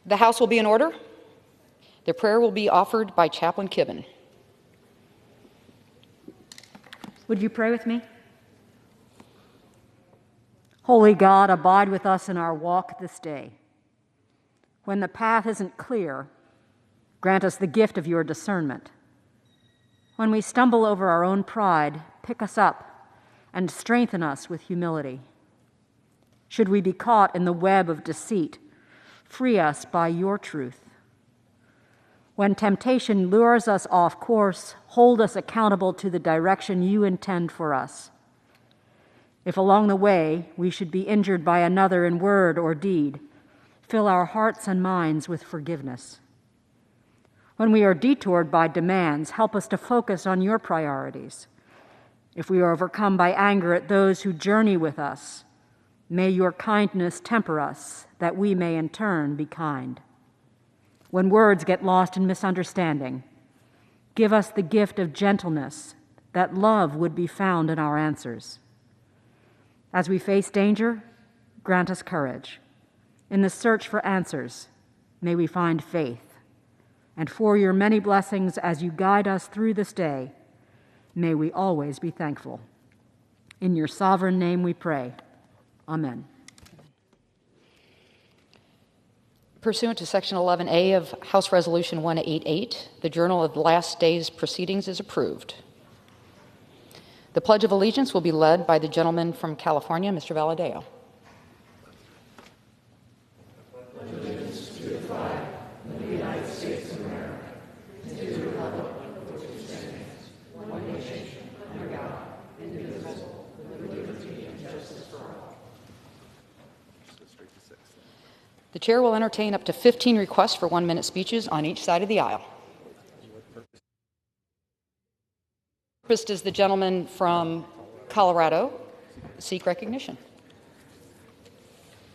The House will be in order. The prayer will be offered by Chaplain Kibben. Would you pray with me? Holy God, abide with us in our walk this day. When the path isn't clear, grant us the gift of your discernment. When we stumble over our own pride, pick us up and strengthen us with humility. Should we be caught in the web of deceit, free us by your truth. When temptation lures us off course, hold us accountable to the direction you intend for us. If along the way we should be injured by another in word or deed, fill our hearts and minds with forgiveness. When we are detoured by demands, help us to focus on your priorities. If we are overcome by anger at those who journey with us, may your kindness temper us, that we may in turn be kind. When words get lost in misunderstanding, give us the gift of gentleness, that love would be found in our answers. As we face danger, grant us courage. In the search for answers, may we find faith. And for your many blessings as you guide us through this day, may we always be thankful. In your sovereign name we pray. Amen. Pursuant to Section 11A of House Resolution 188, the Journal of the Last Day's Proceedings is approved. The Pledge of Allegiance will be led by the gentleman from California, Mr. Valadeo. Allegiance to the flag of the United States of America, and to the republic for which it stands, one nation, under God, indivisible, with liberty and justice for all. The chair will entertain up to 15 requests for 1-minute speeches on each side of the aisle. First, does the gentleman from Colorado seek recognition?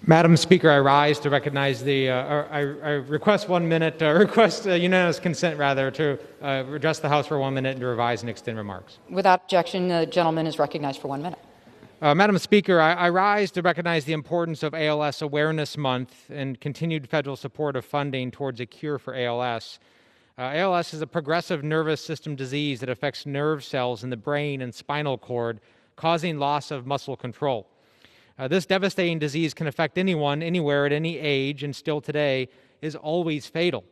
Madam Speaker, I rise to recognize I request 1 minute, request unanimous consent, rather, to address the House for 1 minute and to revise and extend remarks. Without objection, the gentleman is recognized for 1 minute. Madam Speaker, I rise to recognize the importance of ALS Awareness Month and continued federal support of funding towards a cure for ALS. ALS is a progressive nervous system disease that affects nerve cells in the brain and spinal cord, causing loss of muscle control. This devastating disease can affect anyone, anywhere, at any age, and still today is always fatal.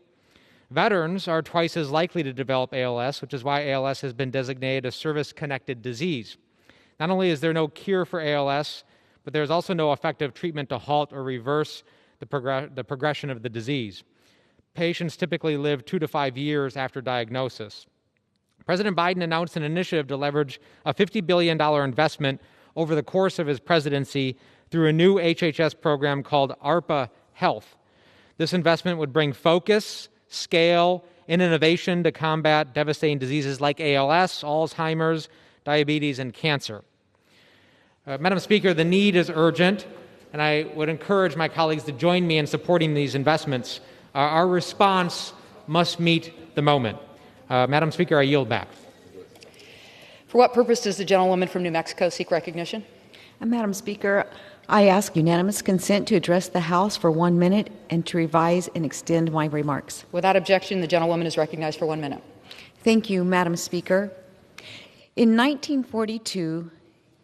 Veterans are twice as likely to develop ALS, which is why ALS has been designated a service-connected disease. Not only is there no cure for ALS, but there's also no effective treatment to halt or reverse the progression of the disease. Patients typically live 2 to 5 years after diagnosis. President Biden announced an initiative to leverage a $50 billion investment over the course of his presidency through a new HHS program called ARPA Health. This investment would bring focus, scale, and innovation to combat devastating diseases like ALS, Alzheimer's, diabetes, and cancer. Madam Speaker, the need is urgent, and I would encourage my colleagues to join me in supporting these investments. Our response must meet the moment. Madam Speaker, I yield back. For what purpose does the gentlewoman from New Mexico seek recognition? Madam Speaker, I ask unanimous consent to address the House for 1 minute and to revise and extend my remarks. Without objection, the gentlewoman is recognized for 1 minute. Thank you, Madam Speaker. In 1942,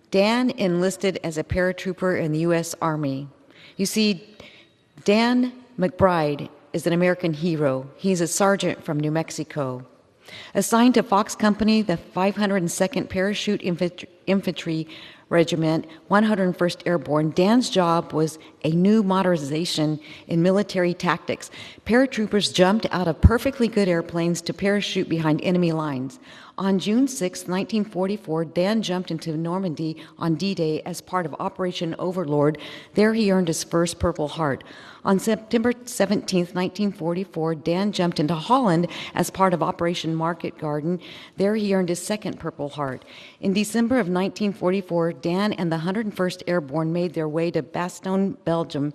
Dan enlisted as a paratrooper in the U.S. Army. You see, Dan McBride is an American hero. He's a sergeant from New Mexico. Assigned to Fox Company, the 502nd Parachute Infantry Regiment, 101st Airborne, Dan's job was a new modernization in military tactics. Paratroopers jumped out of perfectly good airplanes to parachute behind enemy lines. On June 6, 1944, Dan jumped into Normandy on D-Day as part of Operation Overlord. There he earned his first Purple Heart. On September 17, 1944, Dan jumped into Holland as part of Operation Market Garden. There he earned his second Purple Heart. In December of 1944, Dan and the 101st Airborne made their way to Bastogne, Belgium,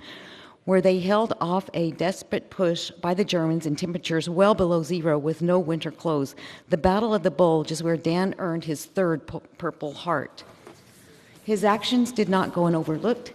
where they held off a desperate push by the Germans in temperatures well below zero with no winter clothes. The Battle of the Bulge is where Dan earned his third Purple Heart. His actions did not go unoverlooked.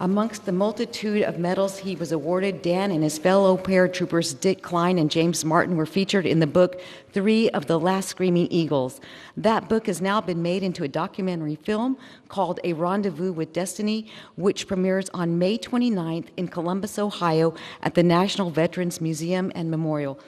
Amongst the multitude of medals he was awarded, Dan and his fellow paratroopers Dick Klein and James Martin were featured in the book 3 of the Last Screaming Eagles. That book has now been made into a documentary film called A Rendezvous with Destiny, which premieres on May 29th in Columbus, Ohio at the National Veterans Museum and Memorial.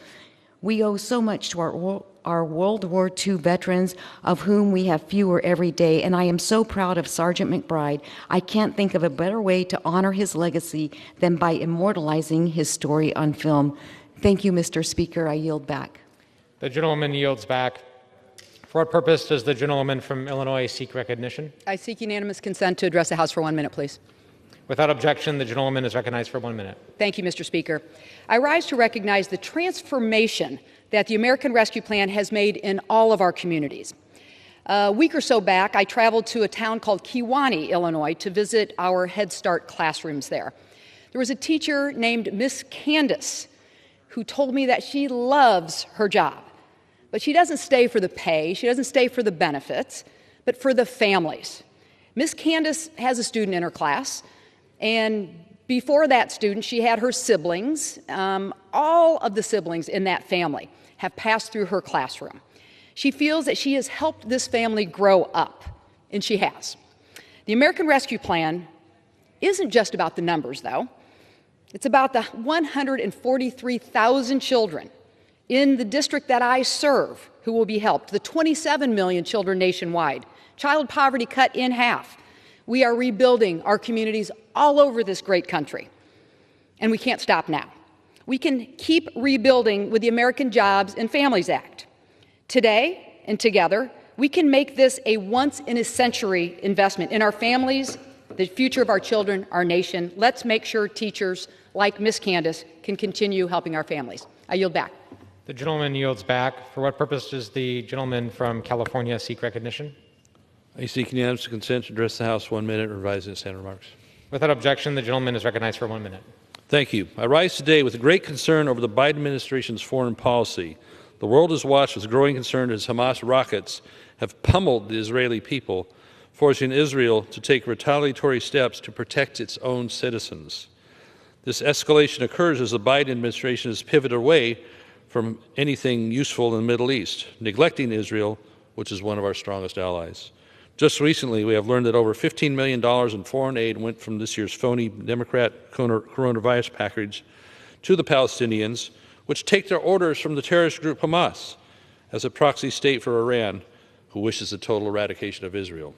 We owe so much to our World War II veterans, of whom we have fewer every day, and I am so proud of Sergeant McBride. I can't think of a better way to honor his legacy than by immortalizing his story on film. Thank you, Mr. Speaker. I yield back. The gentleman yields back. For what purpose does the gentleman from Illinois seek recognition? I seek unanimous consent to address the House for 1 minute, please. Without objection, the gentleman is recognized for 1 minute. Thank you, Mr. Speaker. I rise to recognize the transformation that the American Rescue Plan has made in all of our communities. A week or so back, I traveled to a town called Kewanee, Illinois, to visit our Head Start classrooms there. There was a teacher named Miss Candace who told me that she loves her job, but she doesn't stay for the pay, she doesn't stay for the benefits, but for the families. Miss Candace has a student in her class, and before that student, she had her siblings. All of the siblings in that family have passed through her classroom. She feels that she has helped this family grow up, and she has. The American Rescue Plan isn't just about the numbers, though. It's about the 143,000 children in the district that I serve who will be helped, the 27 million children nationwide, child poverty cut in half. We are rebuilding our communities all over this great country, and we can't stop now. We can keep rebuilding with the American Jobs and Families Act. Today and together, we can make this a once-in-a-century investment in our families, the future of our children, our nation. Let's make sure teachers like Miss Candace can continue helping our families. I yield back. The gentleman yields back. For what purpose does the gentleman from California seek recognition? I seek unanimous consent to address the House 1 minute, revising the standard remarks. Without objection, the gentleman is recognized for 1 minute. Thank you. I rise today with great concern over the Biden administration's foreign policy. The world has watched with growing concern as Hamas rockets have pummeled the Israeli people, forcing Israel to take retaliatory steps to protect its own citizens. This escalation occurs as the Biden administration has pivoted away from anything useful in the Middle East, neglecting Israel, which is one of our strongest allies. Just recently, we have learned that over $15 million in foreign aid went from this year's phony Democrat coronavirus package to the Palestinians, which take their orders from the terrorist group Hamas as a proxy state for Iran, who wishes the total eradication of Israel.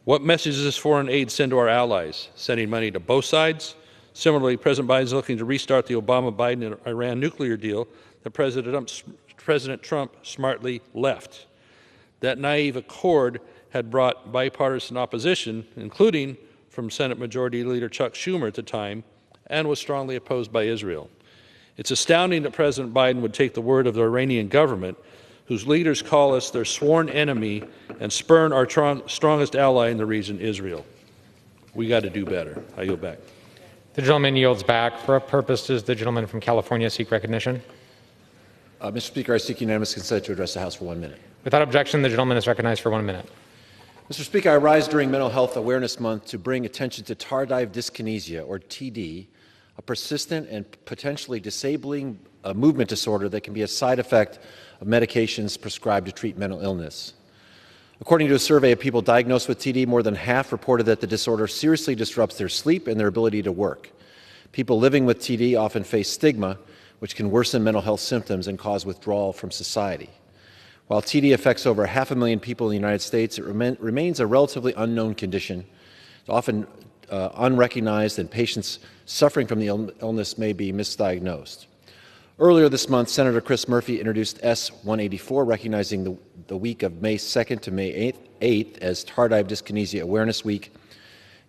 What message does this foreign aid send to our allies? Sending money to both sides? Similarly, President Biden is looking to restart the Obama-Biden and Iran nuclear deal that President Trump smartly left. That naive accord had brought bipartisan opposition, including from Senate Majority Leader Chuck Schumer at the time, and was strongly opposed by Israel. It's astounding that President Biden would take the word of the Iranian government, whose leaders call us their sworn enemy, and spurn our strongest ally in the region, Israel. We got to do better. I yield back. The gentleman yields back. For what purpose does the gentleman from California seek recognition? Mr. Speaker, I seek unanimous consent to address the House for 1 minute. Without objection, the gentleman is recognized for 1 minute. Mr. Speaker, I rise during Mental Health Awareness Month to bring attention to tardive dyskinesia, or TD, a persistent and potentially disabling movement disorder that can be a side effect of medications prescribed to treat mental illness. According to a survey of people diagnosed with TD, more than half reported that the disorder seriously disrupts their sleep and their ability to work. People living with TD often face stigma, which can worsen mental health symptoms and cause withdrawal from society. While TD affects over 500,000 people in the United States, it remains a relatively unknown condition. It's often unrecognized, and patients suffering from the illness may be misdiagnosed. Earlier this month, Senator Chris Murphy introduced S-184, recognizing the week of May 2nd to May 8th as Tardive Dyskinesia Awareness Week.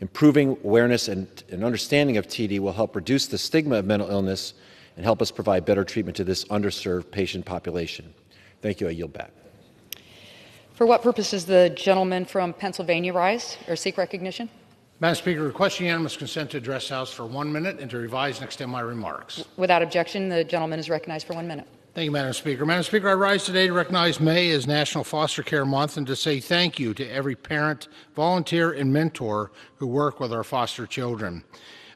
Improving awareness and understanding of TD will help reduce the stigma of mental illness and help us provide better treatment to this underserved patient population. Thank you. I yield back. For what purpose does the gentleman from Pennsylvania rise or seek recognition? Madam Speaker, request unanimous consent to address the House for 1 minute and to revise and extend my remarks. Without objection, the gentleman is recognized for 1 minute. Thank you, Madam Speaker. Madam Speaker, I rise today to recognize May as National Foster Care Month and to say thank you to every parent, volunteer, and mentor who work with our foster children.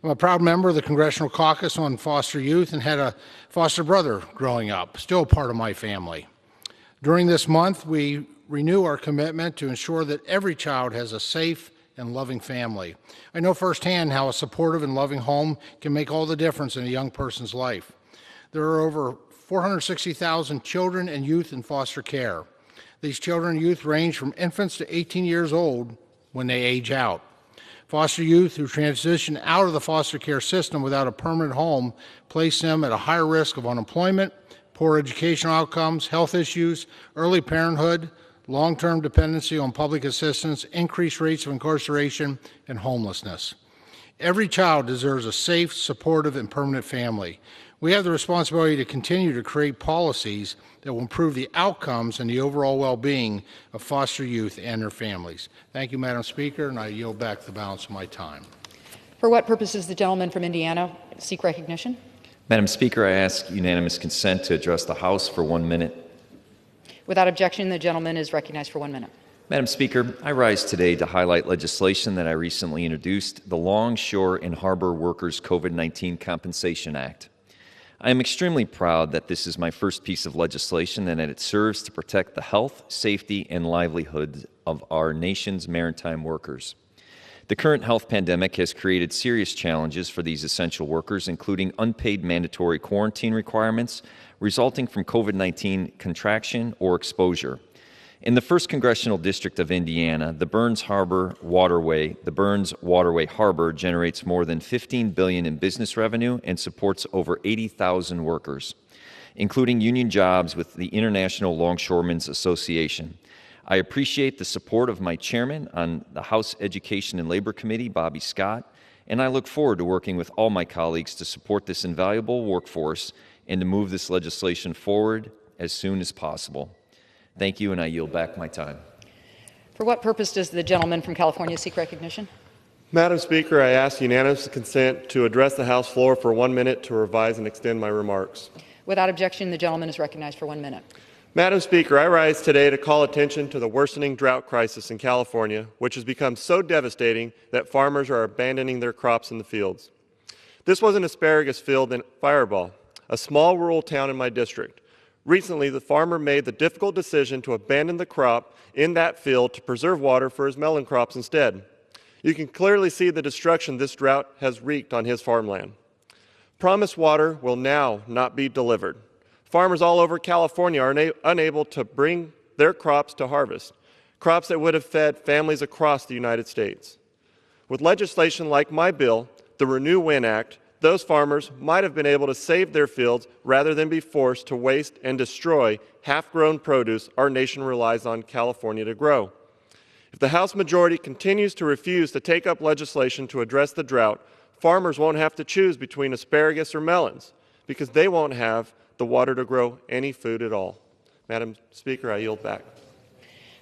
I'm a proud member of the Congressional Caucus on Foster Youth and had a foster brother growing up, still part of my family. During this month, we renew our commitment to ensure that every child has a safe and loving family. I know firsthand how a supportive and loving home can make all the difference in a young person's life. There are over 460,000 children and youth in foster care. These children and youth range from infants to 18 years old when they age out. Foster youth who transition out of the foster care system without a permanent home place them at a higher risk of unemployment, poor educational outcomes, health issues, early parenthood, long-term dependency on public assistance, increased rates of incarceration, and homelessness. Every child deserves a safe, supportive, and permanent family. We have the responsibility to continue to create policies that will improve the outcomes and the overall well-being of foster youth and their families. Thank you, Madam Speaker, and I yield back the balance of my time. For what purpose does the gentleman from Indiana seek recognition? Madam Speaker, I ask unanimous consent to address the House for 1 minute. Without objection, the gentleman is recognized for 1 minute. Madam Speaker, I rise today to highlight legislation that I recently introduced, the Longshore and Harbor Workers COVID-19 Compensation Act. I am extremely proud that this is my first piece of legislation and that it serves to protect the health, safety, and livelihoods of our nation's maritime workers. The current health pandemic has created serious challenges for these essential workers, including unpaid mandatory quarantine requirements resulting from COVID-19 contraction or exposure. In the 1st Congressional District of Indiana, the Burns Waterway Harbor generates more than $15 billion in business revenue and supports over 80,000 workers, including union jobs with the International Longshoremen's Association. I appreciate the support of my chairman on the House Education and Labor Committee, Bobby Scott, and I look forward to working with all my colleagues to support this invaluable workforce and to move this legislation forward as soon as possible. Thank you, and I yield back my time. For what purpose does the gentleman from California seek recognition? Madam Speaker, I ask unanimous consent to address the House floor for 1 minute to revise and extend my remarks. Without objection, the gentleman is recognized for 1 minute. Madam Speaker, I rise today to call attention to the worsening drought crisis in California, which has become so devastating that farmers are abandoning their crops in the fields. This was an asparagus field in Fireball, a small rural town in my district. Recently, the farmer made the difficult decision to abandon the crop in that field to preserve water for his melon crops instead. You can clearly see the destruction this drought has wreaked on his farmland. Promised water will now not be delivered. Farmers all over California are unable to bring their crops to harvest, crops that would have fed families across the United States. With legislation like my bill, the Renew Win Act, those farmers might have been able to save their fields rather than be forced to waste and destroy half-grown produce our nation relies on California to grow. If the House majority continues to refuse to take up legislation to address the drought, farmers won't have to choose between asparagus or melons because they won't have the water to grow any food at all. Madam Speaker, I yield back.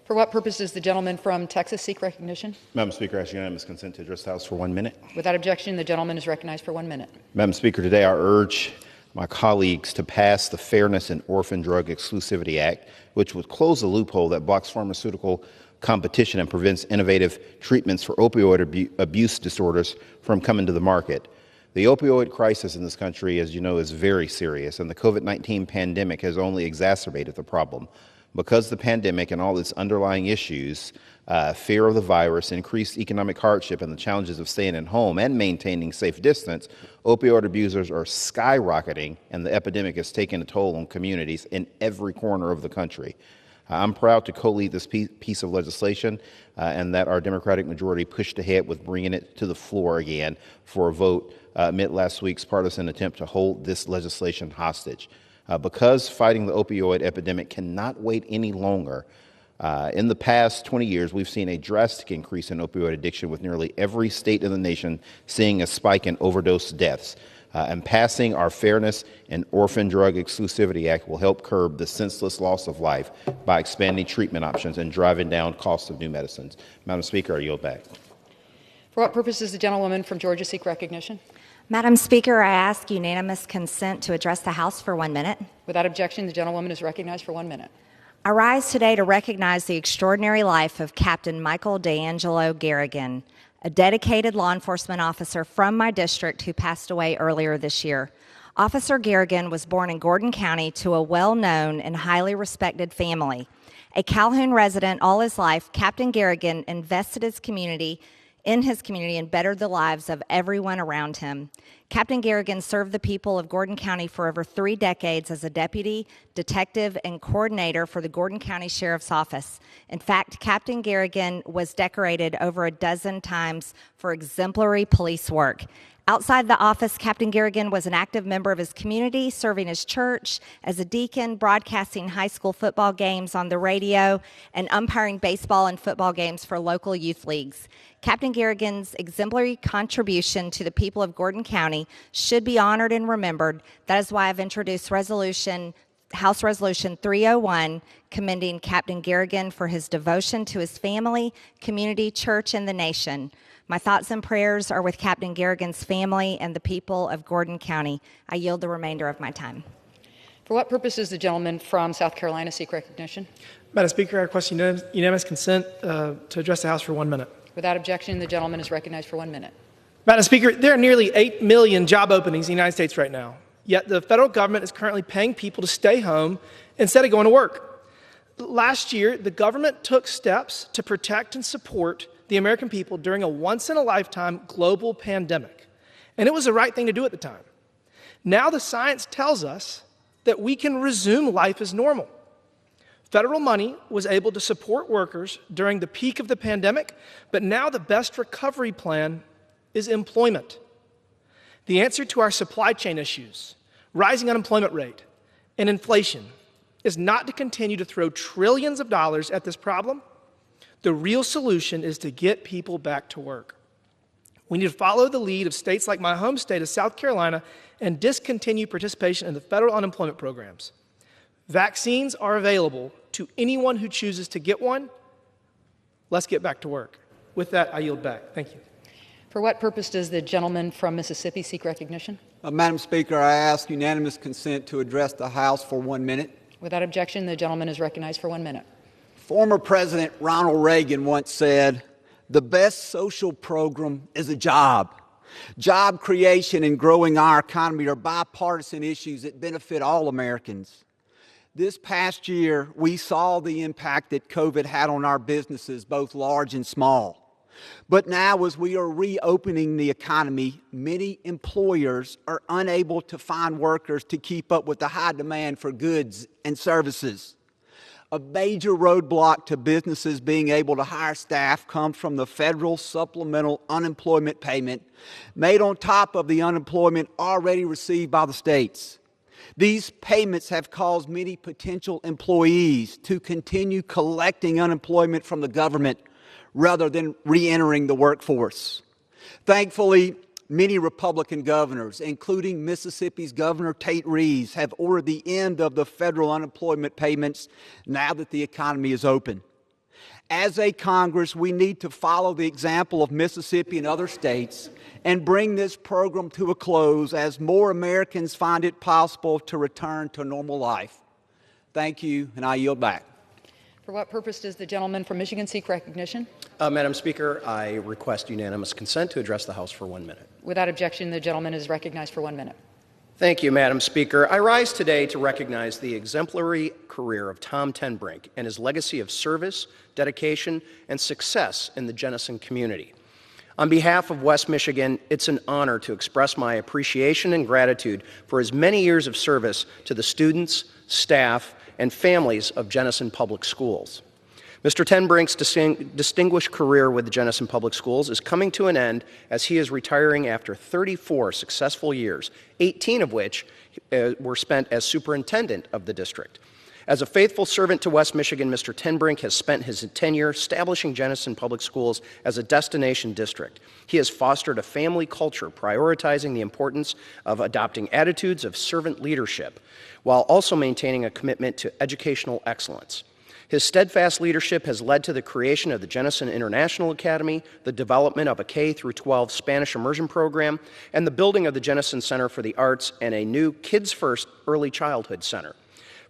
For what purpose does the gentleman from Texas seek recognition? Madam Speaker, I ask unanimous consent to address the House for 1 minute. Without objection, the gentleman is recognized for 1 minute. Madam Speaker, today I urge my colleagues to pass the Fairness in Orphan Drug Exclusivity Act, which would close the loophole that blocks pharmaceutical competition and prevents innovative treatments for opioid abuse disorders from coming to the market. The opioid crisis in this country, as you know, is very serious, and the COVID-19 pandemic has only exacerbated the problem. Because the pandemic and all its underlying issues, fear of the virus, increased economic hardship, and the challenges of staying at home and maintaining safe distance, opioid abusers are skyrocketing, and the epidemic has taken a toll on communities in every corner of the country. I'm proud to co-lead this piece of legislation and that our Democratic majority pushed ahead with bringing it to the floor again for a vote amid last week's partisan attempt to hold this legislation hostage. Because fighting the opioid epidemic cannot wait any longer, in the past 20 years, we've seen a drastic increase in opioid addiction, with nearly every state in the nation seeing a spike in overdose deaths. And passing our Fairness and Orphan Drug Exclusivity Act will help curb the senseless loss of life by expanding treatment options and driving down costs of new medicines. Madam Speaker, I yield back. For what purpose does the gentlewoman from Georgia seek recognition? Madam Speaker, I ask unanimous consent to address the House for 1 minute. Without objection, the gentlewoman is recognized for 1 minute. I rise today to recognize the extraordinary life of Captain Michael DeAngelo Garigan, a dedicated law enforcement officer from my district who passed away earlier this year. Officer Garigan was born in Gordon County to a well-known and highly respected family. A Calhoun resident all his life, Captain Garigan invested in his community and bettered the lives of everyone around him. Captain Garigan served the people of Gordon County for over 3 decades as a deputy, detective, and coordinator for the Gordon County Sheriff's Office. In fact, Captain Garigan was decorated over a dozen times for exemplary police work. Outside the office, Captain Garigan was an active member of his community, serving his church as a deacon, broadcasting high school football games on the radio, and umpiring baseball and football games for local youth leagues. Captain Garigan's exemplary contribution to the people of Gordon County should be honored and remembered. That is why I've introduced House Resolution 301, commending Captain Garigan for his devotion to his family, community, church, and the nation. My thoughts and prayers are with Captain Garigan's family and the people of Gordon County. I yield the remainder of my time. For what purpose does the gentleman from South Carolina seek recognition? Madam Speaker, I request unanimous consent to address the House for 1 minute. Without objection, the gentleman is recognized for 1 minute. Madam Speaker, there are nearly 8 million job openings in the United States right now, yet the federal government is currently paying people to stay home instead of going to work. Last year, the government took steps to protect and support the American people during a once-in-a-lifetime global pandemic, and it was the right thing to do at the time. Now the science tells us that we can resume life as normal. Federal money was able to support workers during the peak of the pandemic, but now the best recovery plan is employment. The answer to our supply chain issues, rising unemployment rate, and inflation is not to continue to throw trillions of dollars at this problem. The real solution is to get people back to work. We need to follow the lead of states like my home state of South Carolina and discontinue participation in the federal unemployment programs. Vaccines are available to anyone who chooses to get one. Let's get back to work. With that, I yield back. Thank you. For what purpose does the gentleman from Mississippi seek recognition? Madam Speaker, I ask unanimous consent to address the House for 1 minute. Without objection, the gentleman is recognized for 1 minute. Former President Ronald Reagan once said, "The best social program is a job." Job creation and growing our economy are bipartisan issues that benefit all Americans. This past year, we saw the impact that COVID had on our businesses, both large and small. But now, as we are reopening the economy, many employers are unable to find workers to keep up with the high demand for goods and services. A major roadblock to businesses being able to hire staff comes from the federal supplemental unemployment payment made on top of the unemployment already received by the states. These payments have caused many potential employees to continue collecting unemployment from the government rather than re-entering the workforce. Thankfully, many Republican governors, including Mississippi's Governor Tate Reeves, have ordered the end of the federal unemployment payments now that the economy is open. As a Congress, we need to follow the example of Mississippi and other states and bring this program to a close as more Americans find it possible to return to normal life. Thank you, and I yield back. For what purpose does the gentleman from Michigan seek recognition? Madam Speaker, I request unanimous consent to address the House for 1 minute. Without objection, the gentleman is recognized for 1 minute. Thank you, Madam Speaker. I rise today to recognize the exemplary career of Tom Tenbrink and his legacy of service, dedication, and success in the Jenison community. On behalf of West Michigan, it's an honor to express my appreciation and gratitude for his many years of service to the students, staff, and families of Jenison Public Schools. Mr. Tenbrink's distinguished career with the Jenison Public Schools is coming to an end as he is retiring after 34 successful years, 18 of which were spent as superintendent of the district. As a faithful servant to West Michigan, Mr. Tenbrink has spent his tenure establishing Jenison Public Schools as a destination district. He has fostered a family culture prioritizing the importance of adopting attitudes of servant leadership while also maintaining a commitment to educational excellence. His steadfast leadership has led to the creation of the Jenison International Academy, the development of a K-12 Spanish immersion program, and the building of the Jenison Center for the Arts and a new Kids First Early Childhood Center.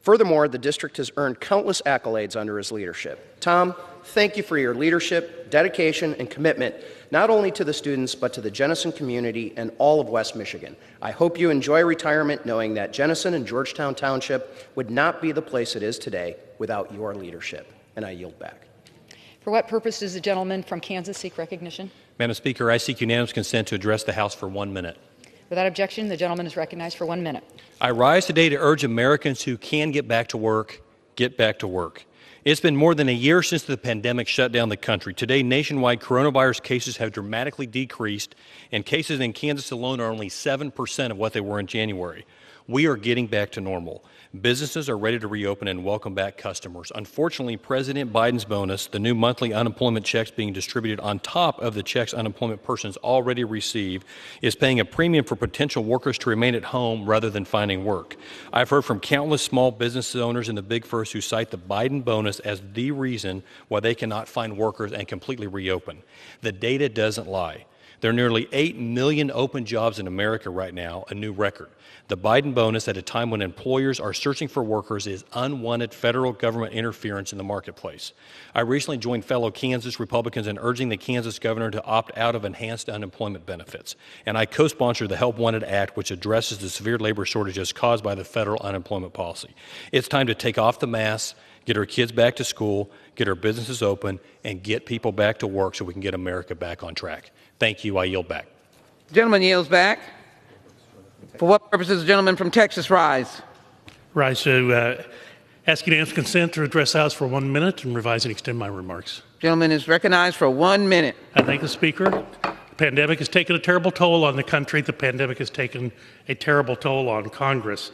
Furthermore, the district has earned countless accolades under his leadership. Tom, thank you for your leadership, dedication, and commitment, not only to the students, but to the Jenison community and all of West Michigan. I hope you enjoy retirement knowing that Jenison and Georgetown Township would not be the place it is today without your leadership. And I yield back. For what purpose does the gentleman from Kansas seek recognition? Madam Speaker, I seek unanimous consent to address the House for 1 minute. Without objection, the gentleman is recognized for 1 minute. I rise today to urge Americans who can get back to work, get back to work. It's been more than a year since the pandemic shut down the country. Today, nationwide coronavirus cases have dramatically decreased, and cases in Kansas alone are only 7% of what they were in January. We are getting back to normal. Businesses are ready to reopen and welcome back customers. Unfortunately, President Biden's bonus, the new monthly unemployment checks being distributed on top of the checks unemployment persons already receive, is paying a premium for potential workers to remain at home rather than finding work. I've heard from countless small business owners in the Big First who cite the Biden bonus as the reason why they cannot find workers and completely reopen. The data doesn't lie. There are nearly 8 million open jobs in America right now, a new record. The Biden bonus at a time when employers are searching for workers is unwanted federal government interference in the marketplace. I recently joined fellow Kansas Republicans in urging the Kansas governor to opt out of enhanced unemployment benefits. And I co-sponsored the Help Wanted Act, which addresses the severe labor shortages caused by the federal unemployment policy. It's time to take off the masks, get our kids back to school, get our businesses open, and get people back to work so we can get America back on track. Thank you. I yield back. The gentleman yields back. For what purpose does the gentleman from Texas rise? Rise to ask unanimous consent to address the House for 1 minute and revise and extend my remarks. Gentleman is recognized for 1 minute. I thank the Speaker. The pandemic has taken a terrible toll on the country. The pandemic has taken a terrible toll on Congress.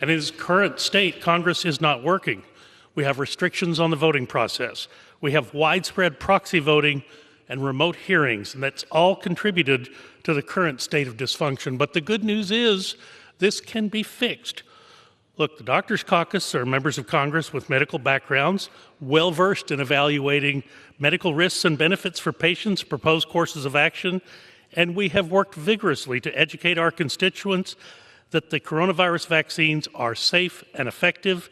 And in its current state, Congress is not working. We have restrictions on the voting process. We have widespread proxy voting and remote hearings, and that's all contributed to the current state of dysfunction. But the good news is this can be fixed. Look, the Doctors Caucus are members of Congress with medical backgrounds, well-versed in evaluating medical risks and benefits for patients, proposed courses of action, and we have worked vigorously to educate our constituents that the coronavirus vaccines are safe and effective,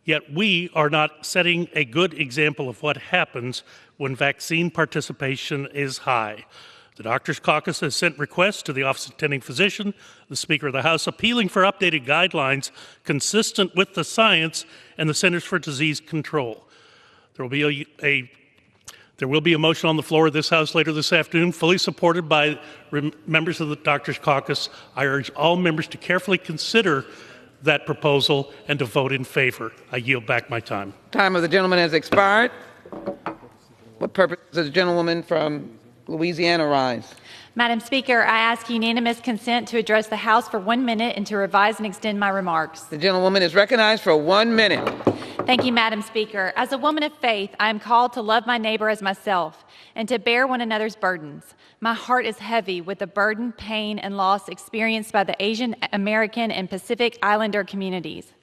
yet we are not setting a good example of what happens when vaccine participation is high. The Doctors Caucus has sent requests to the Office of Attending Physician, the Speaker of the House, appealing for updated guidelines consistent with the science and the Centers for Disease Control. There will be a motion on the floor of this House later this afternoon, fully supported by members of the Doctors Caucus. I urge all members to carefully consider that proposal and to vote in favor. I yield back my time. Time of the gentleman has expired. What purpose does the gentlewoman from Louisiana rise? Madam Speaker, I ask unanimous consent to address the House for 1 minute and to revise and extend my remarks. The gentlewoman is recognized for 1 minute. Thank you, Madam Speaker. As a woman of faith, I am called to love my neighbor as myself and to bear one another's burdens. My heart is heavy with the burden, pain, and loss experienced by the Asian American and Pacific Islander communities.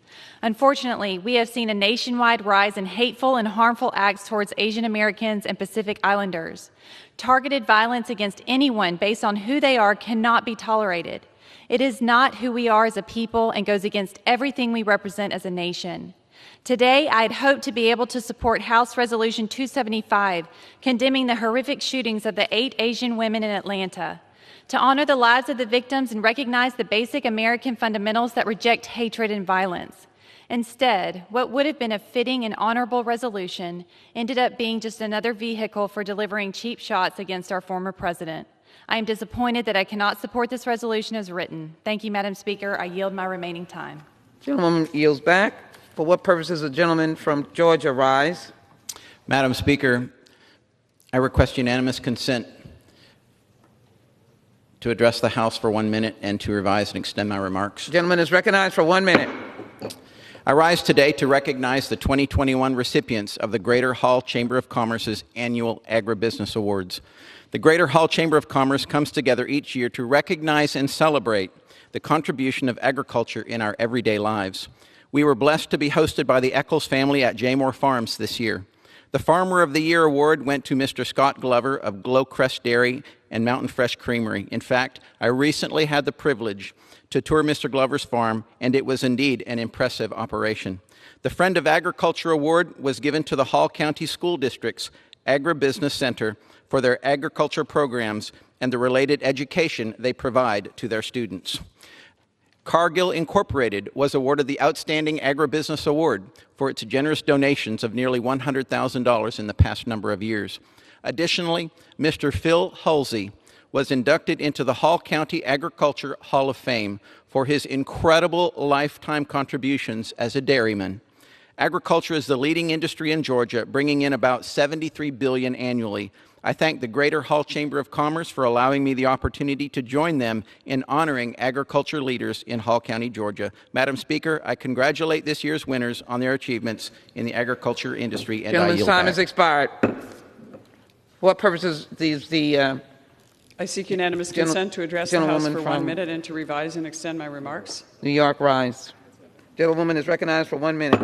Unfortunately, we have seen a nationwide rise in hateful and harmful acts towards Asian Americans and Pacific Islanders. Targeted violence against anyone based on who they are cannot be tolerated. It is not who we are as a people and goes against everything we represent as a nation. Today, I had hoped to be able to support House Resolution 275, condemning the horrific shootings of the 8 Asian women in Atlanta, to honor the lives of the victims and recognize the basic American fundamentals that reject hatred and violence. Instead, what would have been a fitting and honorable resolution ended up being just another vehicle for delivering cheap shots against our former president. I am disappointed that I cannot support this resolution as written. Thank you, Madam Speaker. I yield my remaining time. Gentlewoman yields back. For what purpose does the gentleman from Georgia rise? Madam Speaker, I request unanimous consent to address the House for 1 minute and to revise and extend my remarks. The gentleman is recognized for 1 minute. I rise today to recognize the 2021 recipients of the Greater Hall Chamber of Commerce's annual Agribusiness Awards. The Greater Hall Chamber of Commerce comes together each year to recognize and celebrate the contribution of agriculture in our everyday lives. We were blessed to be hosted by the Eccles family at Jaymore Farms this year. The Farmer of the Year award went to Mr. Scott Glover of Glowcrest Dairy and Mountain Fresh Creamery. In fact, I recently had the privilege to tour Mr. Glover's farm, and it was indeed an impressive operation. The Friend of Agriculture Award was given to the Hall County School District's Agribusiness Center for their agriculture programs and the related education they provide to their students. Cargill Incorporated was awarded the Outstanding Agribusiness Award for its generous donations of nearly $100,000 in the past number of years. Additionally, Mr. Phil Hulsey was inducted into the Hall County Agriculture Hall of Fame for his incredible lifetime contributions as a dairyman. Agriculture is the leading industry in Georgia, bringing in about $73 billion annually. I thank the Greater Hall Chamber of Commerce for allowing me the opportunity to join them in honoring agriculture leaders in Hall County, Georgia. Madam Speaker, I congratulate this year's winners on their achievements in the agriculture industry, and Gentleman's I yield time back. has expired. What purposes I seek unanimous consent to address the House for 1 minute and to revise and extend my remarks. New York rise. Gentlewoman is recognized for 1 minute.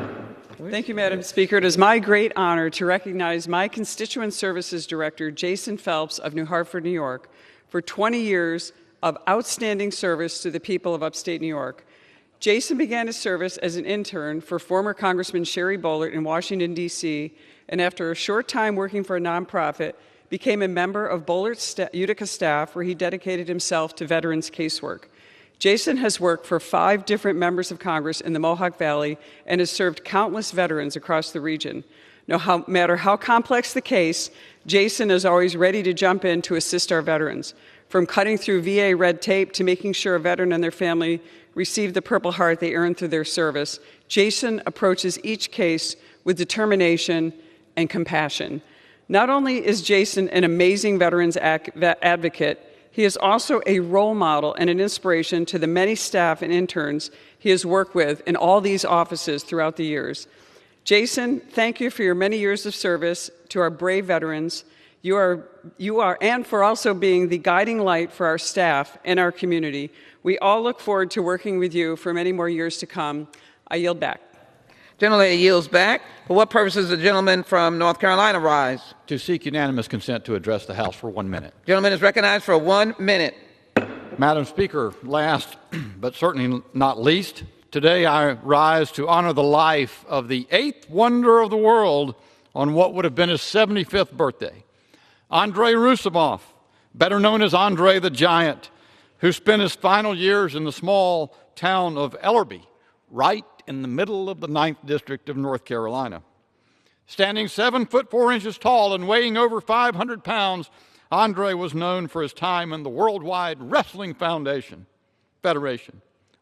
Thank you, Madam Speaker. It is my great honor to recognize my Constituent Services Director, Jason Phelps of New Hartford, New York, for 20 years of outstanding service to the people of upstate New York. Jason began his service as an intern for former Congressman Sherry Boehlert in Washington, D.C., and after a short time working for a nonprofit, became a member of Boehlert's Utica staff, where he dedicated himself to veterans casework. Jason has worked for 5 different members of Congress in the Mohawk Valley and has served countless veterans across the region. No matter how complex the case, Jason is always ready to jump in to assist our veterans, from cutting through VA red tape to making sure a veteran and their family receive the Purple Heart they earned through their service. Jason approaches each case with determination and compassion. Not only is Jason an amazing veterans advocate, he is also a role model and an inspiration to the many staff and interns he has worked with in all these offices throughout the years. Jason, thank you for your many years of service to our brave veterans. You are, and for also being the guiding light for our staff and our community. We all look forward to working with you for many more years to come. I yield back. Gentlelady yields back. For what purposes does the gentleman from North Carolina rise? To seek unanimous consent to address the House for 1 minute. Gentleman is recognized for 1 minute. Madam Speaker, last but certainly not least, today I rise to honor the life of the 8th wonder of the world on what would have been his 75th birthday, Andrei Rusumov, better known as Andre the Giant, who spent his final years in the small town of Ellerbe, right in the middle of the 9th District of North Carolina. Standing 7 foot 4 inches tall and weighing over 500 pounds, Andre was known for his time in the Worldwide Wrestling Federation,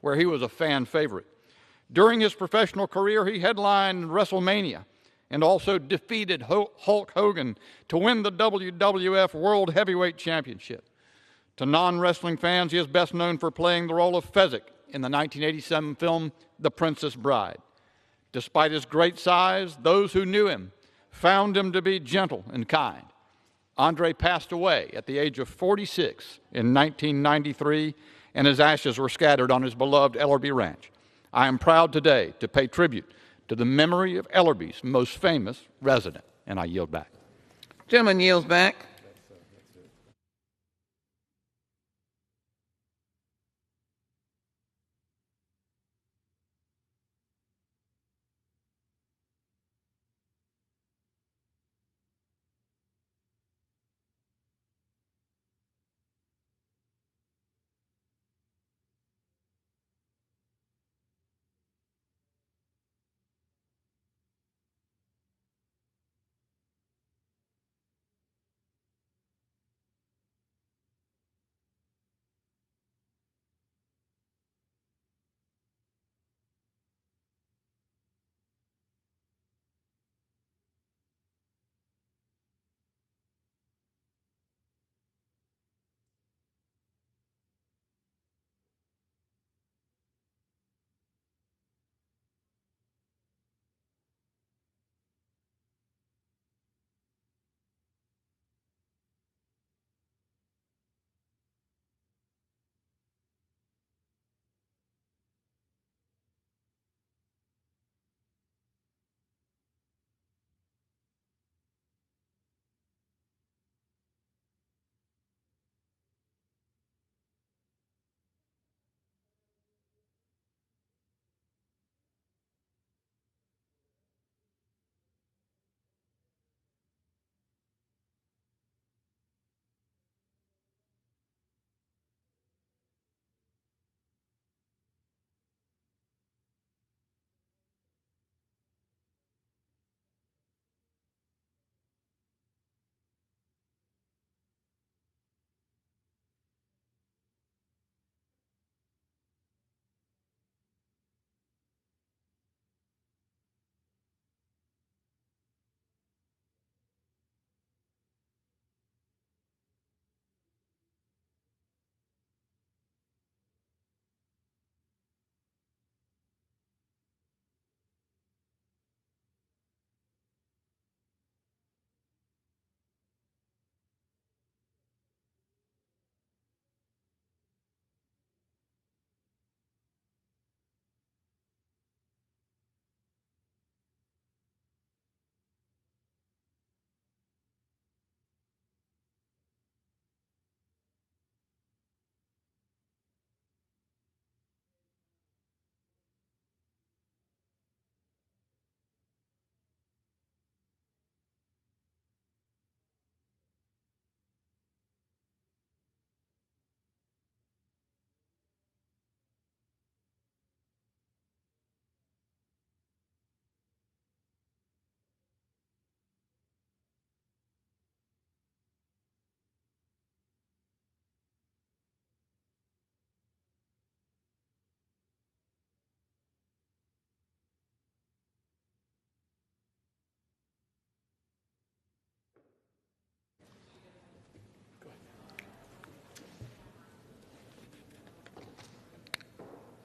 where he was a fan favorite. During his professional career, he headlined WrestleMania and also defeated Hulk Hogan to win the WWF World Heavyweight Championship. To non-wrestling fans, he is best known for playing the role of Fezzik in the 1987 film The Princess Bride. Despite his great size, those who knew him found him to be gentle and kind. Andre passed away at the age of 46 in 1993, and his ashes were scattered on his beloved Ellerbe Ranch. I am proud today to pay tribute to the memory of Ellerbe's most famous resident, and I yield back. Gentleman yields back.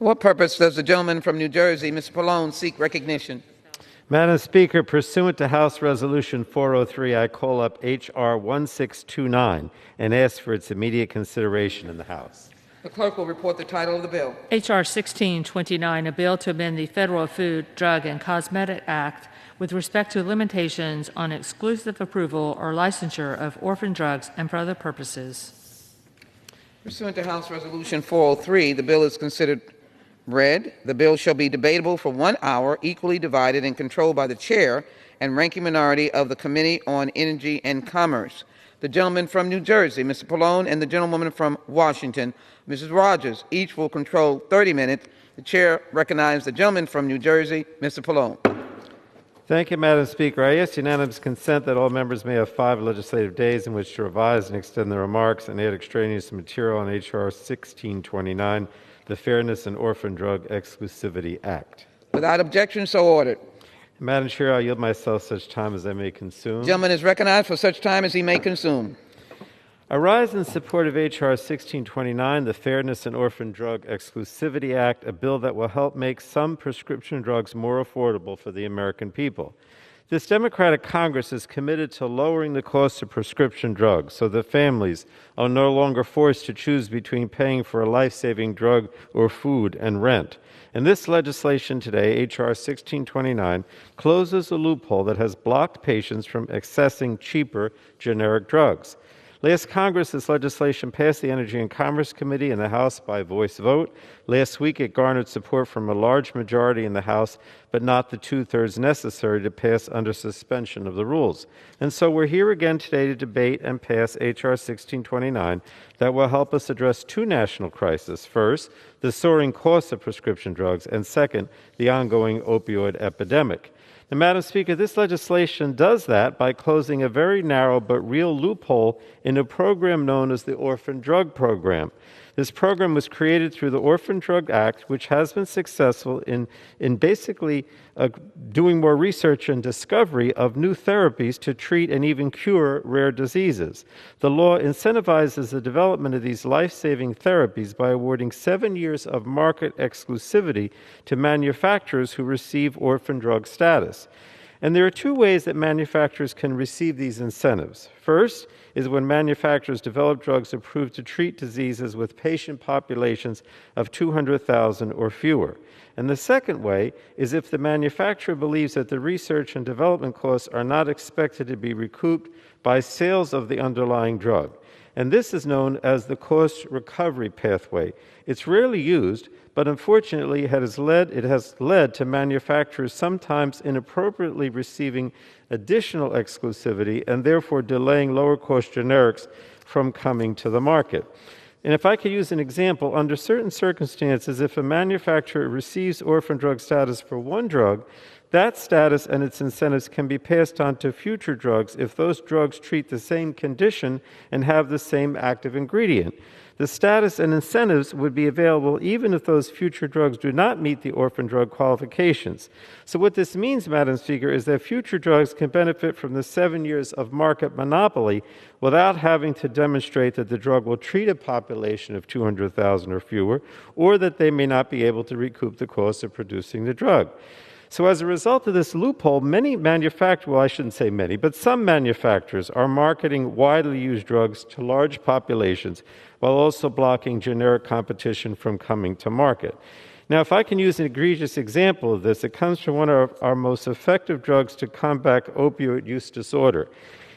For what purpose does the gentleman from New Jersey, Mr. Pallone, seek recognition? Madam Speaker, pursuant to House Resolution 403, I call up H.R. 1629 and ask for its immediate consideration in the House. The clerk will report the title of the bill. H.R. 1629, a bill to amend the Federal Food, Drug, and Cosmetic Act with respect to limitations on exclusive approval or licensure of orphan drugs and for other purposes. Pursuant to House Resolution 403, the bill is considered read. The bill shall be debatable for 1 hour, equally divided and controlled by the chair and ranking minority of the Committee on Energy and Commerce. The gentleman from New Jersey, Mr. Pallone, and the gentlewoman from Washington, Mrs. Rogers, each will control 30 minutes. The chair recognizes the gentleman from New Jersey, Mr. Pallone. Thank you, Madam Speaker. I ask unanimous consent that all members may have 5 legislative days in which to revise and extend their remarks and add extraneous material on H.R. 1629, the Fairness and Orphan Drug Exclusivity Act. Without objection, so ordered. Madam Chair, I yield myself such time as I may consume. The gentleman is recognized for such time as he may consume. I rise in support of H.R. 1629, the Fairness and Orphan Drug Exclusivity Act, a bill that will help make some prescription drugs more affordable for the American people. This Democratic Congress is committed to lowering the cost of prescription drugs so that families are no longer forced to choose between paying for a life-saving drug or food and rent. And this legislation today, H.R. 1629, closes a loophole that has blocked patients from accessing cheaper generic drugs. Last Congress, this legislation passed the Energy and Commerce Committee in the House by voice vote. Last week, it garnered support from a large majority in the House, but not the 2/3 necessary to pass under suspension of the rules. And so we're here again today to debate and pass H.R. 1629 that will help us address 2 national crises. First, the soaring cost of prescription drugs, and second, the ongoing opioid epidemic. Now, Madam Speaker, this legislation does that by closing a very narrow but real loophole in a program known as the Orphan Drug Program. This program was created through the Orphan Drug Act, which has been successful in basically doing more research and discovery of new therapies to treat and even cure rare diseases. The law incentivizes the development of these life-saving therapies by awarding 7 years of market exclusivity to manufacturers who receive orphan drug status. And there are 2 ways that manufacturers can receive these incentives. First is when manufacturers develop drugs approved to treat diseases with patient populations of 200,000 or fewer. And the second way is if the manufacturer believes that the research and development costs are not expected to be recouped by sales of the underlying drug. And this is known as the cost recovery pathway. It's rarely used, but unfortunately it has led to manufacturers sometimes inappropriately receiving additional exclusivity and therefore delaying lower-cost generics from coming to the market. And if I could use an example, under certain circumstances, if a manufacturer receives orphan drug status for one drug, that status and its incentives can be passed on to future drugs if those drugs treat the same condition and have the same active ingredient. The status and incentives would be available even if those future drugs do not meet the orphan drug qualifications. So what this means, Madam Speaker, is that future drugs can benefit from the 7 years of market monopoly without having to demonstrate that the drug will treat a population of 200,000 or fewer, or that they may not be able to recoup the cost of producing the drug. So as a result of this loophole, many manufacturers, well, I shouldn't say many, but some manufacturers are marketing widely used drugs to large populations while also blocking generic competition from coming to market. Now, if I can use an egregious example of this, it comes from one of our most effective drugs to combat opioid use disorder.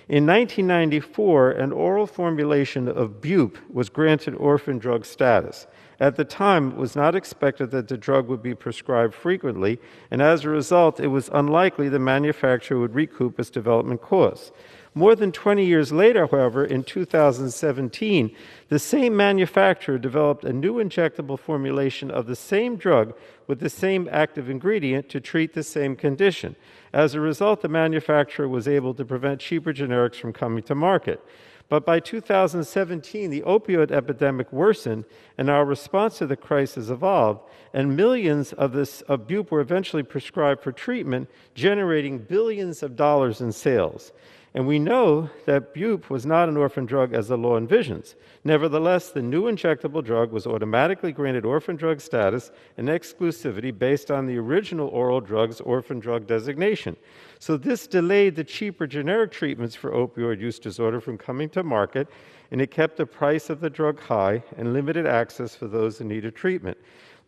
In 1994, an oral formulation of bupe was granted orphan drug status. At the time, it was not expected that the drug would be prescribed frequently, and as a result, it was unlikely the manufacturer would recoup its development costs. More than 20 years later, however, in 2017, the same manufacturer developed a new injectable formulation of the same drug with the same active ingredient to treat the same condition. As a result, the manufacturer was able to prevent cheaper generics from coming to market. But by 2017, the opioid epidemic worsened, and our response to the crisis evolved, and millions of bupe were eventually prescribed for treatment, generating billions of dollars in sales. And we know that bupe was not an orphan drug as the law envisions. Nevertheless, the new injectable drug was automatically granted orphan drug status and exclusivity based on the original oral drug's orphan drug designation. So this delayed the cheaper generic treatments for opioid use disorder from coming to market, and it kept the price of the drug high and limited access for those in need of treatment.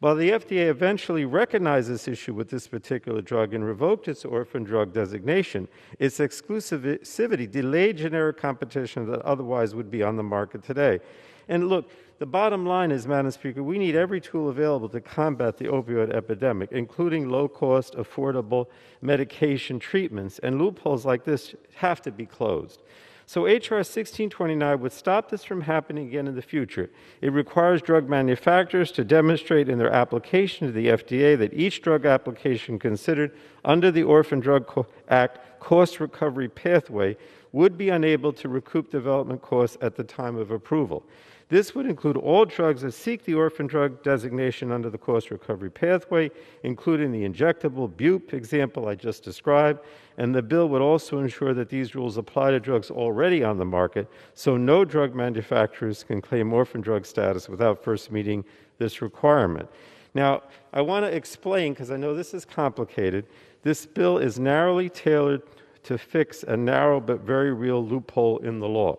While the FDA eventually recognized this issue with this particular drug and revoked its orphan drug designation, its exclusivity delayed generic competition that otherwise would be on the market today. And look, the bottom line is, Madam Speaker, we need every tool available to combat the opioid epidemic, including low-cost, affordable medication treatments, and loopholes like this have to be closed. So H.R. 1629 would stop this from happening again in the future. It requires drug manufacturers to demonstrate in their application to the FDA that each drug application considered under the Orphan Drug Act cost recovery pathway would be unable to recoup development costs at the time of approval. This would include all drugs that seek the orphan drug designation under the cost recovery pathway, including the injectable bupe example I just described, and the bill would also ensure that these rules apply to drugs already on the market, so no drug manufacturers can claim orphan drug status without first meeting this requirement. Now, I want to explain, because I know this is complicated, this bill is narrowly tailored to fix a narrow but very real loophole in the law.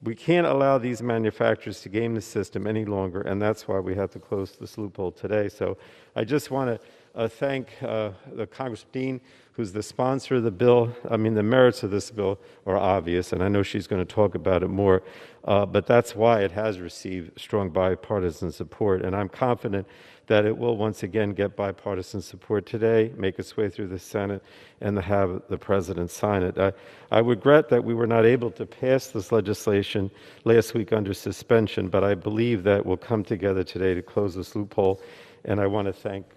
We can't allow these manufacturers to game the system any longer, and that's why we have to close this loophole today. So I just want to thank the Congressman Dean, who's the sponsor of the bill. I mean, the merits of this bill are obvious, and I know she's going to talk about it more, but that's why it has received strong bipartisan support, and I'm confident that it will once again get bipartisan support today, make its way through the Senate, and to have the President sign it. I regret that we were not able to pass this legislation last week under suspension, but I believe that we'll come together today to close this loophole, and I want to thank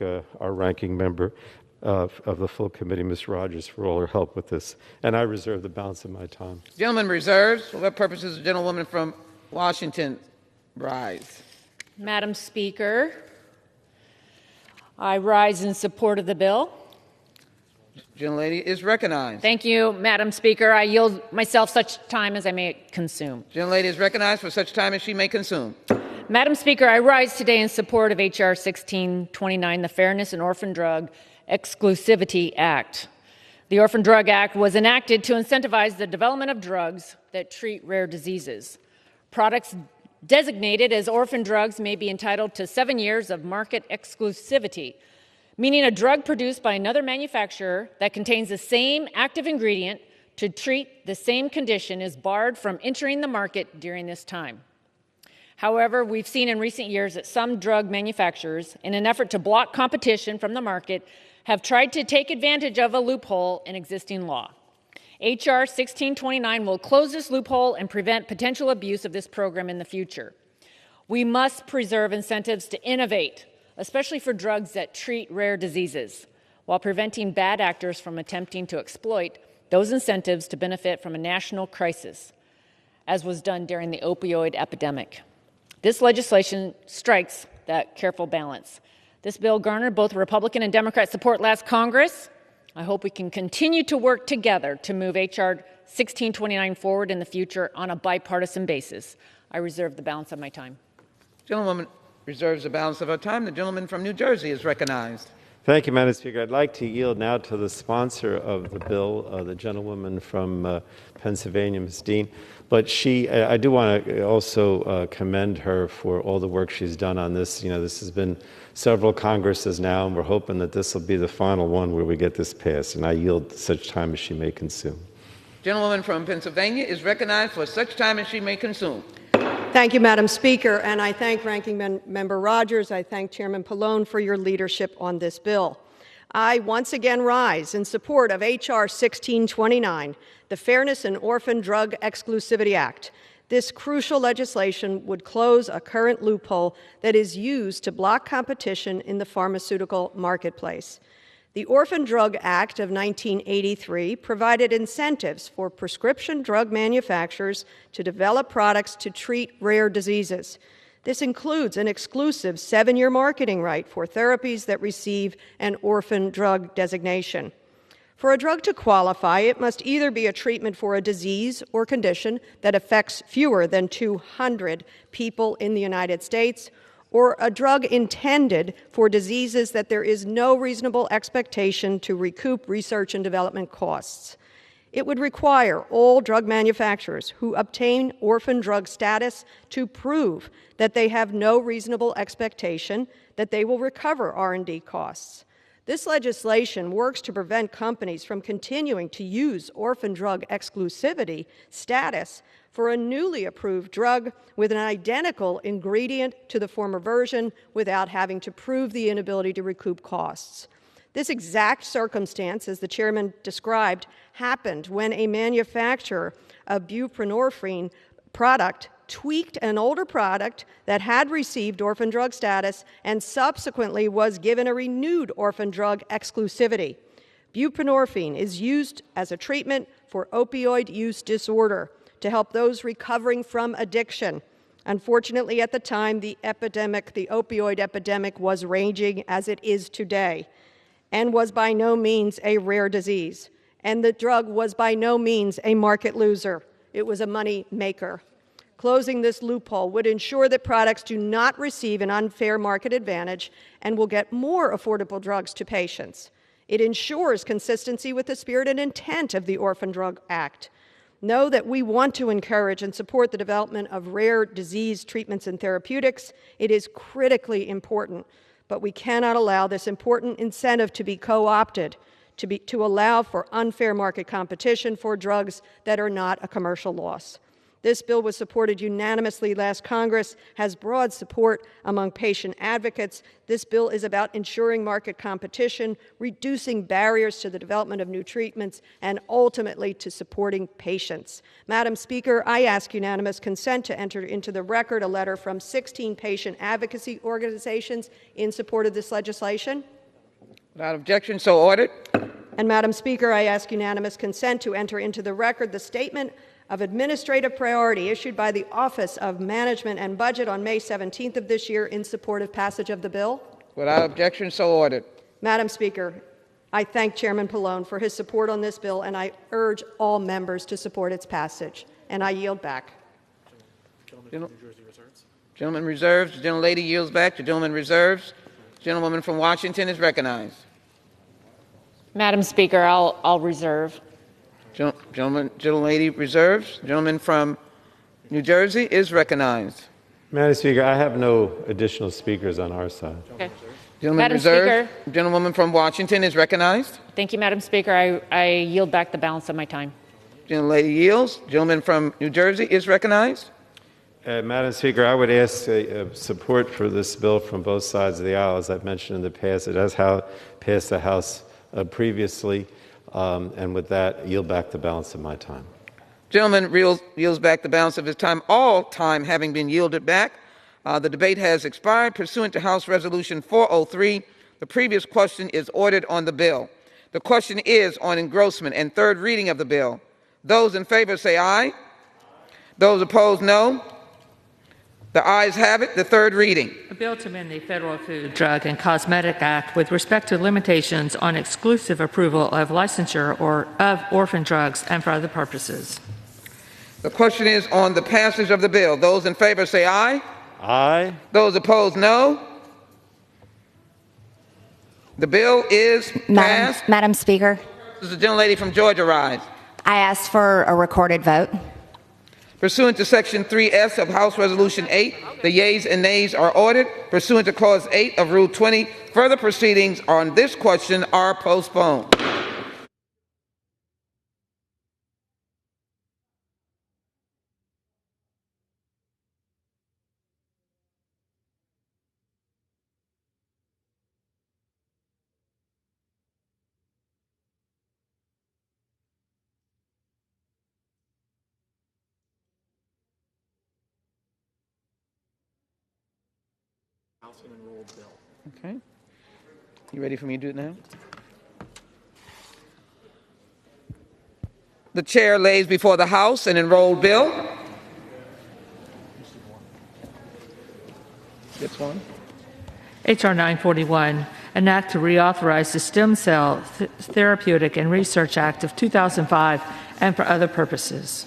our ranking member of the full committee, Ms. Rogers, for all her help with this, and I reserve the balance of my time. Gentleman reserves. For what purposes the gentlewoman from Washington rise? Madam Speaker, I rise in support of the bill. Gentlelady is recognized. Thank you, Madam Speaker. I yield myself such time as I may consume. Gentlelady is recognized for such time as she may consume. Madam Speaker, I rise today in support of H.R. 1629, the Fairness in Orphan Drug Exclusivity Act. The Orphan Drug Act was enacted to incentivize the development of drugs that treat rare diseases. Products designated as orphan drugs may be entitled to 7 years of market exclusivity, meaning a drug produced by another manufacturer that contains the same active ingredient to treat the same condition is barred from entering the market during this time. However, we've seen in recent years that some drug manufacturers, in an effort to block competition from the market, have tried to take advantage of a loophole in existing law. H.R. 1629 will close this loophole and prevent potential abuse of this program in the future. We must preserve incentives to innovate, especially for drugs that treat rare diseases, while preventing bad actors from attempting to exploit those incentives to benefit from a national crisis, as was done during the opioid epidemic. This legislation strikes that careful balance. This bill garnered both Republican and Democrat support last Congress. I hope we can continue to work together to move H.R. 1629 forward in the future on a bipartisan basis. I reserve the balance of my time. Gentlewoman reserves the balance of her time. The gentleman from New Jersey is recognized. Thank you, Madam Speaker. I'd like to yield now to the sponsor of the bill, the gentlewoman from Pennsylvania, Ms. Dean. But I do want to also commend her for all the work she's done on this. You know, this has been several Congresses now, and we're hoping that this will be the final one where we get this passed. And I yield such time as she may consume. Gentlewoman from Pennsylvania is recognized for such time as she may consume. Thank you, Madam Speaker, and I thank Ranking Member Rogers. I thank Chairman Pallone for your leadership on this bill. I once again rise in support of H.R. 1629, the Fairness in Orphan Drug Exclusivity Act. This crucial legislation would close a current loophole that is used to block competition in the pharmaceutical marketplace. The Orphan Drug Act of 1983 provided incentives for prescription drug manufacturers to develop products to treat rare diseases. This includes an exclusive 7-year marketing right for therapies that receive an orphan drug designation. For a drug to qualify, it must either be a treatment for a disease or condition that affects fewer than 200 people in the United States, or a drug intended for diseases that there is no reasonable expectation to recoup research and development costs. It would require all drug manufacturers who obtain orphan drug status to prove that they have no reasonable expectation that they will recover R&D costs. This legislation works to prevent companies from continuing to use orphan drug exclusivity status for a newly approved drug with an identical ingredient to the former version without having to prove the inability to recoup costs. This exact circumstance, as the chairman described, happened when a manufacturer of buprenorphine product tweaked an older product that had received orphan drug status and subsequently was given a renewed orphan drug exclusivity. Buprenorphine is used as a treatment for opioid use disorder to help those recovering from addiction. Unfortunately, at the time, the opioid epidemic was raging as it is today, and was by no means a rare disease. And the drug was by no means a market loser. It was a money maker. Closing this loophole would ensure that products do not receive an unfair market advantage and will get more affordable drugs to patients. It ensures consistency with the spirit and intent of the Orphan Drug Act. Know that we want to encourage and support the development of rare disease treatments and therapeutics. It is critically important, but we cannot allow this important incentive to be co-opted, to allow for unfair market competition for drugs that are not a commercial loss. This bill was supported unanimously last Congress, has broad support among patient advocates. This bill is about ensuring market competition, reducing barriers to the development of new treatments, and ultimately to supporting patients. Madam Speaker, I ask unanimous consent to enter into the record a letter from 16 patient advocacy organizations in support of this legislation. Without objection, so ordered. And Madam Speaker, I ask unanimous consent to enter into the record the statement of administrative priority issued by the Office of Management and Budget on May 17th of this year in support of passage of the bill. Without objection, so ordered. Madam Speaker, I thank Chairman Pallone for his support on this bill, and I urge all members to support its passage. And I yield back. Gentleman reserves. The gentlelady yields back. The gentleman reserves. The gentlewoman from Washington is recognized. Madam Speaker, I'll reserve. Gentlelady reserves. The gentleman from New Jersey is recognized. Madam Speaker, I have no additional speakers on our side. Okay. Gentleman Madam reserved. Speaker. The gentlewoman from Washington is recognized. Thank you, Madam Speaker. I yield back the balance of my time. Gentlelady yields. The gentleman from New Jersey is recognized. Madam Speaker, I would ask support for this bill from both sides of the aisle. As I've mentioned in the past, it has passed the House previously. And with that, yield back the balance of my time. Gentleman yields back the balance of his time, all time having been yielded back. The debate has expired. Pursuant to House Resolution 403, the previous question is ordered on the bill. The question is on engrossment and third reading of the bill. Those in favor say aye. Those opposed, no. The ayes have it. The third reading. A bill to amend the Federal Food, Drug, and Cosmetic Act with respect to limitations on exclusive approval of licensure or of orphan drugs and for other purposes. The question is on the passage of the bill. Those in favor say aye. Aye. Those opposed, no. The bill is passed. Madam Speaker. The gentlelady from Georgia rise. I ask for a recorded vote. Pursuant to Section 3S of House Resolution 8, the yeas and nays are ordered. Pursuant to Clause 8 of Rule 20, further proceedings on this question are postponed. Okay. You ready for me to do it now? The chair lays before the House an enrolled bill. This one. H.R. 941, an act to reauthorize the Stem Cell Therapeutic and Research Act of 2005 and for other purposes.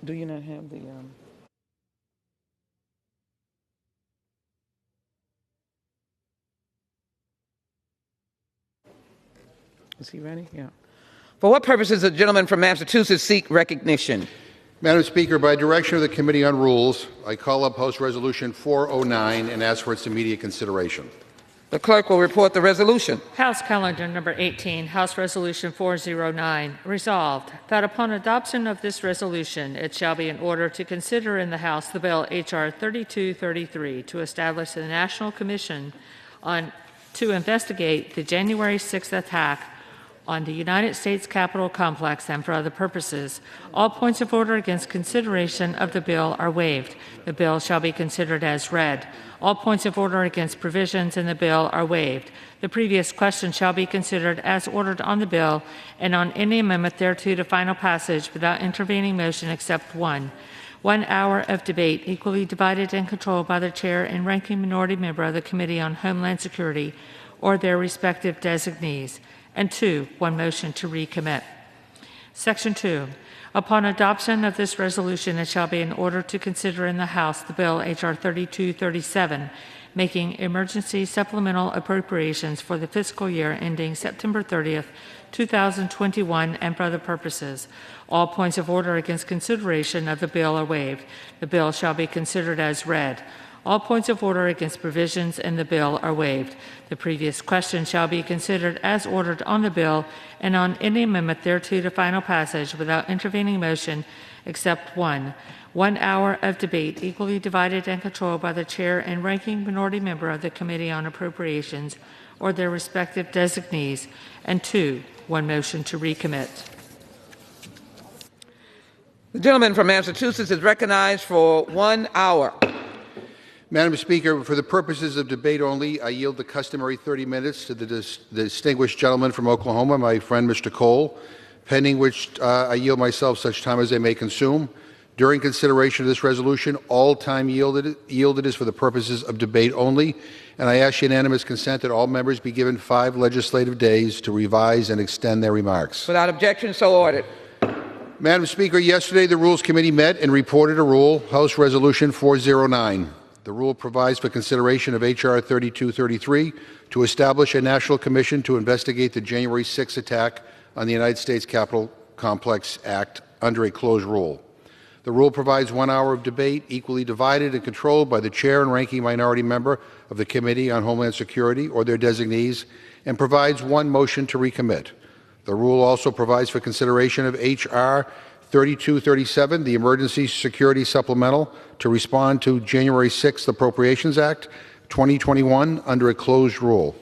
Do you not have the? Is he ready? Yeah. For what purposes does the gentleman from Massachusetts seek recognition? Madam Speaker, by direction of the Committee on Rules, I call up House Resolution 409 and ask for its immediate consideration. The clerk will report the resolution. House Calendar Number 18, House Resolution 409. Resolved that upon adoption of this resolution, it shall be in order to consider in the House the bill H.R. 3233 to establish the National Commission to investigate the January 6th attack on the United States Capitol complex and for other purposes. All points of order against consideration of the bill are waived. The bill shall be considered as read. All points of order against provisions in the bill are waived. The previous question shall be considered as ordered on the bill and on any amendment thereto to final passage without intervening motion except one. 1 hour of debate equally divided and controlled by the chair and ranking minority member of the Committee on Homeland Security or their respective designees. And 2, 1 motion to recommit. Section 2. Upon adoption of this resolution, it shall be in order to consider in the House the bill H.R. 3237, making emergency supplemental appropriations for the fiscal year ending September 30th, 2021, and for other purposes. All points of order against consideration of the bill are waived. The bill shall be considered as read. All points of order against provisions in the bill are waived. The previous question shall be considered as ordered on the bill and on any amendment thereto to final passage without intervening motion except one. 1 hour of debate equally divided and controlled by the chair and ranking minority member of the Committee on Appropriations or their respective designees. And 2, 1 motion to recommit. The gentleman from Massachusetts is recognized for 1 hour. Madam Speaker, for the purposes of debate only, I yield the customary 30 minutes to the distinguished gentleman from Oklahoma, my friend Mr. Cole, pending which I yield myself such time as they may consume. During consideration of this resolution, all time yielded is for the purposes of debate only, and I ask unanimous consent that all members be given 5 legislative days to revise and extend their remarks. Without objection, so ordered. Madam Speaker, yesterday the Rules Committee met and reported a rule, House Resolution 409. The rule provides for consideration of H.R. 3233 to establish a national commission to investigate the January 6th attack on the United States Capitol Complex Act under a closed rule. The rule provides 1 hour of debate equally divided and controlled by the chair and ranking minority member of the Committee on Homeland Security or their designees and provides 1 motion to recommit. The rule also provides for consideration of H.R. 3237, the Emergency Security Supplemental, to respond to January 6th Appropriations Act 2021 under a closed rule.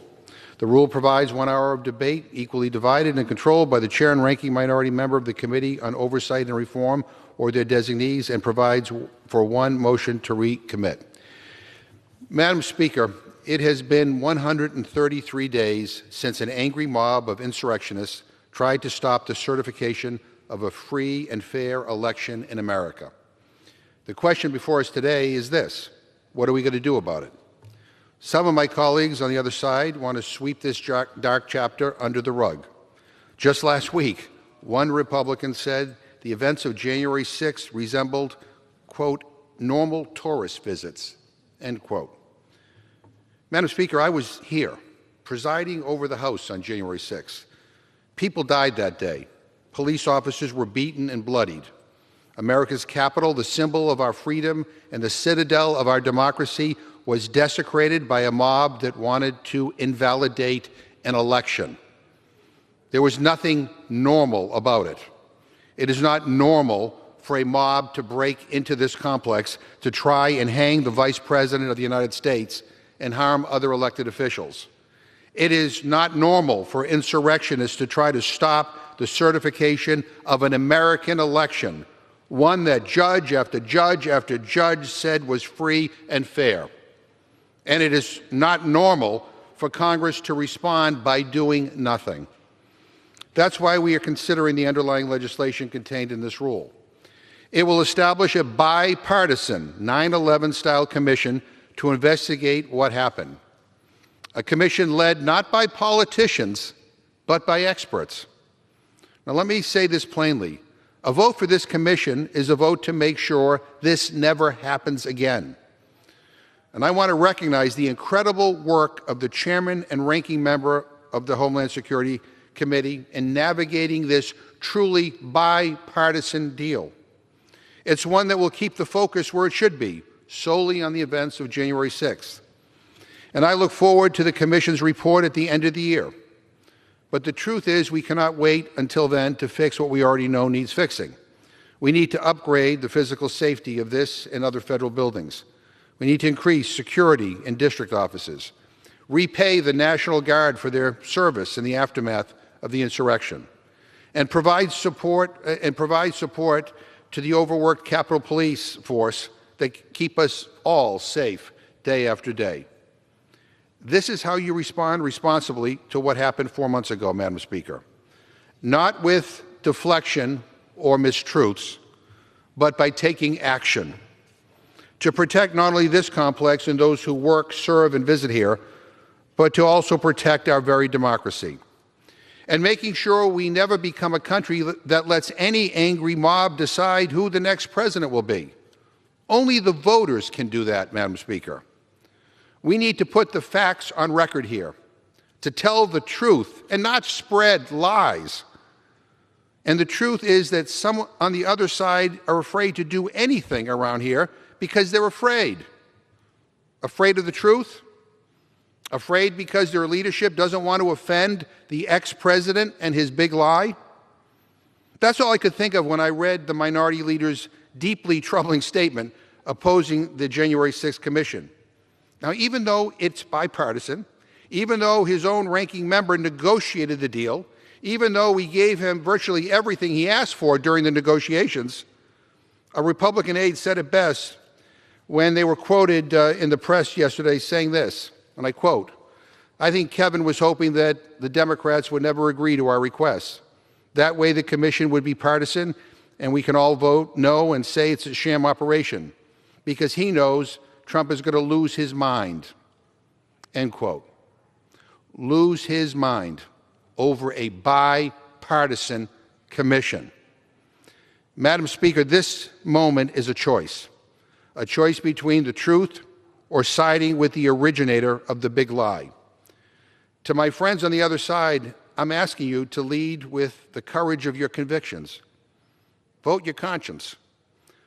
The rule provides 1 hour of debate equally divided and controlled by the chair and ranking minority member of the Committee on Oversight and Reform or their designees and provides for 1 motion to recommit. Madam Speaker, it has been 133 days since an angry mob of insurrectionists tried to stop the certification of a free and fair election in America. The question before us today is this: what are we going to do about it? Some of my colleagues on the other side want to sweep this dark chapter under the rug. Just last week, one Republican said the events of January 6th resembled, quote, normal tourist visits, end quote. Madam Speaker, I was here, presiding over the House on January 6th. People died that day. Police officers were beaten and bloodied. America's Capitol, the symbol of our freedom and the citadel of our democracy, was desecrated by a mob that wanted to invalidate an election. There was nothing normal about it. It is not normal for a mob to break into this complex to try and hang the Vice President of the United States and harm other elected officials. It is not normal for insurrectionists to try to stop the certification of an American election, one that judge after judge after judge said was free and fair. and it is not normal for Congress to respond by doing nothing. That's why we are considering the underlying legislation contained in this rule. It will establish a bipartisan 9/11-style commission to investigate what happened. A commission led not by politicians, but by experts. Now, let me say this plainly. A vote for this commission is a vote to make sure this never happens again. And I want to recognize the incredible work of the chairman and ranking member of the Homeland Security Committee in navigating this truly bipartisan deal. It's one that will keep the focus where it should be, solely on the events of January 6th. And I look forward to the Commission's report at the end of the year. But the truth is, we cannot wait until then to fix what we already know needs fixing. We need to upgrade the physical safety of this and other federal buildings. We need to increase security in district offices, repay the National Guard for their service in the aftermath of the insurrection, and provide support to the overworked Capitol Police force that keep us all safe day after day. This is how you respond responsibly to what happened 4 months ago, Madam Speaker. Not with deflection or mistruths, but by taking action to protect not only this complex and those who work, serve, and visit here, but to also protect our very democracy. And making sure we never become a country that lets any angry mob decide who the next president will be. Only the voters can do that, Madam Speaker. We need to put the facts on record here, to tell the truth and not spread lies. And the truth is that some on the other side are afraid to do anything around here because they're afraid. Afraid of the truth? Afraid because their leadership doesn't want to offend the ex-president and his big lie? That's all I could think of when I read the minority leader's deeply troubling statement opposing the January 6th Commission. Now, even though it's bipartisan, even though his own ranking member negotiated the deal, even though we gave him virtually everything he asked for during the negotiations, a Republican aide said it best when they were quoted in the press yesterday saying this, and I quote, "I think Kevin was hoping that the Democrats would never agree to our requests. That way the commission would be partisan and we can all vote no and say it's a sham operation because he knows Trump is going to lose his mind," end quote. Lose his mind over a bipartisan commission. Madam Speaker, this moment is a choice between the truth or siding with the originator of the big lie. To my friends on the other side, I'm asking you to lead with the courage of your convictions. Vote your conscience.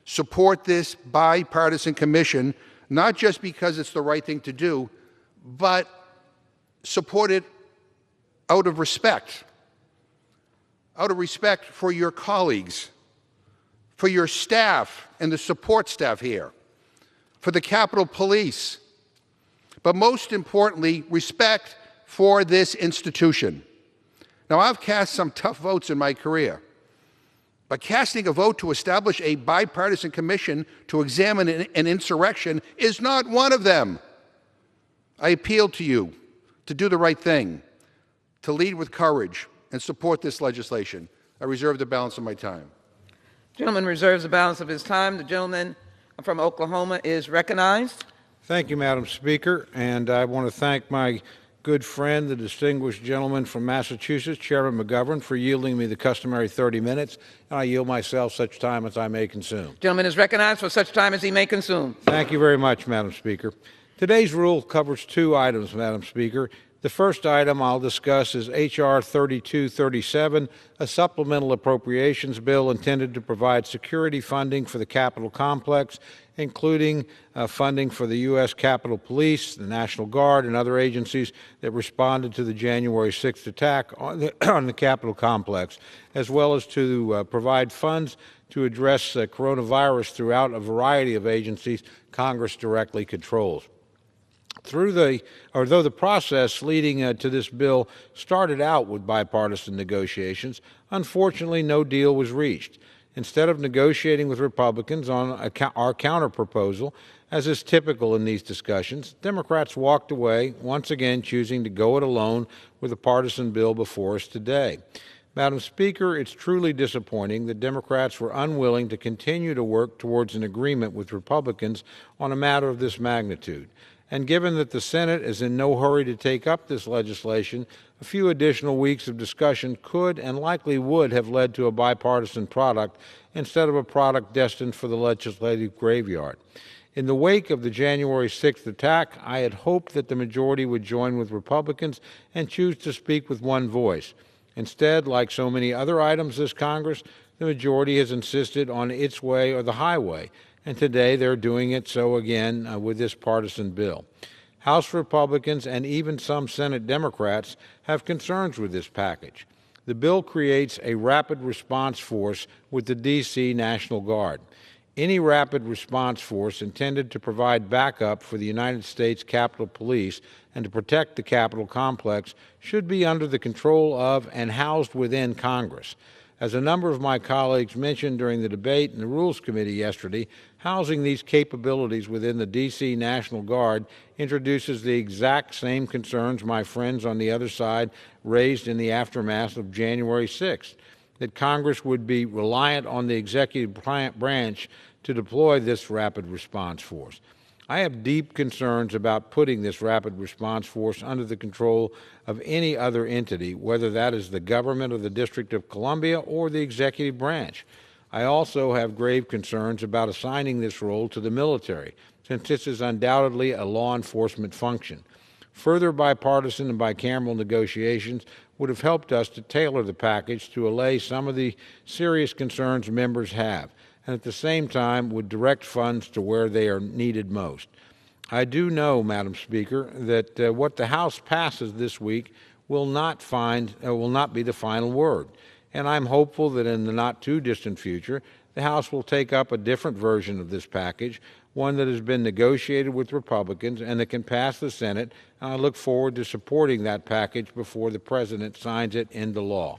Support this bipartisan commission, not just because it's the right thing to do, but support it out of respect for your colleagues, for your staff and the support staff here, for the Capitol Police, but most importantly, respect for this institution. Now, I've cast some tough votes in my career, but casting a vote to establish a bipartisan commission to examine an insurrection is not one of them. I appeal to you to do the right thing, to lead with courage and support this legislation. I reserve the balance of my time. The gentleman reserves the balance of his time. The gentleman from Oklahoma is recognized. Thank you, Madam Speaker, and I want to thank my good friend, the distinguished gentleman from Massachusetts, Chairman McGovern, for yielding me the customary 30 minutes, and I yield myself such time as I may consume. The gentleman is recognized for such time as he may consume. Thank you very much, Madam Speaker. Today's rule covers two items, Madam Speaker. The first item I'll discuss is H.R. 3237, a supplemental appropriations bill intended to provide security funding for the Capitol complex, including funding for the U.S. Capitol Police, the National Guard, and other agencies that responded to the January 6th attack on the Capitol complex, as well as to provide funds to address coronavirus throughout a variety of agencies Congress directly controls. Though the process leading to this bill started out with bipartisan negotiations, unfortunately no deal was reached. Instead of negotiating with Republicans on our counterproposal, as is typical in these discussions, Democrats walked away, once again choosing to go it alone with a partisan bill before us today. Madam Speaker, it's truly disappointing that Democrats were unwilling to continue to work towards an agreement with Republicans on a matter of this magnitude. And given that the Senate is in no hurry to take up this legislation, a few additional weeks of discussion could and likely would have led to a bipartisan product instead of a product destined for the legislative graveyard. In the wake of the January 6th attack, I had hoped that the majority would join with Republicans and choose to speak with one voice. Instead, like so many other items this Congress, the majority has insisted on its way or the highway, and today they're doing it so again with this partisan bill. House Republicans and even some Senate Democrats have concerns with this package. The bill creates a rapid response force with the D.C. National Guard. Any rapid response force intended to provide backup for the United States Capitol Police and to protect the Capitol complex should be under the control of and housed within Congress. As a number of my colleagues mentioned during the debate in the Rules Committee yesterday, housing these capabilities within the D.C. National Guard introduces the exact same concerns my friends on the other side raised in the aftermath of January 6th, that Congress would be reliant on the executive branch to deploy this rapid response force. I have deep concerns about putting this rapid response force under the control of any other entity, whether that is the government of the District of Columbia or the executive branch. I also have grave concerns about assigning this role to the military, since this is undoubtedly a law enforcement function. Further bipartisan and bicameral negotiations would have helped us to tailor the package to allay some of the serious concerns members have, and at the same time would direct funds to where they are needed most. I do know, Madam Speaker, that what the House passes this week will not be the final word, and I'm hopeful that in the not-too-distant future, the House will take up a different version of this package, one that has been negotiated with Republicans and that can pass the Senate, and I look forward to supporting that package before the President signs it into law.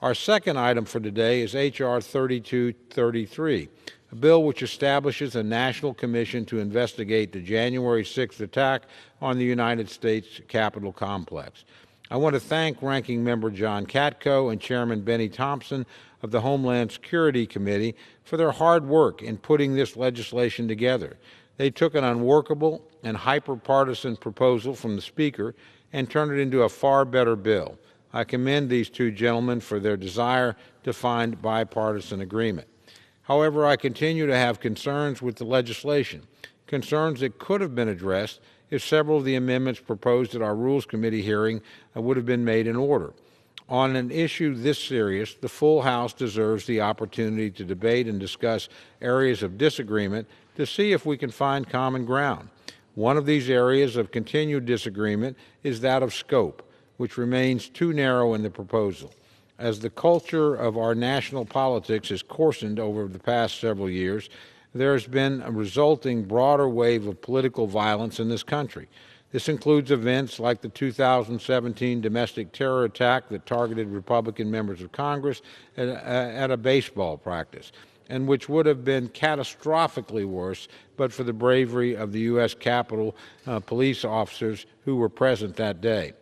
Our second item for today is H.R. 3233, a bill which establishes a national commission to investigate the January 6th attack on the United States Capitol complex. I want to thank Ranking Member John Katko and Chairman Benny Thompson of the Homeland Security Committee for their hard work in putting this legislation together. They took an unworkable and hyper-partisan proposal from the Speaker and turned it into a far better bill. I commend these two gentlemen for their desire to find bipartisan agreement. However, I continue to have concerns with the legislation, concerns that could have been addressed if several of the amendments proposed at our Rules Committee hearing would have been made in order. On an issue this serious, the full House deserves the opportunity to debate and discuss areas of disagreement to see if we can find common ground. One of these areas of continued disagreement is that of scope, which remains too narrow in the proposal. As the culture of our national politics has coarsened over the past several years, there has been a resulting broader wave of political violence in this country. This includes events like the 2017 domestic terror attack that targeted Republican members of Congress at a baseball practice, and which would have been catastrophically worse but for the bravery of the U.S. Capitol police officers who were present that day.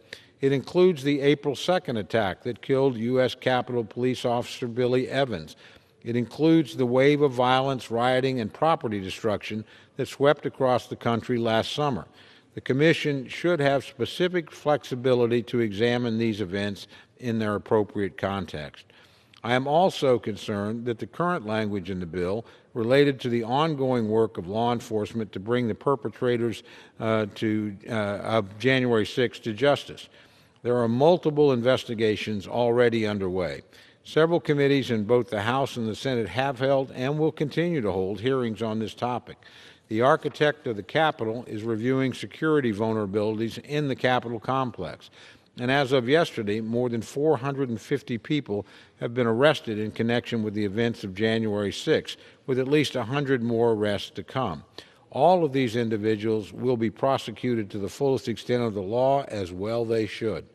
It includes the April 2nd attack that killed U.S. Capitol Police Officer Billy Evans. It includes the wave of violence, rioting, and property destruction that swept across the country last summer. The Commission should have specific flexibility to examine these events in their appropriate context. I am also concerned that the current language in the bill related to the ongoing work of law enforcement to bring the perpetrators of January 6th to justice. There are multiple investigations already underway. Several committees in both the House and the Senate have held and will continue to hold hearings on this topic. The architect of the Capitol is reviewing security vulnerabilities in the Capitol complex. And as of yesterday, more than 450 people have been arrested in connection with the events of January 6, with at least 100 more arrests to come. All of these individuals will be prosecuted to the fullest extent of the law, as well they should.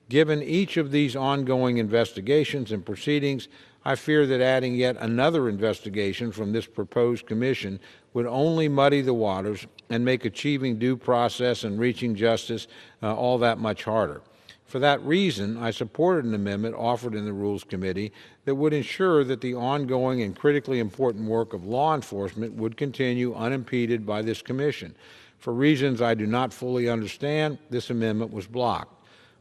Given each of these ongoing investigations and proceedings, I fear that adding yet another investigation from this proposed commission would only muddy the waters and make achieving due process and reaching justice all that much harder. For that reason, I supported an amendment offered in the Rules Committee that would ensure that the ongoing and critically important work of law enforcement would continue unimpeded by this commission. For reasons I do not fully understand, this amendment was blocked.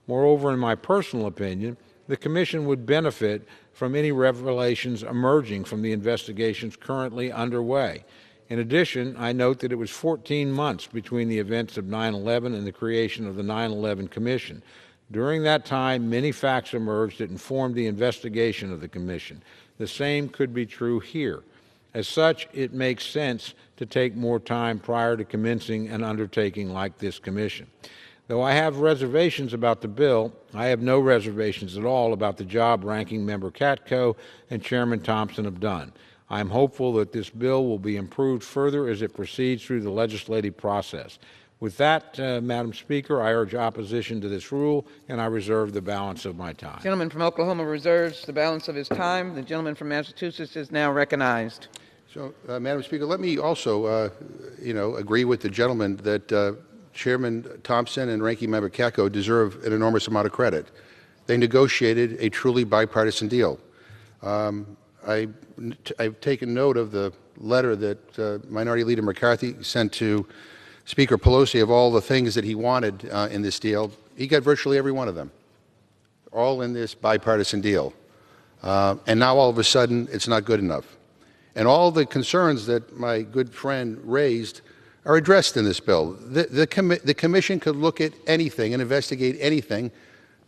Moreover, in my personal opinion, the commission would benefit from any revelations emerging from the investigations currently underway. In addition, I note that it was 14 months between the events of 9/11 and the creation of the 9/11 Commission. During that time, many facts emerged that informed the investigation of the Commission. The same could be true here. As such, it makes sense to take more time prior to commencing an undertaking like this Commission. Though I have reservations about the bill, I have no reservations at all about the job Ranking Member Katko and Chairman Thompson have done. I am hopeful that this bill will be improved further as it proceeds through the legislative process. With that, Madam Speaker, I urge opposition to this rule, and I reserve the balance of my time. The gentleman from Oklahoma reserves the balance of his time. The gentleman from Massachusetts is now recognized. So, Madam Speaker, let me also, agree with the gentleman that Chairman Thompson and Ranking Member Katko deserve an enormous amount of credit. They negotiated a truly bipartisan deal. I've taken note of the letter that Minority Leader McCarthy sent to Speaker Pelosi of all the things that he wanted in this deal. He got virtually every one of them, all in this bipartisan deal. And now all of a sudden it's not good enough. And all the concerns that my good friend raised are addressed in this bill. The commission could look at anything and investigate anything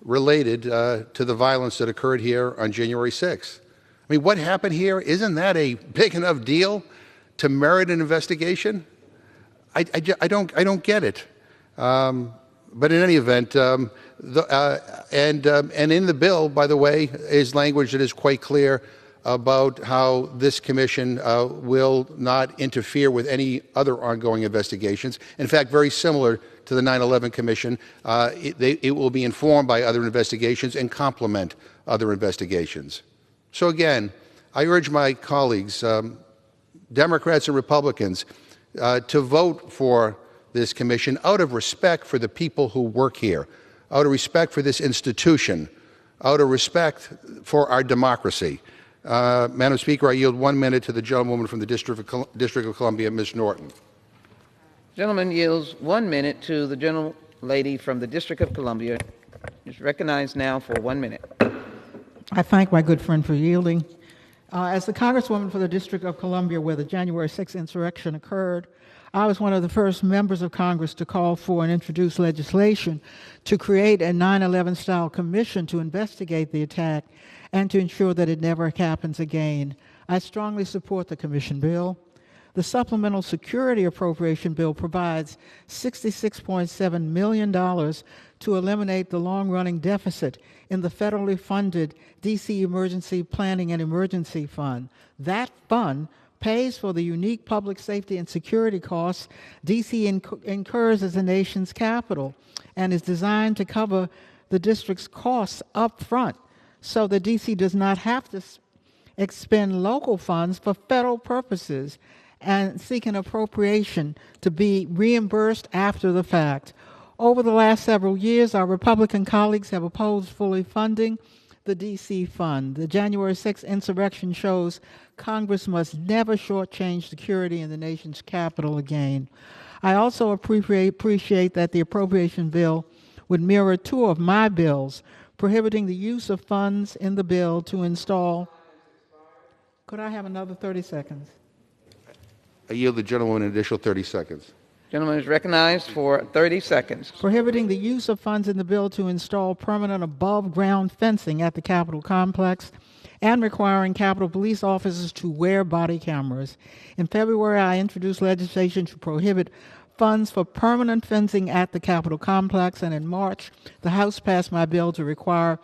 related to the violence that occurred here on January 6th. I mean, what happened here, isn't that a big enough deal to merit an investigation? I don't get it. But in any event, and in the bill, by the way, is language that is quite clear about how this commission will not interfere with any other ongoing investigations. In fact, very similar to the 9/11 Commission, it will be informed by other investigations and complement other investigations. So again, I urge my colleagues, Democrats and Republicans, to vote for this commission out of respect for the people who work here, out of respect for this institution, out of respect for our democracy. Madam Speaker, I yield 1 minute to the gentlewoman from the District of Columbia, Ms. Norton. Gentleman yields 1 minute to the gentlelady from the District of Columbia. Is recognized now for 1 minute. I thank my good friend for yielding. As the Congresswoman for the District of Columbia, where the January 6th insurrection occurred, I was one of the first members of Congress to call for and introduce legislation to create a 9/11-style commission to investigate the attack and to ensure that it never happens again. I strongly support the commission bill. The Supplemental Security Appropriation Bill provides $66.7 million to eliminate the long-running deficit in the federally funded D.C. Emergency Planning and Emergency Fund. That fund pays for the unique public safety and security costs D.C. incurs as the nation's capital and is designed to cover the district's costs up front so that D.C. does not have to expend local funds for federal purposes and seek an appropriation to be reimbursed after the fact. Over the last several years, our Republican colleagues have opposed fully funding the D.C. fund. The January 6th insurrection shows Congress must never shortchange security in the nation's capital again. I also appreciate that the appropriation bill would mirror two of my bills, prohibiting the use of funds in the bill to install. Could I have another 30 seconds? I yield the gentleman an additional 30 seconds. Gentleman is recognized for 30 seconds. Prohibiting the use of funds in the bill to install permanent above-ground fencing at the Capitol complex and requiring Capitol police officers to wear body cameras. In February, I introduced legislation to prohibit funds for permanent fencing at the Capitol complex, and in March, the House passed my bill to require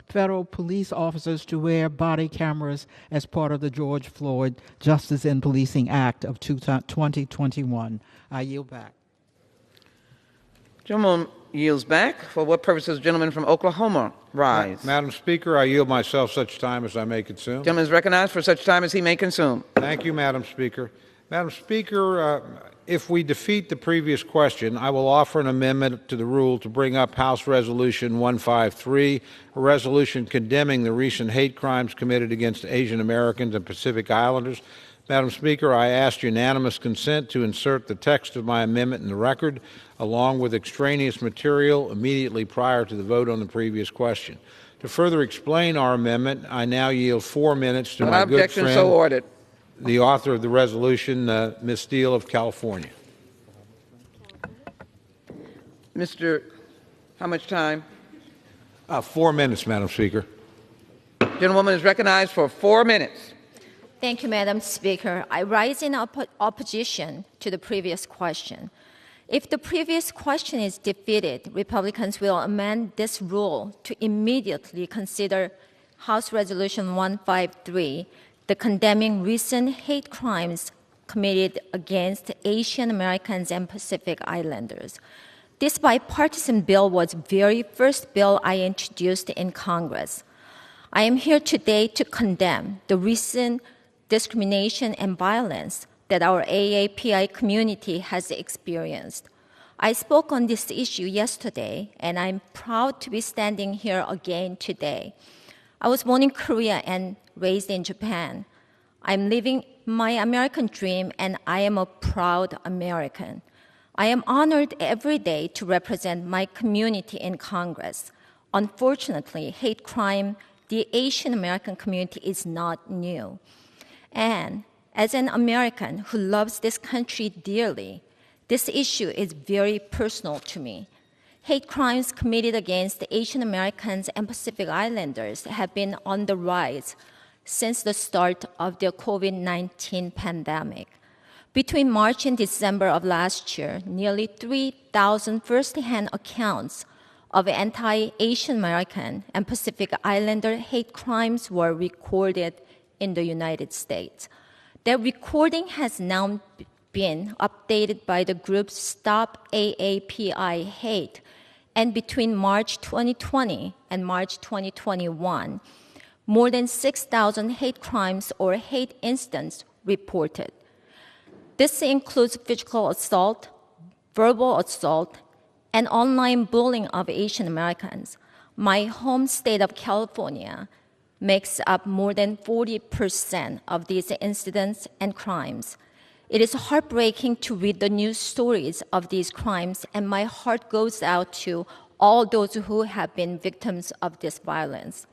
federal police officers to wear body cameras as part of the George Floyd Justice in Policing Act of 2021. I yield back. Gentleman Yields back. For what purpose does the gentleman from Oklahoma rise? Madam Speaker, I yield myself such time as I may consume. Gentleman is recognized for such time as he may consume. Thank you, Madam Speaker. Madam Speaker, if we defeat the previous question, I will offer an amendment to the rule to bring up House Resolution 153, a resolution condemning the recent hate crimes committed against Asian Americans and Pacific Islanders. Madam Speaker, I ask unanimous consent to insert the text of my amendment in the record, along with extraneous material immediately prior to the vote on the previous question. To further explain our amendment, I now yield 4 minutes to my good friend, so ordered. the author of the resolution, Ms. Steele of California. Mr. How much time? 4 minutes, Madam Speaker. Gentlewoman is recognized for 4 minutes. Thank you, Madam Speaker. I rise in opposition to the previous question. If the previous question is defeated, Republicans will amend this rule to immediately consider House Resolution 153, the condemning recent hate crimes committed against Asian Americans and Pacific Islanders. This bipartisan bill was the very first bill I introduced in Congress. I am here today to condemn the recent discrimination and violence that our AAPI community has experienced. I spoke on this issue yesterday, and I'm proud to be standing here again today. I was born in Korea and raised in Japan. I'm living my American dream, and I am a proud American. I am honored every day to represent my community in Congress. Unfortunately, hate crime, the Asian American community is not new. And as an American who loves this country dearly, this issue is very personal to me. Hate crimes committed against Asian Americans and Pacific Islanders have been on the rise since the start of the COVID-19 pandemic. Between March and December of last year, nearly 3,000 first-hand accounts of anti-Asian American and Pacific Islander hate crimes were recorded in the United States. That recording has now been updated by the group Stop AAPI Hate, and between March 2020 and March 2021, more than 6,000 hate crimes or hate incidents reported. This includes physical assault, verbal assault, and online bullying of Asian Americans. My home state of California makes up more than 40% of these incidents and crimes. It is heartbreaking to read the news stories of these crimes, and my heart goes out to all those who have been victims of this violence.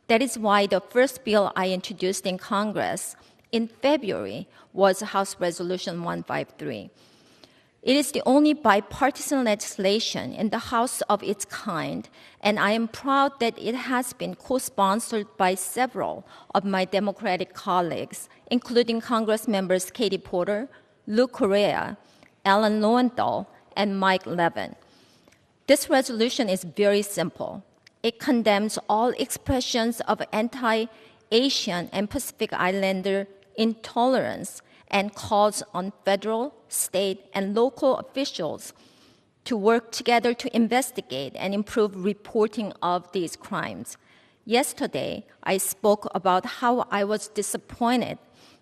That is why the first bill I introduced in Congress in February was House Resolution 153. It is the only bipartisan legislation in the House of its kind, and I am proud that it has been co-sponsored by several of my Democratic colleagues, including Congress members Katie Porter, Lou Correa, Alan Lowenthal, and Mike Levin. This resolution is very simple. It condemns all expressions of anti-Asian and Pacific Islander intolerance and calls on federal, state, and local officials to work together to investigate and improve reporting of these crimes. Yesterday, I spoke about how I was disappointed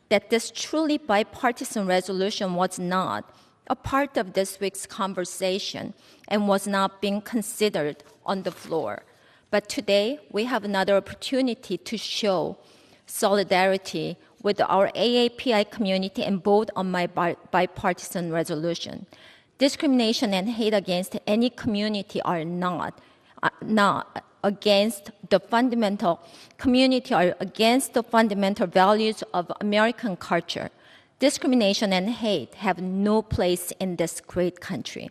that this truly bipartisan resolution was not a part of this week's conversation and was not being considered on the floor. But today, we have another opportunity to show solidarity with our AAPI community and vote on my bipartisan resolution. Discrimination and hate against any community are not against the fundamental values of American culture. Discrimination and hate have no place in this great country.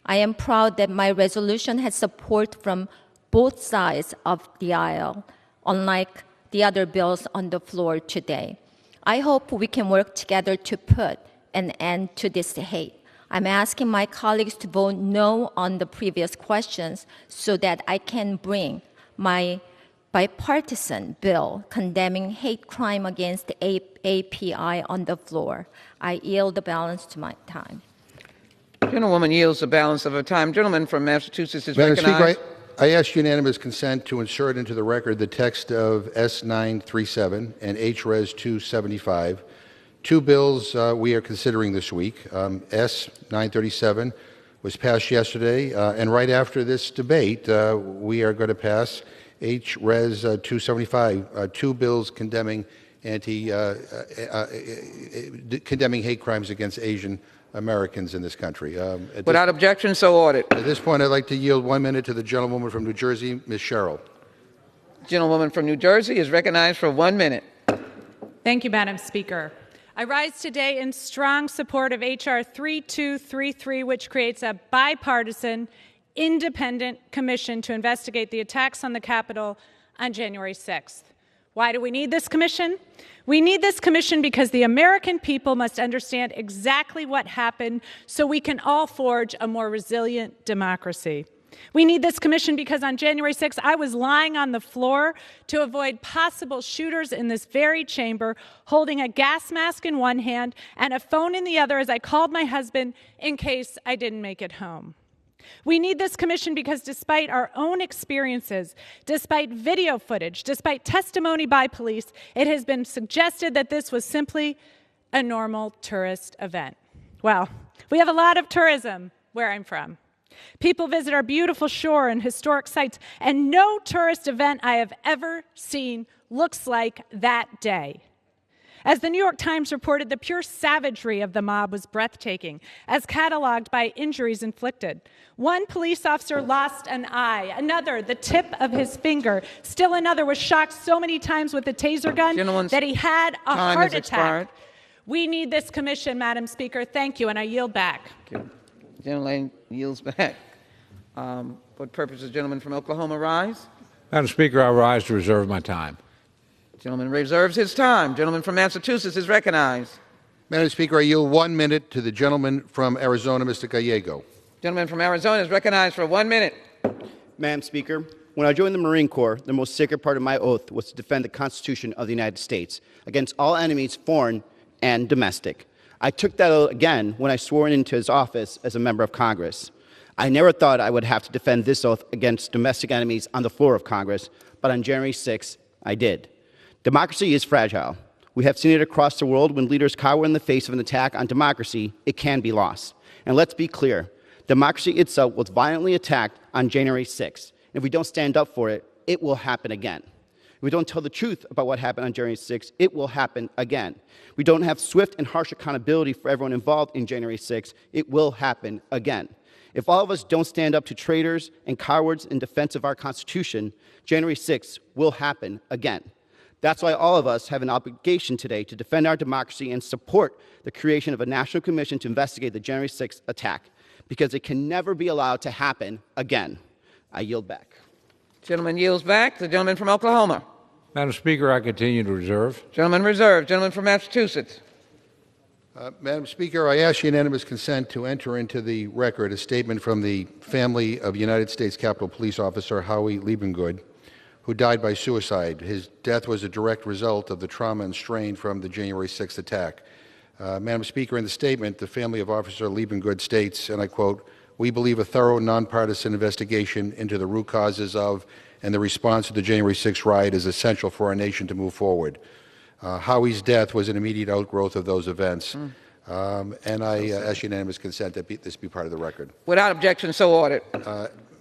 I am proud that my resolution has support from both sides of the aisle, unlike the other bills on the floor today. I hope we can work together to put an end to this hate. I'm asking my colleagues to vote no on the previous questions so that I can bring my bipartisan bill condemning hate crime against the API on the floor. I yield the balance to my time. Gentlewoman yields the balance of her time. Gentleman from Massachusetts is Madam recognized. Speaker, I ask unanimous consent to insert into the record the text of S937 and HRes 275, two bills we are considering this week. S937 was passed yesterday, and right after this debate, we are going to pass HRes 275, two bills condemning condemning hate crimes against Asian Americans in this country. Without objection, so ordered. At this point, I'd like to yield 1 minute to the gentlewoman from New Jersey, Ms. Sherrill. Gentlewoman from New Jersey is recognized for 1 minute. Thank you, Madam Speaker. I rise today in strong support of H.R. 3233, which creates a bipartisan, independent commission to investigate the attacks on the Capitol on January 6th. Why do we need this commission? We need this commission because the American people must understand exactly what happened so we can all forge a more resilient democracy. We need this commission because on January 6th, I was lying on the floor to avoid possible shooters in this very chamber, holding a gas mask in one hand and a phone in the other as I called my husband in case I didn't make it home. We need this commission because despite our own experiences, despite video footage, despite testimony by police, it has been suggested that this was simply a normal tourist event. Well, we have a lot of tourism where I'm from. People visit our beautiful shore and historic sites, and no tourist event I have ever seen looks like that day. As the New York Times reported, the pure savagery of the mob was breathtaking, as cataloged by injuries inflicted. One police officer lost an eye, another the tip of his finger. Still another was shocked so many times with a taser gun that he had a heart attack. We need this commission, Madam Speaker. Thank you, and I yield back. Thank you. Gentleman yields back. What purpose does the gentleman from Oklahoma rise? Madam Speaker, I rise to reserve my time. Gentleman reserves his time. Gentleman from Massachusetts is recognized. Madam Speaker, I yield 1 minute to the gentleman from Arizona, Mr. Gallego. Gentleman from Arizona is recognized for 1 minute. Madam Speaker, when I joined the Marine Corps, the most sacred part of my oath was to defend the Constitution of the United States against all enemies, foreign and domestic. I took that oath again when I swore into his office as a member of Congress. I never thought I would have to defend this oath against domestic enemies on the floor of Congress, but on January 6th, I did. Democracy is fragile. We have seen it across the world. When leaders cower in the face of an attack on democracy, it can be lost. And let's be clear, democracy itself was violently attacked on January 6th. If we don't stand up for it, it will happen again. If we don't tell the truth about what happened on January 6th, it will happen again. If we don't have swift and harsh accountability for everyone involved in January 6th, it will happen again. If all of us don't stand up to traitors and cowards in defense of our Constitution, January 6th will happen again. That's why all of us have an obligation today to defend our democracy and support the creation of a national commission to investigate the January 6th attack, because it can never be allowed to happen again. I yield back. Gentleman yields back. The gentleman from Oklahoma. Madam Speaker, I continue to reserve. Gentleman reserved. Gentleman from Massachusetts. Madam Speaker, I ask unanimous consent to enter into the record a statement from the family of United States Capitol Police Officer Howie Liebengood, who died by suicide. His death was a direct result of the trauma and strain from the January 6th attack. Madam Speaker, in the statement, the family of Officer Liebengood states, and I quote, "We believe a thorough, nonpartisan investigation into the root causes of and the response to the January 6th riot is essential for our nation to move forward." Howie's death was an immediate outgrowth of those events. And I ask unanimous consent that this be part of the record. Without objection, so ordered.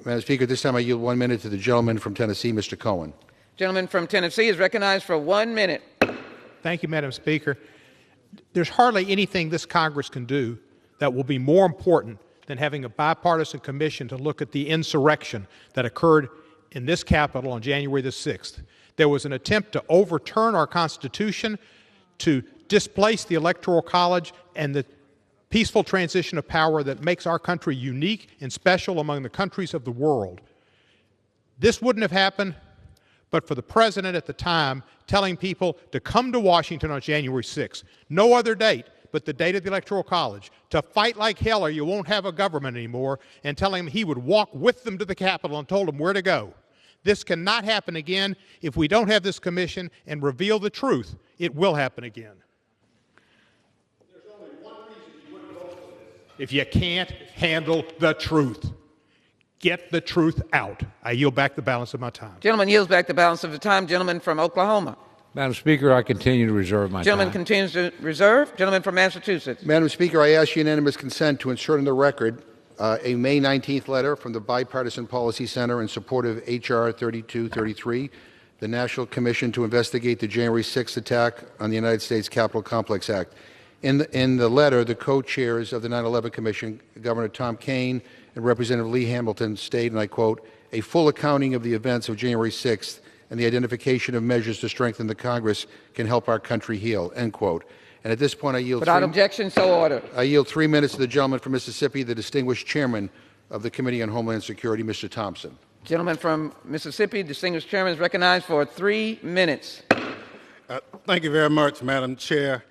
Madam Speaker, this time I yield 1 minute to the gentleman from Tennessee, Mr. Cohen. Gentleman from Tennessee is recognized for 1 minute. Thank you, Madam Speaker. There's hardly anything this Congress can do that will be more important than having a bipartisan commission to look at the insurrection that occurred in this Capitol on January the 6th. There was an attempt to overturn our Constitution, to displace the Electoral College and the peaceful transition of power that makes our country unique and special among the countries of the world. This wouldn't have happened but for the president at the time telling people to come to Washington on January 6th. No other date but the date of the Electoral College, to fight like hell or you won't have a government anymore, and telling them he would walk with them to the Capitol and told them where to go. This cannot happen again. If we don't have this commission and reveal the truth, it will happen again. if you can't handle the truth. Get the truth out. I yield back the balance of my time. Gentleman yields back the balance of the time. Gentleman from Oklahoma. Madam Speaker, I continue to reserve my Gentleman time. continues to reserve. Gentleman from Massachusetts. Madam Speaker, I ask unanimous consent to insert in the record a May 19th letter from the Bipartisan Policy Center in support of H.R. 3233, the National Commission to investigate the January 6th attack on the United States Capitol Complex Act. In the letter, the co-chairs of the 9/11 Commission, Governor Tom Kean and Representative Lee Hamilton, state, and I quote, "A full accounting of the events of January 6th and the identification of measures to strengthen the Congress can help our country heal," end quote. And at this point, I yield. Without objection, so ordered. I yield 3 minutes to the gentleman from Mississippi, the distinguished chairman of the Committee on Homeland Security, Mr. Thompson. Gentleman from Mississippi, distinguished chairman, is recognized for 3 minutes. Thank you very much, Madam Chair.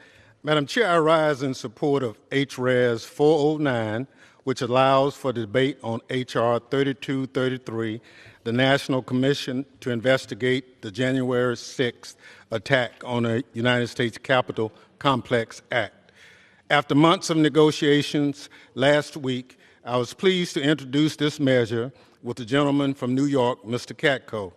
Madam Chair, I rise in support of H.Res. 409, which allows for debate on H.R. 3233, the National Commission to investigate the January 6th attack on the United States Capitol Complex Act. After months of negotiations last week, I was pleased to introduce this measure with the gentleman from New York, Mr. Katko.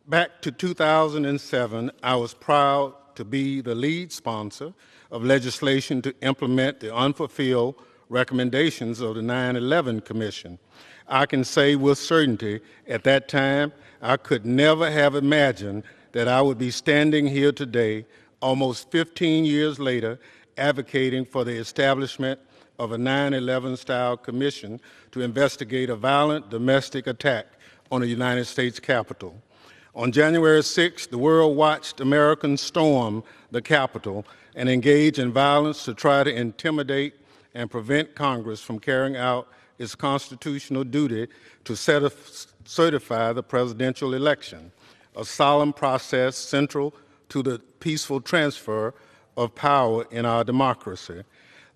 Back to 2007, I was proud to be the lead sponsor of legislation to implement the unfulfilled recommendations of the 9/11 Commission. I can say with certainty at that time I could never have imagined that I would be standing here today, almost 15 years later, advocating for the establishment of a 9/11-style commission to investigate a violent domestic attack on the United States Capitol. On January 6th, the world watched Americans storm the Capitol and engage in violence to try to intimidate and prevent Congress from carrying out its constitutional duty to certify the presidential election, a solemn process central to the peaceful transfer of power in our democracy.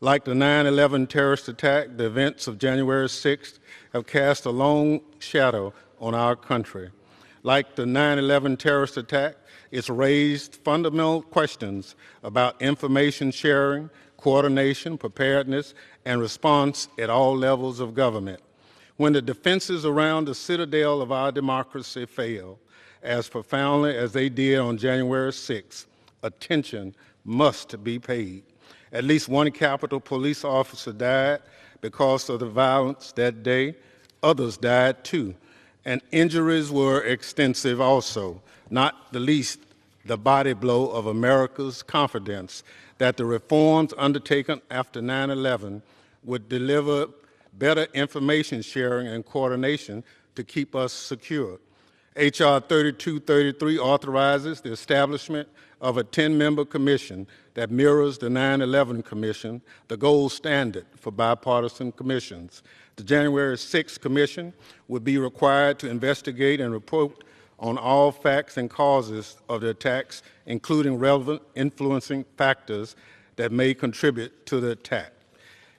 Like the 9/11 terrorist attack, the events of January 6th have cast a long shadow on our country. Like the 9/11 terrorist attack, it's raised fundamental questions about information sharing, coordination, preparedness, and response at all levels of government. When the defenses around the citadel of our democracy fail, as profoundly as they did on January 6th, attention must be paid. At least one Capitol police officer died because of the violence that day. Others died too. And injuries were extensive also, not the least the body blow of America's confidence that the reforms undertaken after 9/11 would deliver better information sharing and coordination to keep us secure. H.R. 3233 authorizes the establishment of a 10-member commission that mirrors the 9/11 Commission, the gold standard for bipartisan commissions. The January 6th Commission would be required to investigate and report on all facts and causes of the attacks, including relevant influencing factors that may contribute to the attack.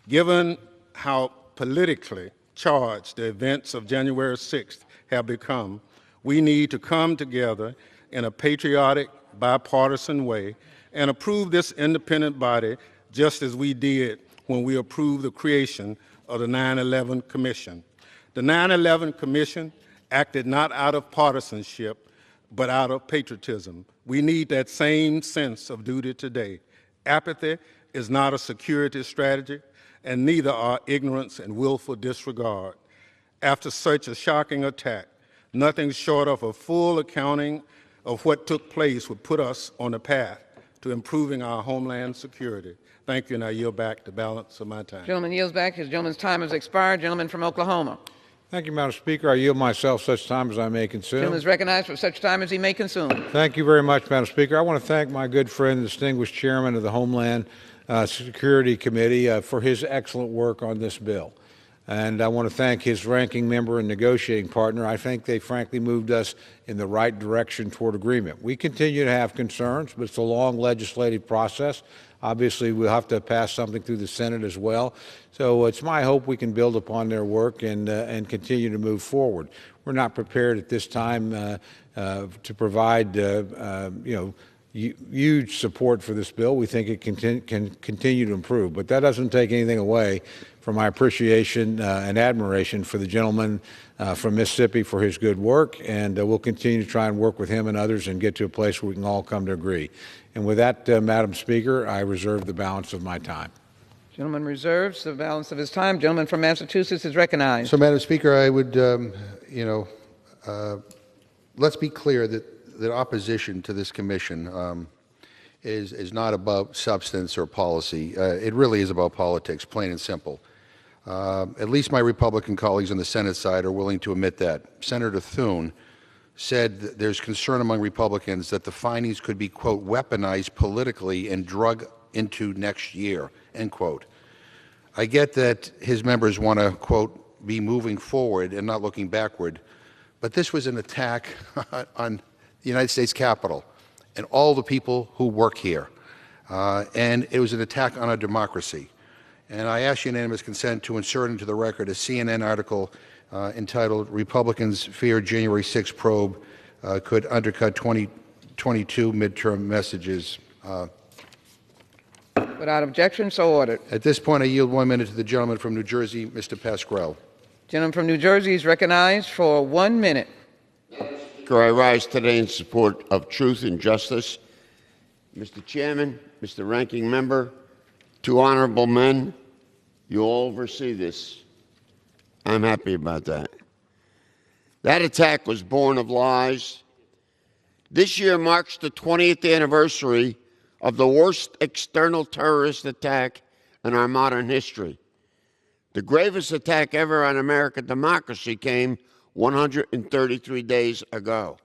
Given how politically charged the events of January 6th have become, we need to come together in a patriotic, bipartisan way and approve this independent body just as we did when we approved the creation of the 9/11 Commission. The 9/11 Commission acted not out of partisanship, but out of patriotism. We need that same sense of duty today. Apathy is not a security strategy, and neither are ignorance and willful disregard. After such a shocking attack, nothing short of a full accounting of what took place would put us on a path to improving our homeland security. Thank you, and I yield back the balance of my time. Gentleman yields back. His gentleman's time has expired. Gentleman from Oklahoma. Thank you, Madam Speaker. I yield myself such time as I may consume. Gentleman is recognized for such time as he may consume. Thank you very much, Madam Speaker. I want to thank my good friend, the distinguished chairman of the Homeland Security Committee, for his excellent work on this bill. And I want to thank his ranking member and negotiating partner. I think they frankly moved us in the right direction toward agreement. We continue to have concerns, but it's a long legislative process. Obviously, we'll have to pass something through the Senate as well. So it's my hope we can build upon their work and continue to move forward. We're not prepared at this time to provide, huge support for this bill. We think it can continue to improve, but that doesn't take anything away from my appreciation and admiration for the gentleman from Mississippi for his good work, and we'll continue to try and work with him and others and get to a place where we can all come to agree. And with that, Madam Speaker, I reserve the balance of my time. Gentleman reserves the balance of his time. Gentleman from Massachusetts is recognized. So, Madam Speaker, I would, let's be clear that opposition to this commission is not about substance or policy. It really is about politics, plain and simple. At least my Republican colleagues on the Senate side are willing to admit that. Senator Thune said that there's concern among Republicans that the findings could be, quote, weaponized politically and drug into next year, end quote. I get that his members want to, quote, be moving forward and not looking backward, but this was an attack on the United States Capitol and all the people who work here, and it was an attack on our democracy. And I ask unanimous consent to insert into the record a CNN article entitled "Republicans Fear January 6 Probe Could Undercut 2022 Midterm Messages." Without objection, so ordered. At this point, I yield 1 minute to the gentleman from New Jersey, Mr. Pascrell. Gentleman from New Jersey is recognized for 1 minute. I rise today in support of truth and justice. Mr. Chairman, Mr. Ranking Member, two honorable men, you all oversee this. I'm happy about that. That attack was born of lies. This year marks the 20th anniversary of the worst external terrorist attack in our modern history. The gravest attack ever on American democracy came 133 days ago.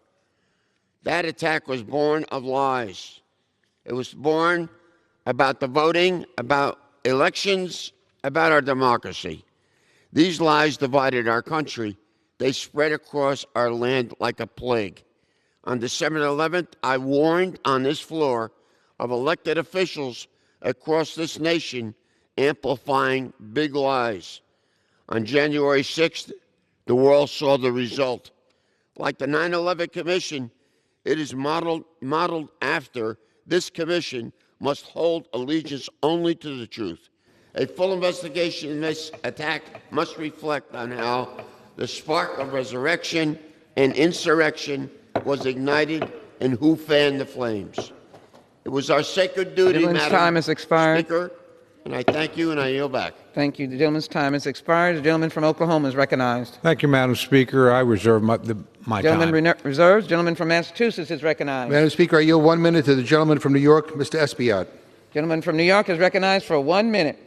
That attack was born of lies. It was born about the voting, about elections, about our democracy. These lies divided our country. They spread across our land like a plague. On December 11th, I warned on this floor of elected officials across this nation amplifying big lies. On January 6th, the world saw the result. Like the 9/11 Commission, it is modeled after. This commission must hold allegiance only to the truth. A full investigation in this attack must reflect on how the spark of resurrection and insurrection was ignited and who fanned the flames. It was our sacred duty, Madam time has expired. Speaker, and I thank you and I yield back. Thank you. The gentleman's time has expired. The gentleman from Oklahoma is recognized. Thank you, Madam Speaker. I reserve my gentleman time. Reserves. Gentleman from Massachusetts is recognized. Madam Speaker, I yield 1 minute to the gentleman from New York, Mr. Espiat. Gentleman from New York is recognized for 1 minute.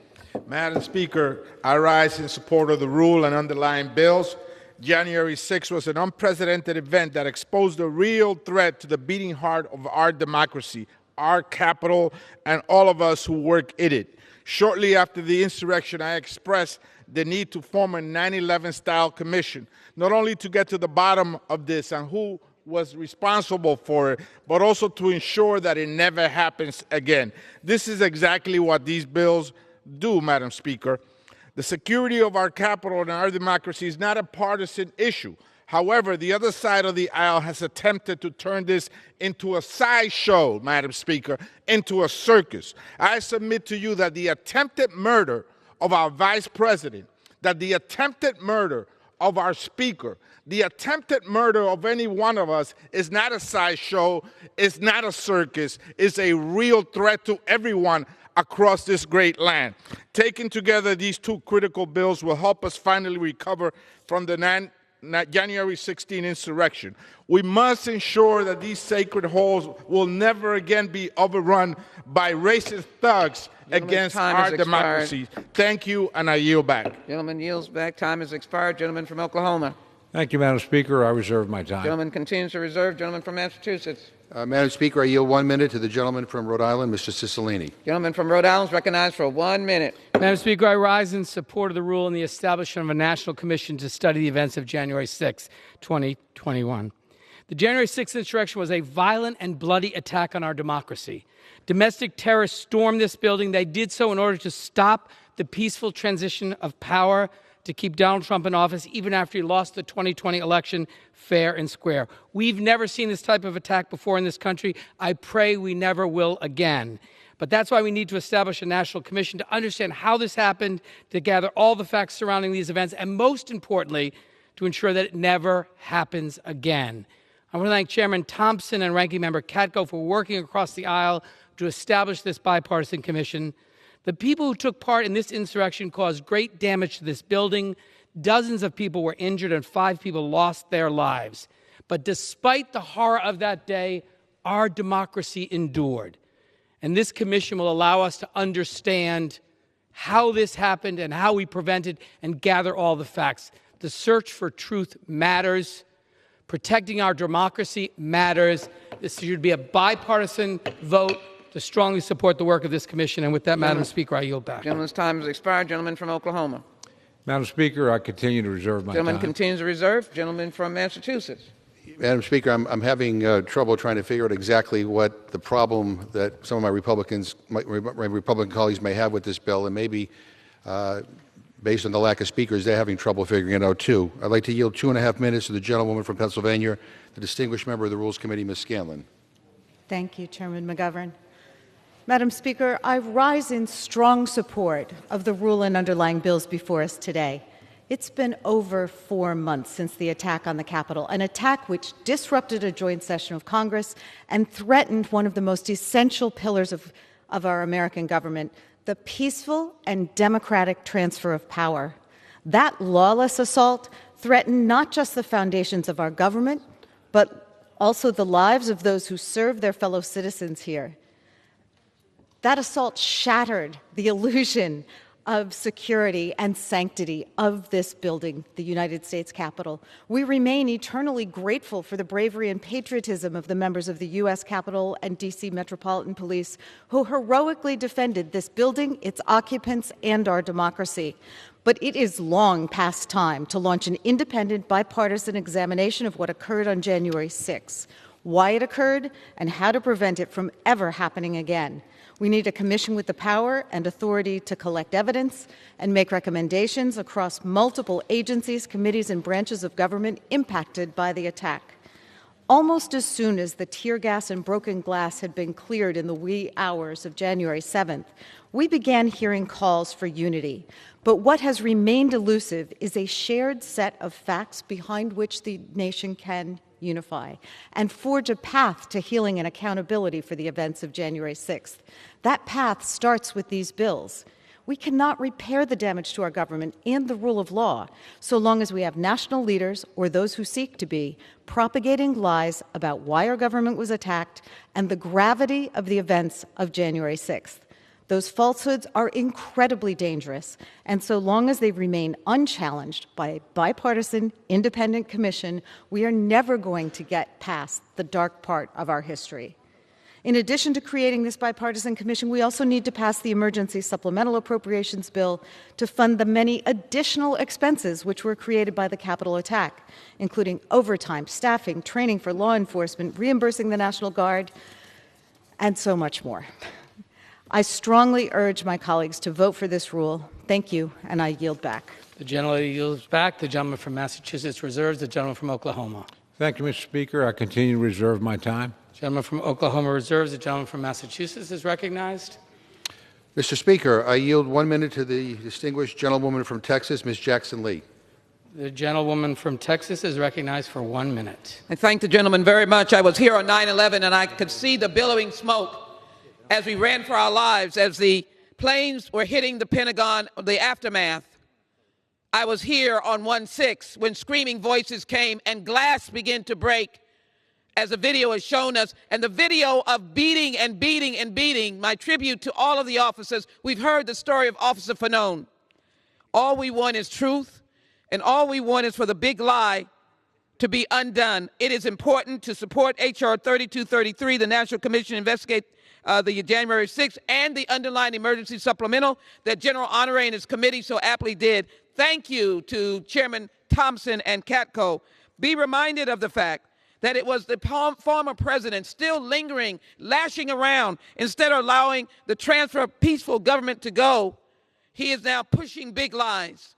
Madam Speaker, I rise in support of the rule and underlying bills. January 6 was an unprecedented event that exposed a real threat to the beating heart of our democracy, our capital, and all of us who work in it. Shortly after the insurrection, I expressed the need to form a 9/11-style commission, not only to get to the bottom of this and who was responsible for it, but also to ensure that it never happens again. This is exactly what these bills do, Madam Speaker. The security of our capital and our democracy is not a partisan issue. However, the other side of the aisle has attempted to turn this into a sideshow, Madam Speaker, into a circus. I submit to you that the attempted murder of our Vice President, that the attempted murder of our Speaker, the attempted murder of any one of us is not a sideshow, is not a circus, is a real threat to everyone across this great land. Taken together, these two critical bills will help us finally recover from the January 16 insurrection. We must ensure that these sacred halls will never again be overrun by racist thugs against our democracy. Thank you, and I yield back. Gentleman yields back. Time has expired. Gentleman from Oklahoma. Thank you, Madam Speaker. I reserve my time. Gentleman continues to reserve. Gentleman from Massachusetts. Madam Speaker, I yield 1 minute to the gentleman from Rhode Island, Mr. Cicilline. Gentleman from Rhode Island is recognized for 1 minute. Madam Speaker, I rise in support of the rule and the establishment of a national commission to study the events of January 6, 2021. The January 6th insurrection was a violent and bloody attack on our democracy. Domestic terrorists stormed this building. They did so in order to stop the peaceful transition of power to keep Donald Trump in office even after he lost the 2020 election fair and square. We've never seen this type of attack before in this country. I pray we never will again. But that's why we need to establish a national commission to understand how this happened, to gather all the facts surrounding these events, and most importantly, to ensure that it never happens again. I want to thank Chairman Thompson and Ranking Member Katko for working across the aisle to establish this bipartisan commission. The people who took part in this insurrection caused great damage to this building. Dozens of people were injured and 5 people lost their lives. But despite the horror of that day, our democracy endured. And this commission will allow us to understand how this happened and how we prevented and gather all the facts. The search for truth matters. Protecting our democracy matters. This should be a bipartisan vote to strongly support the work of this commission. And with that, Madam Speaker, I yield back. Gentleman's time has expired. Gentleman from Oklahoma. Madam Speaker, I continue to reserve my Gentleman time. continues to reserve. Gentleman from Massachusetts. Madam Speaker, I'm having trouble trying to figure out exactly what the problem that some of my Republican colleagues may have with this bill, and maybe based on the lack of speakers, they're having trouble figuring it out too. I'd like to yield 2.5 minutes to the gentlewoman from Pennsylvania, the distinguished member of the Rules Committee, Ms. Scanlon. Thank you, Chairman McGovern. Madam Speaker, I rise in strong support of the rule and underlying bills before us today. It's been over 4 months since the attack on the Capitol, an attack which disrupted a joint session of Congress and threatened one of the most essential pillars of our American government, the peaceful and democratic transfer of power. That lawless assault threatened not just the foundations of our government, but also the lives of those who serve their fellow citizens here. That assault shattered the illusion of security and sanctity of this building, the United States Capitol. We remain eternally grateful for the bravery and patriotism of the members of the U.S. Capitol and D.C. Metropolitan Police who heroically defended this building, its occupants, and our democracy. But it is long past time to launch an independent, bipartisan examination of what occurred on January 6, why it occurred, and how to prevent it from ever happening again. We need a commission with the power and authority to collect evidence and make recommendations across multiple agencies, committees, and branches of government impacted by the attack. Almost as soon as the tear gas and broken glass had been cleared in the wee hours of January 7th, we began hearing calls for unity. But what has remained elusive is a shared set of facts behind which the nation can unify and forge a path to healing and accountability for the events of January 6th. That path starts with these bills. We cannot repair the damage to our government and the rule of law so long as we have national leaders, or those who seek to be, propagating lies about why our government was attacked and the gravity of the events of January 6th. Those falsehoods are incredibly dangerous, and so long as they remain unchallenged by a bipartisan, independent commission, we are never going to get past the dark part of our history. In addition to creating this bipartisan commission, we also need to pass the emergency supplemental appropriations bill to fund the many additional expenses which were created by the Capitol attack, including overtime, staffing, training for law enforcement, reimbursing the National Guard, and so much more. I strongly urge my colleagues to vote for this rule. Thank you, and I yield back. The gentleman yields back. The gentleman from Massachusetts reserves. The gentleman from Oklahoma. Thank you, Mr. Speaker. I continue to reserve my time. The gentleman from Oklahoma reserves. The gentleman from Massachusetts is recognized. Mr. Speaker, I yield 1 minute to the distinguished gentlewoman from Texas, Ms. Jackson Lee. The gentlewoman from Texas is recognized for 1 minute. I thank the gentleman very much. I was here on 9/11, and I could see the billowing smoke as we ran for our lives, as the planes were hitting the Pentagon, the aftermath. I was here on 1/6 when screaming voices came and glass began to break, as the video has shown us, and the video of beating and beating and beating. My tribute to all of the officers. We've heard the story of Officer Fanone. All we want is truth, and all we want is for the big lie to be undone. It is important to support H.R. 3233, the National Commission to investigate the January 6th and the underlying emergency supplemental that General Honore and his committee so aptly did. Thank you to Chairman Thompson and Katko. Be reminded of the fact that it was the former president still lingering, lashing around, instead of allowing the transfer of peaceful government to go. He is now pushing big lies.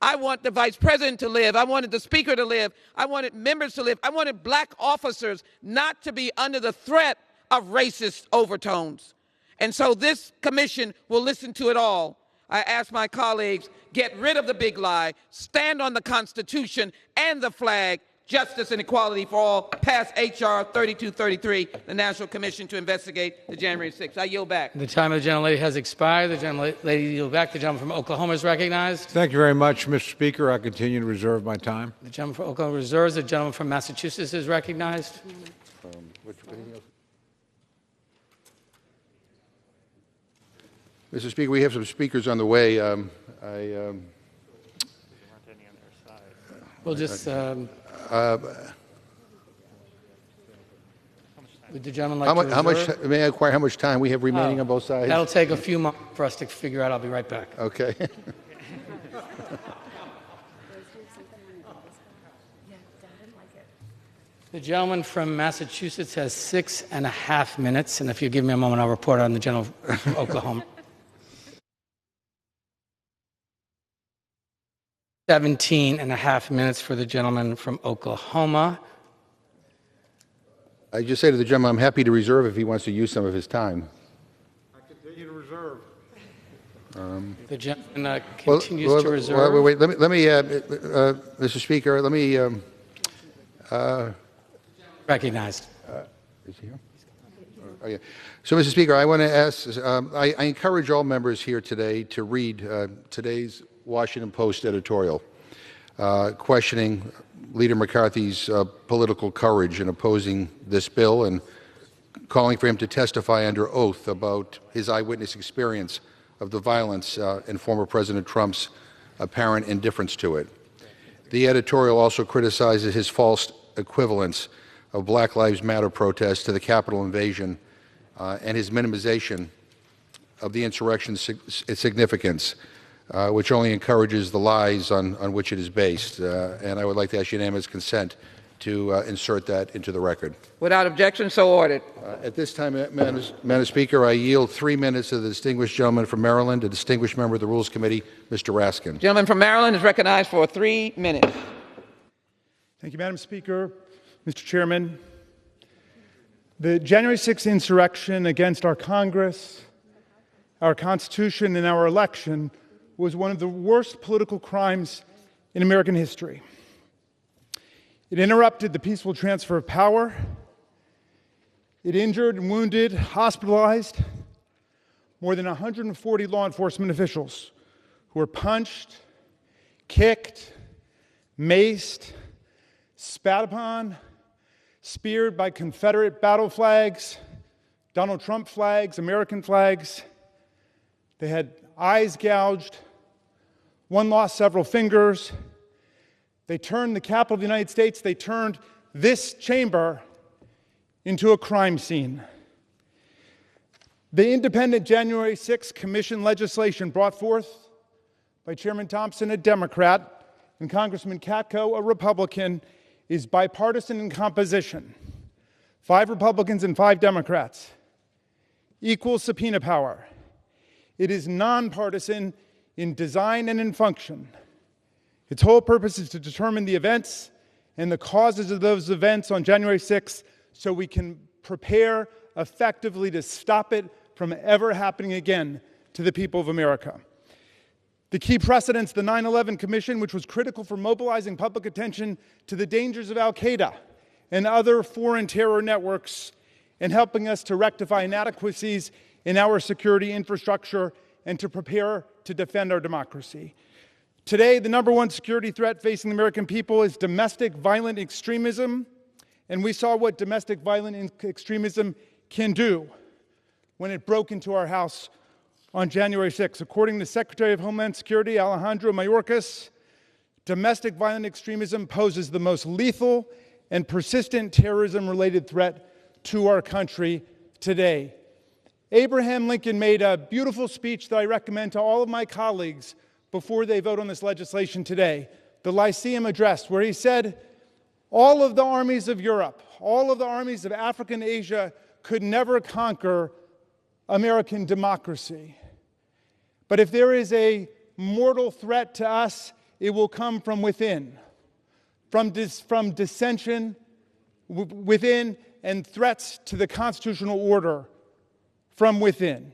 I want the vice president to live. I wanted the speaker to live. I wanted members to live. I wanted black officers not to be under the threat of racist overtones. And so this commission will listen to it all. I ask my colleagues, get rid of the big lie, stand on the Constitution and the flag, justice and equality for all, pass H.R. 3233, the National Commission to investigate the January 6th. I yield back. The time of the gentlelady has expired. The gentlelady yield back. The gentleman from Oklahoma is recognized. Thank you very much, Mr. Speaker. I continue to reserve my time. The gentleman from Oklahoma reserves. The gentleman from Massachusetts is recognized. Mr. Speaker, we have some speakers on the way. We'll just... would the gentleman like how much, may I inquire how much time we have remaining on both sides? That'll take a few months for us to figure out. I'll be right back. Okay. The gentleman from Massachusetts has 6.5 minutes, and if you give me a moment, I'll report on the gentleman from Oklahoma. 17.5 minutes for the gentleman from Oklahoma. I just say to the gentleman, I'm happy to reserve if he wants to use some of his time. I continue to reserve. The gentleman continues to reserve. Wait, let me Mr. Speaker, let me... recognized. Is he here? Oh, yeah. So, Mr. Speaker, I want to ask, I encourage all members here today to read today's Washington Post editorial questioning Leader McCarthy's political courage in opposing this bill and calling for him to testify under oath about his eyewitness experience of the violence and former President Trump's apparent indifference to it. The editorial also criticizes his false equivalence of Black Lives Matter protests to the Capitol invasion and his minimization of the insurrection's significance, which only encourages the lies on which it is based. And I would like to ask unanimous consent to insert that into the record. Without objection, so ordered. At this time, Madam Speaker, I yield 3 minutes to the distinguished gentleman from Maryland, a distinguished member of the Rules Committee, Mr. Raskin. Gentleman from Maryland is recognized for 3 minutes. Thank you, Madam Speaker. Mr. Chairman, the January 6th insurrection against our Congress, our Constitution, and our election was one of the worst political crimes in American history. It interrupted the peaceful transfer of power. It injured and wounded, hospitalized more than 140 law enforcement officials who were punched, kicked, maced, spat upon, speared by Confederate battle flags, Donald Trump flags, American flags. They had eyes gouged. One lost several fingers. They turned the Capitol of the United States, they turned this chamber into a crime scene. The independent January 6th Commission legislation brought forth by Chairman Thompson, a Democrat, and Congressman Katko, a Republican, is bipartisan in composition. 5 Republicans and 5 Democrats. Equal subpoena power. It is nonpartisan in design and in function. Its whole purpose is to determine the events and the causes of those events on January 6th so we can prepare effectively to stop it from ever happening again to the people of America. The key precedents, the 9/11 Commission, which was critical for mobilizing public attention to the dangers of al-Qaeda and other foreign terror networks and helping us to rectify inadequacies in our security infrastructure and to prepare to defend our democracy. Today, the #1 security threat facing the American people is domestic violent extremism, and we saw what domestic violent extremism can do when it broke into our house on January 6th. According to Secretary of Homeland Security Alejandro Mayorkas, domestic violent extremism poses the most lethal and persistent terrorism-related threat to our country today. Abraham Lincoln made a beautiful speech that I recommend to all of my colleagues before they vote on this legislation today, the Lyceum Address, where he said, all of the armies of Europe, all of the armies of Africa and Asia could never conquer American democracy. But if there is a mortal threat to us, it will come from within, from dissension within and threats to the constitutional order from within.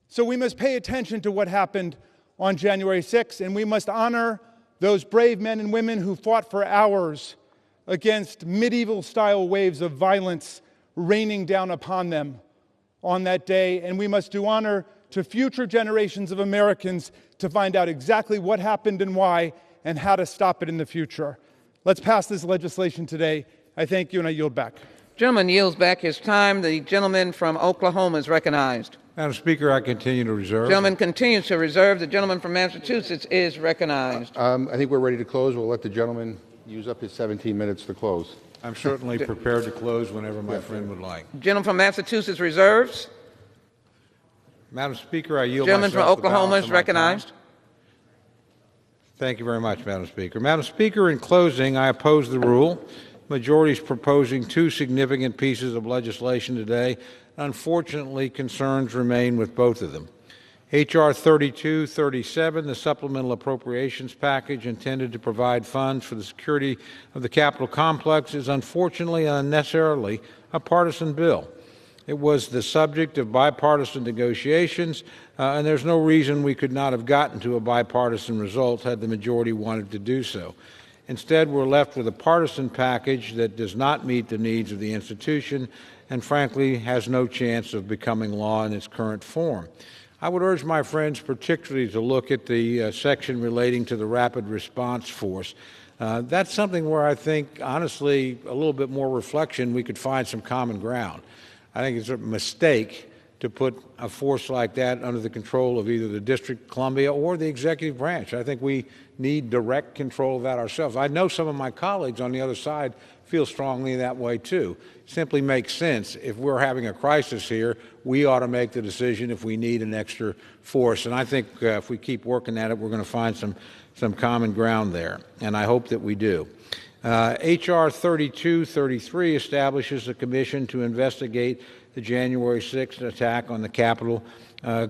So we must pay attention to what happened on January 6th, and we must honor those brave men and women who fought for hours against medieval-style waves of violence raining down upon them on that day. And we must do honor to future generations of Americans to find out exactly what happened and why and how to stop it in the future. Let's pass this legislation today. I thank you, and I yield back. Gentleman yields back his time. The gentleman from Oklahoma is recognized. Madam Speaker, I continue to reserve. Gentleman continues to reserve. The gentleman from Massachusetts is recognized. I think we're ready to close. We'll let the gentleman use up his 17 minutes to close. I'm certainly prepared to close whenever my friend would like. Gentleman from Massachusetts reserves. Madam Speaker, I yield Gentleman from myself the Oklahoma balance is of my recognized. time. Thank you very much, Madam Speaker. Madam Speaker, in closing, I oppose the rule. Majority is proposing two significant pieces of legislation today. Unfortunately, concerns remain with both of them. H.R. 3237, the supplemental appropriations package intended to provide funds for the security of the Capitol complex, is unfortunately and unnecessarily a partisan bill. It was the subject of bipartisan negotiations, and there's no reason we could not have gotten to a bipartisan result had the majority wanted to do so. Instead, we're left with a partisan package that does not meet the needs of the institution and, frankly, has no chance of becoming law in its current form. I would urge my friends particularly to look at the section relating to the Rapid Response Force. That's something where I think, honestly, a little bit more reflection, we could find some common ground. I think it's a mistake to put a force like that under the control of either the District of Columbia or the executive branch. I think we need direct control of that ourselves. I know some of my colleagues on the other side feel strongly that way too. Simply makes sense. If we're having a crisis here, we ought to make the decision if we need an extra force. And I think if we keep working at it, we're going to find some common ground there. And I hope that we do. H.R. 3233 establishes a commission to investigate the January 6th attack on the Capitol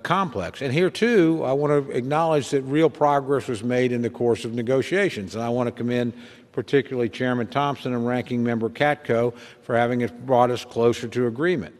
complex. And here, too, I want to acknowledge that real progress was made in the course of negotiations. And I want to commend particularly Chairman Thompson and Ranking Member Katko for having brought us closer to agreement.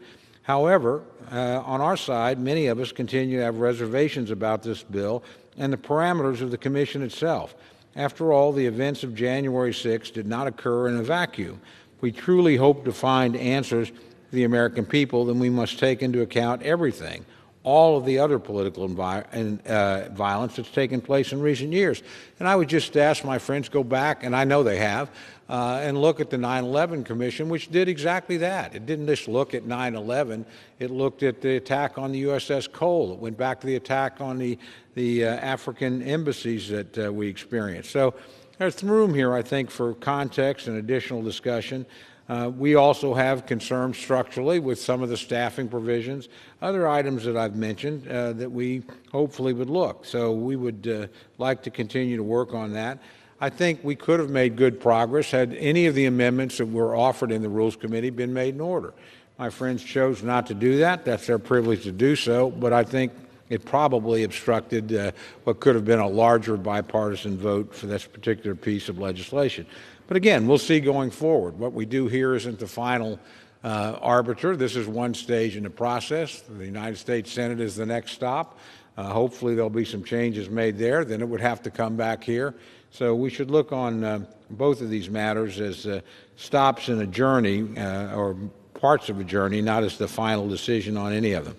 However, on our side, many of us continue to have reservations about this bill and the parameters of the commission itself. After all, the events of January 6th did not occur in a vacuum. If we truly hope to find answers to the American people, then we must take into account everything, all of the other political violence that's taken place in recent years. And I would just ask my friends go back, and I know they have, and look at the 9/11 Commission, which did exactly that. It didn't just look at 9/11. It looked at the attack on the USS Cole. It went back to the attack on the African embassies that we experienced. So there's room here, I think, for context and additional discussion. We also have concerns structurally with some of the staffing provisions, other items that I've mentioned that we hopefully would look. So we would like to continue to work on that. I think we could have made good progress had any of the amendments that were offered in the Rules Committee been made in order. My friends chose not to do that. That's their privilege to do so, but I think it probably obstructed what could have been a larger bipartisan vote for this particular piece of legislation. But again, we'll see going forward. What we do here isn't the final arbiter. This is one stage in the process. The United States Senate is the next stop. Hopefully there'll be some changes made there. Then it would have to come back here. So we should look on both of these matters as stops in a journey or parts of a journey, not as the final decision on any of them.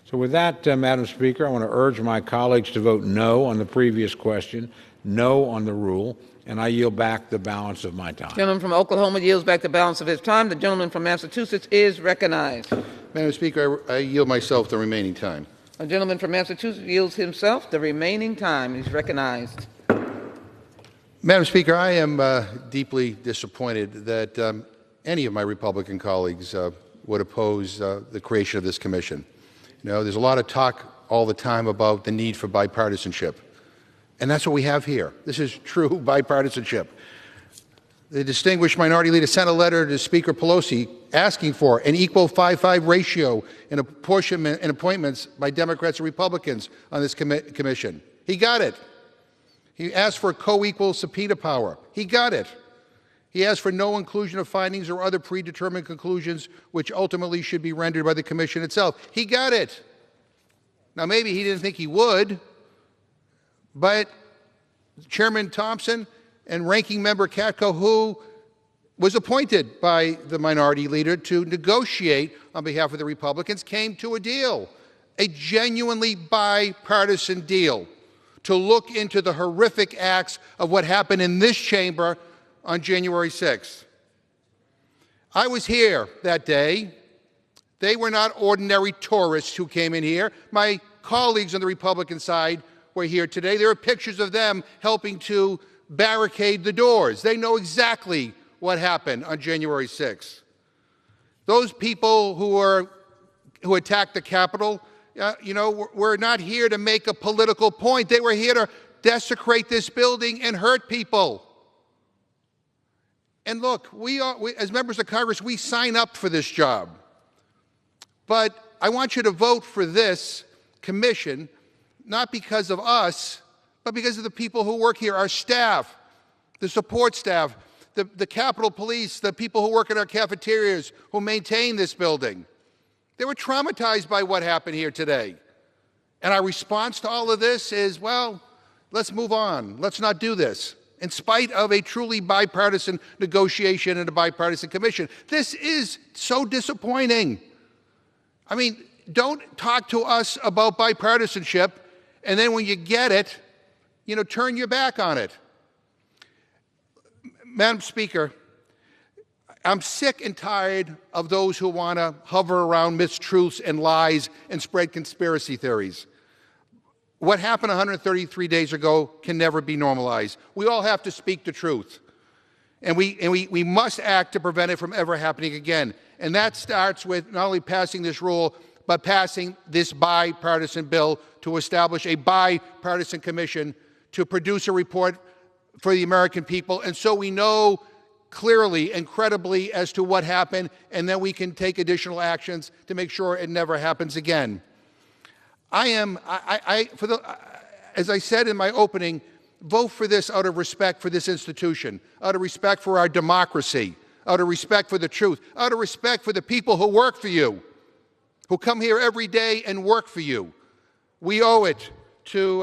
So with that, Madam Speaker, I want to urge my colleagues to vote no on the previous question, no on the rule, and I yield back the balance of my time. The gentleman from Oklahoma yields back the balance of his time. The gentleman from Massachusetts is recognized. Madam Speaker, I yield myself the remaining time. The gentleman from Massachusetts yields himself the remaining time. He's recognized. Madam Speaker, I am deeply disappointed that any of my Republican colleagues would oppose the creation of this commission. You know, there's a lot of talk all the time about the need for bipartisanship. And that's what we have here. This is true bipartisanship. The distinguished Minority Leader sent a letter to Speaker Pelosi asking for an equal 5-5 ratio in apportionment and appointments by Democrats and Republicans on this commission. He got it. He asked for co-equal subpoena power. He got it. He asked for no inclusion of findings or other predetermined conclusions which ultimately should be rendered by the commission itself. He got it. Now, maybe he didn't think he would, but Chairman Thompson and Ranking Member Katko, who was appointed by the minority leader to negotiate on behalf of the Republicans, came to a deal, a genuinely bipartisan deal, to look into the horrific acts of what happened in this chamber on January 6th. I was here that day. They were not ordinary tourists who came in here. My colleagues on the Republican side were here today. There are pictures of them helping to barricade the doors. They know exactly what happened on January 6th. Those people who attacked the Capitol, were not here to make a political point. They were here to desecrate this building and hurt people. And look, we as members of Congress, we sign up for this job. But I want you to vote for this commission, not because of us, but because of the people who work here, our staff, the support staff, the Capitol Police, the people who work in our cafeterias, who maintain this building. They were traumatized by what happened here today. And our response to all of this is, well, let's move on. Let's not do this. In spite of a truly bipartisan negotiation and a bipartisan commission. This is so disappointing. I mean, don't talk to us about bipartisanship, and then when you get it, turn your back on it. Madam Speaker, I'm sick and tired of those who want to hover around mistruths and lies and spread conspiracy theories. What happened 133 days ago can never be normalized. We all have to speak the truth. And we must act to prevent it from ever happening again. And that starts with not only passing this rule, but passing this bipartisan bill to establish a bipartisan commission to produce a report for the American people. And so we know clearly and credibly as to what happened, and then we can take additional actions to make sure it never happens again. As I said in my opening, vote for this out of respect for this institution, out of respect for our democracy, out of respect for the truth, out of respect for the people who work for you, who come here every day and work for you. We owe it to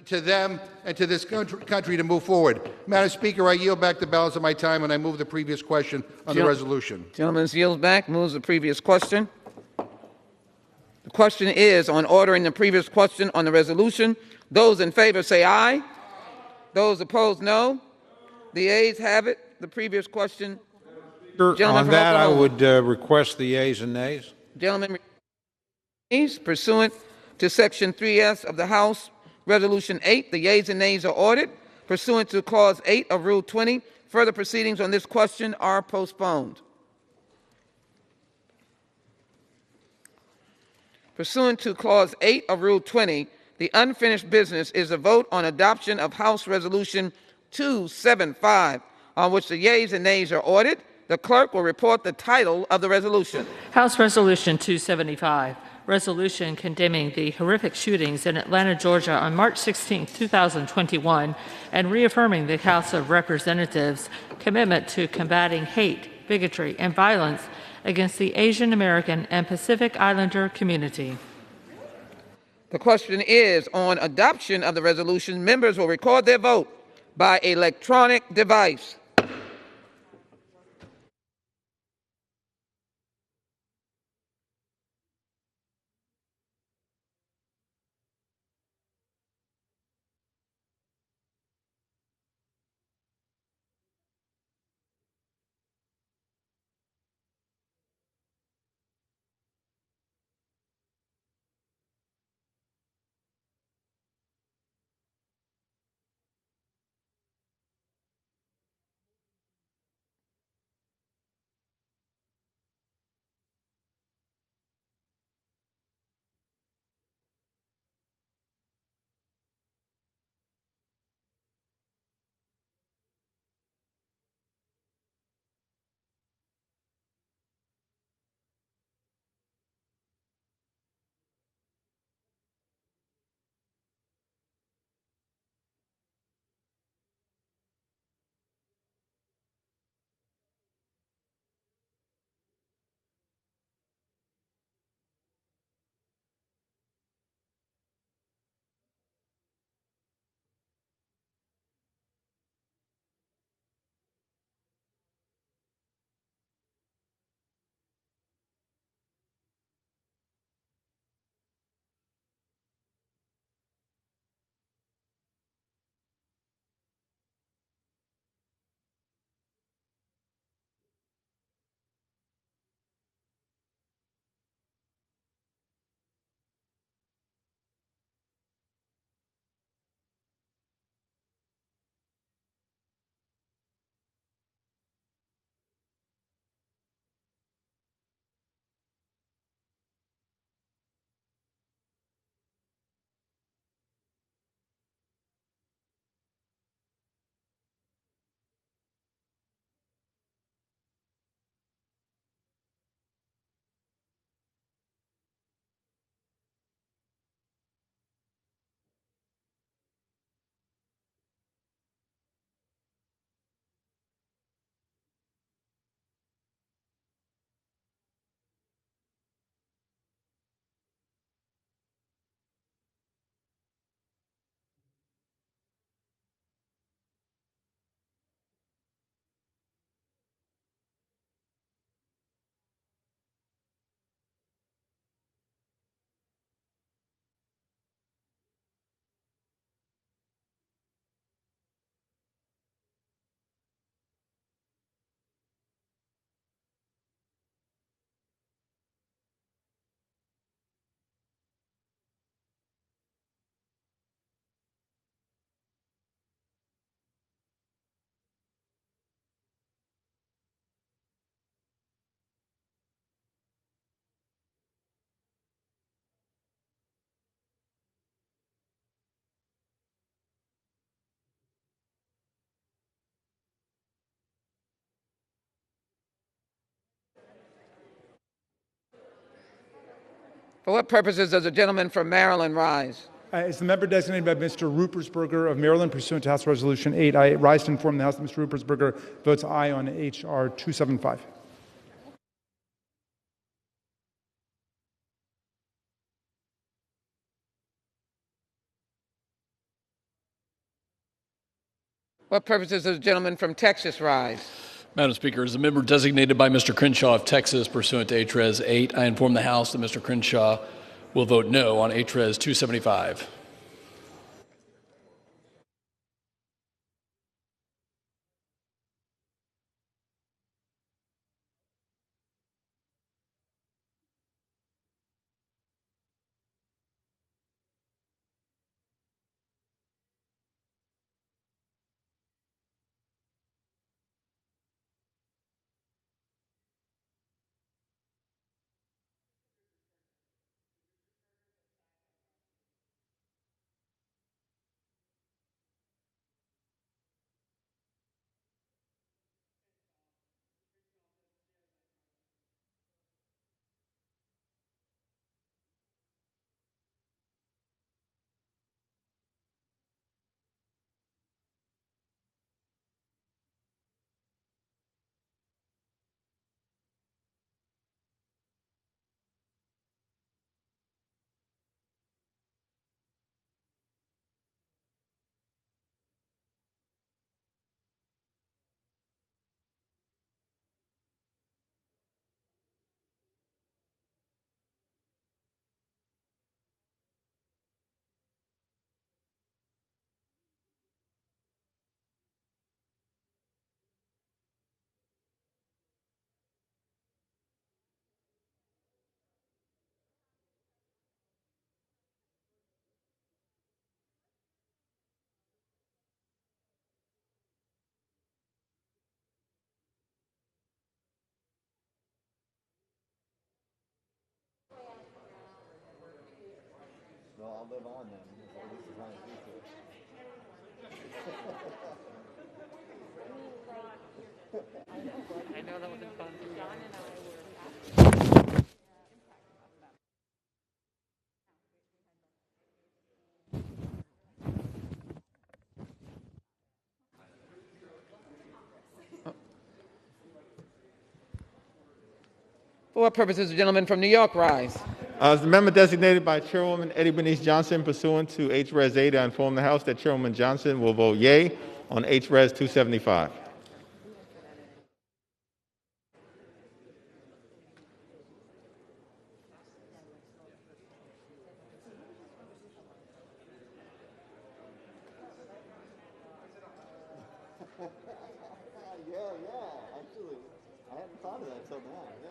them and to this country to move forward. Madam Speaker, I yield back the balance of my time, and I move the previous question on the resolution. Gentleman yields back, moves the previous question. The question is on ordering the previous question on the resolution. Those in favor say aye. Those opposed, no. The ayes have it. The previous question. On that, I would request the yeas and nays. Gentlemen, pursuant to Section 3S of the House Resolution 8, the yeas and nays are ordered. Pursuant to Clause 8 of Rule 20, further proceedings on this question are postponed. Pursuant to Clause 8 of Rule 20, the unfinished business is a vote on adoption of House Resolution 275, on which the yeas and nays are ordered. The clerk will report the title of the resolution. House Resolution 275, resolution condemning the horrific shootings in Atlanta, Georgia on March 16, 2021, and reaffirming the House of Representatives' commitment to combating hate, bigotry, and violence against the Asian American and Pacific Islander community. The question is on adoption of the resolution. Members will record their vote by electronic device. For what purposes does the gentleman from Maryland rise? As the member designated by Mr. Rupersberger of Maryland, pursuant to House Resolution 8, I rise to inform the House that Mr. Rupersberger votes aye on H.R. 275. What purposes does the gentleman from Texas rise? Madam Speaker, as a member designated by Mr. Crenshaw of Texas pursuant to HRES 8, I inform the House that Mr. Crenshaw will vote no on HRES 275. No, I'll live on then. This is my future. I know that wasn't fun. John and I were. For what purposes does the gentleman from New York rise? As the member designated by Chairwoman Eddie Bernice Johnson pursuant to HRES 8, I inform the House that Chairwoman Johnson will vote yea on HRES 275. Yeah, actually. I hadn't thought of that until now, yeah.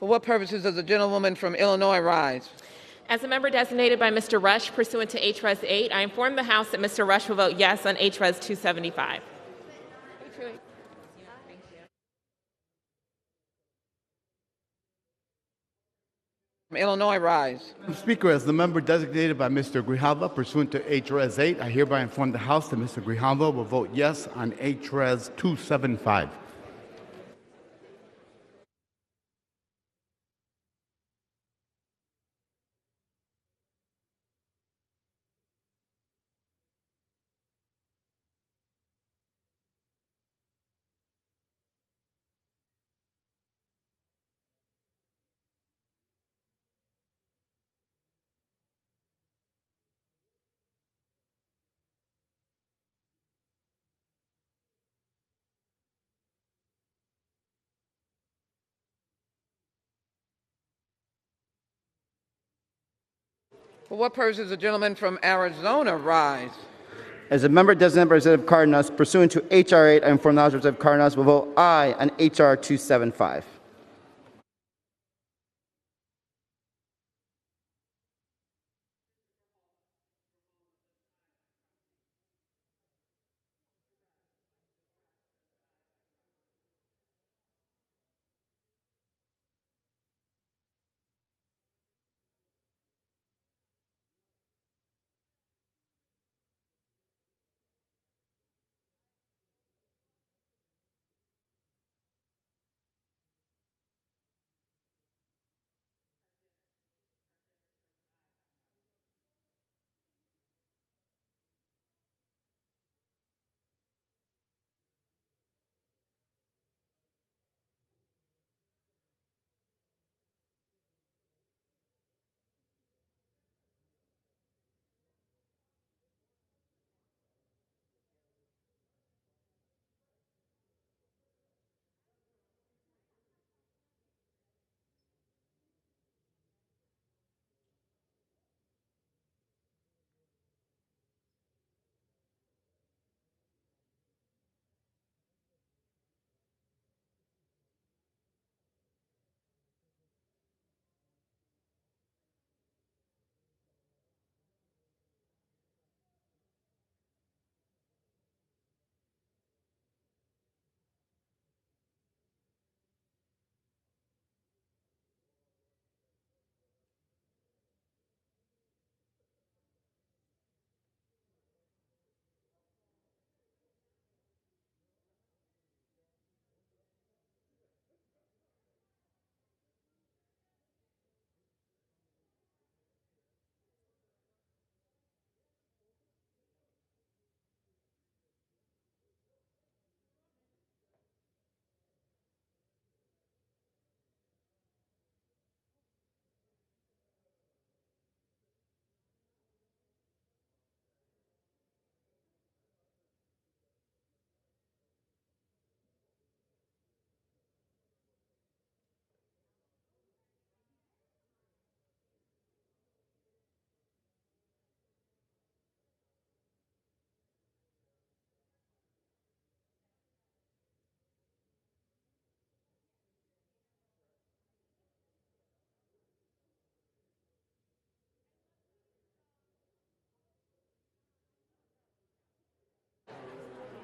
For what purposes does the gentlewoman from Illinois rise? As a member designated by Mr. Rush pursuant to H-Res 8, I inform the House that Mr. Rush will vote yes on H-Res 275. From Illinois rise. Madam Speaker, as the member designated by Mr. Grijalva pursuant to H-Res 8, I hereby inform the House that Mr. Grijalva will vote yes on H-Res 275. For what purpose does the gentleman from Arizona rise? As a member designated by Representative Cardenas, pursuant to H.R. 8, I inform the House Representative Cardenas will vote aye on H.R. 275.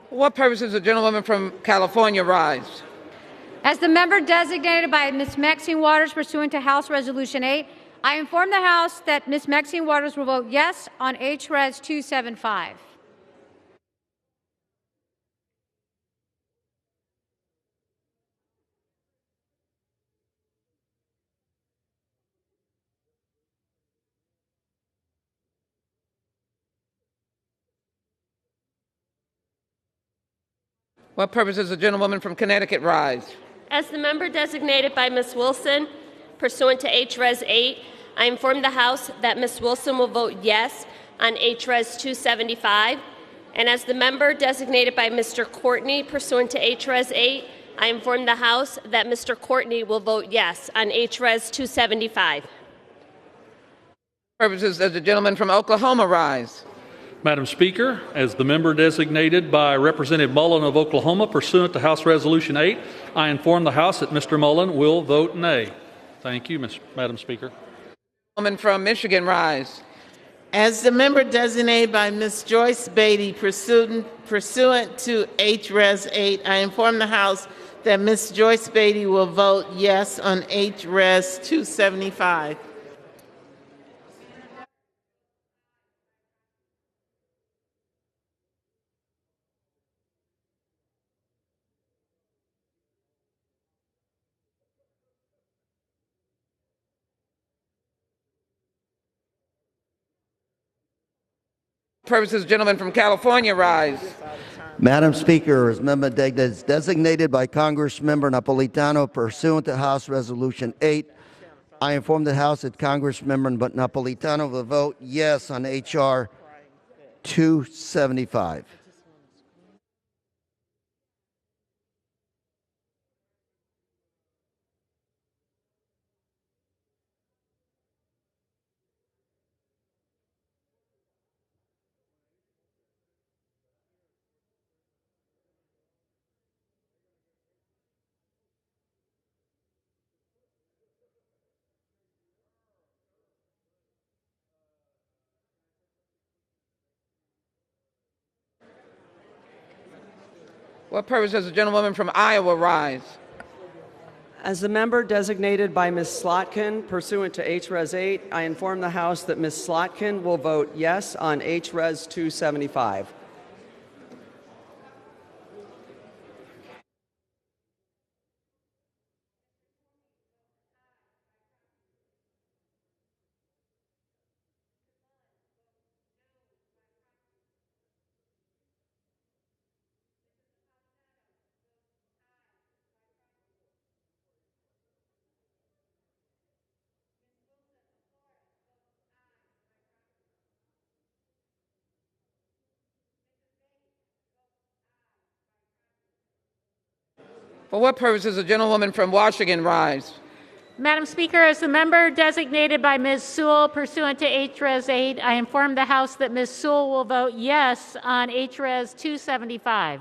For what purpose does the gentlewoman from California rise? As the member designated by Ms. Maxine Waters pursuant to House Resolution 8, I inform the House that Ms. Maxine Waters will vote yes on H-Res 275. What purpose does the gentlewoman from Connecticut rise? As the member designated by Ms. Wilson, pursuant to H-Res 8, I inform the House that Ms. Wilson will vote yes on H-Res 275. And as the member designated by Mr. Courtney, pursuant to H-Res 8, I inform the House that Mr. Courtney will vote yes on H-Res 275. Purposes does the gentleman from Oklahoma rise? Madam Speaker, as the member designated by Representative Mullen of Oklahoma pursuant to House Resolution 8, I inform the House that Mr. Mullen will vote nay. Thank you, Madam Speaker. Woman from Michigan, rise. As the member designated by Ms. Joyce Beatty pursuant to HRES 8, I inform the House that Ms. Joyce Beatty will vote yes on HRES 275. Purposes, gentleman from California, rise. Madam Speaker, as member designated by Congressmember Napolitano pursuant to House Resolution 8, I inform the House that Congressmember Napolitano will vote yes on H.R. 275. What purpose does the gentlewoman from Iowa rise? As the member designated by Ms. Slotkin pursuant to HRES 8, I inform the House that Ms. Slotkin will vote yes on HRES 275. For what purpose does the gentlewoman from Washington rise? Madam Speaker, as the member designated by Ms. Sewell pursuant to HRES 8, I inform the House that Ms. Sewell will vote yes on HRES 275.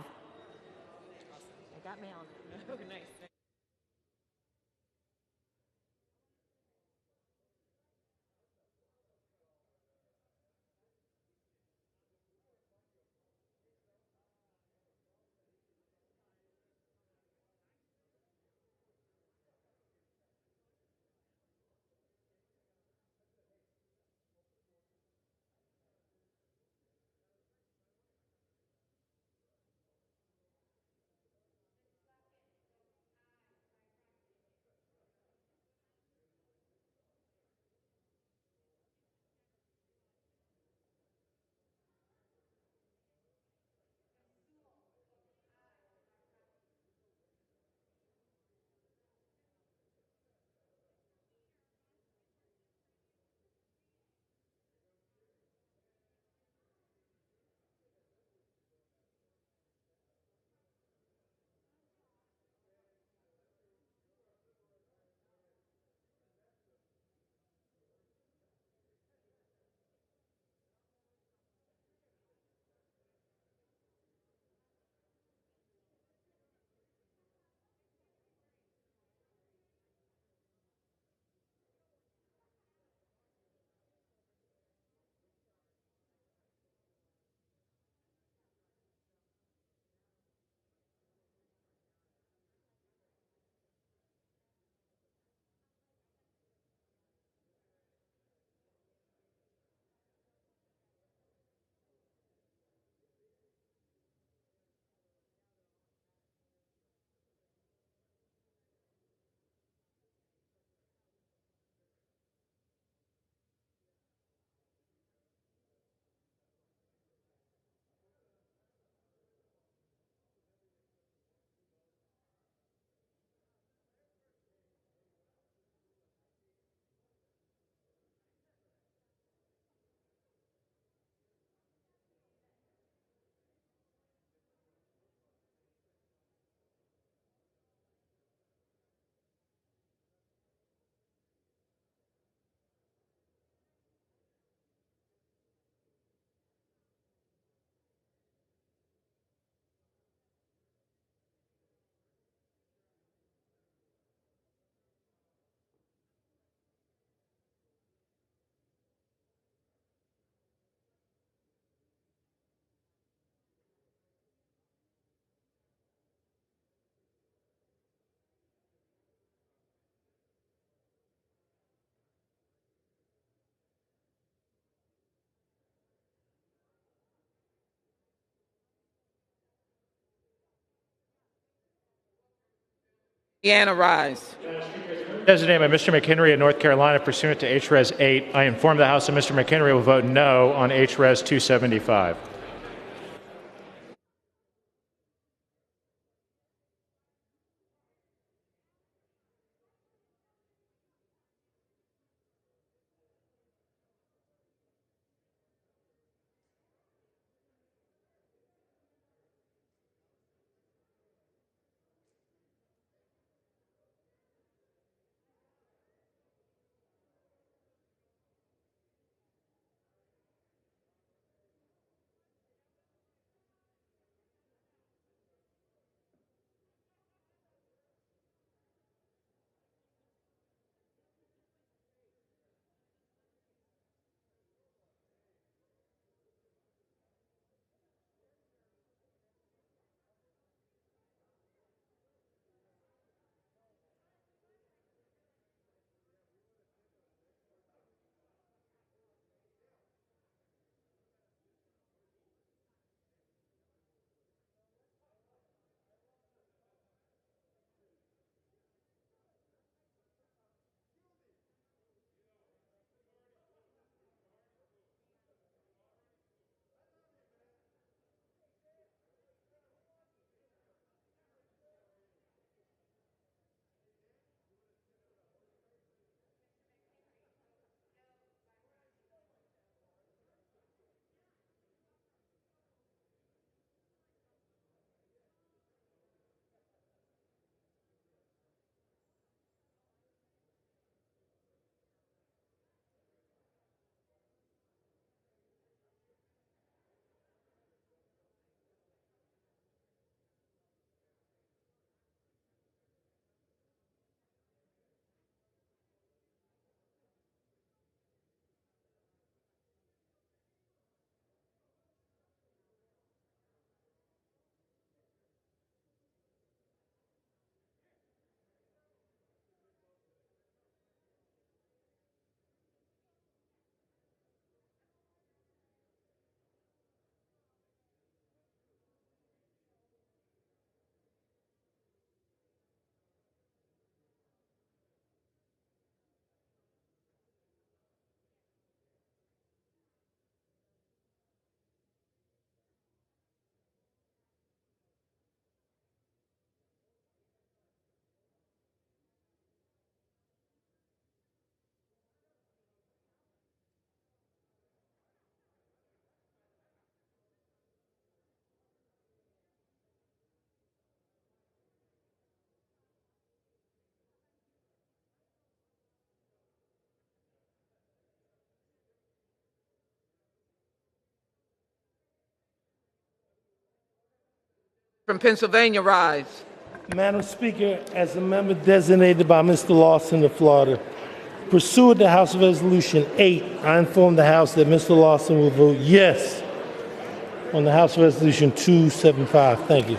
Deanna Rise. Designated by Mr. McHenry of North Carolina pursuant to HRES 8, I inform the House that Mr. McHenry will vote no on HRES 275. From Pennsylvania, Rise. Madam Speaker, as a member designated by Mr. Lawson of Florida, pursuant to House Resolution 8, I inform the House that Mr. Lawson will vote yes on the House Resolution 275. Thank you.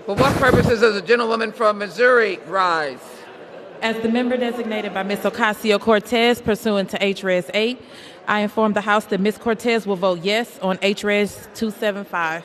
For what purposes does the gentlewoman from Missouri rise? As the member designated by Ms. Ocasio-Cortez pursuant to H-Res 8, I inform the House that Ms. Cortez will vote yes on H-Res 275.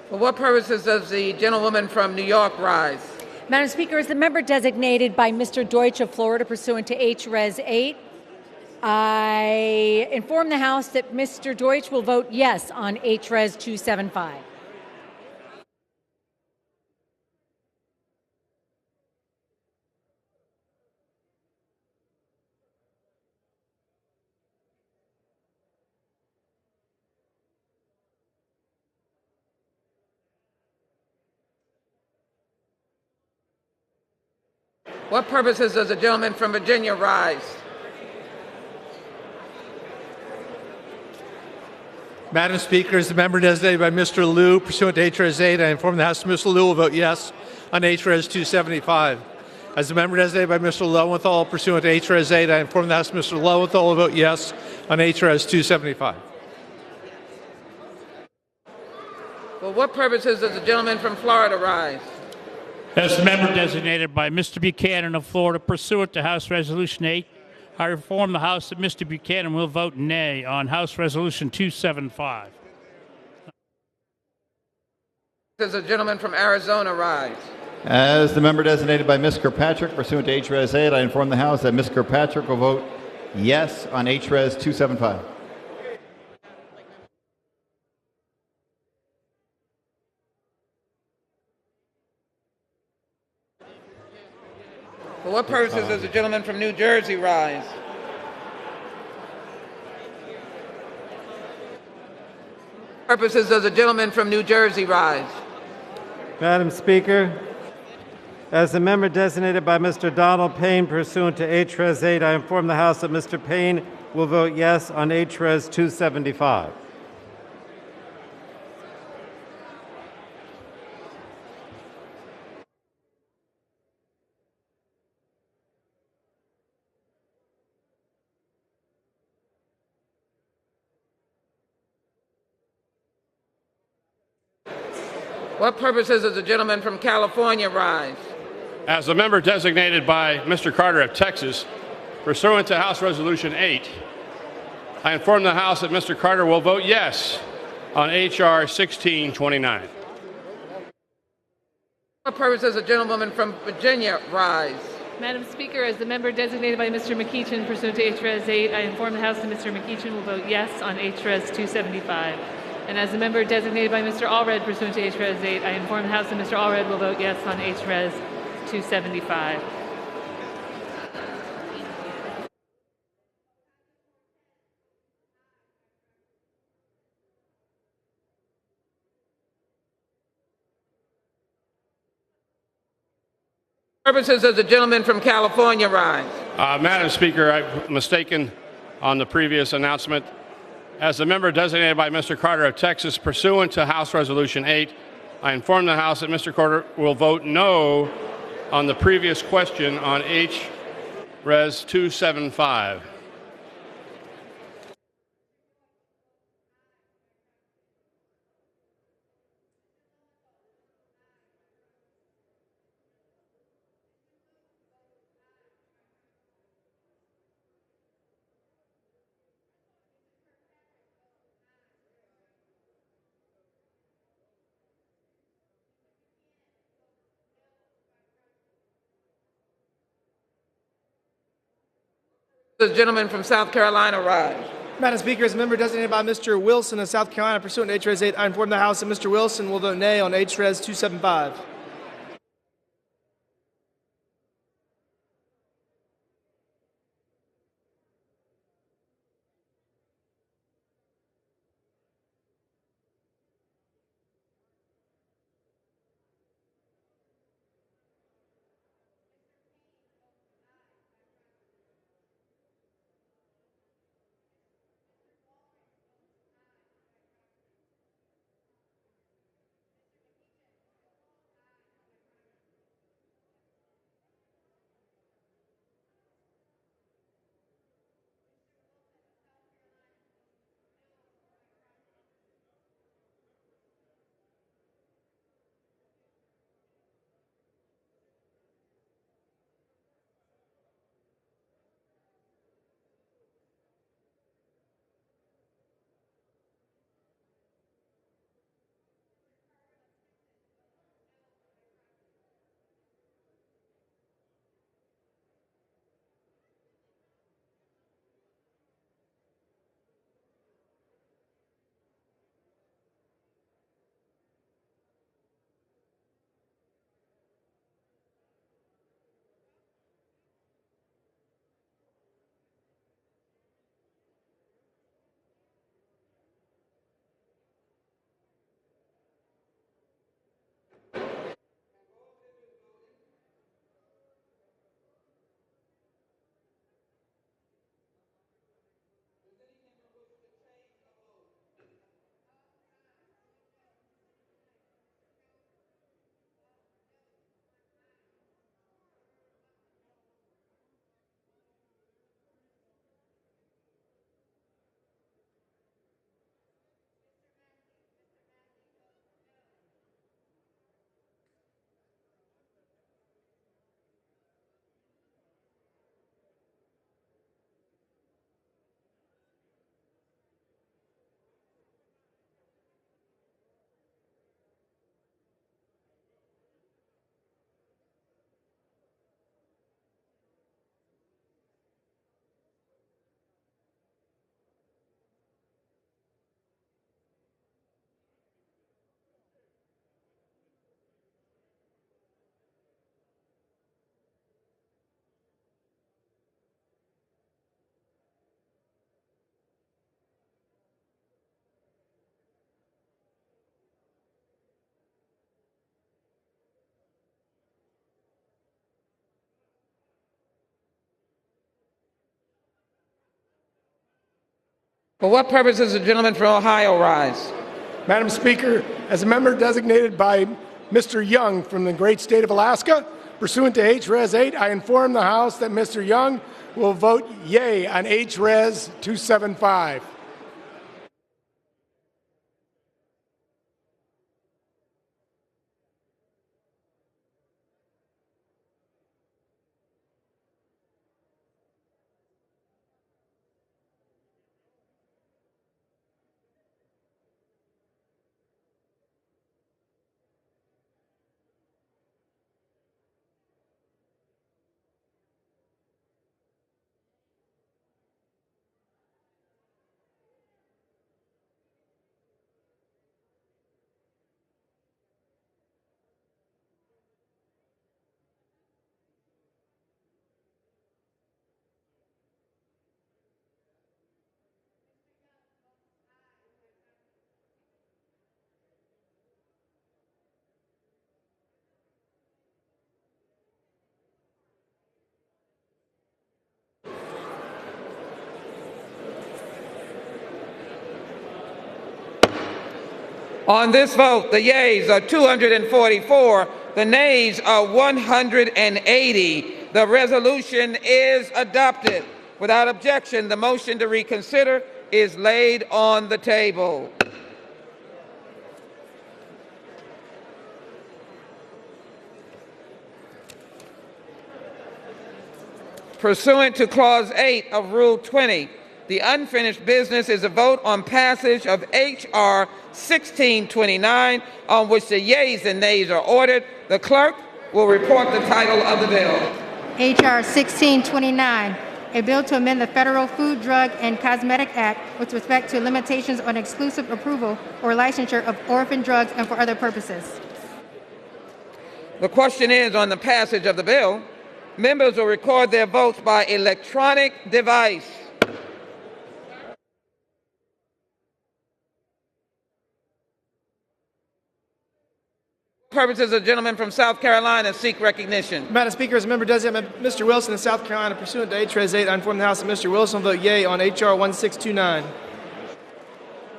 For what purposes does the gentlewoman from New York rise? Madam Speaker, as the member designated by Mr. Deutsch of Florida pursuant to H-Res 8, I inform the House that Mr. Deutsch will vote yes on H-Res 275. What purposes does the gentleman from Virginia rise? Madam Speaker, as the member designated by Mr. Liu pursuant to H-Res 8, I inform the House that Mr. Liu will vote yes on H-Res 275. As the member designated by Mr. Lowenthal pursuant to H-Res 8, I inform the House that Mr. Lowenthal will vote yes on H-Res 275. For what purposes does the gentleman from Florida rise? As the member designated by Mr. Buchanan of Florida pursuant to House Resolution 8, I inform the House that Mr. Buchanan will vote nay on House Resolution 275. Does the gentleman from Arizona rise? As the member designated by Ms. Kirkpatrick pursuant to H-Res 8, I inform the House that Ms. Kirkpatrick will vote yes on H-Res 275. For what purposes does the gentleman from New Jersey rise? Purposes does the gentleman from New Jersey rise? Madam Speaker, as the member designated by Mr. Donald Payne pursuant to H-Res 8, I inform the House that Mr. Payne will vote yes on H-Res 275. What purposes does the gentleman from California rise? As a member designated by Mr. Carter of Texas, pursuant to House Resolution 8, I inform the House that Mr. Carter will vote yes on H.R. 1629. What purposes does the gentlewoman from Virginia rise? Madam Speaker, as the member designated by Mr. McEachin pursuant to H-Res 8, I inform the House that Mr. McEachin will vote yes on H-Res 275. And as the member designated by Mr. Allred pursuant to H-Res 8, I inform the House that Mr. Allred will vote yes on H-Res 275. Purposes does the gentleman from California rise? Madam Speaker, I'm mistaken on the previous announcement. As the member designated by Mr. Carter of Texas, pursuant to House Resolution 8, I inform the House that Mr. Carter will vote no on the previous question on H-Res 275. The gentleman from South Carolina rise. Madam Speaker, as a member designated by Mr. Wilson of South Carolina pursuant to HRS 8, I inform the House that Mr. Wilson will vote nay on HRS 275. For what purpose does the gentleman from Ohio rise? Madam Speaker, as a member designated by Mr. Young from the great state of Alaska, pursuant to HRes 8, I inform the House that Mr. Young will vote yea on HRes 275. On this vote, the yeas are 244, the nays are 180. The resolution is adopted. Without objection, the motion to reconsider is laid on the table. Pursuant to Clause 8 of Rule 20, the unfinished business is a vote on passage of H.R. 1629, on which the yeas and nays are ordered. The clerk will report the title of the bill. H.R. 1629, a bill to amend the Federal Food, Drug, and Cosmetic Act with respect to limitations on exclusive approval or licensure of orphan drugs and for other purposes. The question is on the passage of the bill. Members will record their votes by electronic device. Purposes, the gentleman from South Carolina seek recognition. Madam Speaker, as a member designated by Mr. Wilson in South Carolina, pursuant to H.R.S. 8, I inform the House that Mr. Wilson will vote yea on H.R. 1629.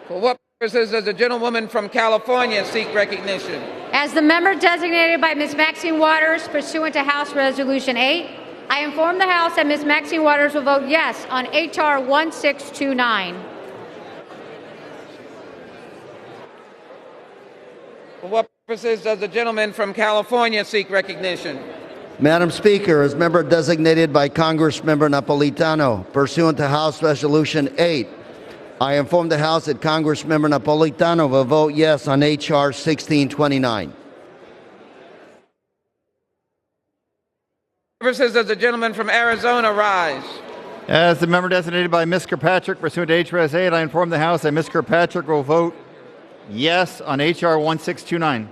For what purposes does the gentlewoman from California seek recognition? As the member designated by Ms. Maxine Waters pursuant to House Resolution 8, I inform the House that Ms. Maxine Waters will vote yes on H.R. 1629. For what purposes does the gentleman from California seek recognition? Madam Speaker, as member designated by Congressmember Napolitano, pursuant to House Resolution 8, I inform the House that Congressmember Napolitano will vote yes on H.R. 1629. Purposes does the gentleman from Arizona rise? As the member designated by Ms. Kirkpatrick, pursuant to H.R.S. 8, I inform the House that Ms. Kirkpatrick will vote yes on H.R. 1629.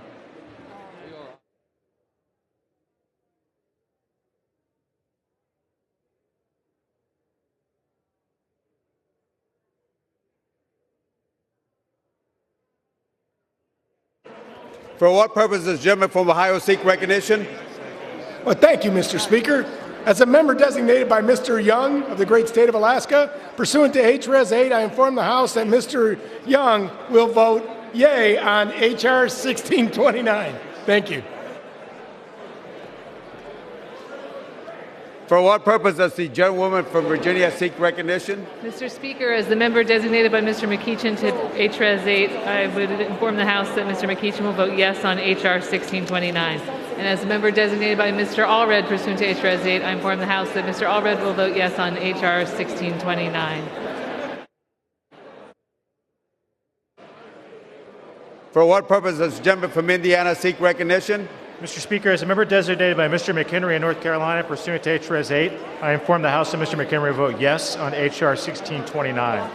For what purpose does the gentleman from Ohio seek recognition? Well, thank you, Mr. Speaker. As a member designated by Mr. Young of the great state of Alaska, pursuant to H.R.S. 8, I inform the House that Mr. Young will vote yea on H.R. 1629. Thank you. For what purpose does the gentlewoman from Virginia seek recognition? Mr. Speaker, as the member designated by Mr. McEachin to H.R.S. 8, I would inform the House that Mr. McEachin will vote yes on H.R. 1629. And as a member designated by Mr. Allred pursuant to H.R.S. 8, I inform the House that Mr. Allred will vote yes on H.R. 1629. For what purpose does the gentleman from Indiana seek recognition? Mr. Speaker, as a member designated by Mr. McHenry in North Carolina pursuant to H.R.S. 8, I inform the House that Mr. McHenry will vote yes on H.R. 1629.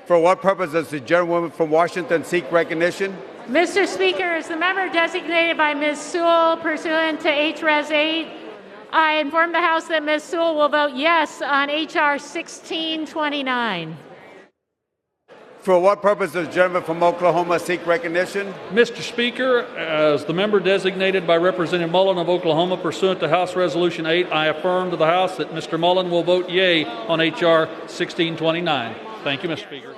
For what purpose does the gentlewoman from Washington seek recognition? Mr. Speaker, as the member designated by Ms. Sewell pursuant to H.R.S. 8, I inform the House that Ms. Sewell will vote yes on H.R. 1629. For what purpose does the gentleman from Oklahoma seek recognition? Mr. Speaker, as the member designated by Representative Mullen of Oklahoma pursuant to House Resolution 8, I affirm to the House that Mr. Mullen will vote yea on H.R. 1629. Thank you, Mr. Speaker.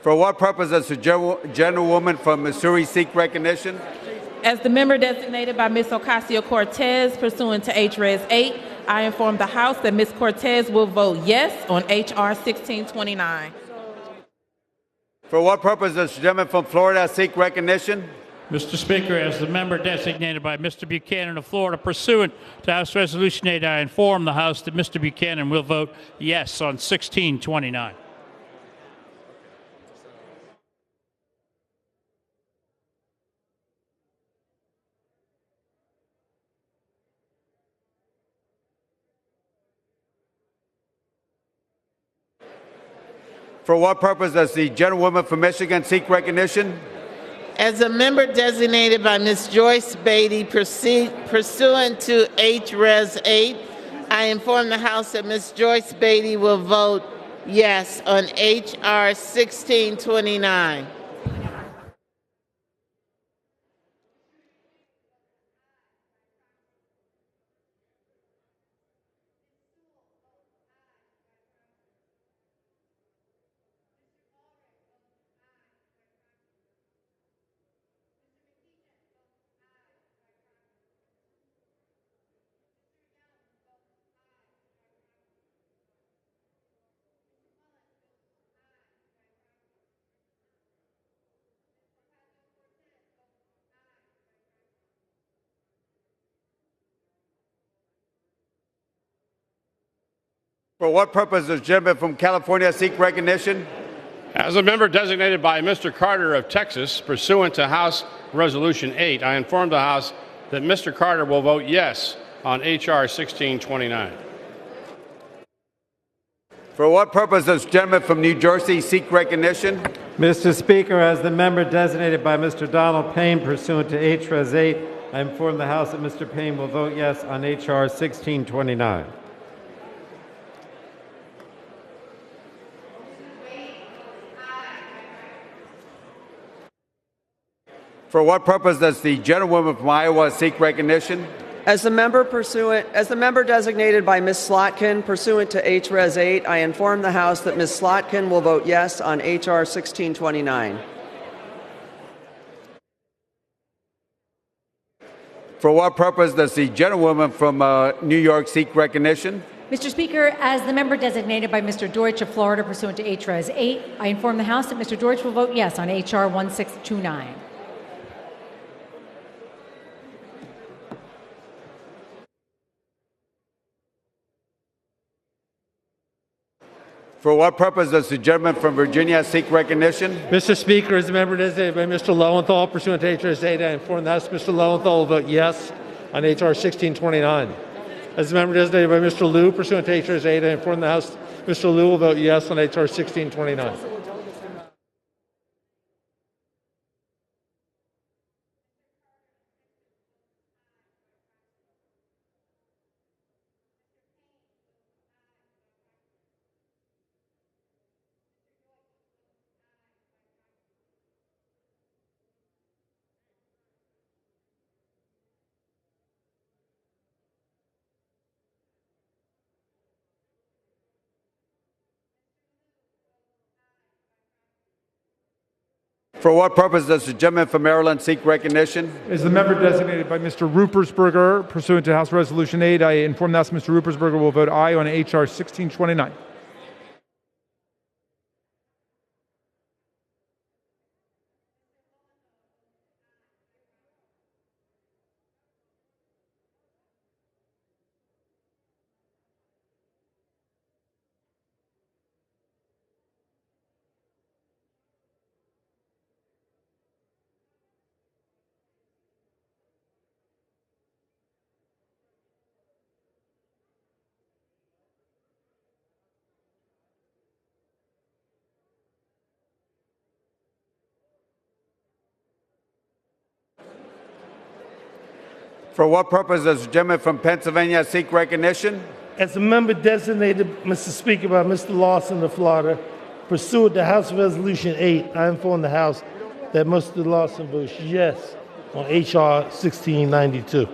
For what purpose does the gentlewoman from Missouri seek recognition? As the member designated by Ms. Ocasio-Cortez pursuant to H.R.S. 8, I inform the House that Ms. Cortez will vote yes on H.R. 1629. For what purpose does the gentleman from Florida seek recognition? Mr. Speaker, as the member designated by Mr. Buchanan of Florida pursuant to House Resolution 8, I inform the House that Mr. Buchanan will vote yes on 1629. For what purpose does the gentlewoman from Michigan seek recognition? As a member designated by Ms. Joyce Beatty pursuant to H.R.S. 8, I inform the House that Ms. Joyce Beatty will vote yes on H.R. 1629. For what purpose does the gentleman from California seek recognition? As a member designated by Mr. Carter of Texas, pursuant to House Resolution 8, I inform the House that Mr. Carter will vote yes on H.R. 1629. For what purpose does the gentleman from New Jersey seek recognition? Mr. Speaker, as the member designated by Mr. Donald Payne pursuant to H.Res. 8, I inform the House that Mr. Payne will vote yes on H.R. 1629. For what purpose does the gentlewoman from Iowa seek recognition? As the member designated by Ms. Slotkin pursuant to H.Res. 8, I inform the House that Ms. Slotkin will vote yes on H.R. 1629. For what purpose does the gentlewoman from New York seek recognition? Mr. Speaker, as the member designated by Mr. Deutsch of Florida pursuant to H.Res. 8, I inform the House that Mr. Deutsch will vote yes on H.R. 1629. For what purpose does the gentleman from Virginia seek recognition? Mr. Speaker, as the member designated by Mr. Lowenthal pursuant to H.R. 8, I inform the House Mr. Lowenthal will vote yes on H.R. 1629. As the member designated by Mr. Liu pursuant to H.R. 8, I inform the House Mr. Liu will vote yes on H.R. 1629. For what purpose does the gentleman from Maryland seek recognition? As the member designated by Mr. Rupersberger, pursuant to House Resolution 8, I inform the House Mr. Rupersberger will vote aye on H.R. 1629. For what purpose does the gentleman from Pennsylvania seek recognition? As a member designated, Mr. Speaker, by Mr. Lawson of Florida, pursuant to House Resolution 8, I inform the House that Mr. Lawson votes yes on H.R. 1692.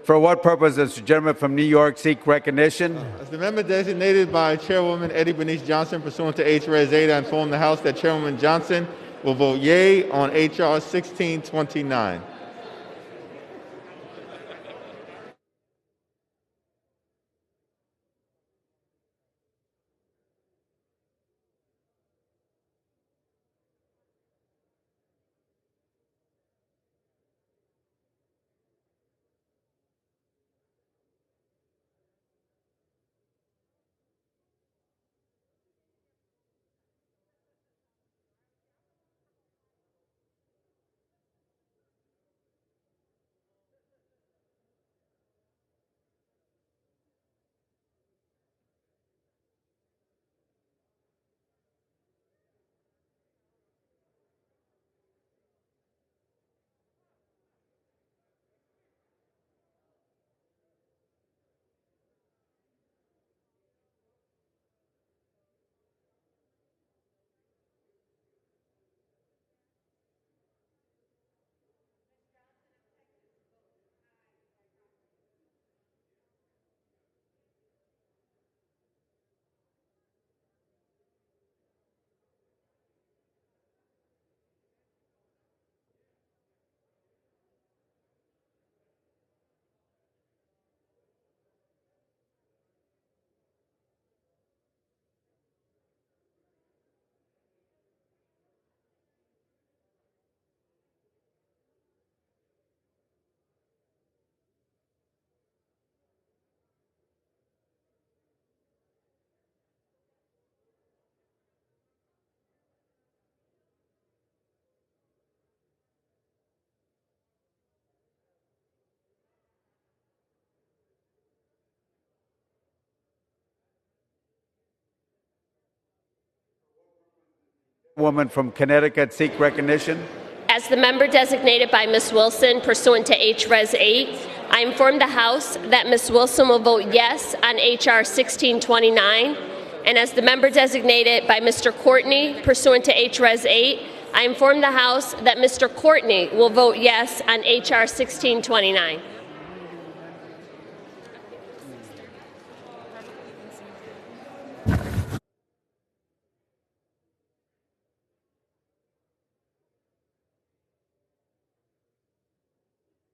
For what purpose does the gentleman from New York seek recognition? As the member designated by Chairwoman Eddie Bernice Johnson pursuant to H-Res 8, I inform the House that Chairwoman Johnson will vote yea on H.R. 1629. Woman from Connecticut seek recognition. As the member designated by Ms. Wilson pursuant to H-Res 8, I inform the House that Ms. Wilson will vote yes on H.R. 1629. And as the member designated by Mr. Courtney pursuant to H-Res 8, I inform the House that Mr. Courtney will vote yes on H.R. 1629.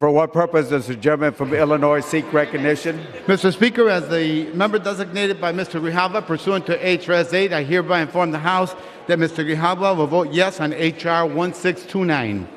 For what purpose does the gentleman from Illinois seek recognition? Mr. Speaker, as the member designated by Mr. Grijalva pursuant to H.Res. 8, I hereby inform the House that Mr. Grijalva will vote yes on H.R. 1629.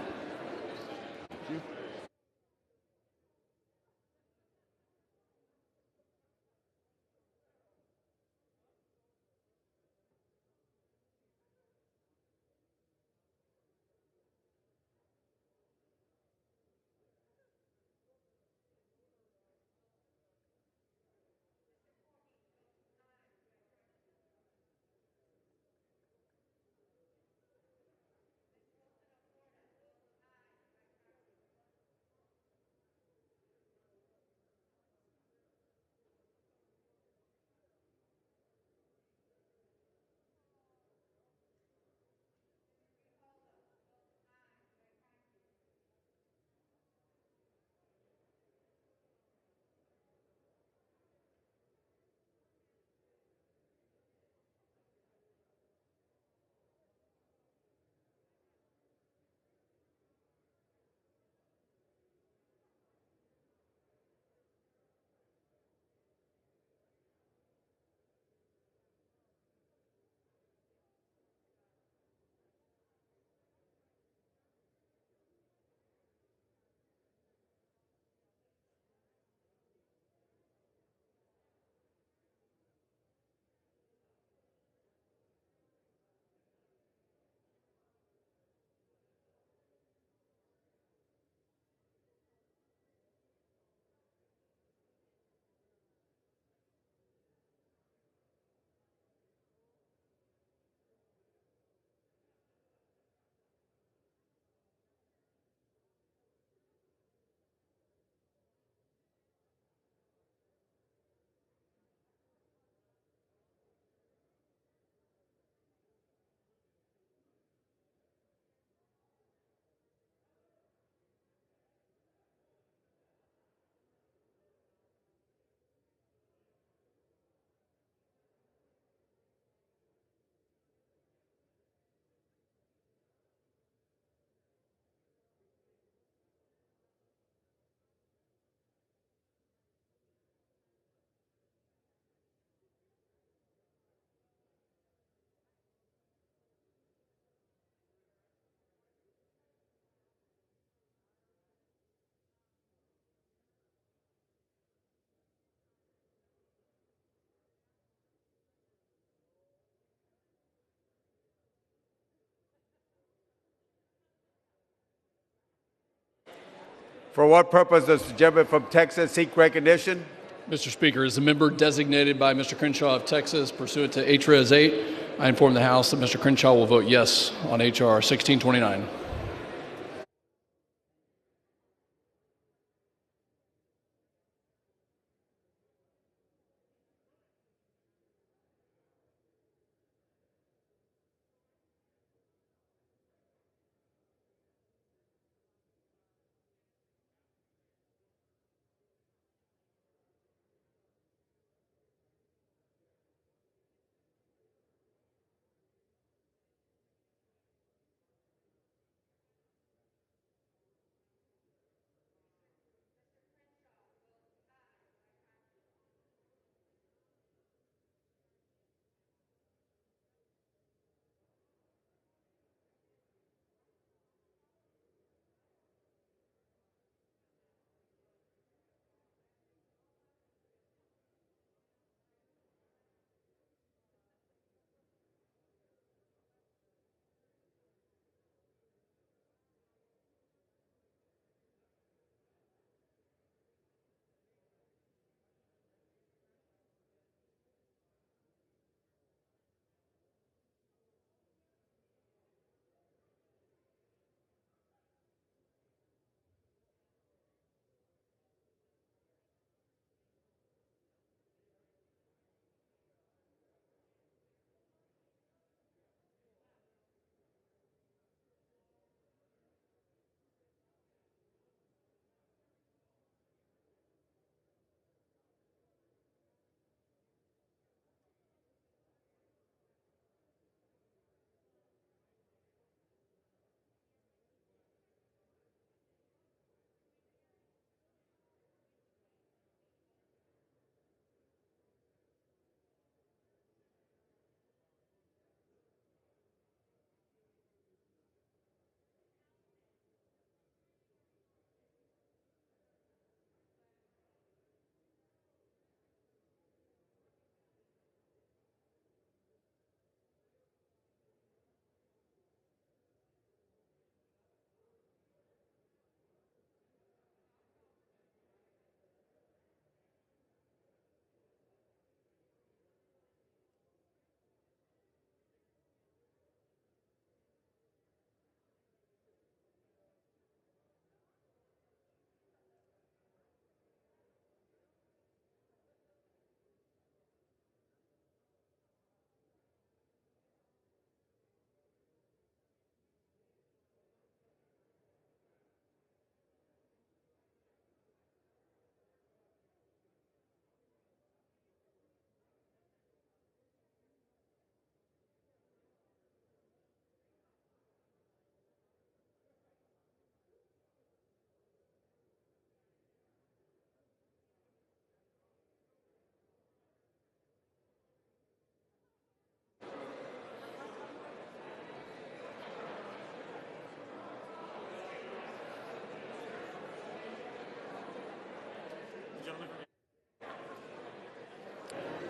For what purpose does the gentleman from Texas seek recognition? Mr. Speaker, as the member designated by Mr. Crenshaw of Texas pursuant to H.Res. 8, I inform the House that Mr. Crenshaw will vote yes on H.R. 1629.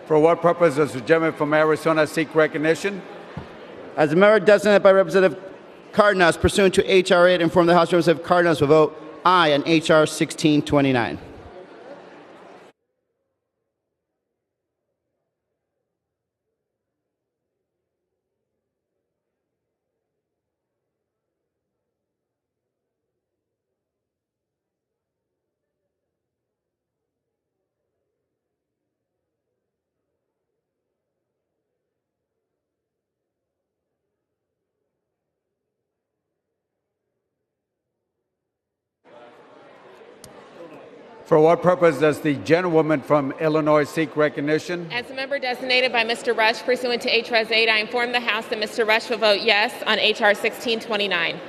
For what purpose does the gentleman from Arizona seek recognition? As a member designated by Representative Cardenas pursuant to H.R. 8, inform the House Representative Cardenas will vote aye on H.R. 1629. For what purpose does the gentlewoman from Illinois seek recognition? As a member designated by Mr. Rush pursuant to H.R. 8, I inform the House that Mr. Rush will vote yes on H.R. 1629.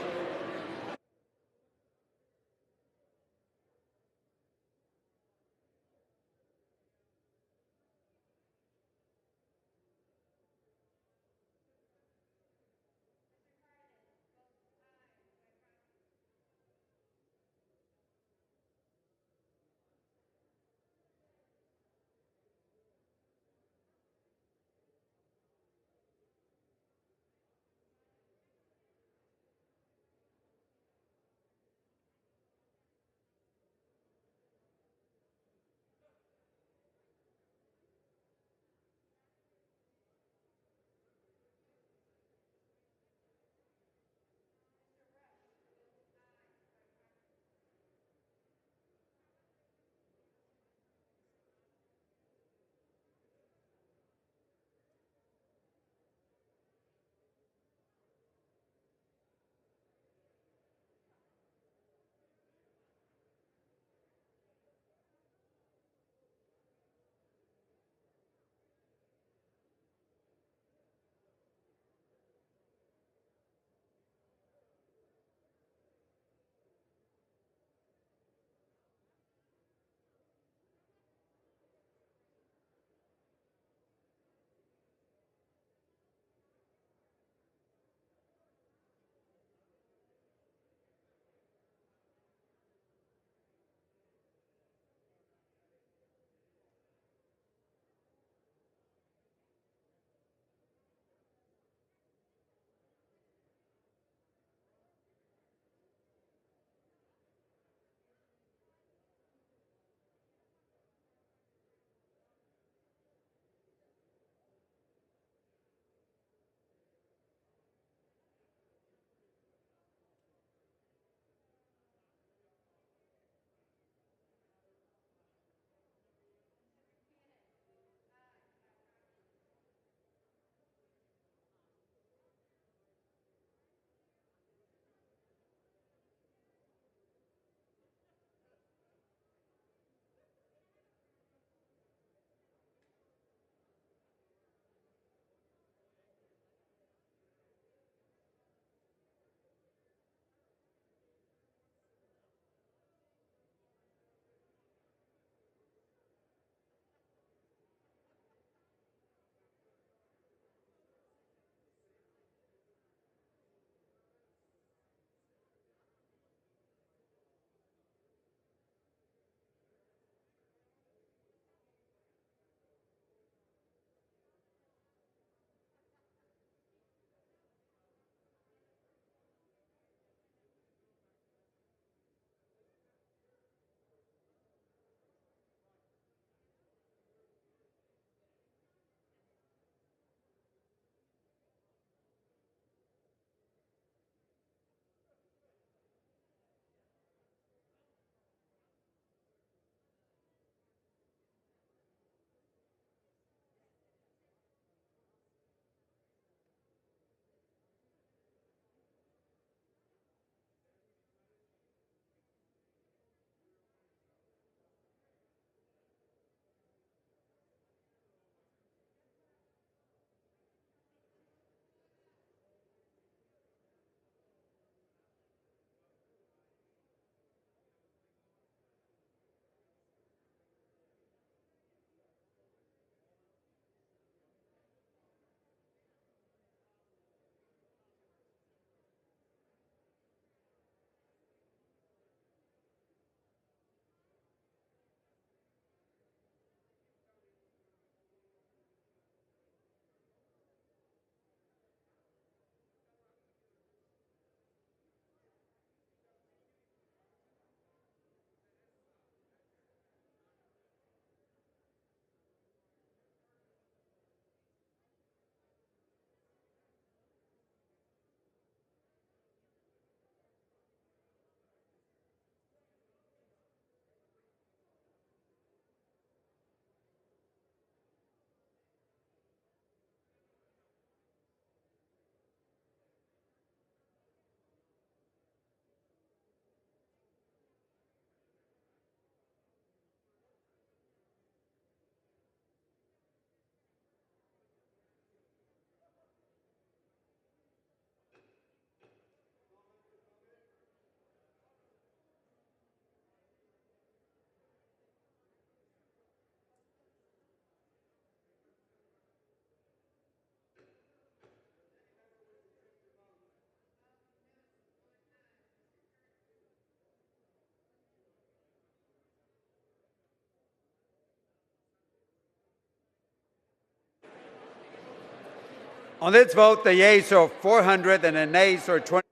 On this vote, the yeas are 400 and the nays are 20.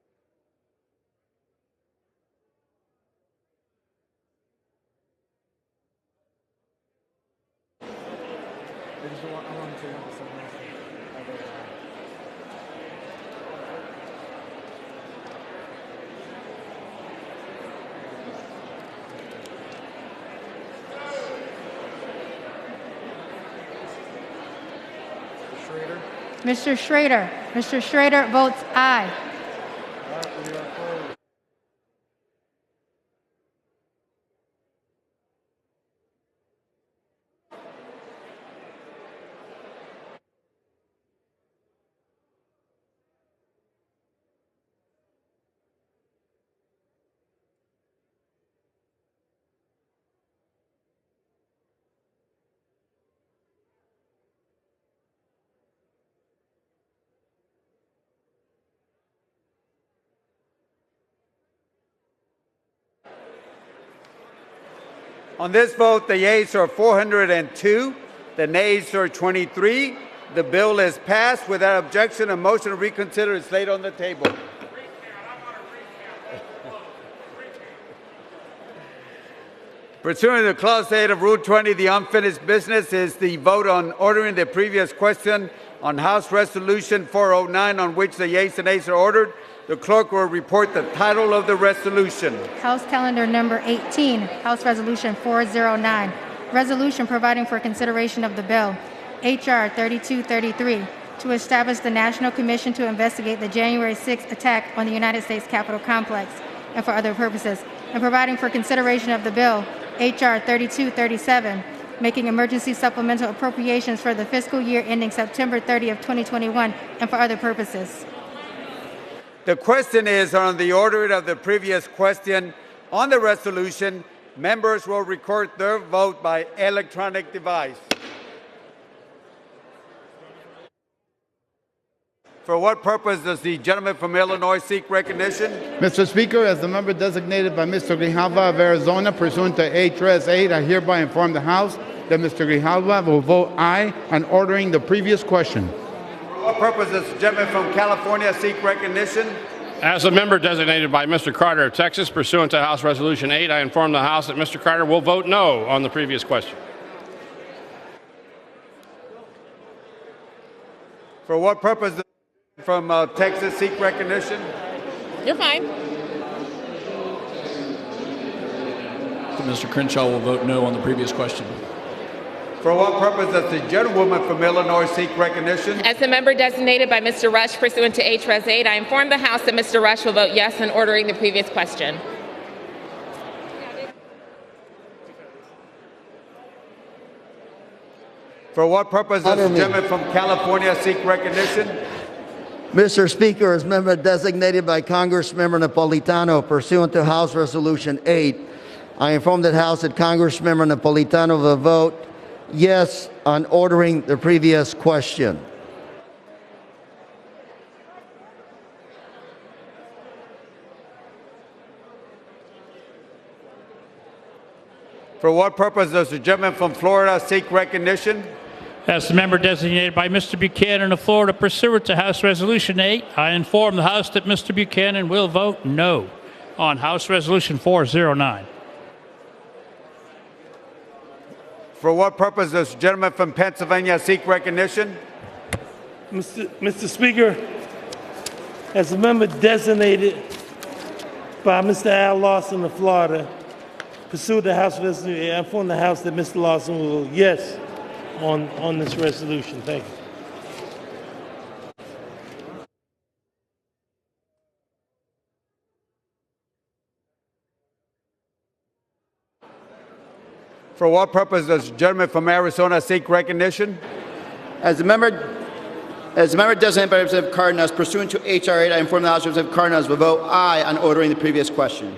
Mr. Schrader. Mr. Schrader votes aye. On this vote, the yeas are 402, the nays are 23. The bill is passed without objection. A motion to reconsider is laid on the table. Pursuant to Clause 8 of Rule 20, the unfinished business is the vote on ordering the previous question on House Resolution 409, on which the yeas and nays are ordered. The clerk will report the title of the resolution. House Calendar Number 18, House Resolution 409, Resolution providing for consideration of the bill, H.R. 3233, to establish the National Commission to investigate the January 6th attack on the United States Capitol complex and for other purposes, and providing for consideration of the bill, H.R. 3237, making emergency supplemental appropriations for the fiscal year ending September 30th, 2021, and for other purposes. The question is on the order of the previous question. On the resolution, members will record their vote by electronic device. For what purpose does the gentleman from Illinois seek recognition? Mr. Speaker, as the member designated by Mr. Grijalva of Arizona pursuant to H.R.S. 8, I hereby inform the House that Mr. Grijalva will vote aye on ordering the previous question. For what purpose does the gentleman from California seek recognition? As a member designated by Mr. Carter of Texas pursuant to House Resolution 8, I inform the House that Mr. Carter will vote no on the previous question. For what purpose does the gentleman from Texas seek recognition? You're fine. Mr. Crenshaw will vote no on the previous question. For what purpose does the gentlewoman from Illinois seek recognition? As the member designated by Mr. Rush pursuant to H.R.S. 8, I inform the House that Mr. Rush will vote yes on ordering the previous question. For what purpose does the gentleman from California seek recognition? Mr. Speaker, as member designated by Congressmember Napolitano pursuant to House Resolution 8, I inform the House that Congressmember Napolitano will vote yes on ordering the previous question. For what purpose does the gentleman from Florida seek recognition? As the member designated by Mr. Buchanan of Florida pursuant to House Resolution 8, I inform the House that Mr. Buchanan will vote no on House Resolution 409. For what purpose does the gentleman from Pennsylvania seek recognition? Mr. Speaker, as a member designated by Mr. Al Lawson of Florida, pursuant to House Resolution, I inform the House that Mr. Lawson will vote yes on this resolution. Thank you. For what purpose does the gentleman from Arizona seek recognition? As a member designated by Representative Cardenas, pursuant to H.R. 8, I inform the House Representative Cardenas will vote aye on ordering the previous question.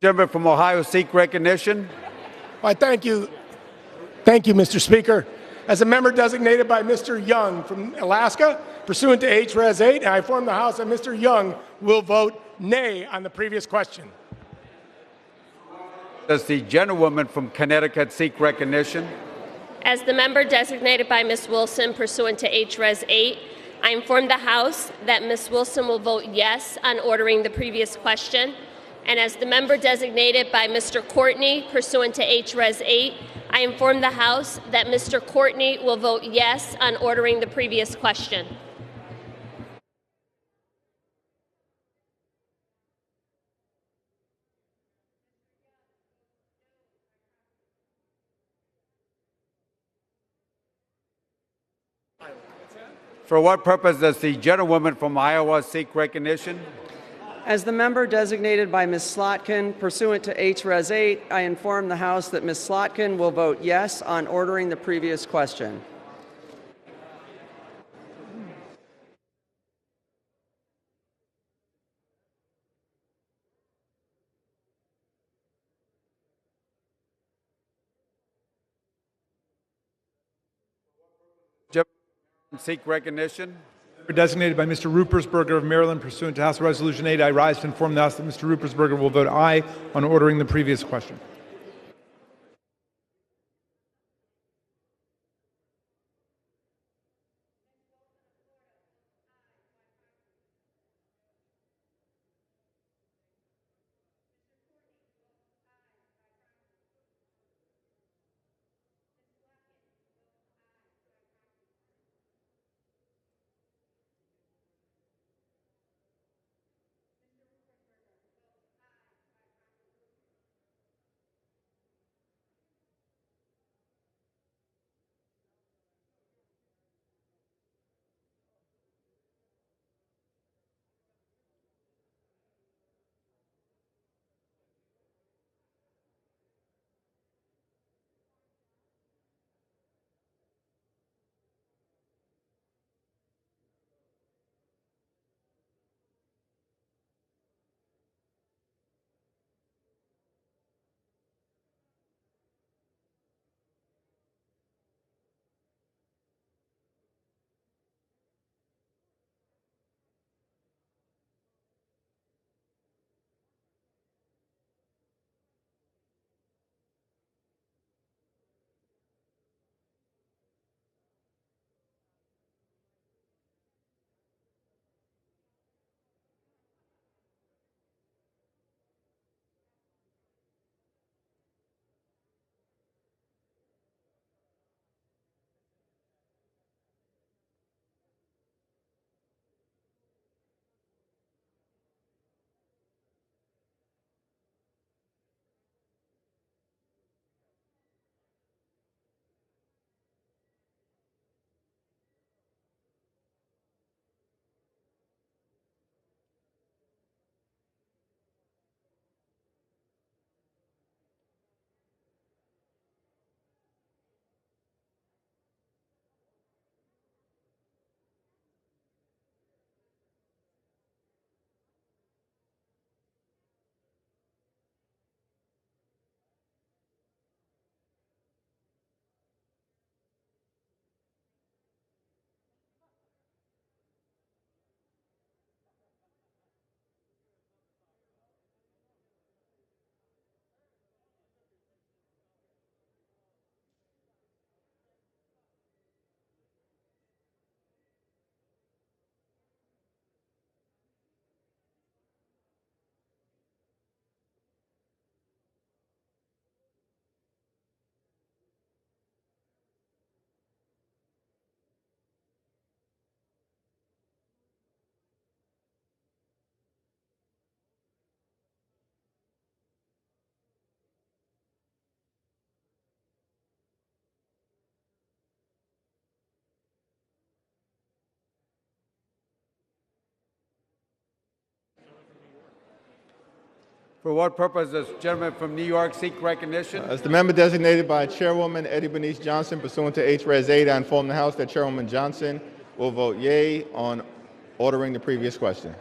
Gentleman from Ohio seek recognition. Why, thank you. Thank you, Mr. Speaker. As a member designated by Mr. Young from Alaska, pursuant to H-Res 8, I inform the House that Mr. Young will vote nay on the previous question. Does the gentlewoman from Connecticut seek recognition? As the member designated by Ms. Wilson pursuant to H-Res 8, I inform the House that Ms. Wilson will vote yes on ordering the previous question. And as the member designated by Mr. Courtney pursuant to H-Res 8, I inform the House that Mr. Courtney will vote yes on ordering the previous question. For what purpose does the gentlewoman from Iowa seek recognition? As the member designated by Ms. Slotkin pursuant to H-Res 8, I inform the House that Ms. Slotkin will vote yes on ordering the previous question. Seek recognition. Designated by Mr. Rupersberger of Maryland, pursuant to House Resolution 8, I rise to inform the House that Mr. Rupersberger will vote aye on ordering the previous question. For what purpose does the gentleman from New York seek recognition? As the member designated by Chairwoman Eddie Bernice Johnson, pursuant to H-Res 8, I inform the House that Chairwoman Johnson will vote yea on ordering the previous question.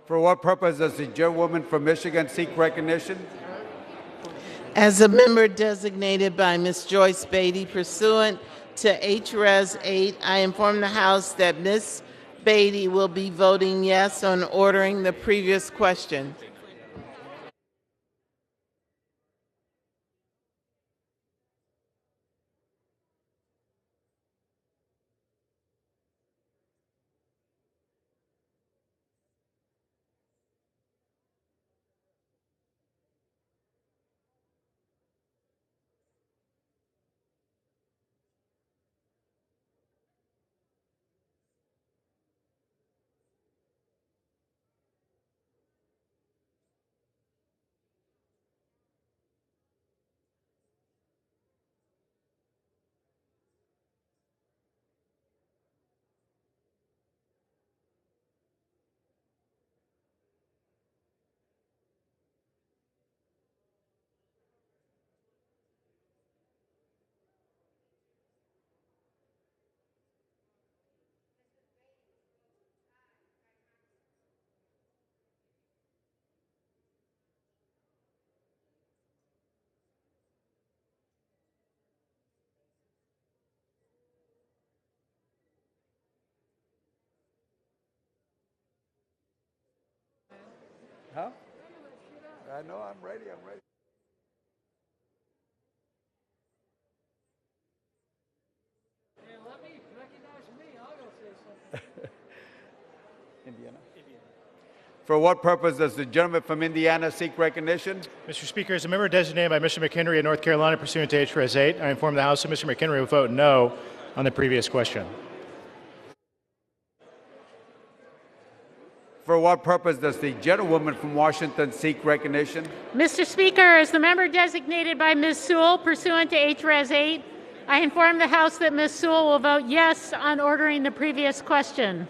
For what purpose does the gentlewoman from Michigan seek recognition? As a member designated by Ms. Joyce Beatty pursuant to H.Res. 8, I inform the House that Ms. Beatty will be voting yes on ordering the previous question. Huh? I know, I'm ready. Indiana. For what purpose does the gentleman from Indiana seek recognition? Mr. Speaker, as a member designated by Mr. McHenry of North Carolina pursuant to H.Res. 8, I inform the House that Mr. McHenry will vote no on the previous question. For what purpose does the gentlewoman from Washington seek recognition? Mr. Speaker, as the member designated by Ms. Sewell pursuant to H.Res. 8, I inform the House that Ms. Sewell will vote yes on ordering the previous question.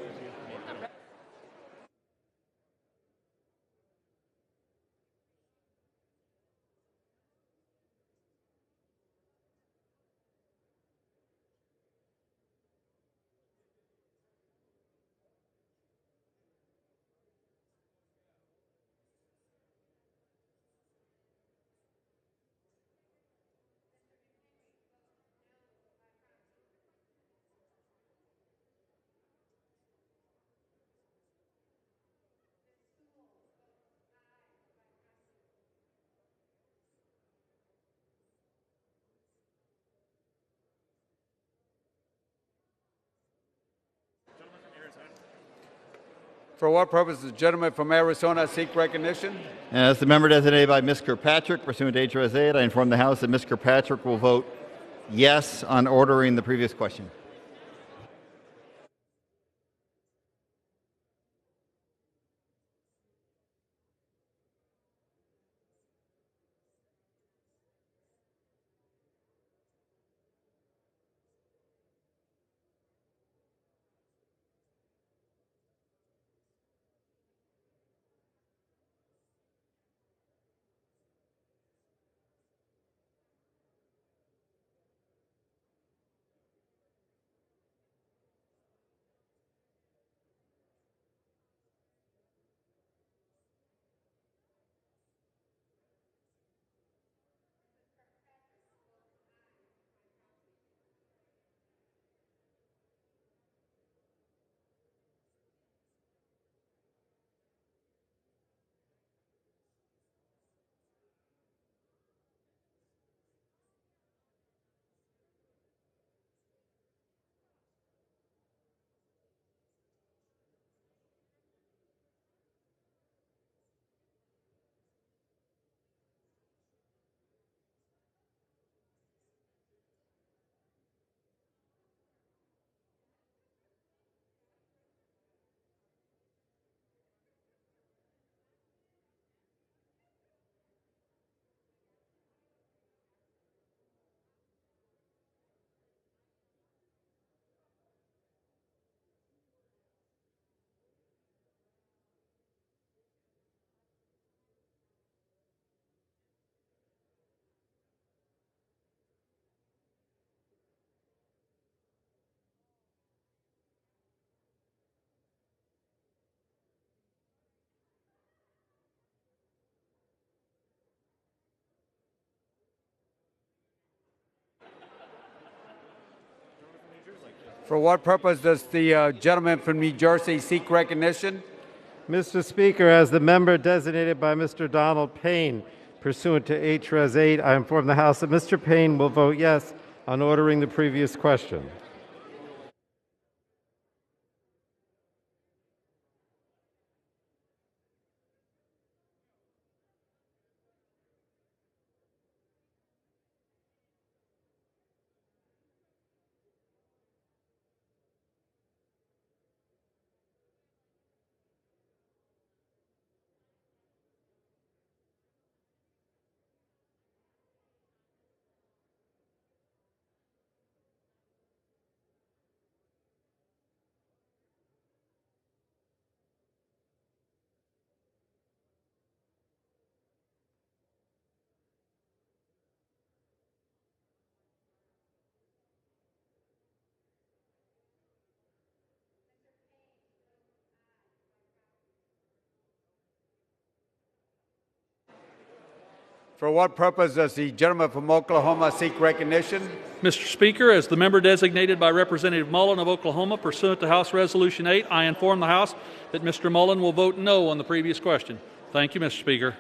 For what purpose does the gentleman from Arizona seek recognition? As the member designated by Ms. Kirkpatrick, pursuant to H.Res. 8, I inform the House that Ms. Kirkpatrick will vote yes on ordering the previous question. For what purpose does the gentleman from New Jersey seek recognition? Mr. Speaker, as the member designated by Mr. Donald Payne, pursuant to H-Res 8, I inform the House that Mr. Payne will vote yes on ordering the previous question. For what purpose does the gentleman from Oklahoma seek recognition? Mr. Speaker, as the member designated by Representative Mullen of Oklahoma pursuant to House Resolution 8, I inform the House that Mr. Mullen will vote no on the previous question. Thank you, Mr. Speaker.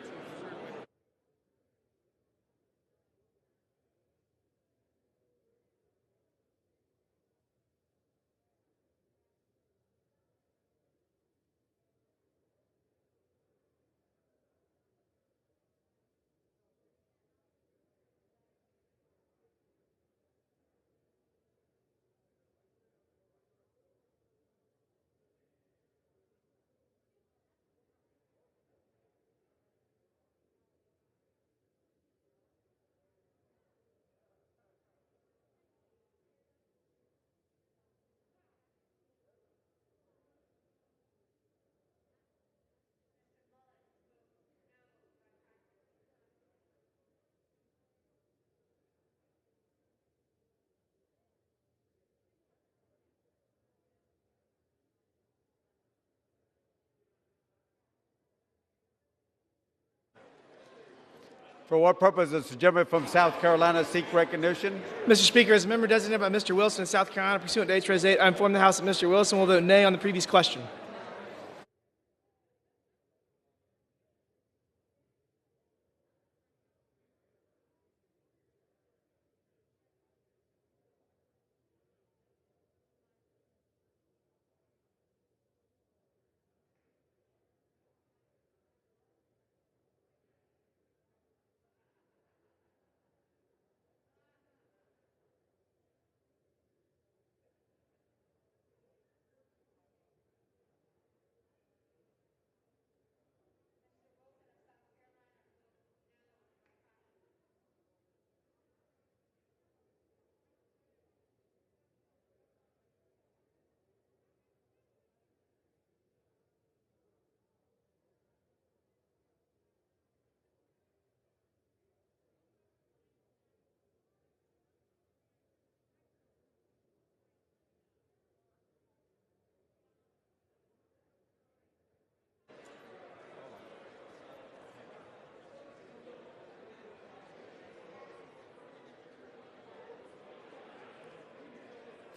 For what purpose does the gentleman from South Carolina seek recognition? Mr. Speaker, as a member designated by Mr. Wilson of South Carolina, pursuant to H-Res 8, I inform the House that Mr. Wilson will vote nay on the previous question.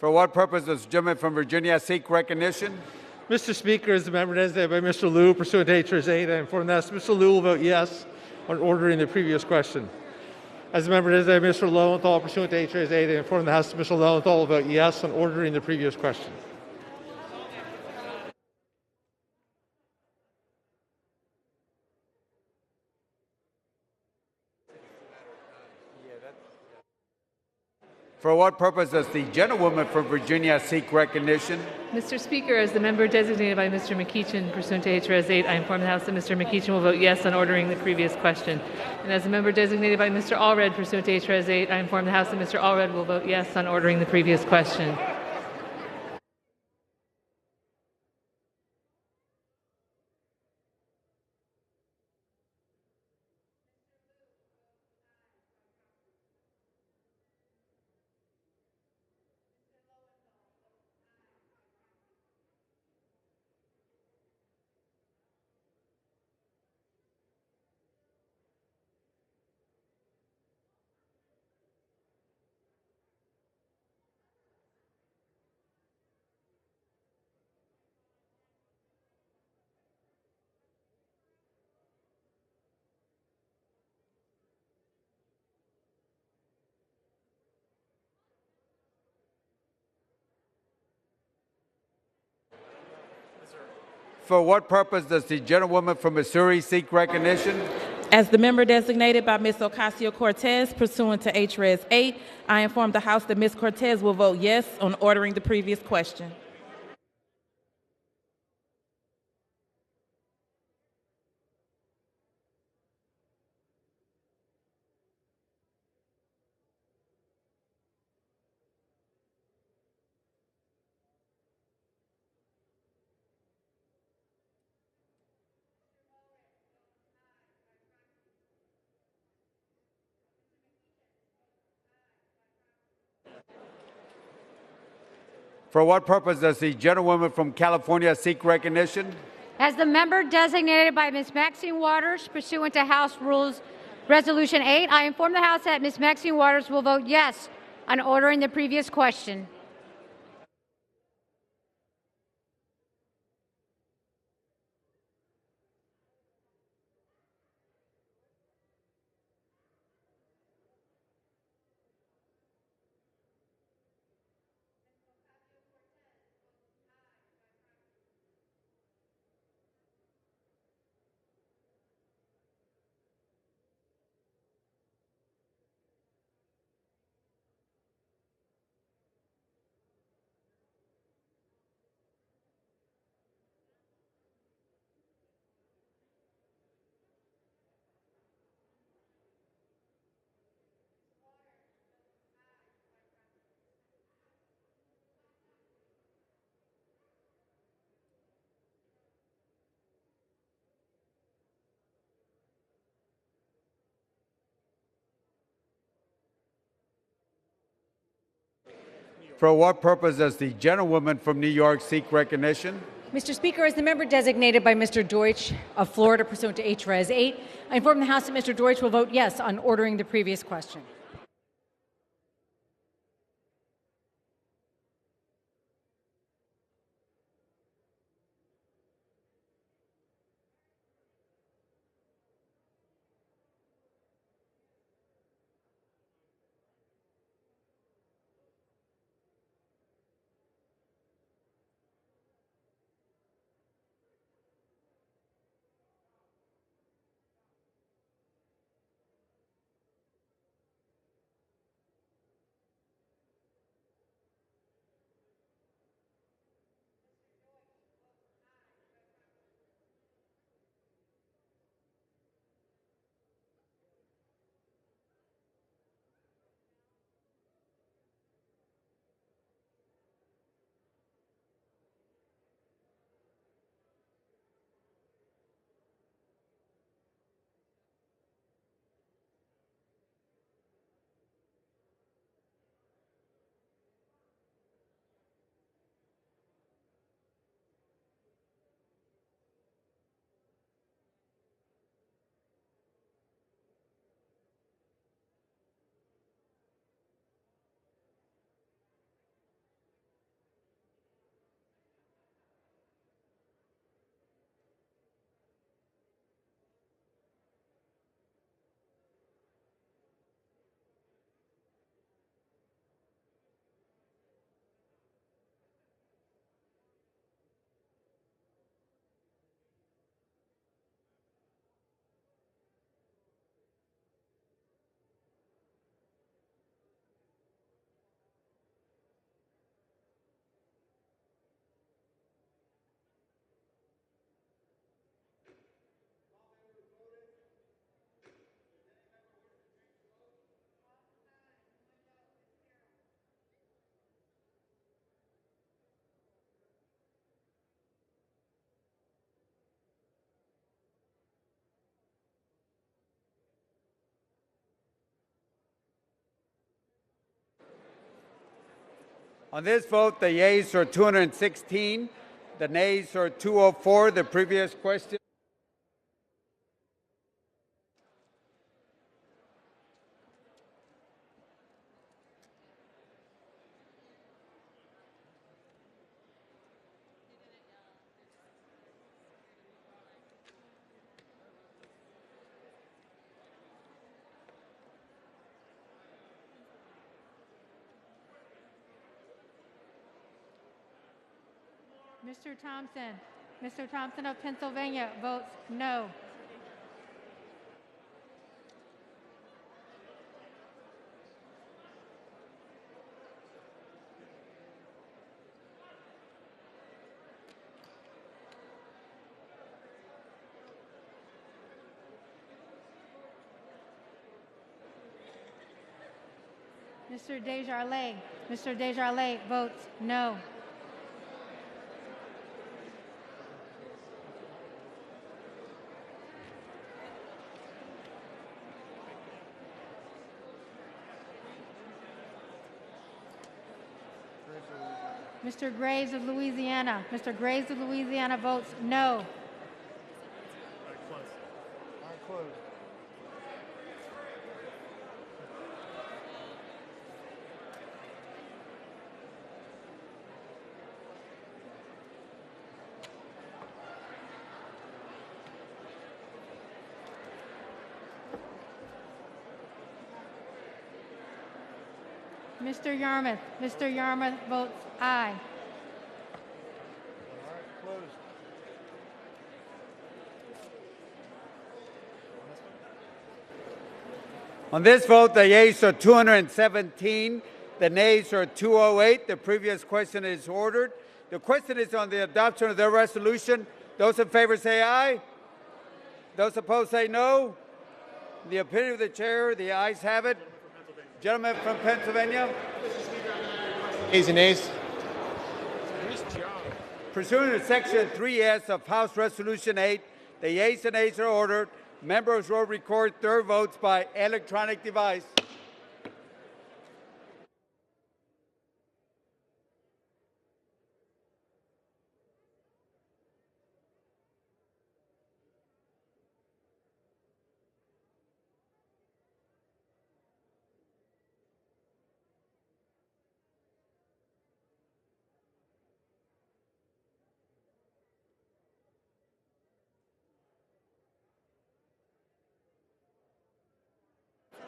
For what purpose does the gentleman from Virginia seek recognition? Mr. Speaker, as the member designated by Mr. Liu, pursuant to H-Res 8, I inform the House Mr. Liu will vote yes on ordering the previous question. As the member designated by Mr. Lowenthal, pursuant to H-Res 8, I inform the House that Mr. Lowenthal will vote yes on ordering the previous question. For what purpose does the gentlewoman from Virginia seek recognition? Mr. Speaker, as the member designated by Mr. McEachin pursuant to H-Res 8, I inform the House that Mr. McEachin will vote yes on ordering the previous question. And as the member designated by Mr. Allred pursuant to H-Res 8, I inform the House that Mr. Allred will vote yes on ordering the previous question. for what purpose does the gentlewoman from Missouri seek recognition? As the member designated by Ms. Ocasio-Cortez pursuant to H-Res 8, I inform the House that Ms. Cortez will vote yes on ordering the previous question. For what purpose does the gentlewoman from California seek recognition? As the member designated by Ms. Maxine Waters pursuant to House Rules Resolution 8, I inform the House that Ms. Maxine Waters will vote yes on ordering the previous question. For what purpose does the gentlewoman from New York seek recognition? Mr. Speaker, as the member designated by Mr. Deutsch of Florida pursuant to H-Res 8, I inform the House that Mr. Deutsch will vote yes on ordering the previous question. On this vote, the yeas are 216, the nays are 204. The previous question. Mr. Thompson. Mr. Thompson of Pennsylvania votes no. Mr. Desjardins votes no. Mr. Graves of Louisiana votes no. Mr. Yarmouth votes aye. On this vote, the yeas are 217, the nays are 208. The previous question is ordered. The question is on the adoption of the resolution. Those in favor say aye. Those opposed say no. In the opinion of the chair, the ayes have it. Gentleman from Pennsylvania. Ayes and nays. Pursuant to Section 3S of House Resolution 8, the yeas and nays are ordered. Members will record their votes by electronic device.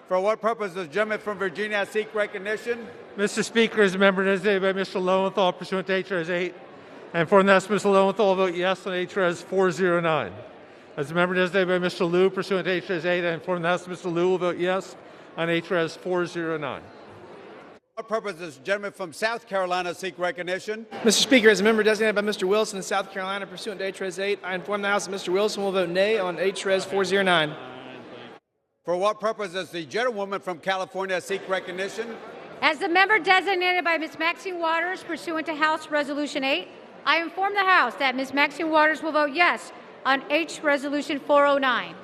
For what purpose does the gentleman from Virginia seek recognition? Mr. Speaker, as a member designated by Mr. Lowenthal pursuant to H.R.S. 8, I inform the House Mr. Lowenthal will vote yes on H.R.S. 409. As a member designated by Mr. Liu pursuant to H.R.S. 8, I inform the House Mr. Liu will vote yes on H.R.S. 409. For what purpose does the gentleman from South Carolina seek recognition? Mr. Speaker, as a member designated by Mr. Wilson of South Carolina pursuant to H.R.S. 8, I inform the House that Mr. Wilson will vote nay on H.R.S. 409. For what purpose does the gentlewoman from California seek recognition? As the member designated by Ms. Maxine Waters pursuant to House Resolution 8, I inform the House that Ms. Maxine Waters will vote yes on H Resolution 409.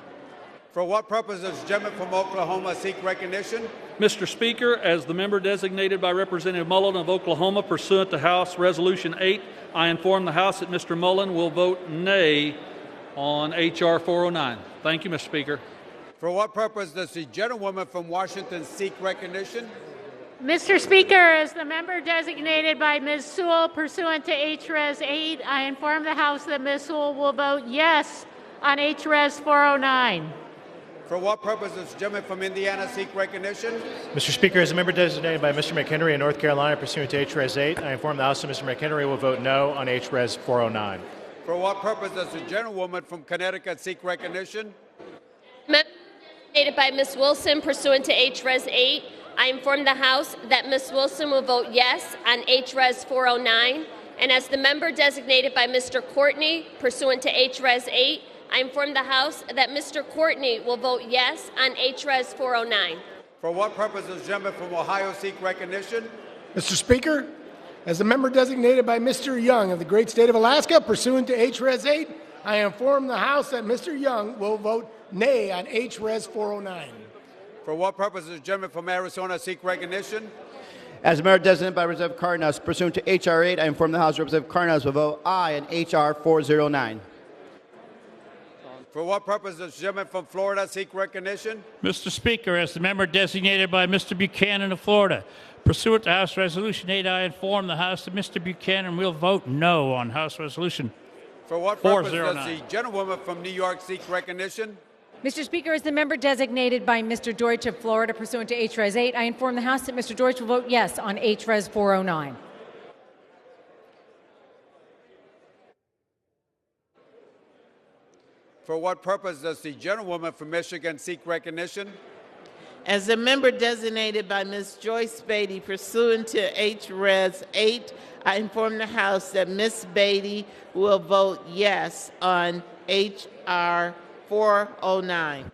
For what purpose does the gentleman from Oklahoma seek recognition? Mr. Speaker, as the member designated by Representative Mullen of Oklahoma pursuant to House Resolution 8, I inform the House that Mr. Mullen will vote nay on H.R. 409. Thank you, Mr. Speaker. For what purpose does the gentlewoman from Washington seek recognition? Mr. Speaker, as the member designated by Ms. Sewell pursuant to H.R.S. 8, I inform the House that Ms. Sewell will vote yes on H.R.S. 409. For what purpose does the gentleman from Indiana seek recognition? Mr. Speaker, as a member designated by Mr. McHenry in North Carolina pursuant to H.R.S. 8, I inform the House that Mr. McHenry will vote no on H.R.S. 409. For what purpose does the gentlewoman from Connecticut seek recognition? Designated by Ms. Wilson pursuant to H.R.S. 8, I inform the House that Ms. Wilson will vote yes on H.R.S. 409. And as the member designated by Mr. Courtney pursuant to H.R.S. 8, I inform the House that Mr. Courtney will vote yes on H.R.S. 409. For what purpose does the gentleman from Ohio seek recognition? Mr. Speaker, as the member designated by Mr. Young of the great state of Alaska pursuant to H.R.S. 8, I inform the House that Mr. Young will vote nay on H.R.S. 409. For what purpose does the gentleman from Arizona seek recognition? As a member designated by Representative Cardenas pursuant to H.R. 8, I inform the House Representative Cardenas will vote aye on H.R. 409. For what purpose does the gentleman from Florida seek recognition? Mr. Speaker, as the member designated by Mr. Buchanan of Florida, pursuant to House Resolution 8, I inform the House that Mr. Buchanan will vote no on House Resolution For what purpose does the gentlewoman from New York seek recognition? Mr. Speaker, as the member designated by Mr. Deutsch of Florida pursuant to H.R.S. 8, I inform the House that Mr. Deutsch will vote yes on H.R.S. 409. For what purpose does the gentlewoman from Michigan seek recognition? As a member designated by Ms. Joyce Beatty pursuant to H-Res 8, I inform the House that Ms. Beatty will vote yes on H.R. 409.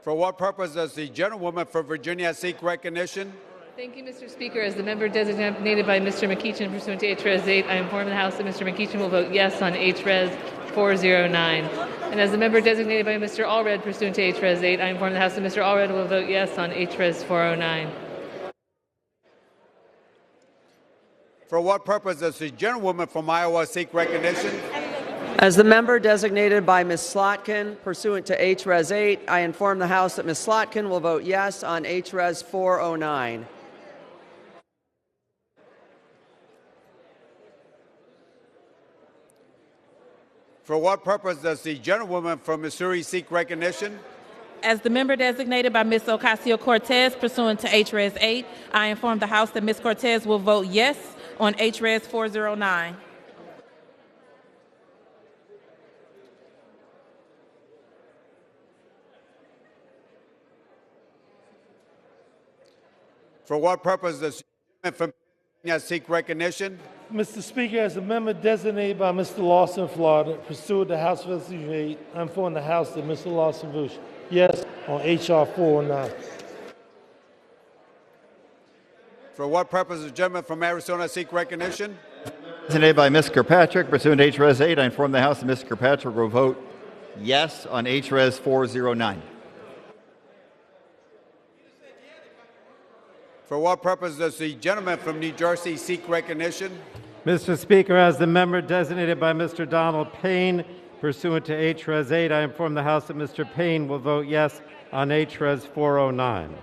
For what purpose does the gentlewoman from Virginia seek recognition? Thank you, Mr. Speaker. As the member designated by Mr. McEachin pursuant to H-Res 8, I inform the House that Mr. McEachin will vote yes on H-Res 409. And as the member designated by Mr. Allred pursuant to H-Res 8, I inform the House that Mr. Allred will vote yes on H-Res 409. For what purpose does the gentlewoman from Iowa seek recognition? As the member designated by Ms. Slotkin pursuant to H-Res 8, I inform the House that Ms. Slotkin will vote yes on H-Res 409. For what purpose does the gentlewoman from Missouri seek recognition? As the member designated by Ms. Ocasio-Cortez pursuant to H-Res 8, I inform the House that Ms. Cortez will vote yes on H-Res 409. For what purpose does the gentleman from Virginia seek recognition? Mr. Speaker, as a member designated by Mr. Lawson, Florida, pursuant to House Resolution 8, I inform the House that Mr. Lawson votes yes on H.R. 409. For what purpose does the gentleman from Arizona seek recognition? Designated by Ms. Kirkpatrick, pursuant to H-Res 8, I inform the House that Ms. Kirkpatrick will vote yes on H-Res 409. For what purpose does the gentleman from New Jersey seek recognition? Mr. Speaker, as the member designated by Mr. Donald Payne, pursuant to H-Res 8, I inform the House that Mr. Payne will vote yes on H-Res 409.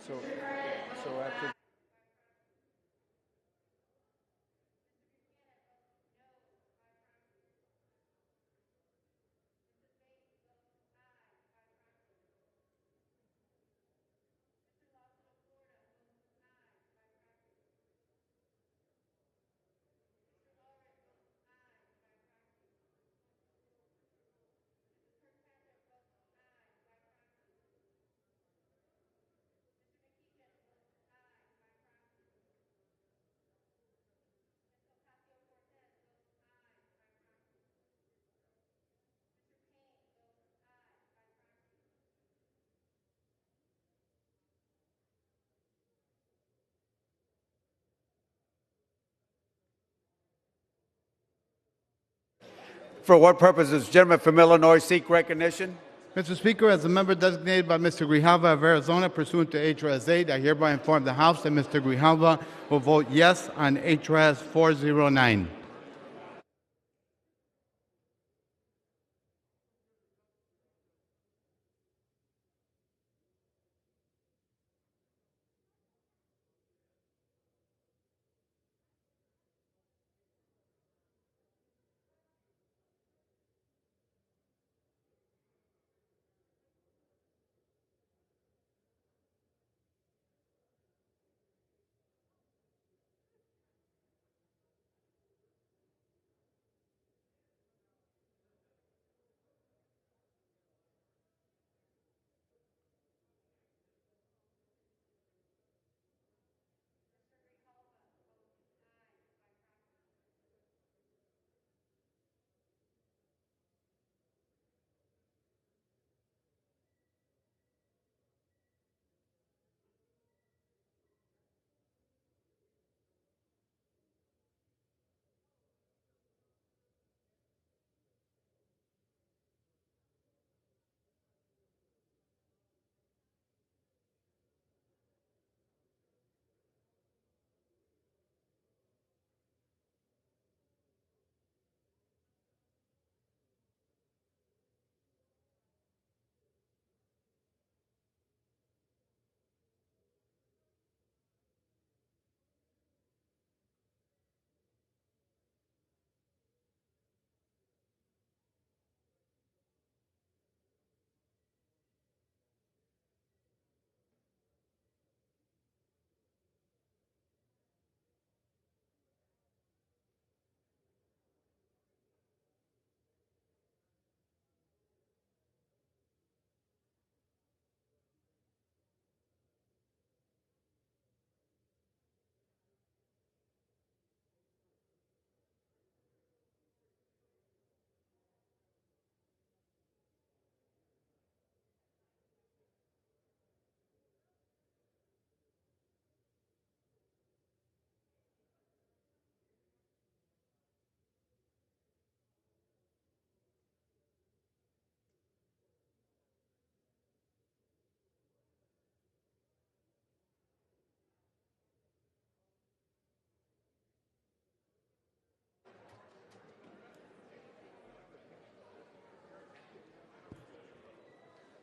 So after. For what purpose does the gentleman from Illinois seek recognition? Mr. Speaker, as a member designated by Mr. Grijalva of Arizona pursuant to H-Res 8, I hereby inform the House that Mr. Grijalva will vote yes on H-Res 409.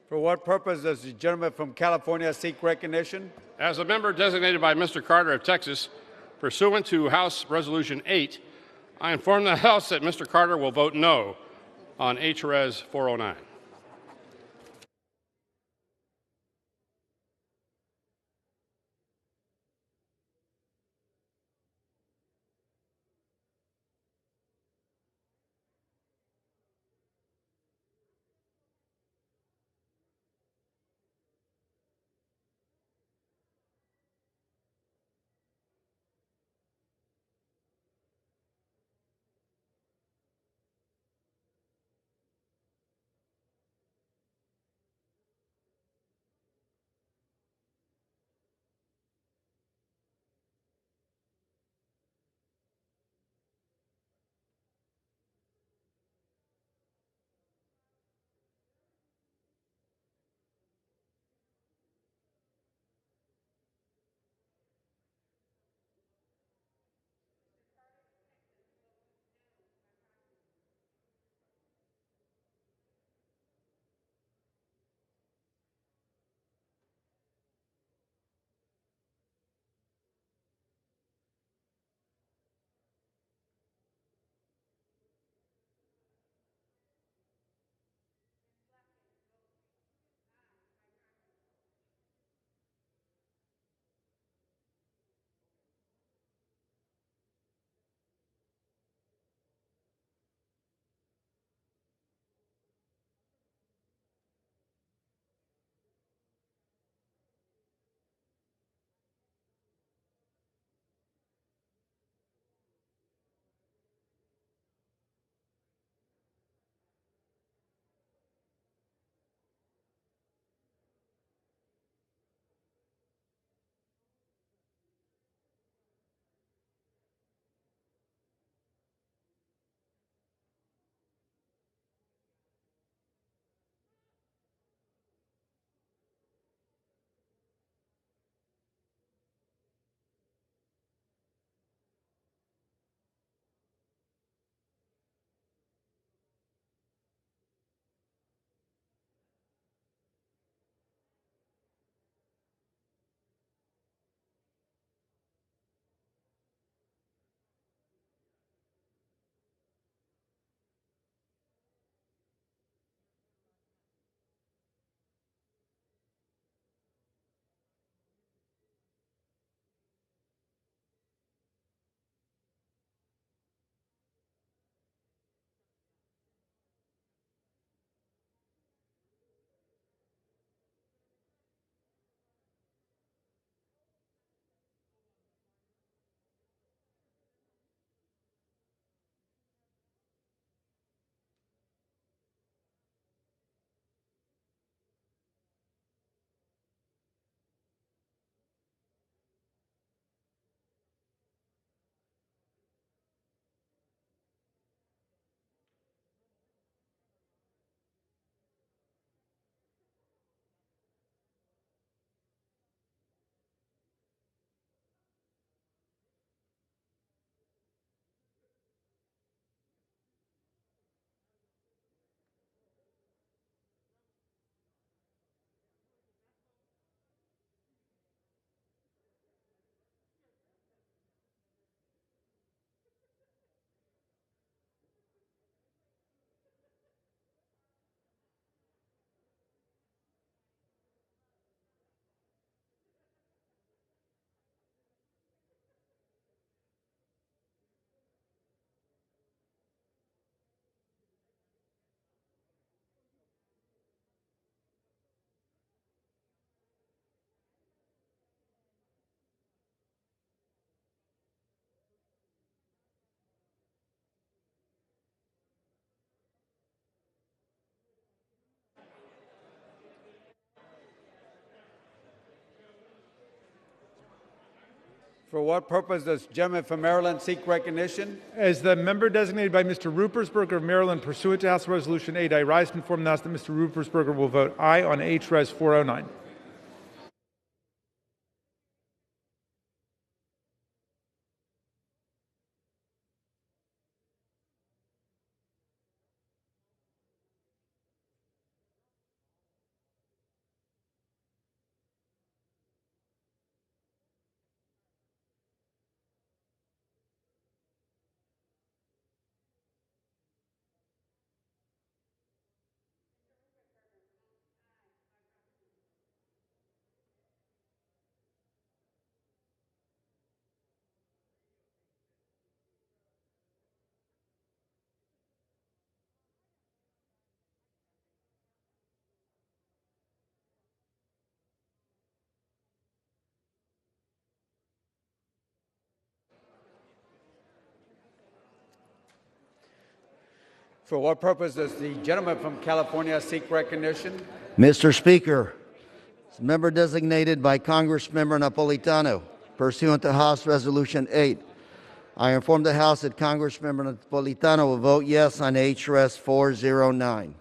For what purpose does the gentleman from California seek recognition? As a member designated by Mr. Carter of Texas, pursuant to House Resolution 8, I inform the House that Mr. Carter will vote no on HRES 409. For what purpose does the gentleman from Maryland seek recognition? As the member designated by Mr. Ruppersberger of Maryland, pursuant to House Resolution 8, I rise to inform the House that Mr. Ruppersberger will vote aye on HRES 409. For what purpose does the gentleman from California seek recognition? Mr. Speaker, as member designated by Congressmember Napolitano, pursuant to House Resolution 8, I inform the House that Congressmember Napolitano will vote yes on HRS 409.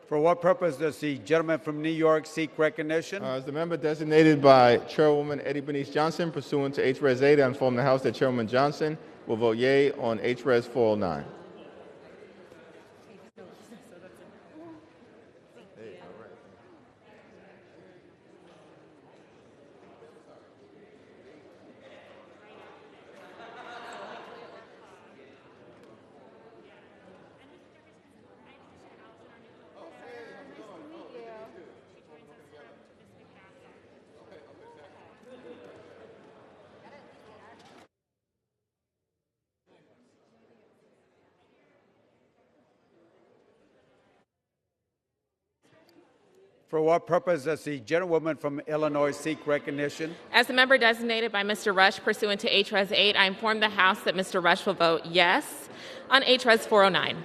For what purpose does the gentleman from New York seek recognition? As the member designated by Chairwoman Eddie Bernice Johnson, pursuant to HRS 8, I inform the House that Chairman Johnson will vote yea on HRS 409. For what purpose does the gentlewoman from Illinois seek recognition? As a member designated by Mr. Rush pursuant to HRS 8, I inform the House that Mr. Rush will vote yes on HRS 409.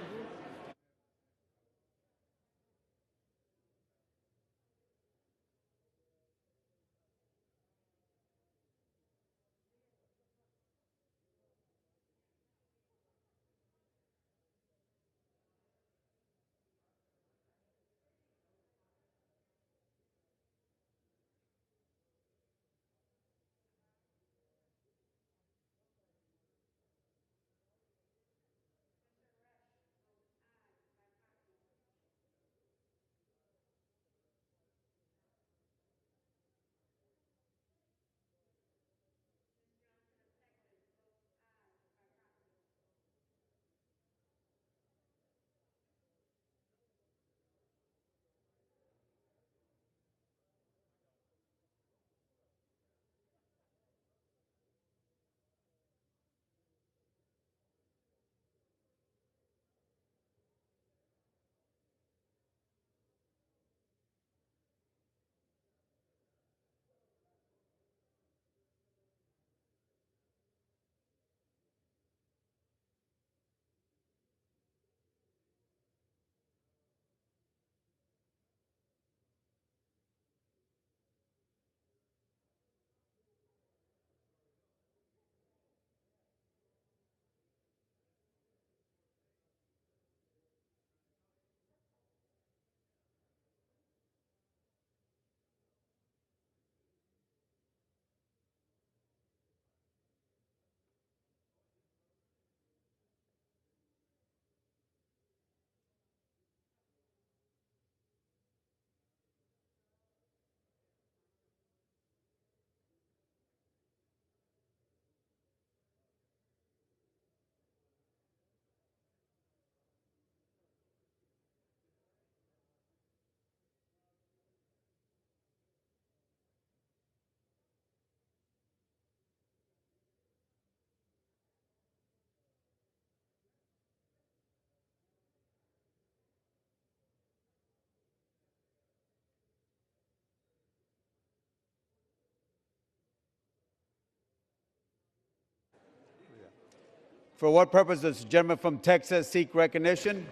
For what purpose does the gentleman from Texas seek recognition?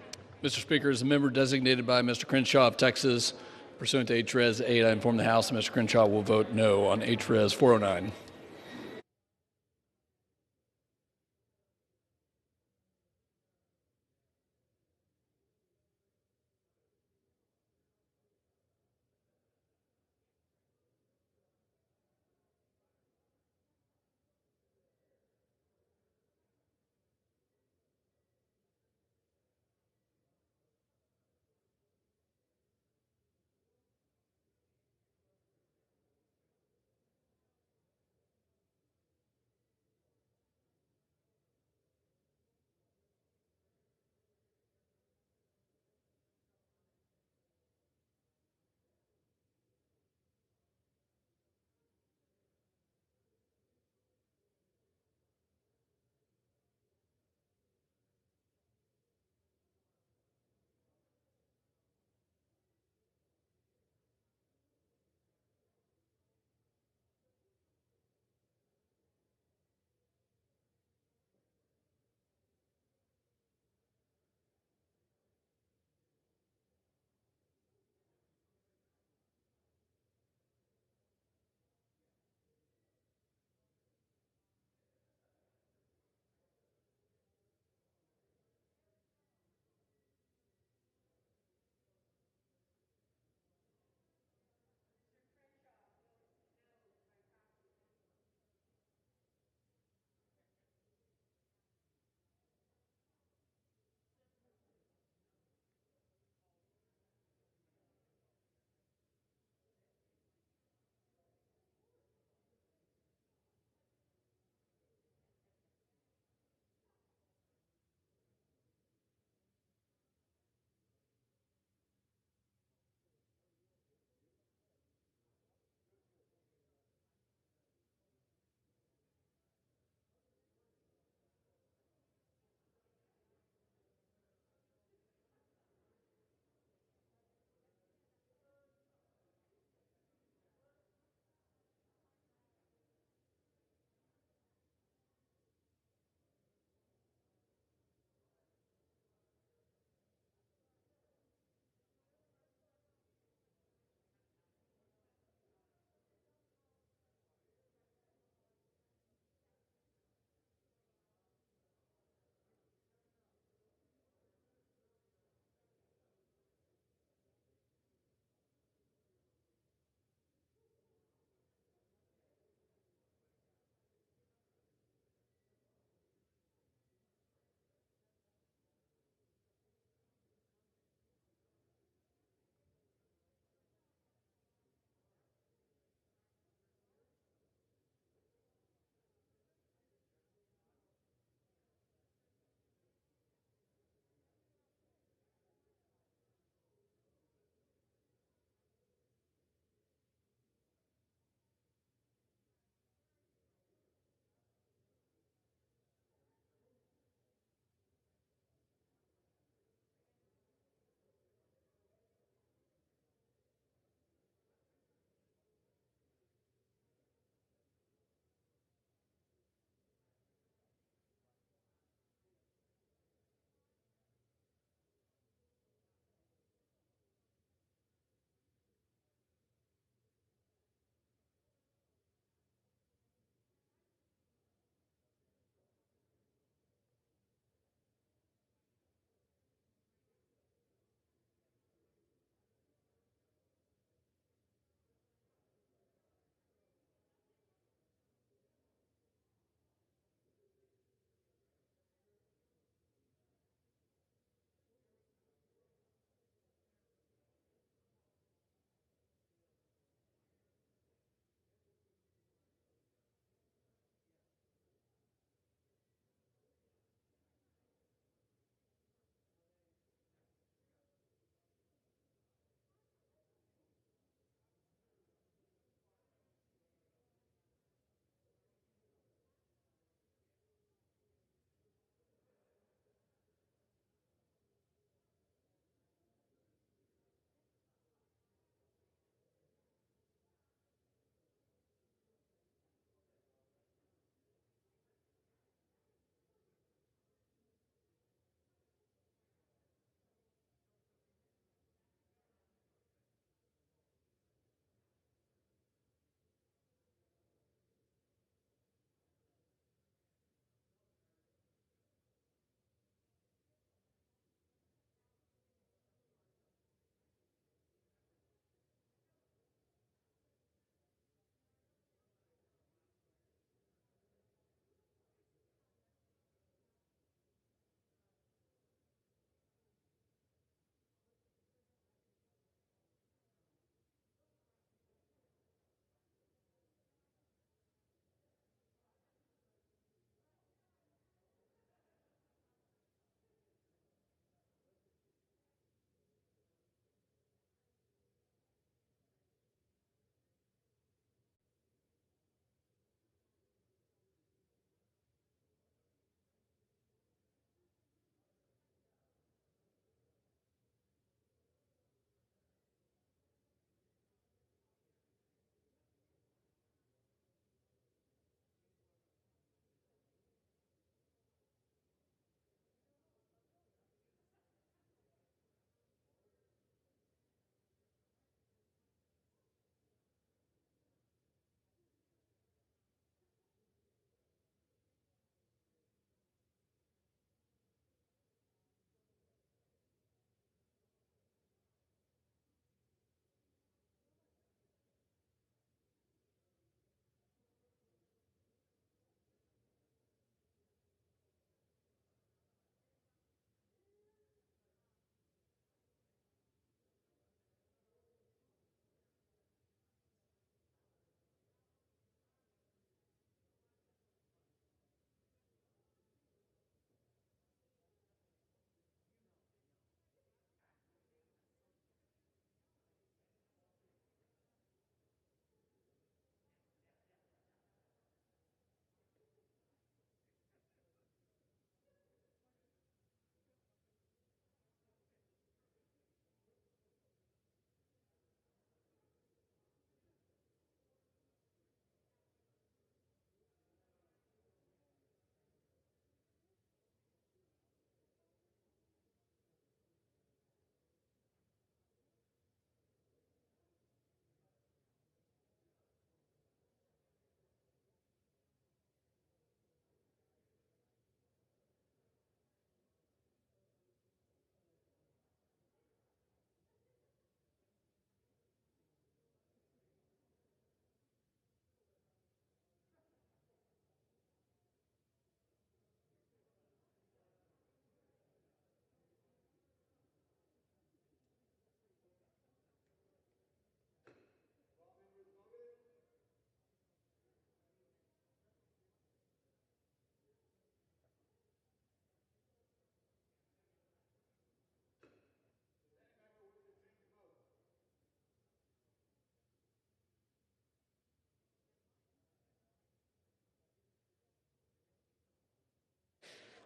Mr. Speaker, as a member designated by Mr. Crenshaw of Texas, pursuant to H.Res. 8, I inform the House that Mr. Crenshaw will vote no on H.Res. 409.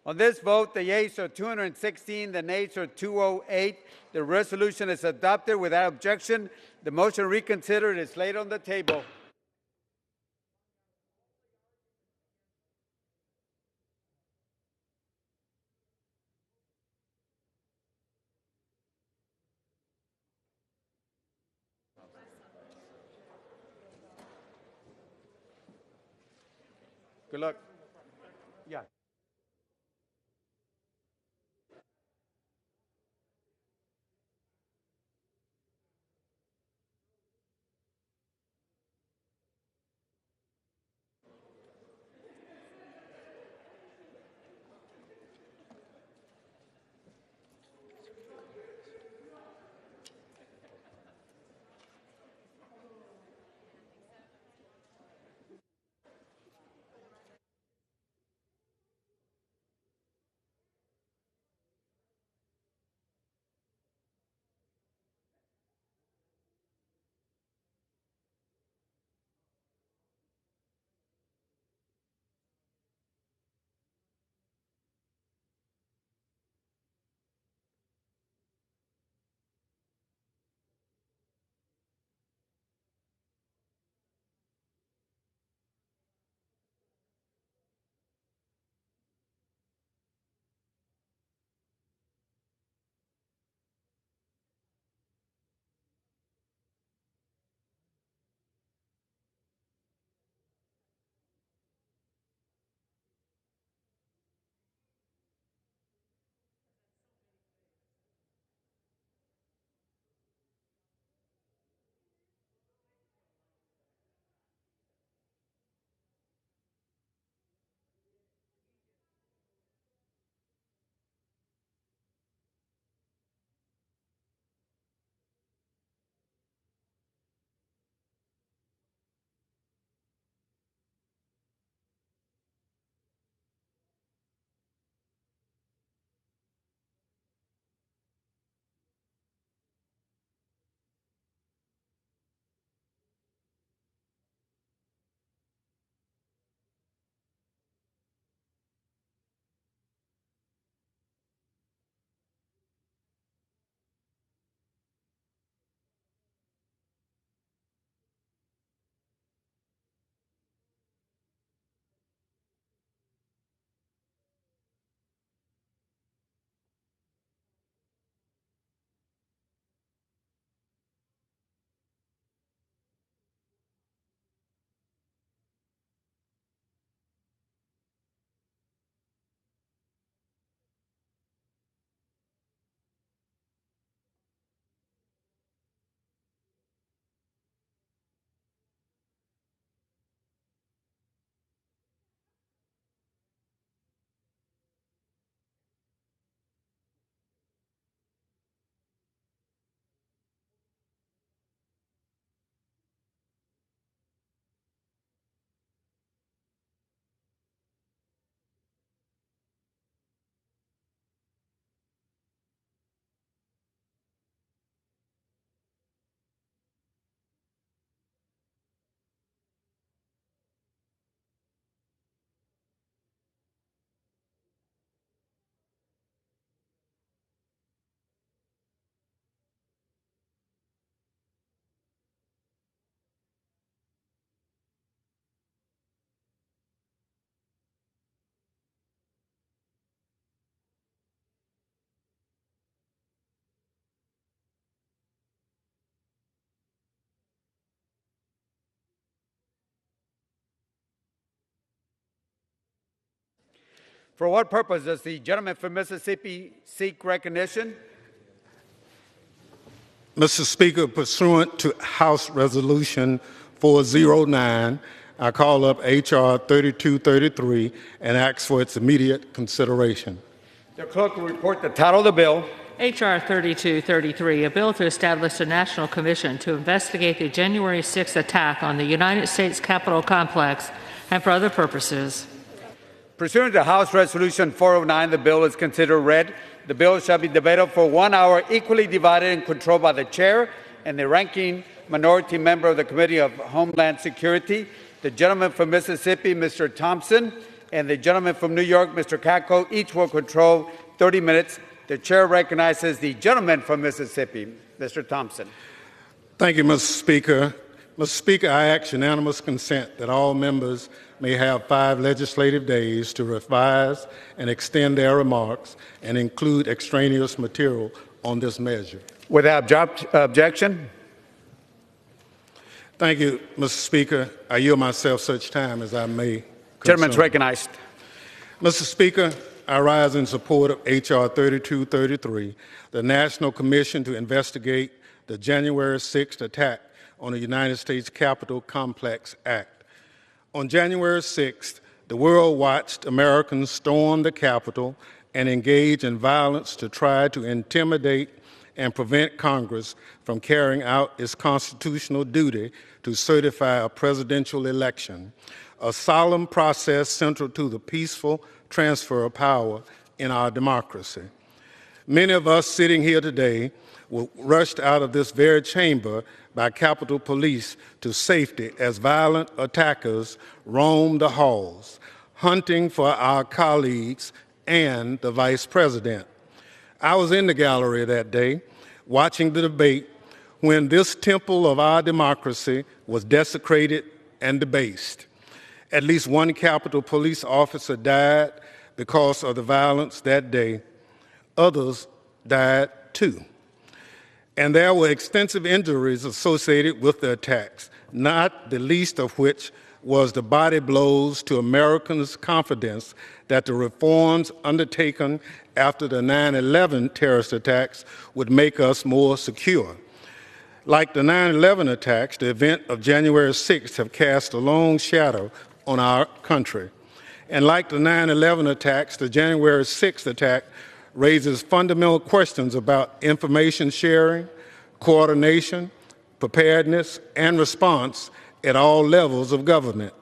On this vote, the yeas are 216, the nays are 208. The resolution is adopted without objection. The motion reconsidered is laid on the table. Good luck. Yeah. For what purpose does the gentleman from Mississippi seek recognition? Mr. Speaker, pursuant to House Resolution 409, I call up H.R. 3233 and ask for its immediate consideration. The clerk will report the title of the bill. H.R. 3233, a bill to establish a national commission to investigate the January 6th attack on the United States Capitol complex and for other purposes. Pursuant to House Resolution 409, the bill is considered read. The bill shall be debated for 1 hour, equally divided and controlled by the chair and the ranking minority member of the Committee of Homeland Security. The gentleman from Mississippi, Mr. Thompson, and the gentleman from New York, Mr. Katko. Each will control 30 minutes. The chair recognizes the gentleman from Mississippi, Mr. Thompson. Thank you, Mr. Speaker. Mr. Speaker, I ask unanimous consent that all members may have 5 legislative days to revise and extend their remarks and include extraneous material on this measure. Without objection. Thank you, Mr. Speaker. I yield myself such time as I may. Gentleman's recognized. Mr. Speaker, I rise in support of H.R. 3233, the National Commission to investigate the January 6th attack on the United States Capitol Complex Act. On January 6th, the world watched Americans storm the Capitol and engage in violence to try to intimidate and prevent Congress from carrying out its constitutional duty to certify a presidential election, a solemn process central to the peaceful transfer of power in our democracy. Many of us sitting here today were rushed out of this very chamber by Capitol Police to safety as violent attackers roamed the halls, hunting for our colleagues and the Vice President. I was in the gallery that day watching the debate when this temple of our democracy was desecrated and debased. At least one Capitol Police officer died because of the violence that day. Others died too. And there were extensive injuries associated with the attacks, not the least of which was the body blows to Americans' confidence that the reforms undertaken after the 9/11 terrorist attacks would make us more secure. Like the 9/11 attacks, the event of January 6th have cast a long shadow on our country. And like the 9/11 attacks, the January 6th attack raises fundamental questions about information sharing, coordination, preparedness, and response at all levels of government.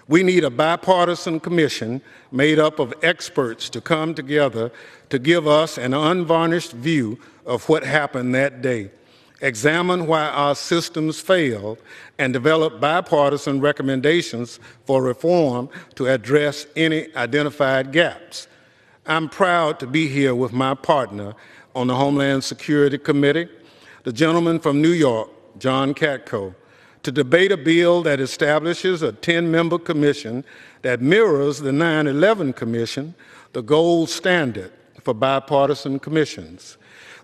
We need a bipartisan commission made up of experts to come together to give us an unvarnished view of what happened that day, examine why our systems failed, and develop bipartisan recommendations for reform to address any identified gaps. I'm proud to be here with my partner on the Homeland Security Committee, the gentleman from New York, John Katko, to debate a bill that establishes a 10-member commission that mirrors the 9/11 Commission, the gold standard for bipartisan commissions.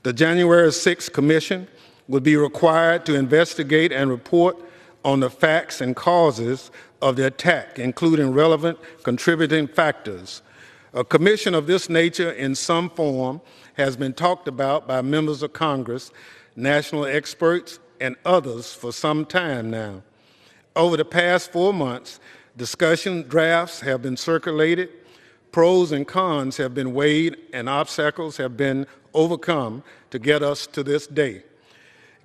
The January 6th Commission will be required to investigate and report on the facts and causes of the attack, including relevant contributing factors. A commission of this nature in some form has been talked about by members of Congress, national experts, and others for some time now. Over the past 4 months, discussion drafts have been circulated, pros and cons have been weighed, and obstacles have been overcome to get us to this day.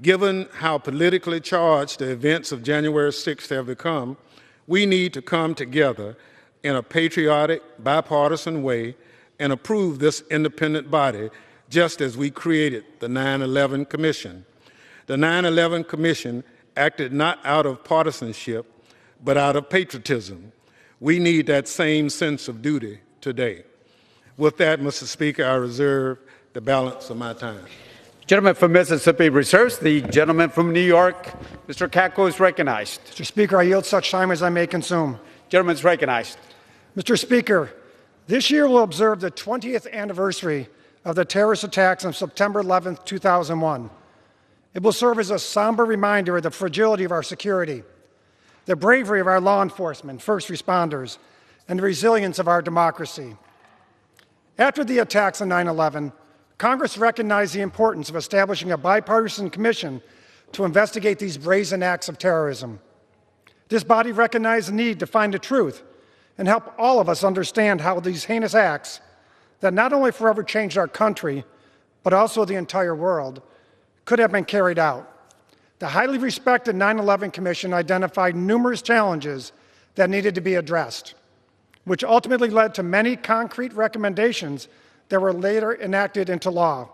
Given how politically charged the events of January 6th have become, we need to come together in a patriotic, bipartisan way and approve this independent body, just as we created the 9/11 Commission. The 9/11 Commission acted not out of partisanship, but out of patriotism. We need that same sense of duty today. With that, Mr. Speaker, I reserve the balance of my time. Gentleman from Mississippi reserves. The gentleman from New York, Mr. Katko, is recognized. Mr. Speaker, I yield such time as I may consume. Gentleman's recognized. Mr. Speaker, this year we'll observe the 20th anniversary of the terrorist attacks on September 11, 2001. It will serve as a somber reminder of the fragility of our security, the bravery of our law enforcement, first responders, and the resilience of our democracy. After the attacks on 9/11, Congress recognized the importance of establishing a bipartisan commission to investigate these brazen acts of terrorism. This body recognized the need to find the truth and help all of us understand how these heinous acts that not only forever changed our country, but also the entire world, could have been carried out. The highly respected 9/11 Commission identified numerous challenges that needed to be addressed, which ultimately led to many concrete recommendations that were later enacted into law.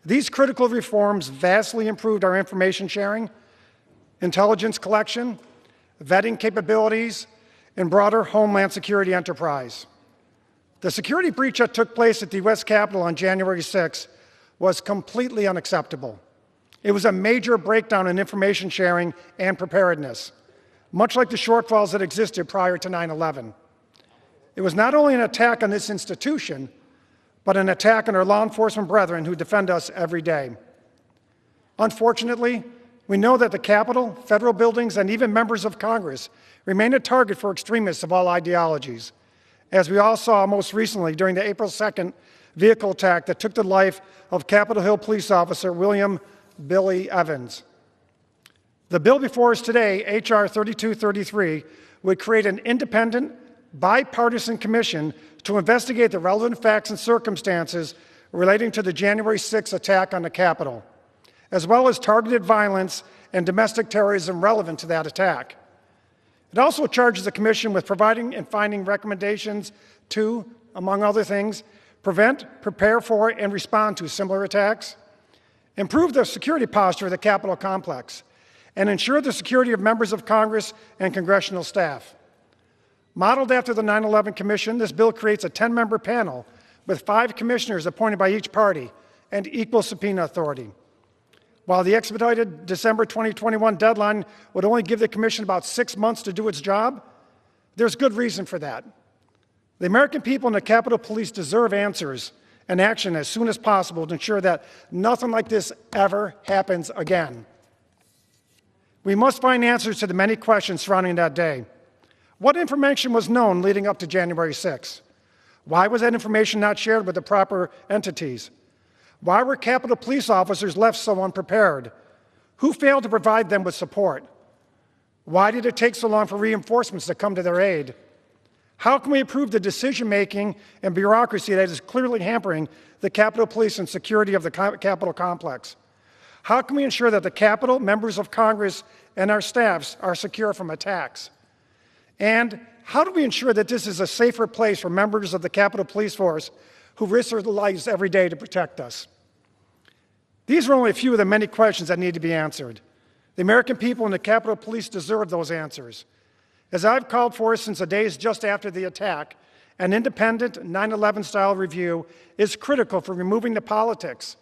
These critical reforms vastly improved our information sharing, intelligence collection, vetting capabilities, and broader homeland security enterprise. The security breach that took place at the U.S. Capitol on January 6 was completely unacceptable. It was a major breakdown in information sharing and preparedness, much like the shortfalls that existed prior to 9/11. It was not only an attack on this institution, but an attack on our law enforcement brethren who defend us every day. Unfortunately, we know that the Capitol, federal buildings, and even members of Congress remain a target for extremists of all ideologies, as we all saw most recently during the April 2nd vehicle attack that took the life of Capitol Hill police officer William Billy Evans. The bill before us today, H.R. 3233, would create an independent, bipartisan commission to investigate the relevant facts and circumstances relating to the January 6th attack on the Capitol, as well as targeted violence and domestic terrorism relevant to that attack. It also charges the commission with providing and finding recommendations to, among other things, prevent, prepare for, and respond to similar attacks, improve the security posture of the Capitol complex, and ensure the security of members of Congress and congressional staff. Modeled after the 9/11 Commission, this bill creates a 10-member panel with 5 commissioners appointed by each party and equal subpoena authority. While the expedited December 2021 deadline would only give the Commission about 6 months to do its job, there's good reason for that. The American people and the Capitol Police deserve answers and action as soon as possible to ensure that nothing like this ever happens again. We must find answers to the many questions surrounding that day. What information was known leading up to January 6th? Why was that information not shared with the proper entities? Why were Capitol Police officers left so unprepared? Who failed to provide them with support? Why did it take so long for reinforcements to come to their aid? How can we improve the decision-making and bureaucracy that is clearly hampering the Capitol Police and security of the Capitol complex? How can we ensure that the Capitol, members of Congress, and our staffs are secure from attacks? And how do we ensure that this is a safer place for members of the Capitol Police Force who risk their lives every day to protect us? These are only a few of the many questions that need to be answered. The American people and the Capitol Police deserve those answers. As I've called for since the days just after the attack, an independent 9/11-style review is critical for removing the politics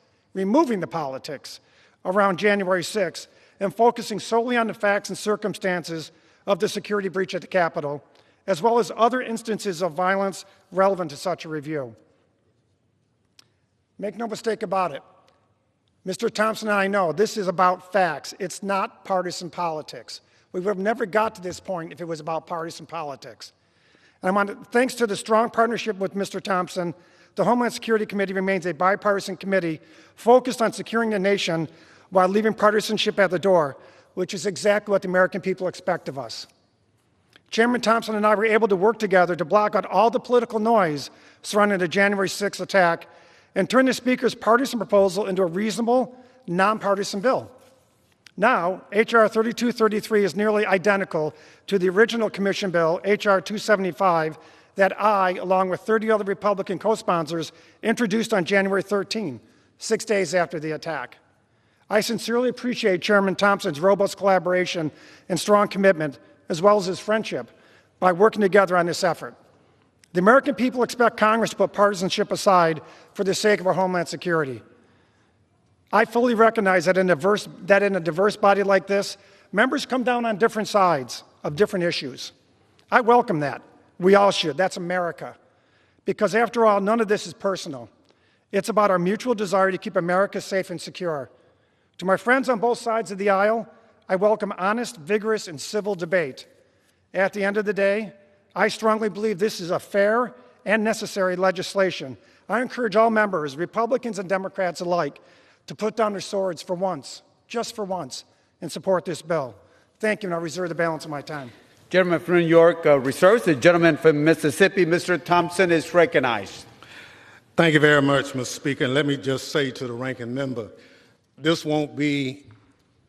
around January 6th and focusing solely on the facts and circumstances of the security breach at the Capitol, as well as other instances of violence relevant to such a review. Make no mistake about it. Mr. Thompson and I know this is about facts. It's not partisan politics. We would have never got to this point if it was about partisan politics. And thanks to the strong partnership with Mr. Thompson, the Homeland Security Committee remains a bipartisan committee focused on securing the nation while leaving partisanship at the door, which is exactly what the American people expect of us. Chairman Thompson and I were able to work together to block out all the political noise surrounding the January 6th attack and turn the Speaker's partisan proposal into a reasonable, nonpartisan bill. Now, H.R. 3233 is nearly identical to the original Commission bill, H.R. 275, that I, along with 30 other Republican co-sponsors, introduced on January 13, 6 days after the attack. I sincerely appreciate Chairman Thompson's robust collaboration and strong commitment, as well as his friendship, by working together on this effort. The American people expect Congress to put partisanship aside for the sake of our homeland security. I fully recognize that in a diverse body like this, members come down on different sides of different issues. I welcome that. We all should. That's America. Because after all, none of this is personal. It's about our mutual desire to keep America safe and secure. To my friends on both sides of the aisle, I welcome honest, vigorous, and civil debate. At the end of the day, I strongly believe this is a fair and necessary legislation. I encourage all members, Republicans and Democrats alike, to put down their swords for once, just for once, and support this bill. Thank you, and I reserve the balance of my time. Gentleman from New York reserves. The gentleman from Mississippi, Mr. Thompson, is recognized. Thank you very much, Mr. Speaker. And let me just say to the ranking member, this won't be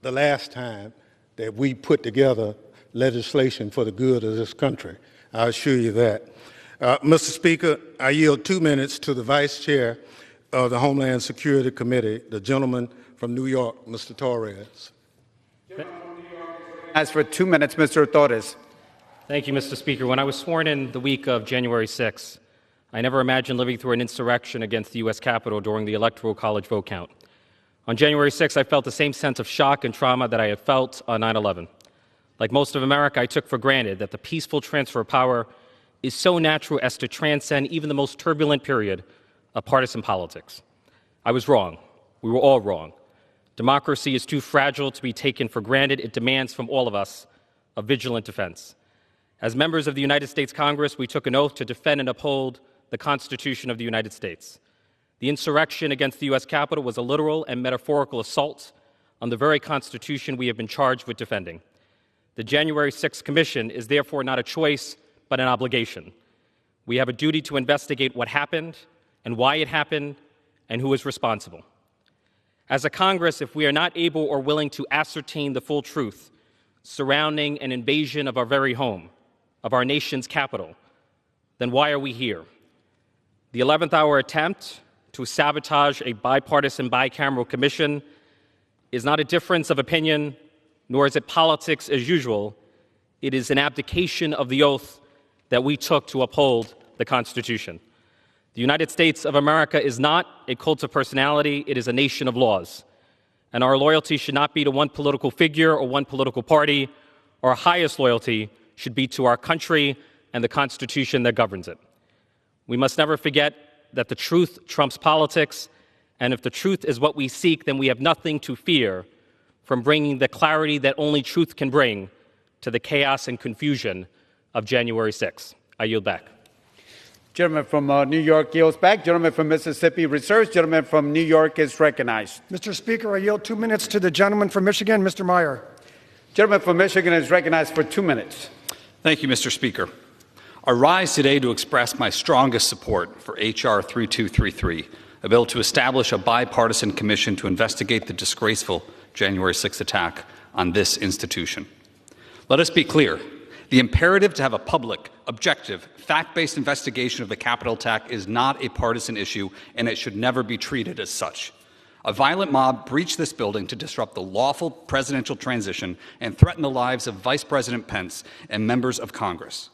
the last time that we put together legislation for the good of this country. I assure you that. Mr. Speaker, I yield 2 minutes to the Vice Chair of the Homeland Security Committee, the gentleman from New York, Mr. Torres. As for 2 minutes, Mr. Torres. Thank you, Mr. Speaker. When I was sworn in the week of January 6th, I never imagined living through an insurrection against the U.S. Capitol during the Electoral College vote count. On January 6th, I felt the same sense of shock and trauma that I had felt on 9/11. Like most of America, I took for granted that the peaceful transfer of power is so natural as to transcend even the most turbulent period of partisan politics. I was wrong. We were all wrong. Democracy is too fragile to be taken for granted. It demands from all of us a vigilant defense. As members of the United States Congress, we took an oath to defend and uphold the Constitution of the United States. The insurrection against the U.S. Capitol was a literal and metaphorical assault on the very Constitution we have been charged with defending. The January 6th Commission is therefore not a choice, but an obligation. We have a duty to investigate what happened and why it happened and who is responsible. As a Congress, if we are not able or willing to ascertain the full truth surrounding an invasion of our very home, of our nation's capital, then why are we here? The 11th hour attempt to sabotage a bipartisan bicameral commission is not a difference of opinion, nor is it politics as usual. It is an abdication of the oath that we took to uphold the Constitution. The United States of America is not a cult of personality, it is a nation of laws. And our loyalty should not be to one political figure or one political party. Our highest loyalty should be to our country and the Constitution that governs it. We must never forget that the truth trumps politics, and if the truth is what we seek, then we have nothing to fear from bringing the clarity that only truth can bring to the chaos and confusion of January 6th. I yield back. Gentleman from New York yields back. Gentleman from Mississippi reserves. Gentleman from New York is recognized. Mr. Speaker, I yield 2 minutes to the gentleman from Michigan, Mr. Meyer. Gentleman from Michigan is recognized for 2 minutes. Thank you, Mr. Speaker. I rise today to express my strongest support for H.R. 3233, a bill to establish a bipartisan commission to investigate the disgraceful January 6th attack on this institution. Let us be clear. The imperative to have a public, objective, fact-based investigation of the Capitol attack is not a partisan issue, and it should never be treated as such. A violent mob breached this building to disrupt the lawful presidential transition and threaten the lives of Vice President Pence and members of Congress.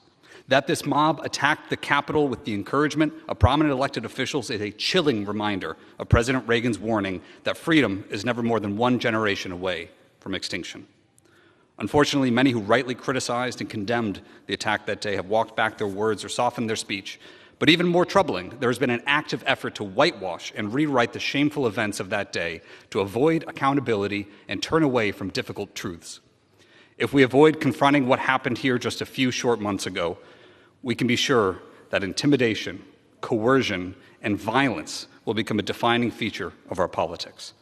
That this mob attacked the Capitol with the encouragement of prominent elected officials is a chilling reminder of President Reagan's warning that freedom is never more than one generation away from extinction. Unfortunately, many who rightly criticized and condemned the attack that day have walked back their words or softened their speech. But even more troubling, there has been an active effort to whitewash and rewrite the shameful events of that day to avoid accountability and turn away from difficult truths. If we avoid confronting what happened here just a few short months ago, we can be sure that intimidation, coercion, and violence will become a defining feature of our politics.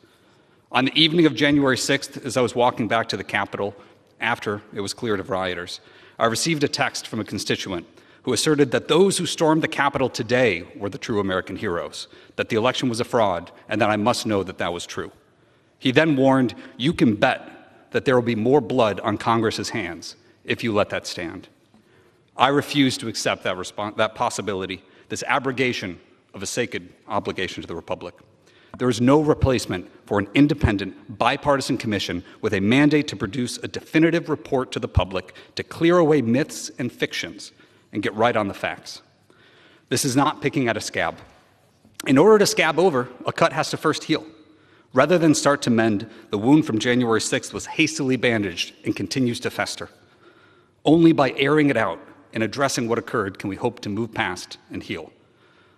On the evening of January 6th, as I was walking back to the Capitol after it was cleared of rioters, I received a text from a constituent who asserted that those who stormed the Capitol today were the true American heroes, that the election was a fraud, and that I must know that that was true. He then warned, "You can bet that there will be more blood on Congress's hands if you let that stand." I refuse to accept that possibility, this abrogation of a sacred obligation to the Republic. There is no replacement for an independent, bipartisan commission with a mandate to produce a definitive report to the public to clear away myths and fictions and get right on the facts. This is not picking at a scab. In order to scab over, a cut has to first heal. Rather than start to mend, the wound from January 6th was hastily bandaged and continues to fester. Only by airing it out and addressing what occurred can we hope to move past and heal.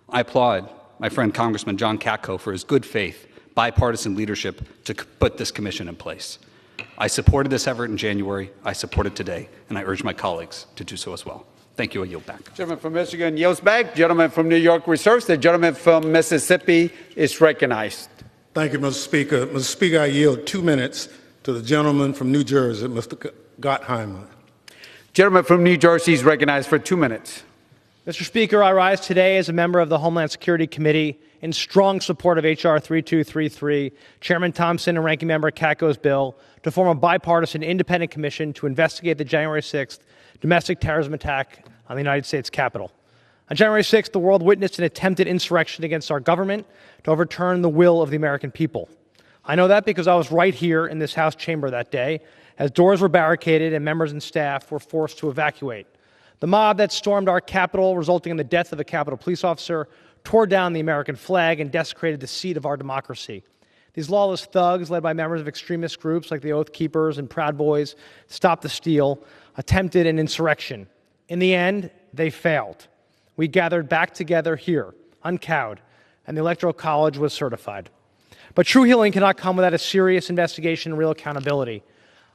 I applaud my friend Congressman John Katko for his good faith, bipartisan leadership to put this commission in place. I supported this effort in January, I support it today, and I urge my colleagues to do so as well. Thank you. I yield back. Gentleman from Michigan yields back. Gentleman from New York reserves. The gentleman from Mississippi is recognized. Thank you, Mr. Speaker. Mr. Speaker, I yield 2 minutes to the gentleman from New Jersey, Mr. Gottheimer. Gentleman from New Jersey is recognized for 2 minutes. Mr. Speaker, I rise today as a member of the Homeland Security Committee in strong support of H.R. 3233, Chairman Thompson and Ranking Member Katko's bill to form a bipartisan independent commission to investigate the January 6th domestic terrorism attack on the United States Capitol. On January 6th, the world witnessed an attempted insurrection against our government to overturn the will of the American people. I know that because I was right here in this House chamber that day as doors were barricaded and members and staff were forced to evacuate. The mob that stormed our Capitol, resulting in the death of a Capitol police officer, tore down the American flag and desecrated the seat of our democracy. These lawless thugs, led by members of extremist groups like the Oath Keepers and Proud Boys, Stop the Steal, attempted an insurrection. In the end, they failed. We gathered back together here, uncowed, and the Electoral College was certified. But true healing cannot come without a serious investigation and real accountability.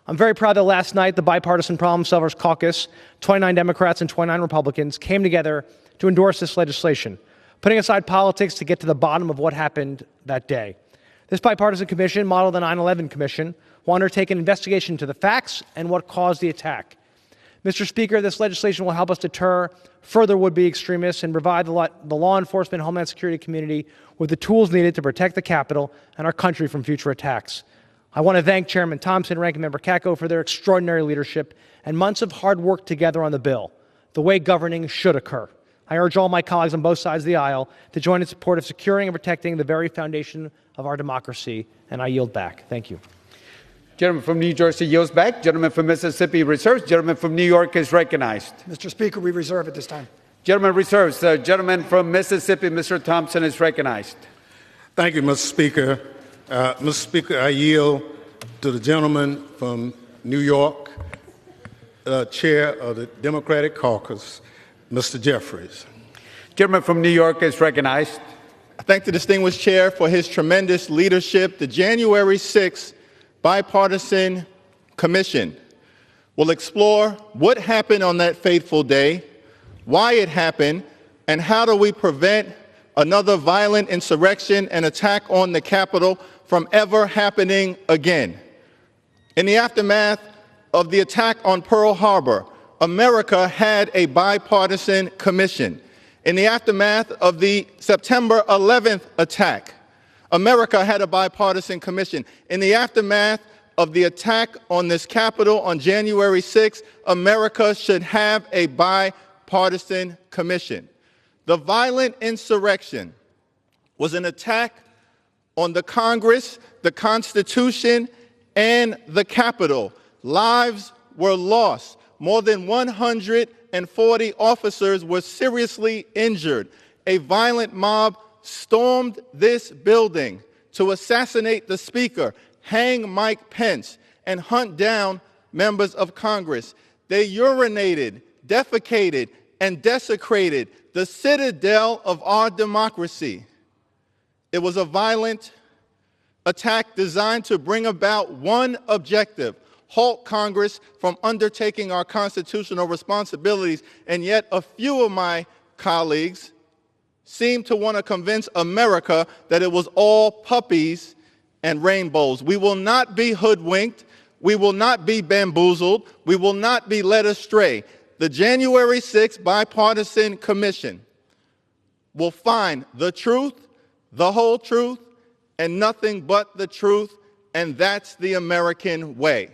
I'm very proud that last night the Bipartisan Problem Solvers Caucus, 29 Democrats and 29 Republicans, came together to endorse this legislation, putting aside politics to get to the bottom of what happened that day. This bipartisan commission, modeled the 9/11 Commission, will undertake an investigation into the facts and what caused the attack. Mr. Speaker, this legislation will help us deter further would-be extremists and provide the law enforcement, homeland security community with the tools needed to protect the Capitol and our country from future attacks. I want to thank Chairman Thompson and Ranking Member Kako for their extraordinary leadership and months of hard work together on the bill, the way governing should occur. I urge all my colleagues on both sides of the aisle to join in support of securing and protecting the very foundation of our democracy, and I yield back. Thank you. Gentleman from New Jersey yields back. Gentleman from Mississippi reserves. Gentleman from New York is recognized. Mr. Speaker, we reserve at this time. Gentleman reserves. The gentleman from Mississippi, Mr. Thompson, is recognized. Thank you, Mr. Speaker. Mr. Speaker, I yield to the gentleman from New York, Chair of the Democratic Caucus, Mr. Jeffries. Gentleman from New York is recognized. I thank the distinguished chair for his tremendous leadership. The January 6th Bipartisan Commission will explore what happened on that fateful day, why it happened, and how do we prevent another violent insurrection and attack on the Capitol from ever happening again. In the aftermath of the attack on Pearl Harbor, America had a bipartisan commission. In the aftermath of the September 11th attack, America had a bipartisan commission. In the aftermath of the attack on this Capitol on January 6th, America should have a bipartisan commission. The violent insurrection was an attack on the Congress, the Constitution, and the Capitol. Lives were lost. More than 140 officers were seriously injured. A violent mob stormed this building to assassinate the Speaker, hang Mike Pence, and hunt down members of Congress. They urinated, defecated, and desecrated the citadel of our democracy. It was a violent attack designed to bring about one objective: halt Congress from undertaking our constitutional responsibilities. And yet a few of my colleagues seem to want to convince America that it was all puppies and rainbows. We will not be hoodwinked. We will not be bamboozled. We will not be led astray. The January 6th Bipartisan Commission will find the truth, the whole truth, and nothing but the truth, and that's the American way.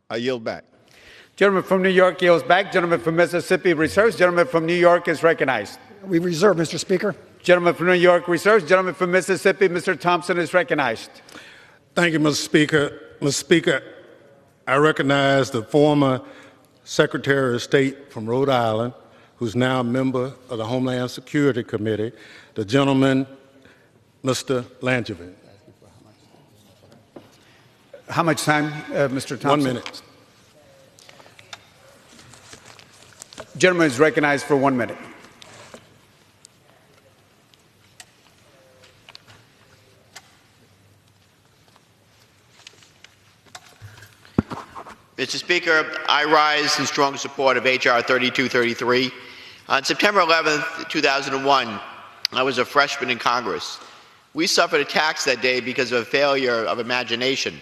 I yield back. Gentleman from New York yields back. Gentleman from Mississippi reserves. Gentleman from New York is recognized. We reserve, Mr. Speaker. Gentleman from New York reserves. Gentleman from Mississippi, Mr. Thompson, is recognized. Thank you, Mr. Speaker. Mr. Speaker, I recognize the former Secretary of State from Rhode Island, who's now a member of the Homeland Security Committee, the gentleman, Mr. Langevin. How much time, Mr. Thompson? 1 minute. Gentleman is recognized for 1 minute. Mr. Speaker, I rise in strong support of H.R. 3233. On September 11, 2001, I was a freshman in Congress. We suffered attacks that day because of a failure of imagination.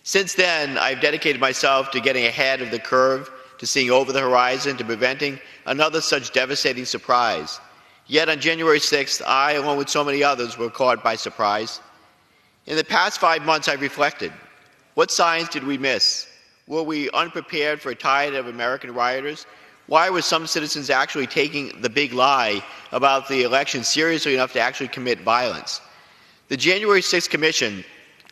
Since then, I've dedicated myself to getting ahead of the curve, to seeing over the horizon, to preventing another such devastating surprise. Yet on January 6th, I, along with so many others, were caught by surprise. In the past 5 months, I've reflected. What signs did we miss? Were we unprepared for a tide of American rioters? Why were some citizens actually taking the big lie about the election seriously enough to actually commit violence? The January 6th Commission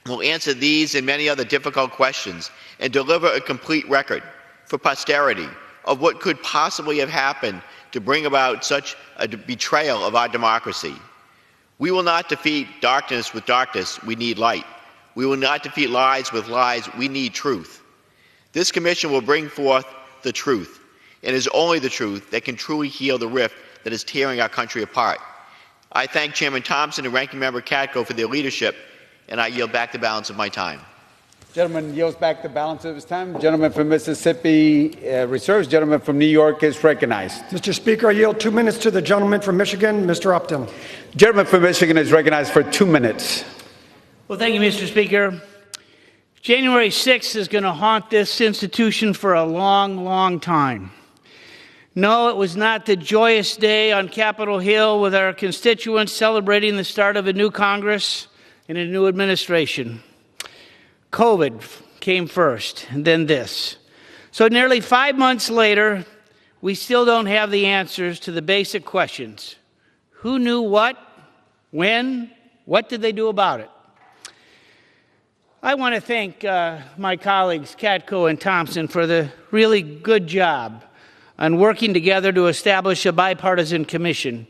will answer these and many other difficult questions and deliver a complete record for posterity of what could possibly have happened to bring about such a betrayal of our democracy. We will not defeat darkness with darkness. We need light. We will not defeat lies with lies. We need truth. This commission will bring forth the truth, and it is only the truth that can truly heal the rift that is tearing our country apart. I thank Chairman Thompson and Ranking Member Katko for their leadership, and I yield back the balance of my time. Gentleman yields back the balance of his time. Gentleman from Mississippi reserves. Gentleman from New York is recognized. Mr. Speaker, I yield 2 minutes to the gentleman from Michigan, Mr. Upton. Gentleman from Michigan is recognized for 2 minutes. Well, thank you, Mr. Speaker. January 6th is going to haunt this institution for a long, long time. No, it was not the joyous day on Capitol Hill with our constituents celebrating the start of a new Congress and a new administration. COVID came first, and then this. So nearly 5 months later, we still don't have the answers to the basic questions. Who knew what? When? What did they do about it? I want to thank my colleagues Katko and Thompson for the really good job on working together to establish a bipartisan commission,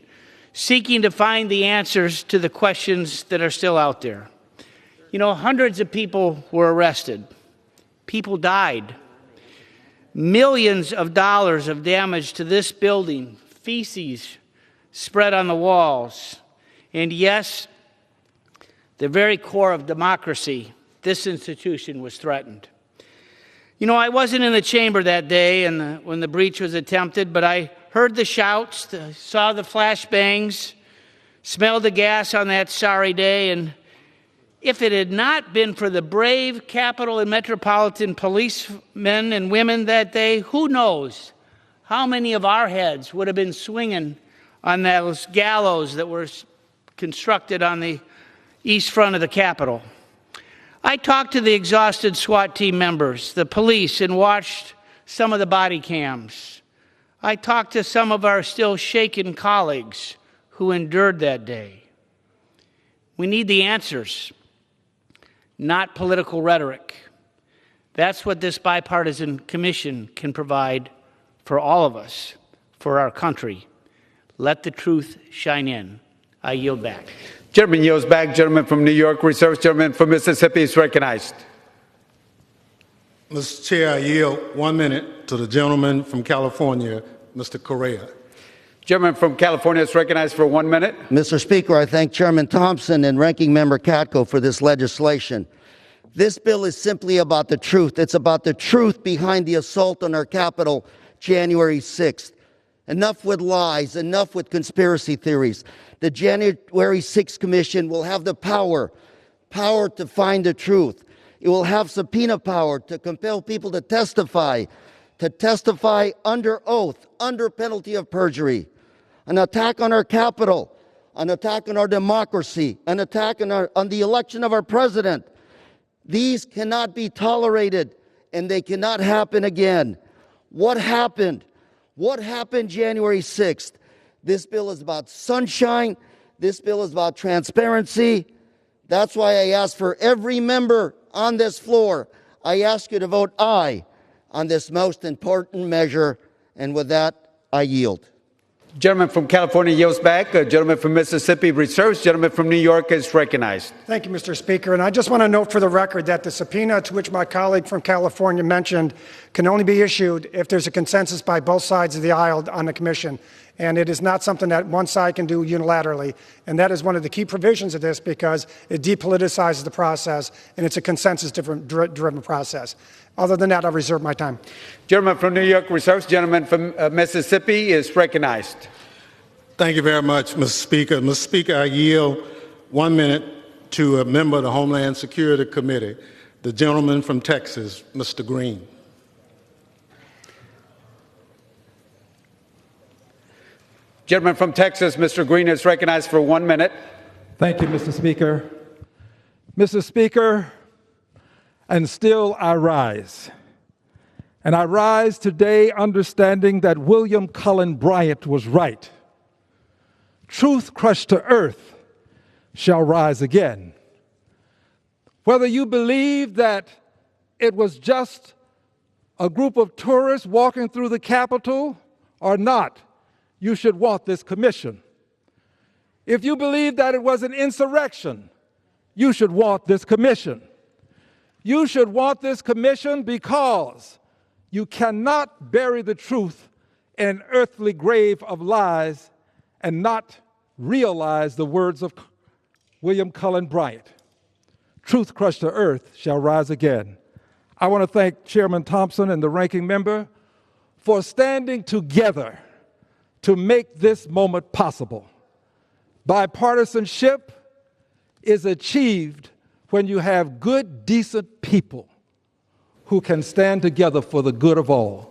seeking to find the answers to the questions that are still out there. You know, hundreds of people were arrested. People died. Millions of dollars of damage to this building, feces spread on the walls. And yes, the very core of democracy, this institution was threatened. You know, I wasn't in the chamber that day when the breach was attempted, but I heard the shouts, saw the flashbangs, smelled the gas on that sorry day, and if it had not been for the brave Capitol and Metropolitan policemen and women that day, who knows how many of our heads would have been swinging on those gallows that were constructed on the east front of the Capitol. I talked to the exhausted SWAT team members, the police, and watched some of the body cams. I talked to some of our still shaken colleagues who endured that day. We need the answers, not political rhetoric. That's what this bipartisan commission can provide for all of us, for our country. Let the truth shine in. I yield back. Gentleman yields back. Gentleman from New York reserves. Gentleman from Mississippi is recognized. Mr. Chair, I yield 1 minute to the gentleman from California, Mr. Correa. Gentleman from California is recognized for 1 minute. Mr. Speaker, I thank Chairman Thompson and Ranking Member Katko for this legislation. This bill is simply about the truth. It's about the truth behind the assault on our Capitol January 6th. Enough with lies, enough with conspiracy theories. The January 6th Commission will have the power to find the truth. It will have subpoena power to compel people to testify under oath, under penalty of perjury. An attack on our Capitol, an attack on our democracy, an attack on the election of our president. These cannot be tolerated, and they cannot happen again. What happened? What happened January 6th? This bill is about sunshine. This bill is about transparency. That's why I ask for every member on this floor, I ask you to vote aye on this most important measure. And with that, I yield. Gentleman from California yields back. Gentleman from Mississippi reserves. Gentleman from New York is recognized. Thank you, Mr. Speaker. And I just want to note for the record that the subpoena to which my colleague from California mentioned can only be issued if there's a consensus by both sides of the aisle on the commission. And it is not something that one side can do unilaterally. And that is one of the key provisions of this because it depoliticizes the process and it's a consensus-driven process. Other than that, I'll reserve my time. Gentleman from New York reserves. Gentleman from Mississippi is recognized. Thank you very much, Mr. Speaker. Mr. Speaker, I yield 1 minute to a member of the Homeland Security Committee, the gentleman from Texas, Mr. Green. Gentleman from Texas, Mr. Green, is recognized for 1 minute. Thank you, Mr. Speaker. Mr. Speaker, and still I rise. And I rise today understanding that William Cullen Bryant was right. Truth crushed to earth shall rise again. Whether you believe that it was just a group of tourists walking through the Capitol or not, you should want this commission. If you believe that it was an insurrection, you should want this commission. You should want this commission because you cannot bury the truth in an earthly grave of lies and not realize the words of William Cullen Bryant. Truth crushed to earth shall rise again. I want to thank Chairman Thompson and the ranking member for standing together to make this moment possible. Bipartisanship is achieved when you have good, decent people who can stand together for the good of all.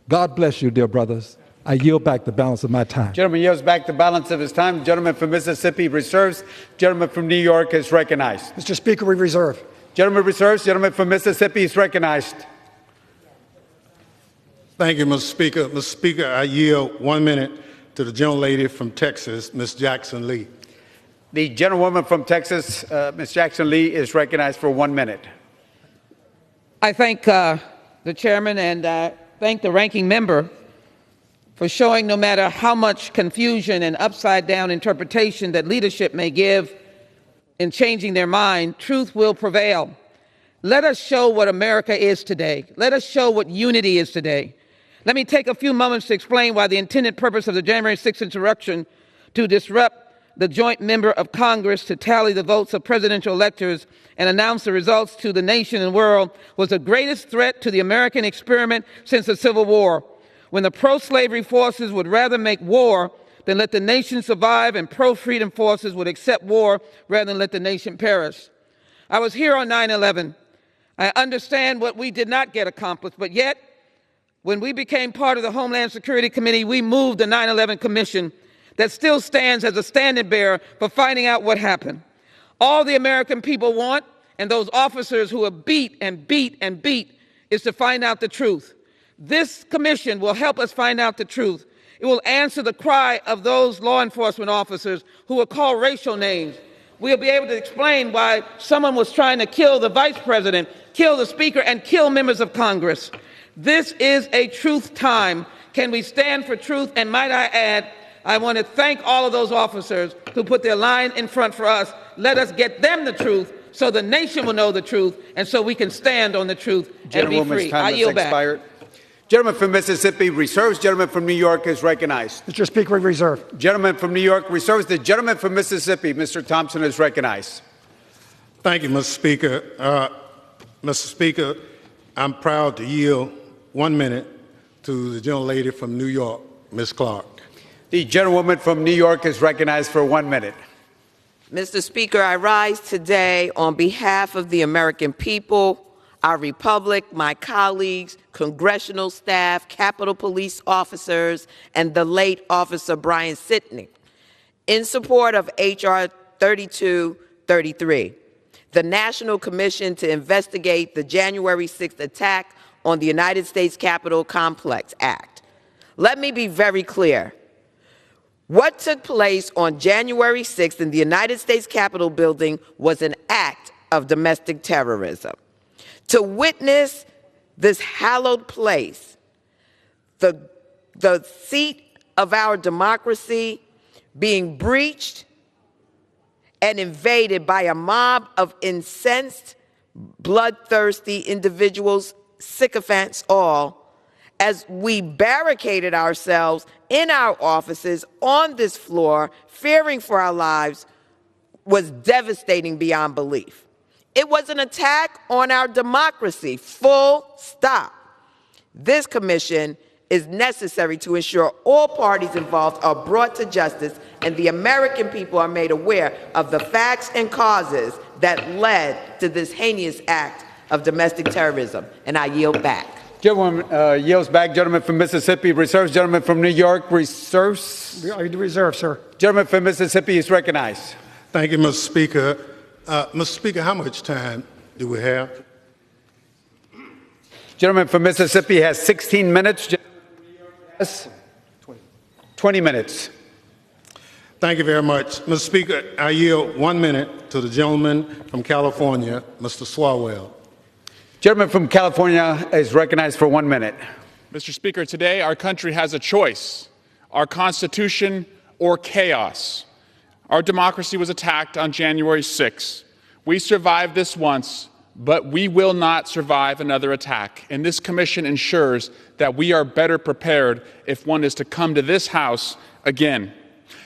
God bless you, dear brothers. I yield back the balance of my time. Gentleman yields back the balance of his time. Gentleman from Mississippi reserves. Gentleman from New York is recognized. Mr. Speaker, we reserve. Gentleman reserves. Gentleman from Mississippi is recognized. Thank you, Mr. Speaker. Mr. Speaker, I yield 1 minute to the gentlelady from Texas, Ms. Jackson Lee. The gentlewoman from Texas, Ms. Jackson Lee, is recognized for 1 minute. I thank the chairman and thank the ranking member for showing no matter how much confusion and upside-down interpretation that leadership may give in changing their mind, truth will prevail. Let us show what America is today. Let us show what unity is today. Let me take a few moments to explain why the intended purpose of the January 6th insurrection to disrupt the joint member of Congress to tally the votes of presidential electors and announce the results to the nation and world was the greatest threat to the American experiment since the Civil War, when the pro-slavery forces would rather make war than let the nation survive, and pro-freedom forces would accept war rather than let the nation perish. I was here on 9/11. I understand what we did not get accomplished, but yet, when we became part of the Homeland Security Committee, we moved the 9/11 Commission that still stands as a standing bearer for finding out what happened. All the American people want, and those officers who have beat and beat and beat, is to find out the truth. This commission will help us find out the truth. It will answer the cry of those law enforcement officers who will call racial names. We'll be able to explain why someone was trying to kill the vice president, kill the speaker, and kill members of Congress. This is a truth time. Can we stand for truth? And might I add, I want to thank all of those officers who put their line in front for us. Let us get them the truth so the nation will know the truth and so we can stand on the truth and be free. I yield back. Gentleman from Mississippi reserves. Gentleman from New York is recognized. Mr. Speaker, we reserve. Gentleman from New York reserves. The gentleman from Mississippi, Mr. Thompson, is recognized. Thank you, Mr. Speaker. Mr. Speaker, I'm proud to yield 1 minute to the gentlelady from New York, Ms. Clark. The gentlewoman from New York is recognized for 1 minute. Mr. Speaker, I rise today on behalf of the American people, our republic, my colleagues, congressional staff, Capitol Police officers, and the late Officer Brian Sitnick, in support of H.R. 3233, the National Commission to investigate the January 6th attack on the United States Capitol Complex Act. Let me be very clear. What took place on January 6th in the United States Capitol building was an act of domestic terrorism. To witness this hallowed place, the seat of our democracy, being breached and invaded by a mob of incensed, bloodthirsty individuals, sycophants all, as we barricaded ourselves in our offices on this floor, fearing for our lives, was devastating beyond belief. It was an attack on our democracy, full stop. This commission is necessary to ensure all parties involved are brought to justice and the American people are made aware of the facts and causes that led to this heinous act of domestic terrorism. And I yield back. Gentleman yields back. Gentleman from Mississippi reserves. Gentleman from New York reserves. Reserve, sir. Gentleman from Mississippi is recognized. Thank you, Mr. Speaker. Mr. Speaker, how much time do we have? Gentleman from Mississippi has 16 minutes. Gentleman from New York has 20 minutes. Thank you very much. Mr. Speaker, I yield 1 minute to the gentleman from California, Mr. Swalwell. Gentleman from California is recognized for 1 minute. Mr. Speaker, today our country has a choice: our Constitution or chaos. Our democracy was attacked on January 6th. We survived this once, but we will not survive another attack. And this commission ensures that we are better prepared if one is to come to this House again.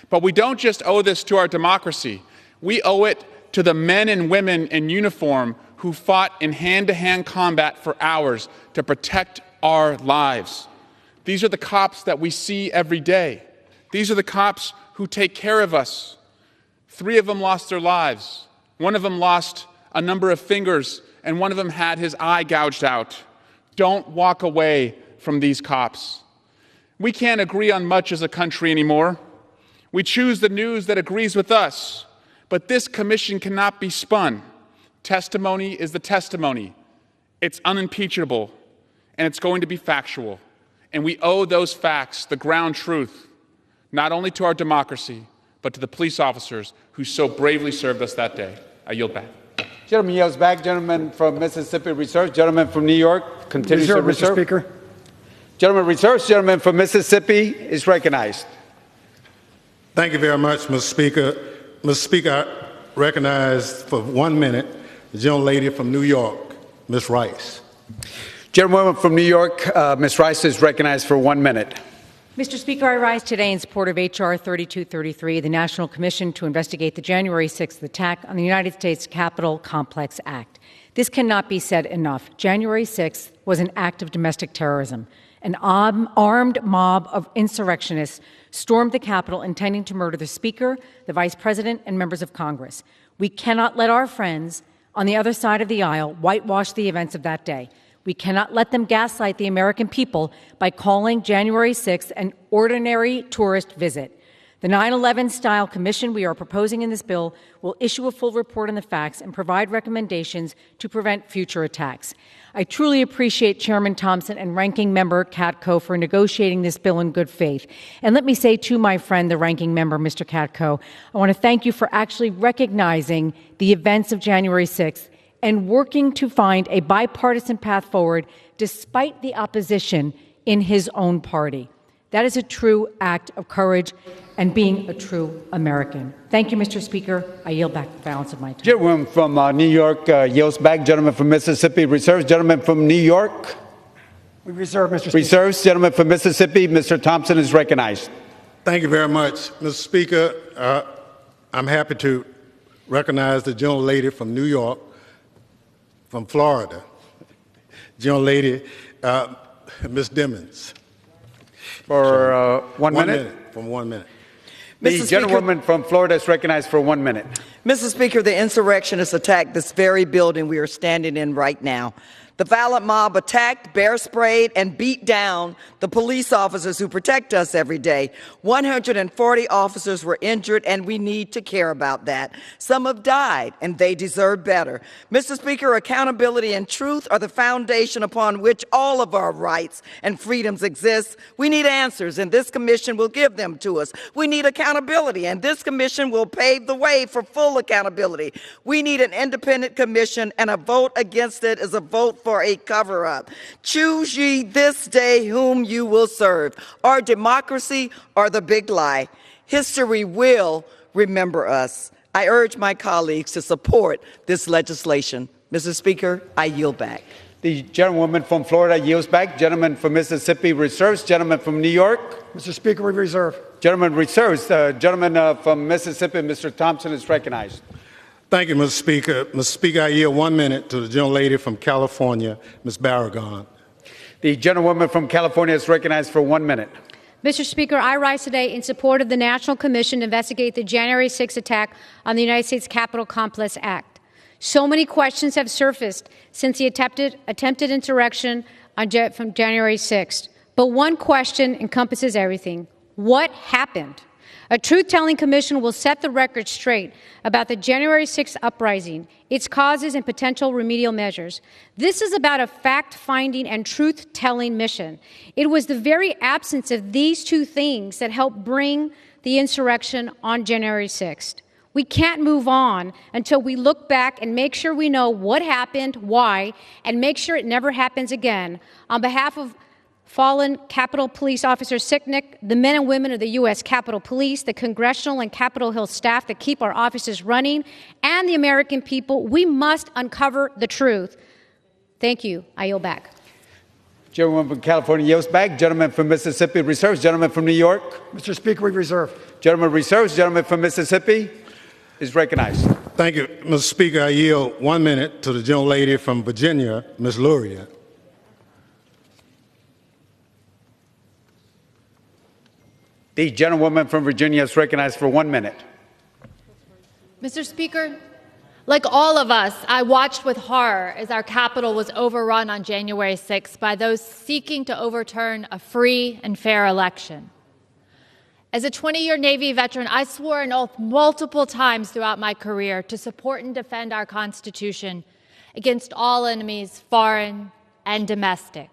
But we don't just owe this to our democracy. We owe it to the men and women in uniform who fought in hand-to-hand combat for hours to protect our lives. These are the cops that we see every day. These are the cops who take care of us. 3 of them lost their lives. 1 of them lost a number of fingers, and 1 of them had his eye gouged out. Don't walk away from these cops. We can't agree on much as a country anymore. We choose the news that agrees with us, but this commission cannot be spun. Testimony is the testimony. It's unimpeachable, and it's going to be factual. And we owe those facts, the ground truth, not only to our democracy, but to the police officers who so bravely served us that day. I yield back. Gentleman yields back. Gentleman from Mississippi reserves. Gentleman from New York continues to reserve. Mr. Speaker. Gentleman reserves. Gentleman from Mississippi is recognized. Thank you very much, Mr. Speaker. Mr. Speaker, I recognize for 1 minute the gentlelady from New York, Ms. Rice. Gentlewoman from New York, Ms. Rice is recognized for 1 minute. Mr. Speaker, I rise today in support of H.R. 3233, the National Commission to investigate the January 6th attack on the United States Capitol Complex Act. This cannot be said enough. January 6th was an act of domestic terrorism. An armed mob of insurrectionists stormed the Capitol intending to murder the Speaker, the Vice President, and members of Congress. We cannot let our friends on the other side of the aisle whitewash the events of that day. We cannot let them gaslight the American people by calling January 6th an ordinary tourist visit. The 9/11-style commission we are proposing in this bill will issue a full report on the facts and provide recommendations to prevent future attacks. I truly appreciate Chairman Thompson and Ranking Member Katko for negotiating this bill in good faith. And let me say to my friend, the Ranking Member, Mr. Katko, I want to thank you for actually recognizing the events of January 6th and working to find a bipartisan path forward despite the opposition in his own party. That is a true act of courage and being a true American. Thank you, Mr. Speaker. I yield back the balance of my time. Gentleman from New York yields back. Gentleman from Mississippi reserves. Gentleman from New York. We reserve, Mr. Speaker. Reserves. Gentleman from Mississippi, Mr. Thompson is recognized. Thank you very much, Mr. Speaker. I'm happy to recognize the gentlelady from New York, from Florida, gentlelady, Ms. Dimmons. For 1 minute? From 1 minute. The gentlewoman from Florida is recognized for 1 minute. Mr. Speaker, the insurrectionists attacked this very building we are standing in right now. The violent mob attacked, bear sprayed, and beat down the police officers who protect us every day. 140 officers were injured, and we need to care about that. Some have died, and they deserve better. Mr. Speaker, accountability and truth are the foundation upon which all of our rights and freedoms exist. We need answers, and this commission will give them to us. We need accountability, and this commission will pave the way for full accountability. We need an independent commission, and a vote against it is a vote for a cover-up. Choose ye this day whom you will serve, our democracy or the big lie. History will remember us. I urge my colleagues to support this legislation. Mr. Speaker, I yield back. The gentlewoman from Florida yields back. Gentleman from Mississippi reserves. Gentleman from New York. Mr. Speaker, we reserve. Gentleman reserves. Gentleman from Mississippi, Mr. Thompson is recognized. Thank you, Mr. Speaker. Mr. Speaker, I yield 1 minute to the gentlelady from California, Ms. Garigan. The gentlewoman from California is recognized for 1 minute. Mr. Speaker, I rise today in support of the National Commission to investigate the January 6th attack on the United States Capitol Complex Act. So many questions have surfaced since the attempted insurrection from January 6th. But one question encompasses everything. What happened? A truth-telling commission will set the record straight about the January 6th uprising, its causes, and potential remedial measures. This is about a fact-finding and truth-telling mission. It was the very absence of these two things that helped bring the insurrection on January 6th. We can't move on until we look back and make sure we know what happened, why, and make sure it never happens again. On behalf of fallen Capitol Police Officer Sicknick, the men and women of the U.S. Capitol Police, the Congressional and Capitol Hill staff that keep our offices running, and the American people, we must uncover the truth. Thank you. I yield back. Gentleman from California yields back. Gentleman from Mississippi reserves. Gentleman from New York. Mr. Speaker, we reserve. Gentleman reserves. Gentleman from Mississippi is recognized. Thank you, Mr. Speaker. I yield 1 minute to the gentlelady from Virginia, Ms. Luria. The gentlewoman from Virginia is recognized for 1 minute. Mr. Speaker, like all of us, I watched with horror as our Capitol was overrun on January 6th by those seeking to overturn a free and fair election. As a 20-year Navy veteran, I swore an oath multiple times throughout my career to support and defend our Constitution against all enemies, foreign and domestic.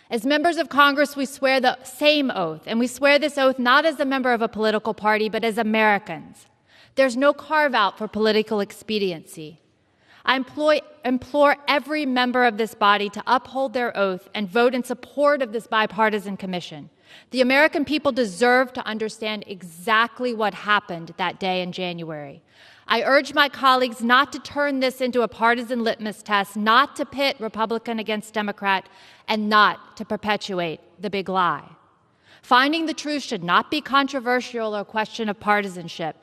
As members of Congress, we swear the same oath, and we swear this oath not as a member of a political party, but as Americans. There's no carve-out for political expediency. I implore every member of this body to uphold their oath and vote in support of this bipartisan commission. The American people deserve to understand exactly what happened that day in January. I urge my colleagues not to turn this into a partisan litmus test, not to pit Republican against Democrat, and not to perpetuate the big lie. Finding the truth should not be controversial or a question of partisanship.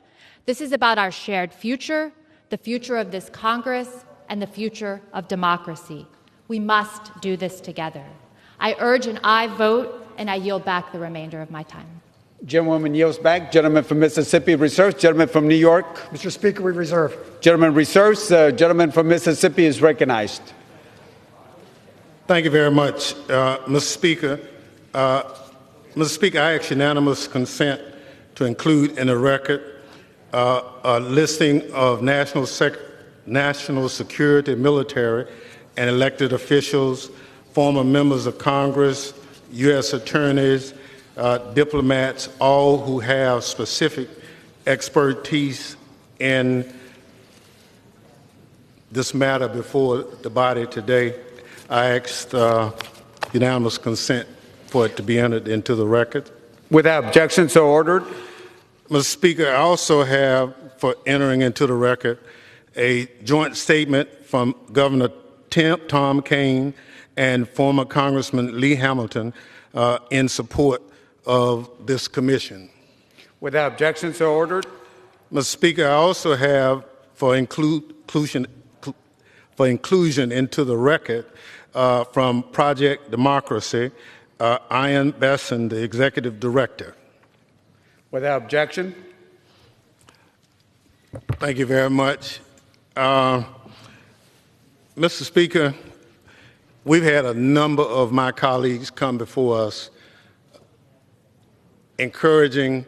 This is about our shared future, the future of this Congress, and the future of democracy. We must do this together. I urge an aye vote, and I yield back the remainder of my time. Gentlewoman yields back. Gentleman from Mississippi reserves. Gentleman from New York. Mr. Speaker, we reserve. Gentleman reserves. Gentleman from Mississippi is recognized. Thank you very much, Mr. Speaker. Mr. Speaker, I ask unanimous consent to include in the record a listing of national security, military, and elected officials, former members of Congress, U.S. attorneys, diplomats, all who have specific expertise in this matter before the body today. I ask unanimous consent for it to be entered into the record. Without objection, so ordered. Mr. Speaker, I also have for entering into the record a joint statement from Governor Tom Kean and former Congressman Lee Hamilton in support of this commission. Without objection, so ordered. Mr. Speaker, I also have for inclusion into the record from Project Democracy, Ian Besson, the Executive Director. Without objection. Thank you very much. Mr. Speaker, we've had a number of my colleagues come before us encouraging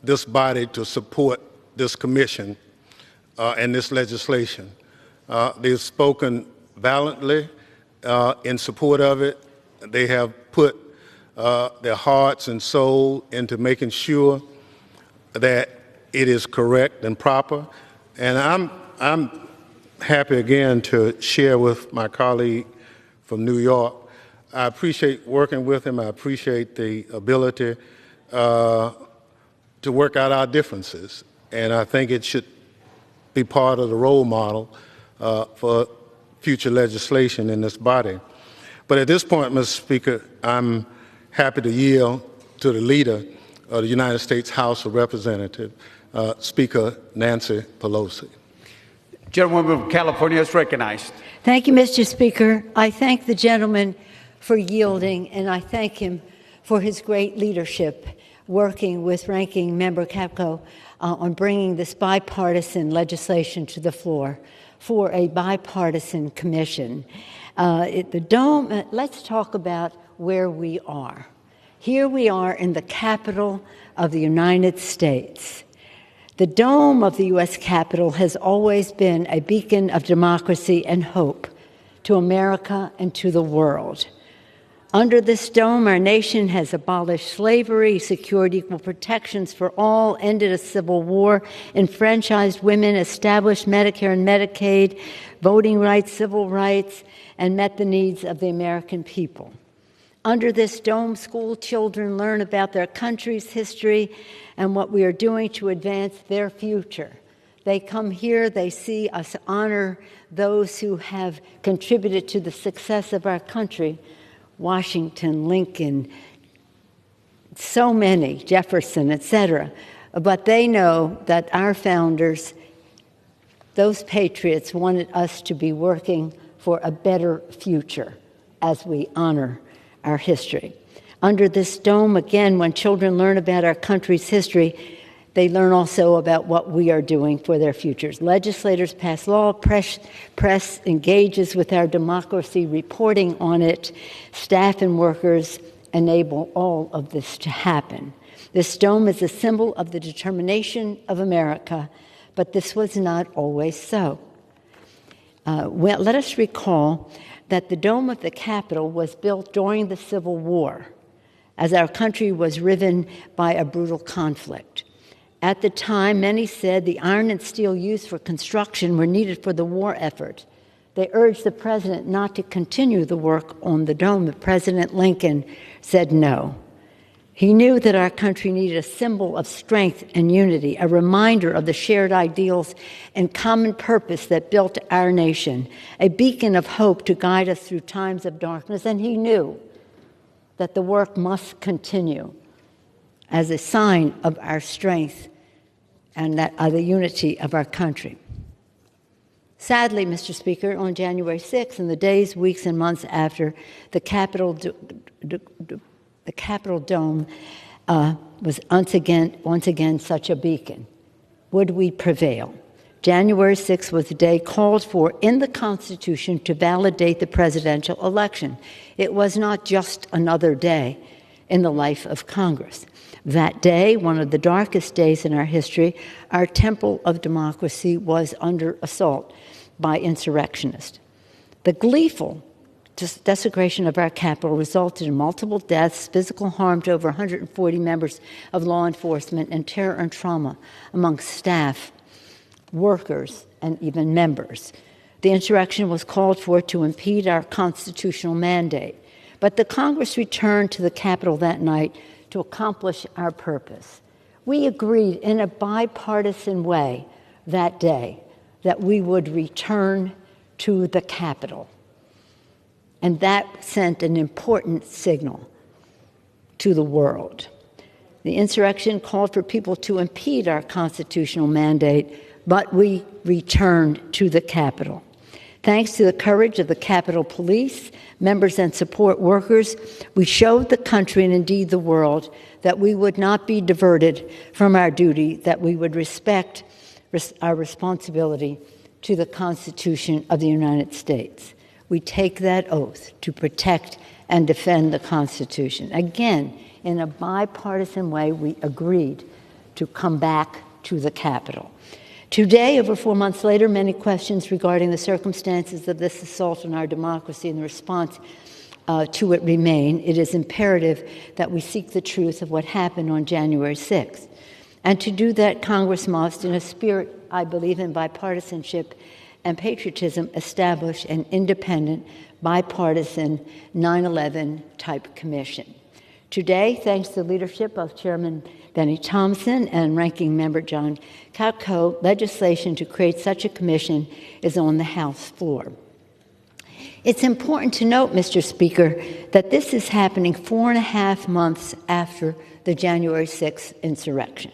this body to support this commission and this legislation. They've spoken valiantly in support of it. They have put their hearts and soul into making sure that it is correct and proper. And I'm happy again to share with my colleague from New York. I appreciate working with him. I appreciate the ability to work out our differences. And I think it should be part of the role model for future legislation in this body. But at this point, Mr. Speaker, I'm happy to yield to the leader of the United States House of Representatives, Speaker Nancy Pelosi. Gentlewoman from California is recognized. Thank you, Mr. Speaker. I thank the gentleman for yielding, and I thank him for his great leadership working with Ranking Member Capco on bringing this bipartisan legislation to the floor for a bipartisan commission. Let's talk about where we are. Here we are in the Capitol of the United States. The dome of the U.S. Capitol has always been a beacon of democracy and hope to America and to the world. Under this dome, our nation has abolished slavery, secured equal protections for all, ended a civil war, enfranchised women, established Medicare and Medicaid, voting rights, civil rights, and met the needs of the American people. Under this dome, school children learn about their country's history and what we are doing to advance their future. They come here, they see us honor those who have contributed to the success of our country. Washington, Lincoln, so many, Jefferson, etc. But they know that our founders, those patriots, wanted us to be working for a better future as we honor our history. Under this dome, again, when children learn about our country's history, they learn also about what we are doing for their futures. Legislators pass law, press engages with our democracy, reporting on it. Staff and workers enable all of this to happen. This dome is a symbol of the determination of America, but this was not always so. Let us recall that the dome of the Capitol was built during the Civil War, as our country was riven by a brutal conflict. At the time, many said the iron and steel used for construction were needed for the war effort. They urged the president not to continue the work on the dome, but President Lincoln said no. He knew that our country needed a symbol of strength and unity, a reminder of the shared ideals and common purpose that built our nation, a beacon of hope to guide us through times of darkness. And he knew that the work must continue as a sign of our strength and that of the unity of our country. Sadly, Mr. Speaker, on January 6th, in the days, weeks, and months after, the Capitol Dome was once again such a beacon. Would we prevail? January 6th was the day called for in the Constitution to validate the presidential election. It was not just another day in the life of Congress. That day, one of the darkest days in our history, our temple of democracy was under assault by insurrectionists. The gleeful desecration of our Capitol resulted in multiple deaths, physical harm to over 140 members of law enforcement, and terror and trauma among staff, workers, and even members. The insurrection was called for to impede our constitutional mandate. But the Congress returned to the Capitol that night to accomplish our purpose. We agreed in a bipartisan way that day that we would return to the Capitol. And that sent an important signal to the world. The insurrection called for people to impede our constitutional mandate, but we returned to the Capitol. Thanks to the courage of the Capitol Police, members and support workers, we showed the country and indeed the world that we would not be diverted from our duty, that we would respect our responsibility to the Constitution of the United States. We take that oath to protect and defend the Constitution. Again, in a bipartisan way, we agreed to come back to the Capitol. Today, over 4 months later, many questions regarding the circumstances of this assault on our democracy and the response to it remain. It is imperative that we seek the truth of what happened on January 6th. And to do that, Congress must, in a spirit, I believe, in bipartisanship and patriotism, establish an independent, bipartisan 9/11 type commission. Today, thanks to the leadership of Chairman Benny Thompson and Ranking Member John Katko, legislation to create such a commission is on the House floor. It's important to note, Mr. Speaker, that this is happening 4.5 months after the January 6th insurrection.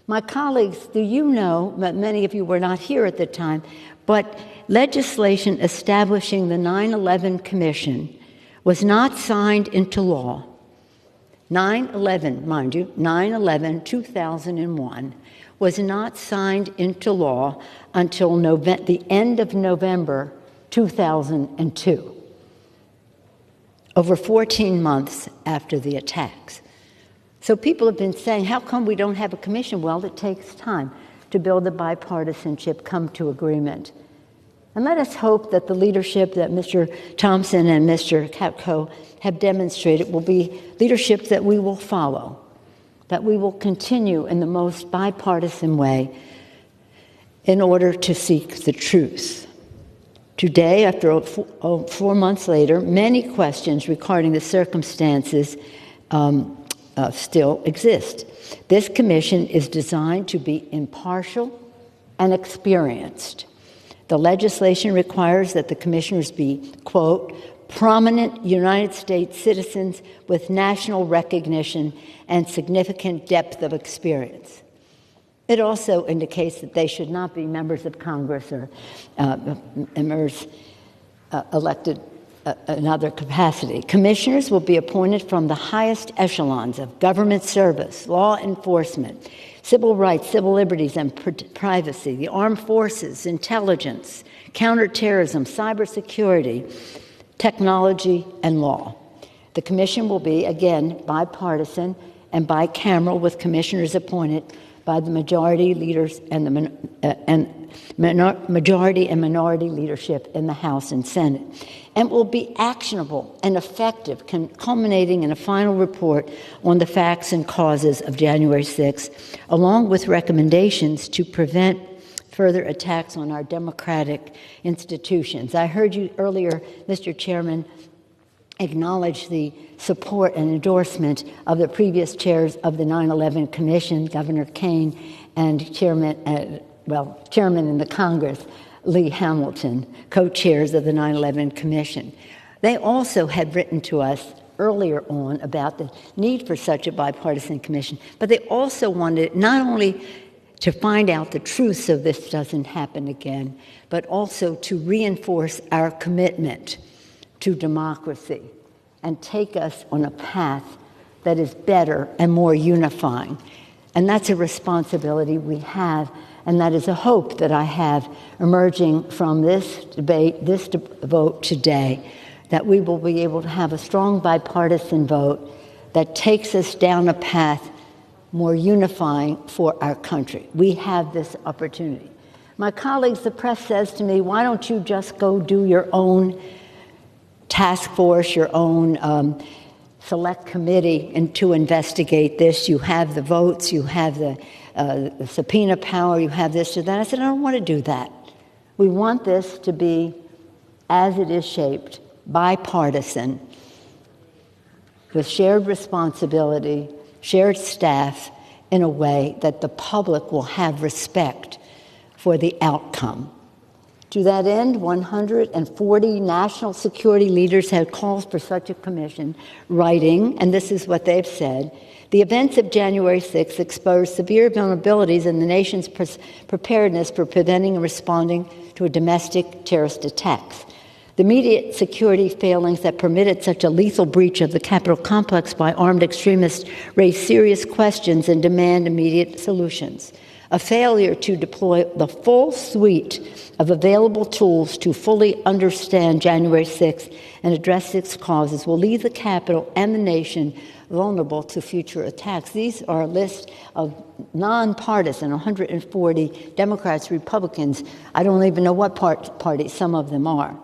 My colleagues, do you know, but many of you were not here at the time, but legislation establishing the 9/11 Commission was not signed into law. 9/11, mind you, 9/11/2001 was not signed into law until the end of November 2002, over 14 months after the attacks. So people have been saying, how come we don't have a commission? Well, it takes time to build the bipartisanship, come to agreement. And let us hope that the leadership that Mr. Thompson and Mr. Capco have demonstrated will be leadership that we will follow, that we will continue in the most bipartisan way in order to seek the truth. Today, after 4 months later, many questions regarding the circumstances still exist. This commission is designed to be impartial and experienced. The legislation requires that the commissioners be, quote, prominent United States citizens with national recognition and significant depth of experience. It also indicates that they should not be members of Congress or members elected in other capacity. Commissioners will be appointed from the highest echelons of government service, law enforcement, civil rights, civil liberties, and privacy, the armed forces, intelligence, counterterrorism, cybersecurity, technology, and law. The commission will be, again, bipartisan and bicameral, with commissioners appointed by the majority leaders and majority and minority leadership in the House and Senate, and will be actionable and effective, culminating in a final report on the facts and causes of January 6th, along with recommendations to prevent further attacks on our democratic institutions. I heard you earlier, Mr. Chairman, acknowledge the support and endorsement of the previous chairs of the 9/11 Commission, Governor Kane, and Chairman in the Congress, Lee Hamilton, co-chairs of the 9/11 Commission. They also had written to us earlier on about the need for such a bipartisan commission, but they also wanted not only to find out the truth so this doesn't happen again, but also to reinforce our commitment to democracy and take us on a path that is better and more unifying. And that's a responsibility we have, and that is a hope that I have emerging from this debate, this vote today, that we will be able to have a strong bipartisan vote that takes us down a path more unifying for our country. We have this opportunity. My colleagues, the press says to me, why don't you just go do your own task force, your own select committee and to investigate this? You have the votes, you have the subpoena power, you have this or that. I said, I don't want to do that. We want this to be, as it is shaped, bipartisan, with shared responsibility, shared staff, in a way that the public will have respect for the outcome. To that end, 140 national security leaders have called for such a commission, writing, and this is what they've said, the events of January 6th exposed severe vulnerabilities in the nation's preparedness for preventing and responding to a domestic terrorist attacks. The immediate security failings that permitted such a lethal breach of the Capitol complex by armed extremists raise serious questions and demand immediate solutions. A failure to deploy the full suite of available tools to fully understand January 6th and address its causes will leave the Capitol and the nation vulnerable to future attacks. These are a list of nonpartisan, 140 Democrats, Republicans. I don't even know what party some of them are.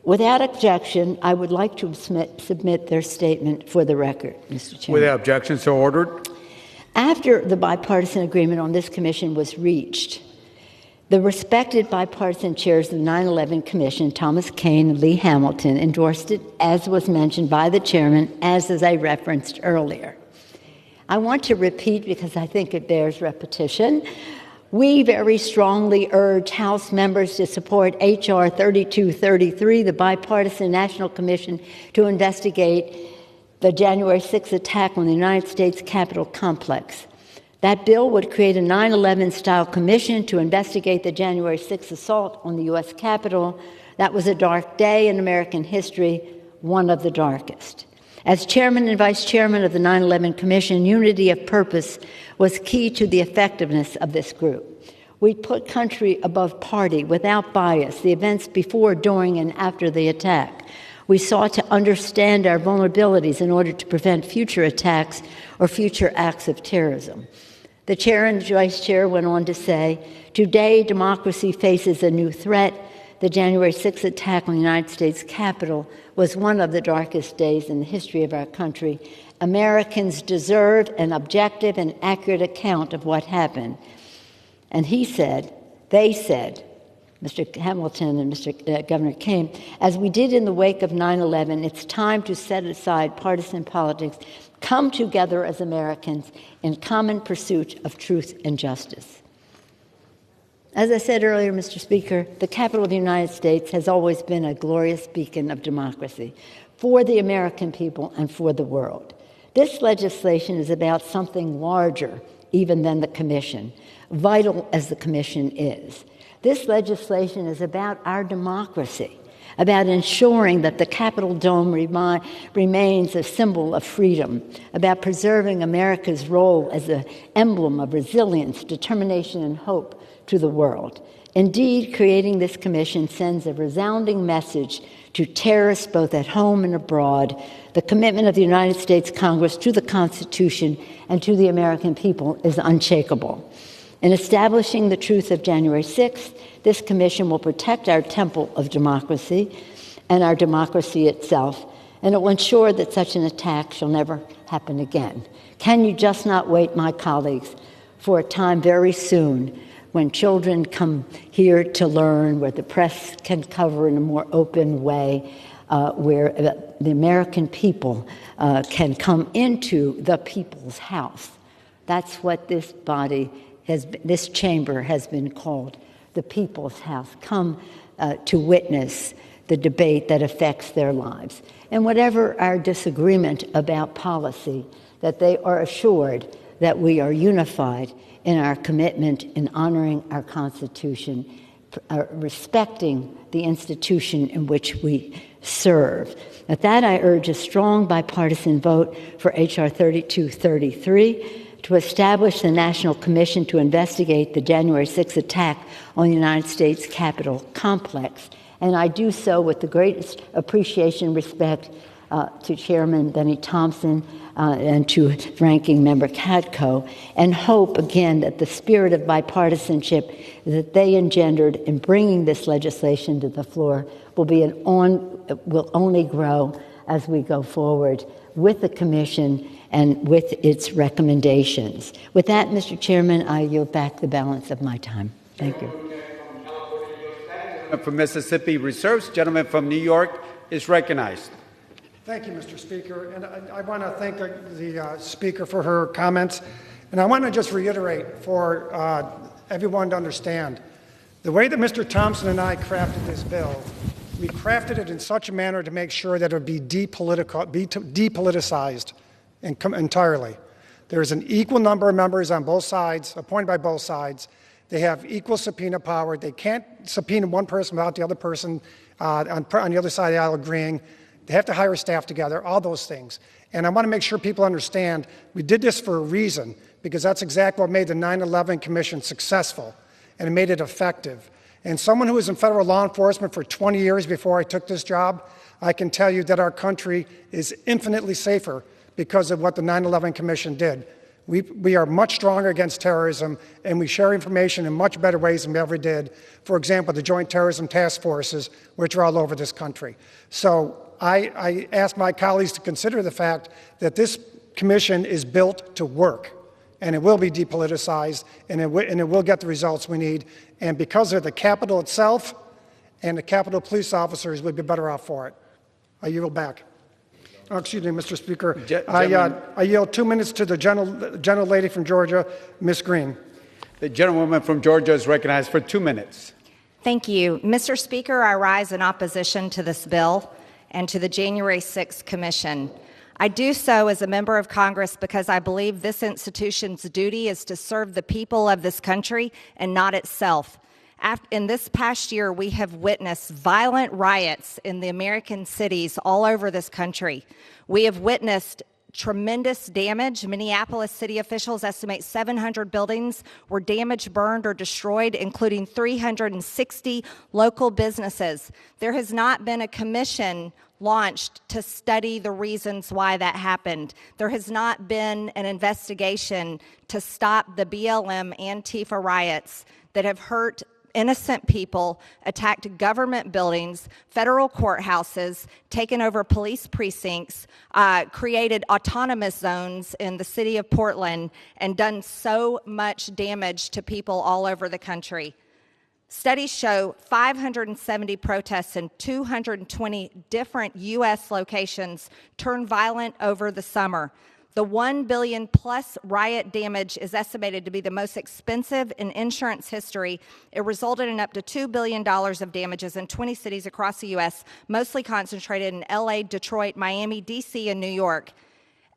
Without objection, I would like to submit their statement for the record, Mr. Chairman. Without objection, so ordered. After the bipartisan agreement on this commission was reached, the respected bipartisan chairs of the 9/11 Commission, Thomas Kean and Lee Hamilton, endorsed it, as was mentioned by the chairman, as I referenced earlier. I want to repeat, because I think it bears repetition, we very strongly urge House members to support H.R. 3233, the bipartisan National Commission to investigate the January 6th attack on the United States Capitol complex. That bill would create a 9/11-style commission to investigate the January 6th assault on the U.S. Capitol. That was a dark day in American history, one of the darkest. As chairman and vice chairman of the 9/11 Commission, unity of purpose was key to the effectiveness of this group. We put country above party, without bias, the events before, during, and after the attack. We sought to understand our vulnerabilities in order to prevent future attacks or future acts of terrorism. The chair and vice chair went on to say, today democracy faces a new threat. The January 6th attack on the United States Capitol was one of the darkest days in the history of our country. Americans deserve an objective and accurate account of what happened. And they said, Mr. Hamilton and Mr. Governor came, as we did in the wake of 9/11, it's time to set aside partisan politics, come together as Americans in common pursuit of truth and justice. As I said earlier, Mr. Speaker, the Capitol of the United States has always been a glorious beacon of democracy for the American people and for the world. This legislation is about something larger even than the Commission, vital as the Commission is. This legislation is about our democracy, about ensuring that the Capitol Dome remains a symbol of freedom, about preserving America's role as an emblem of resilience, determination, and hope to the world. Indeed, creating this commission sends a resounding message to terrorists both at home and abroad. The commitment of the United States Congress to the Constitution and to the American people is unshakable. In establishing the truth of January 6th, this commission will protect our temple of democracy and our democracy itself, and it will ensure that such an attack shall never happen again. Can you just not wait, my colleagues, for a time very soon when children come here to learn, where the press can cover in a more open way, where the American people can come into the people's house? That's what this body this chamber has been called, the people's house. Come to witness the debate that affects their lives. And whatever our disagreement about policy, that they are assured that we are unified in our commitment in honoring our Constitution, respecting the institution in which we serve. At that, I urge a strong bipartisan vote for H.R. 3233, to establish the National Commission to investigate the January 6th attack on the United States Capitol complex. And I do so with the greatest appreciation and respect to Chairman Benny Thompson and to Ranking Member Cadco, and hope, again, that the spirit of bipartisanship that they engendered in bringing this legislation to the floor will only grow as we go forward with the Commission and with its recommendations. With that, Mr. Chairman, I yield back the balance of my time. Thank you. From Mississippi reserves. Gentleman from New York is recognized. Thank you, Mr. Speaker. And I want to thank the Speaker for her comments. And I want to just reiterate for everyone to understand, the way that Mr. Thompson and I crafted this bill, we crafted it in such a manner to make sure that it would be depoliticized entirely. There is an equal number of members on both sides, appointed by both sides. They have equal subpoena power. They can't subpoena one person without the other person on the other side of the aisle agreeing. They have to hire staff together, all those things. And I want to make sure people understand we did this for a reason, because that's exactly what made the 9/11 Commission successful, and it made it effective. And someone who was in federal law enforcement for 20 years before I took this job, I can tell you that our country is infinitely safer because of what the 9/11 Commission did. We are much stronger against terrorism, and we share information in much better ways than we ever did. For example, the Joint Terrorism Task Forces, which are all over this country. So I ask my colleagues to consider the fact that this commission is built to work, and it will be depoliticized, and it will get the results we need. And because of the Capitol itself and the Capitol police officers, we'd be better off for it. I yield back. Oh, excuse me, Mr. Speaker. I yield 2 minutes to the gentle lady from Georgia, Ms. Green. The gentlewoman from Georgia is recognized for 2 minutes. Thank you. Mr. Speaker, I rise in opposition to this bill and to the January 6th Commission. I do so as a member of Congress because I believe this institution's duty is to serve the people of this country and not itself. In this past year, we have witnessed violent riots in the American cities all over this country. We have witnessed tremendous damage. Minneapolis city officials estimate 700 buildings were damaged, burned, or destroyed, including 360 local businesses. There has not been a commission launched to study the reasons why that happened. There has not been an investigation to stop the BLM Antifa riots that have hurt innocent people, attacked government buildings, federal courthouses, taken over police precincts, created autonomous zones in the city of Portland, and done so much damage to people all over the country. Studies show 570 protests in 220 different U.S. locations turned violent over the summer. The $1 billion plus riot damage is estimated to be the most expensive in insurance history. It resulted in up to $2 billion of damages in 20 cities across the U.S., mostly concentrated in L.A., Detroit, Miami, D.C., and New York.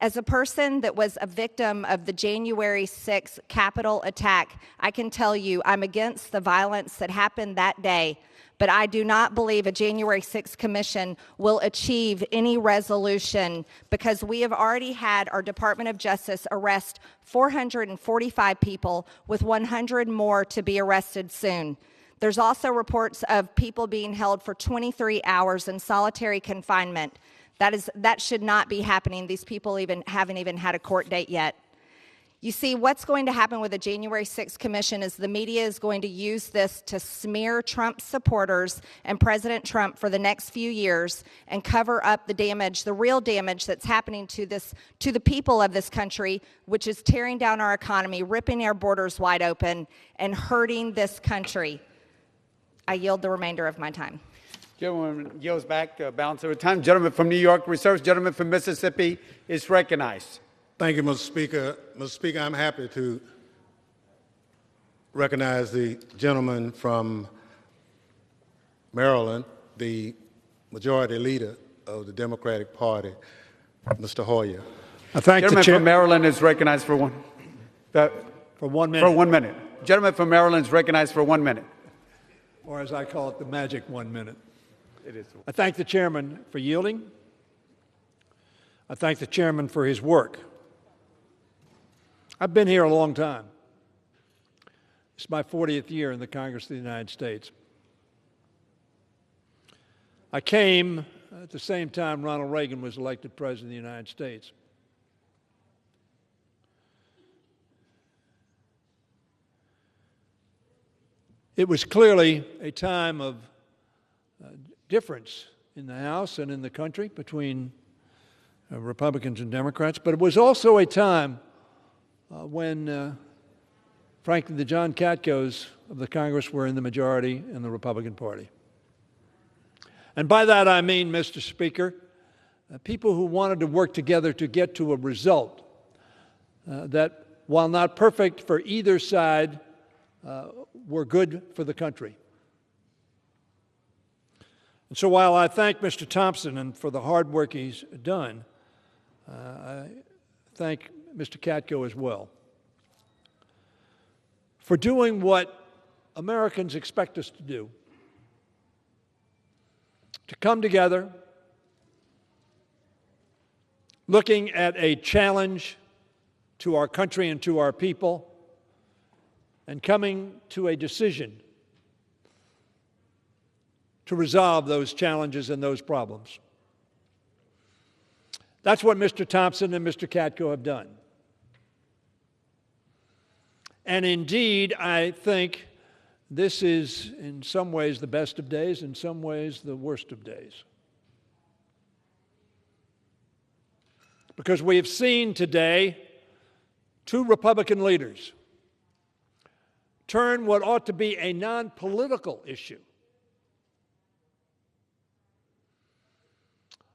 As a person that was a victim of the January 6th Capitol attack, I can tell you I'm against the violence that happened that day. But I do not believe a January 6th commission will achieve any resolution because we have already had our Department of Justice arrest 445 people with 100 more to be arrested soon. There's also reports of people being held for 23 hours in solitary confinement. That should not be happening. These people haven't even had a court date yet. You see, what's going to happen with the January 6th commission is the media is going to use this to smear Trump supporters and President Trump for the next few years and cover up the damage, the real damage that's happening to the people of this country, which is tearing down our economy, ripping our borders wide open, and hurting this country. I yield the remainder of my time. Gentleman yields back to balance of time. Gentleman from New York reserves. Gentleman from Mississippi is recognized. Thank you, Mr. Speaker. Mr. Speaker, I'm happy to recognize the gentleman from Maryland, the majority leader of the Democratic Party, Mr. Hoyer. I thank gentleman from Maryland is recognized for 1 minute. For 1 minute. Gentleman from Maryland is recognized for 1 minute. Or as I call it, the magic 1 minute. It is. I thank the chairman for yielding. I thank the chairman for his work. I've been here a long time. It's my 40th year in the Congress of the United States. I came at the same time Ronald Reagan was elected President of the United States. It was clearly a time of difference in the House and in the country between Republicans and Democrats, but it was also a time when, frankly, the John Katkos of the Congress were in the majority in the Republican Party. And by that I mean, Mr. Speaker, people who wanted to work together to get to a result that, while not perfect for either side, were good for the country. And so while I thank Mr. Thompson and for the hard work he's done, I thank Mr. Katko as well for doing what Americans expect us to do, to come together, looking at a challenge to our country and to our people, and coming to a decision to resolve those challenges and those problems. That's what Mr. Thompson and Mr. Katko have done. And indeed, I think this is in some ways the best of days, in some ways the worst of days. Because we have seen today two Republican leaders turn what ought to be a non-political issue,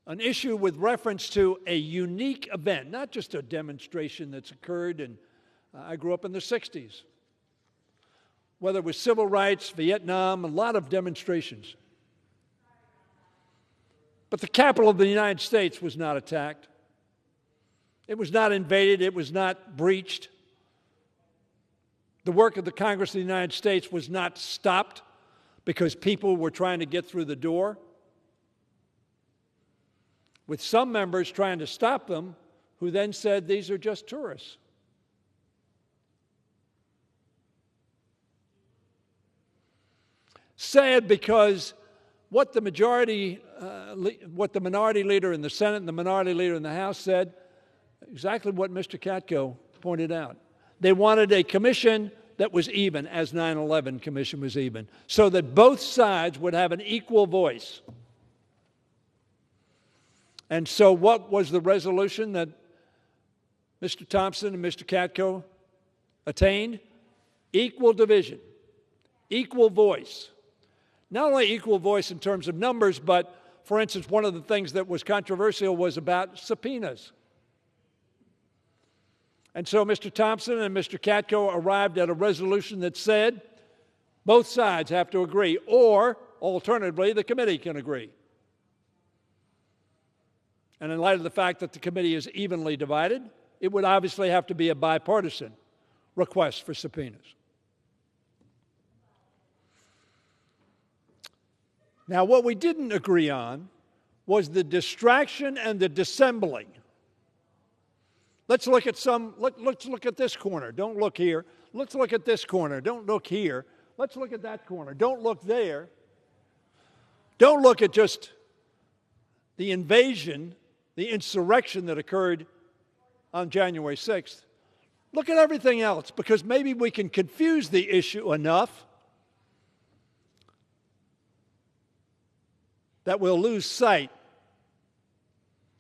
an issue with reference to a unique event, not just a demonstration that's occurred, and I grew up in the 60s. Whether it was civil rights, Vietnam, a lot of demonstrations. But the Capitol of the United States was not attacked. It was not invaded. It was not breached. The work of the Congress of the United States was not stopped because people were trying to get through the door, with some members trying to stop them, who then said these are just tourists. Sad because what the majority what the minority leader in the Senate and the minority leader in the House said, exactly what Mr. Katko pointed out. They wanted a commission that was even, as 9/11 commission was even, so that both sides would have an equal voice. And so what was the resolution that Mr. Thompson and Mr. Katko attained? Equal division, equal voice. Not only equal voice in terms of numbers, but, for instance, one of the things that was controversial was about subpoenas. And so Mr. Thompson and Mr. Katko arrived at a resolution that said both sides have to agree, or alternatively, the committee can agree. And in light of the fact that the committee is evenly divided, it would obviously have to be a bipartisan request for subpoenas. Now, what we didn't agree on was the distraction and the dissembling. Let's look at let's look at this corner. Don't look here. Let's look at this corner. Don't look here. Let's look at that corner. Don't look there. Don't look at just the invasion, the insurrection that occurred on January 6th. Look at everything else, because maybe we can confuse the issue enough that we'll lose sight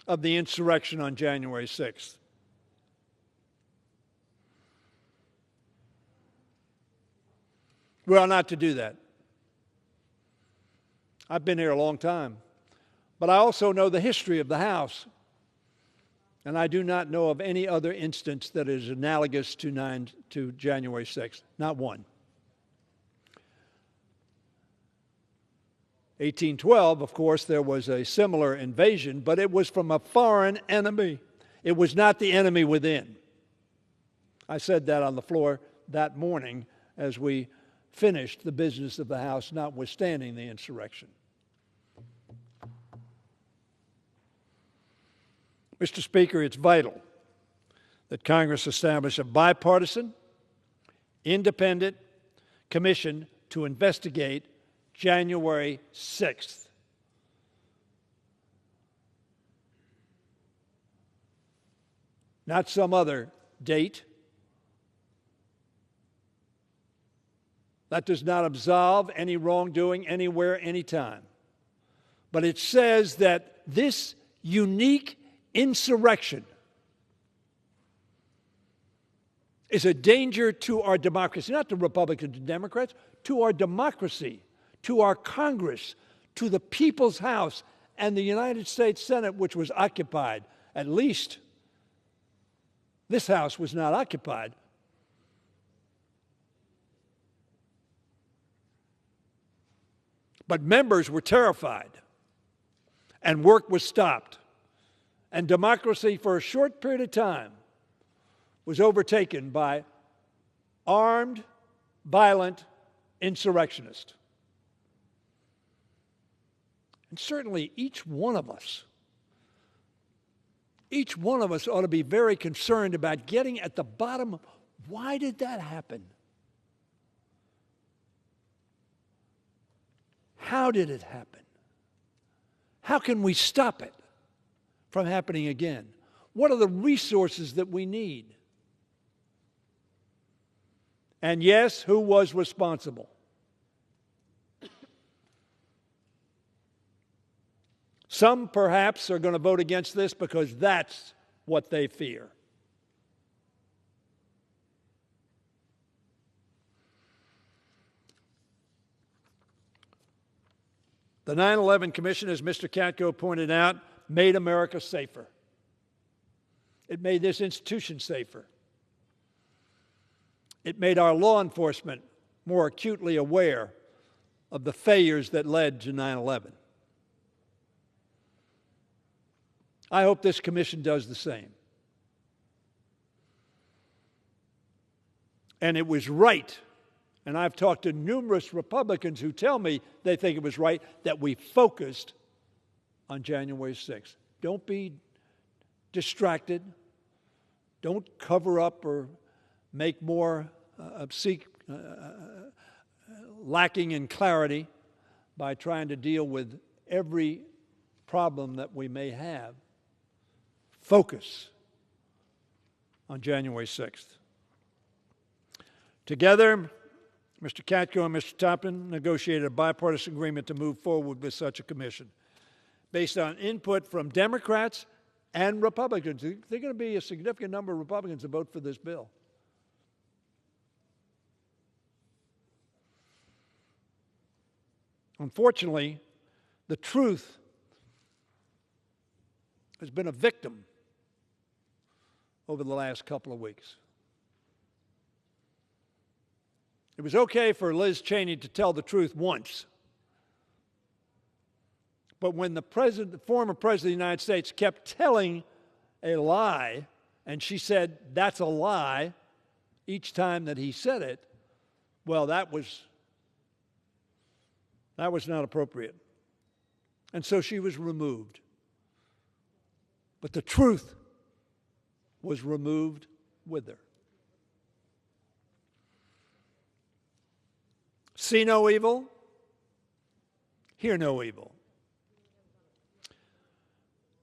of the insurrection on January 6th. We are not to do that. I've been here a long time, but I also know the history of the House, and I do not know of any other instance that is analogous to January 6th. Not one. 1812, of course, there was a similar invasion, but it was from a foreign enemy. It was not the enemy within. I said that on the floor that morning as we finished the business of the House, notwithstanding the insurrection. Mr. Speaker, it's vital that Congress establish a bipartisan, independent commission to investigate January 6th. Not some other date. That does not absolve any wrongdoing anywhere, anytime. But it says that this unique insurrection is a danger to our democracy, not to Republicans and Democrats, to our democracy, to our Congress, to the People's House and the United States Senate, which was occupied. At least this House was not occupied. But members were terrified, and work was stopped, and democracy for a short period of time was overtaken by armed, violent insurrectionists. And certainly each one of us ought to be very concerned about getting at the bottom of why did that happen? How did it happen? How can we stop it from happening again? What are the resources that we need? And yes, who was responsible? Some perhaps are going to vote against this because that's what they fear. The 9/11 Commission, as Mr. Katko pointed out, made America safer. It made this institution safer. It made our law enforcement more acutely aware of the failures that led to 9/11. I hope this commission does the same. And it was right, and I've talked to numerous Republicans who tell me they think it was right that we focused on January 6th. Don't be distracted. Don't cover up or make more lacking in clarity by trying to deal with every problem that we may have, focus on January 6th. Together, Mr. Katko and Mr. Toppin negotiated a bipartisan agreement to move forward with such a commission based on input from Democrats and Republicans. There are going to be a significant number of Republicans that vote for this bill. Unfortunately, the truth has been a victim over the last couple of weeks. It was okay for Liz Cheney to tell the truth once. But when the former president of the United States kept telling a lie, and she said, "That's a lie," each time that he said it, well, that was not appropriate. And so she was removed. But the truth was removed with her. See no evil, hear no evil.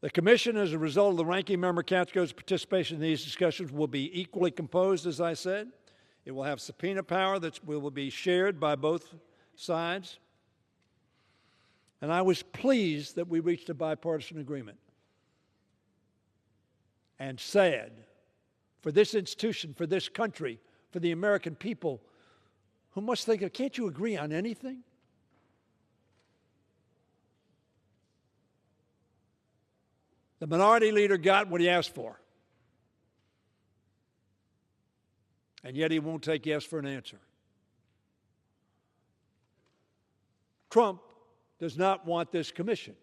The commission, as a result of the ranking member Katko's participation in these discussions, will be equally composed, as I said. It will have subpoena power that will be shared by both sides. And I was pleased that we reached a bipartisan agreement. And sad for this institution, for this country, for the American people, who must think, can't you agree on anything? The minority leader got what he asked for. And yet he won't take yes for an answer. Trump does not want this commission.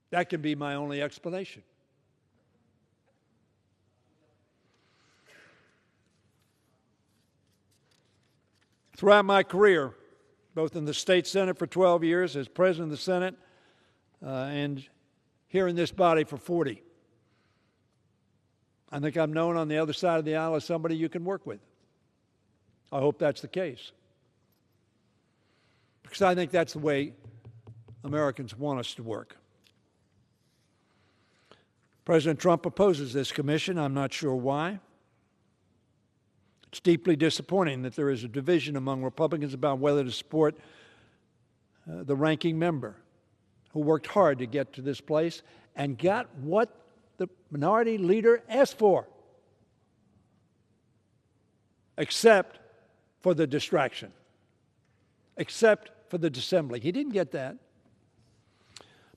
That can be my only explanation. Throughout my career, both in the state Senate for 12 years, as president of the Senate, and here in this body for 40, I think I'm known on the other side of the aisle as somebody you can work with. I hope that's the case. Because I think that's the way Americans want us to work. President Trump opposes this commission. I'm not sure why. It's deeply disappointing that there is a division among Republicans about whether to support the ranking member who worked hard to get to this place and got what the minority leader asked for, except for the distraction, except for the dissembling. He didn't get that,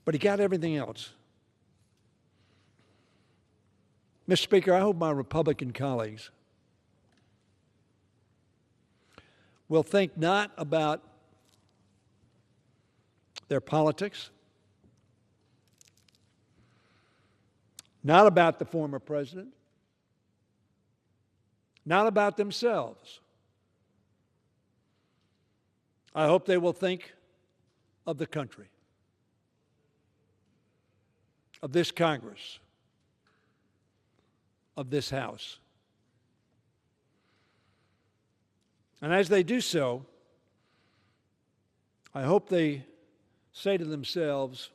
but he got everything else. Mr. Speaker, I hope my Republican colleagues will think not about their politics, not about the former president, not about themselves. I hope they will think of the country, of this Congress, of this House. And as they do so, I hope they say to themselves,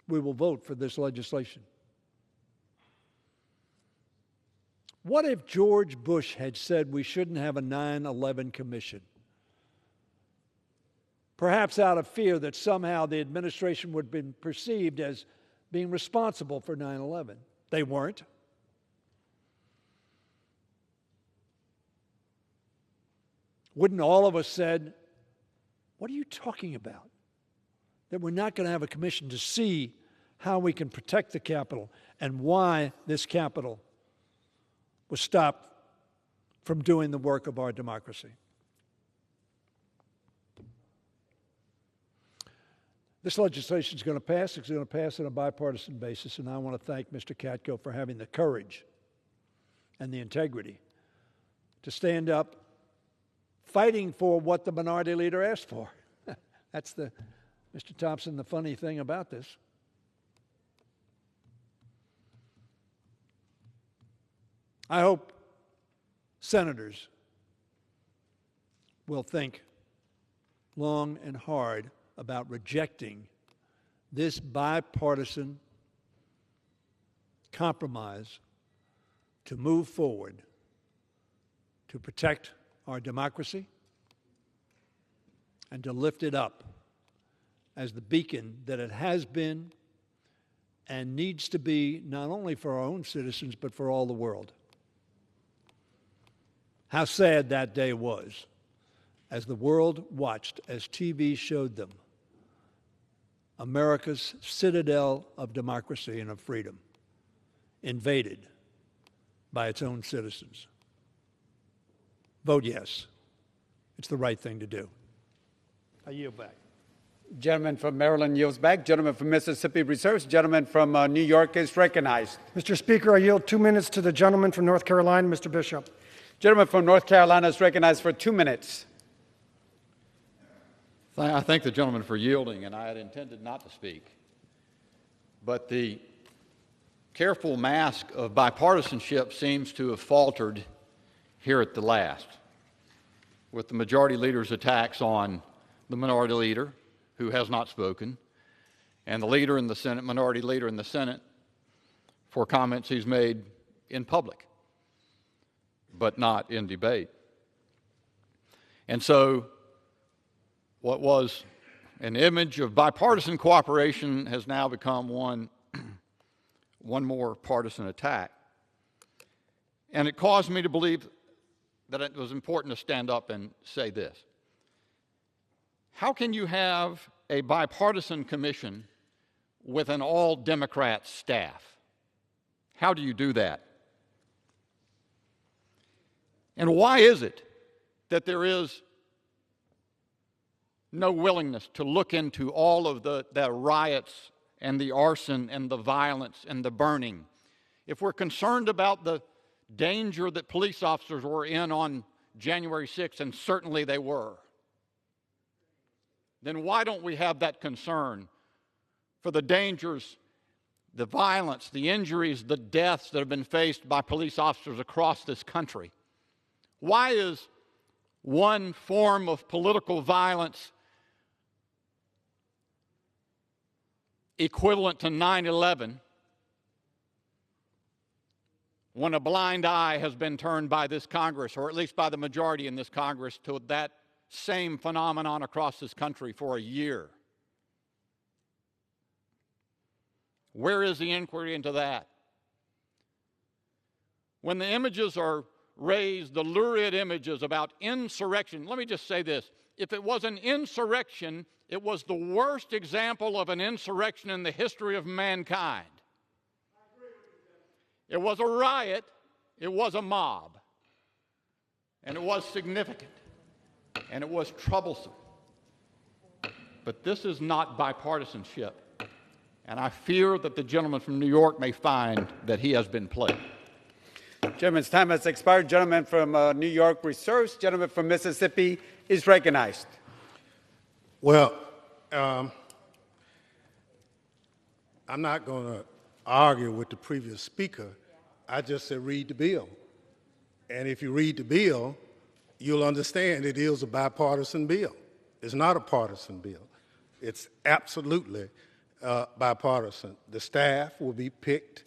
we will vote for this legislation. What if George Bush had said we shouldn't have a 9/11 commission? Perhaps out of fear that somehow the administration would have been perceived as being responsible for 9/11. They weren't. Wouldn't all of us said, what are you talking about? That we're not going to have a commission to see how we can protect the Capitol and why this Capitol was stopped from doing the work of our democracy. This legislation is going to pass. It's going to pass on a bipartisan basis, and I want to thank Mr. Katko for having the courage and the integrity to stand up fighting for what the minority leader asked for. That's Mr. Thompson, the funny thing about this. I hope senators will think long and hard about rejecting this bipartisan compromise to move forward to protect our democracy and to lift it up as the beacon that it has been and needs to be, not only for our own citizens, but for all the world. How sad that day was as the world watched as TV showed them America's citadel of democracy and of freedom invaded by its own citizens. Vote yes. It's the right thing to do. I yield back. Gentleman from Maryland yields back. Gentleman from Mississippi reserves. Gentleman from New York is recognized. Mr. Speaker, I yield 2 minutes to the gentleman from North Carolina, Mr. Bishop. Gentleman from North Carolina is recognized for 2 minutes. I thank the gentleman for yielding, and I had intended not to speak. But the careful mask of bipartisanship seems to have faltered here at the last, with the majority leader's attacks on the minority leader, who has not spoken, and the leader in the Senate, minority leader in the Senate, for comments he's made in public, but not in debate. And so what was an image of bipartisan cooperation has now become one more partisan attack. And it caused me to believe that it was important to stand up and say this. How can you have a bipartisan commission with an all-Democrat staff? How do you do that? And why is it that there is no willingness to look into all of the riots and the arson and the violence and the burning? If we're concerned about the danger that police officers were in on January 6th, and certainly they were, then why don't we have that concern for the dangers, the violence, the injuries, the deaths that have been faced by police officers across this country? Why is one form of political violence equivalent to 9/11 when a blind eye has been turned by this Congress, or at least by the majority in this Congress, to that same phenomenon across this country for a year? Where is the inquiry into that? When the images are raised, the lurid images about insurrection, let me just say this. If it was an insurrection, it was the worst example of an insurrection in the history of mankind. It was a riot, it was a mob, and it was significant, and it was troublesome. But this is not bipartisanship, and I fear that the gentleman from New York may find that he has been played. Gentleman's time has expired. Gentleman from New York reserves. Gentleman from Mississippi is recognized. Well, I'm not going to argue with the previous speaker. I just said read the bill. And if you read the bill, you'll understand it is a bipartisan bill. It's not a partisan bill. It's absolutely bipartisan. The staff will be picked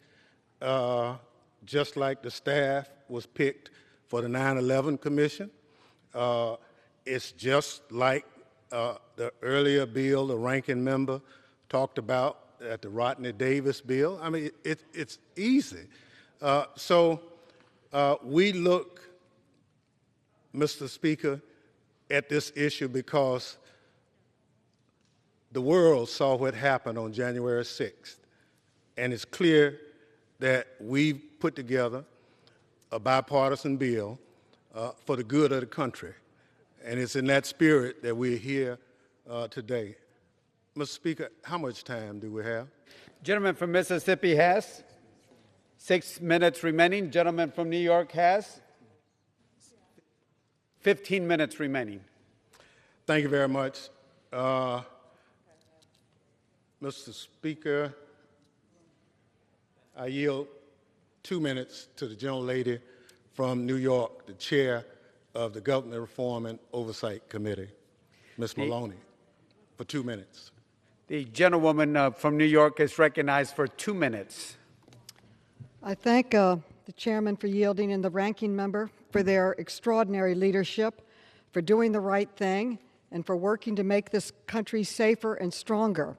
just like the staff was picked for the 9/11 Commission. It's just like the earlier bill the ranking member talked about at the Rodney Davis bill. I mean, it's easy. So we look, Mr. Speaker, at this issue because the world saw what happened on January 6th, and it's clear that we've put together a bipartisan bill for the good of the country, and it's in that spirit that we're here today. Mr. Speaker, how much time do we have? Gentleman from Mississippi has 6 minutes remaining. Gentleman from New York has 15 minutes remaining. Thank you very much. Mr. Speaker, I yield 2 minutes to the gentlelady from New York, the chair of the Government Reform and Oversight Committee, Ms. Maloney, for 2 minutes. The gentlewoman from New York is recognized for 2 minutes. I thank the chairman for yielding and the ranking member for their extraordinary leadership, for doing the right thing, and for working to make this country safer and stronger.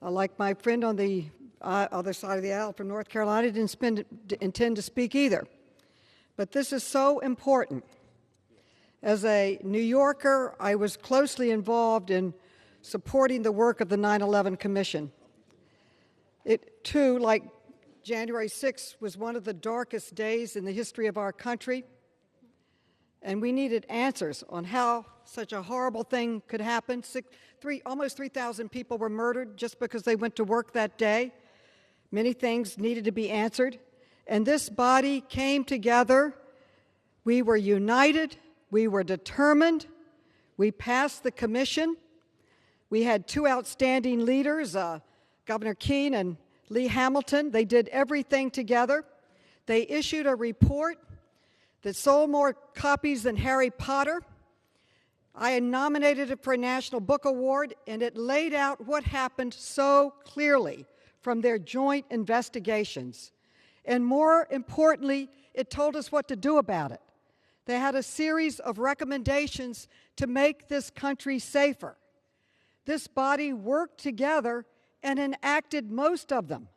Like my friend on the other side of the aisle from North Carolina, didn't intend to speak either. But this is so important. As a New Yorker, I was closely involved in supporting the work of the 9/11 Commission. It, too, like January 6th, was one of the darkest days in the history of our country, and we needed answers on how such a horrible thing could happen. Almost 3,000 people were murdered just because they went to work that day. Many things needed to be answered, and this body came together. We were united. We were determined. We passed the commission. We had two outstanding leaders, Governor Keene and Lee Hamilton. They did everything together. They issued a report that sold more copies than Harry Potter. I had nominated it for a National Book Award, and it laid out what happened so clearly from their joint investigations. And more importantly, it told us what to do about it. They had a series of recommendations to make this country safer. This body worked together and enacted most of them,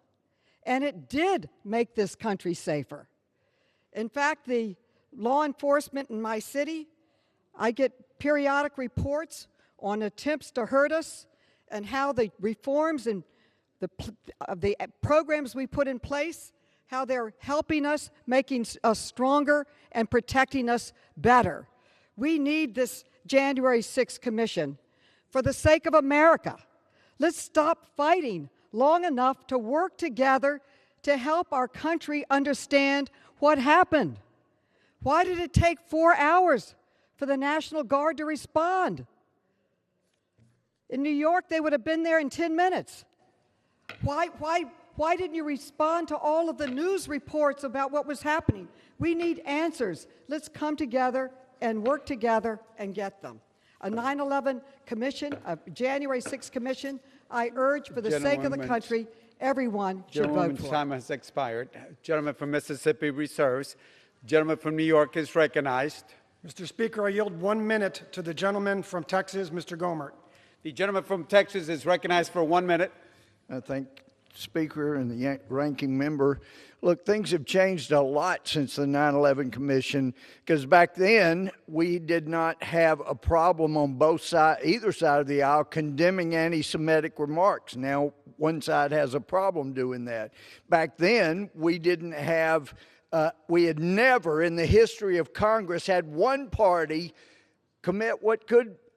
and it did make this country safer. In fact, the law enforcement in my city, I get periodic reports on attempts to hurt us and how the reforms and the programs we put in place, how they're helping us, making us stronger, and protecting us better. We need this January 6th commission for the sake of America. Let's stop fighting long enough to work together to help our country understand what happened. Why did it take 4 hours for the National Guard to respond? In New York, they would have been there in 10 minutes. Why didn't you respond to all of the news reports about what was happening? We need answers. Let's come together and work together and get them. A 9/11 commission, a January 6th commission, I urge for the sake of the country, everyone should vote for. Time has expired. Gentleman from Mississippi reserves. Gentleman from New York is recognized. Mr. Speaker, I yield 1 minute to the gentleman from Texas, Mr. Gomert. The gentleman from Texas is recognized for 1 minute. I thank the Speaker and the ranking member. Look, things have changed a lot since the 9/11 Commission, because back then we did not have a problem on both sides, either side of the aisle, condemning anti-Semitic remarks. Now one side has a problem doing that. Back then we didn't have, we had never in the history of Congress had one party commit what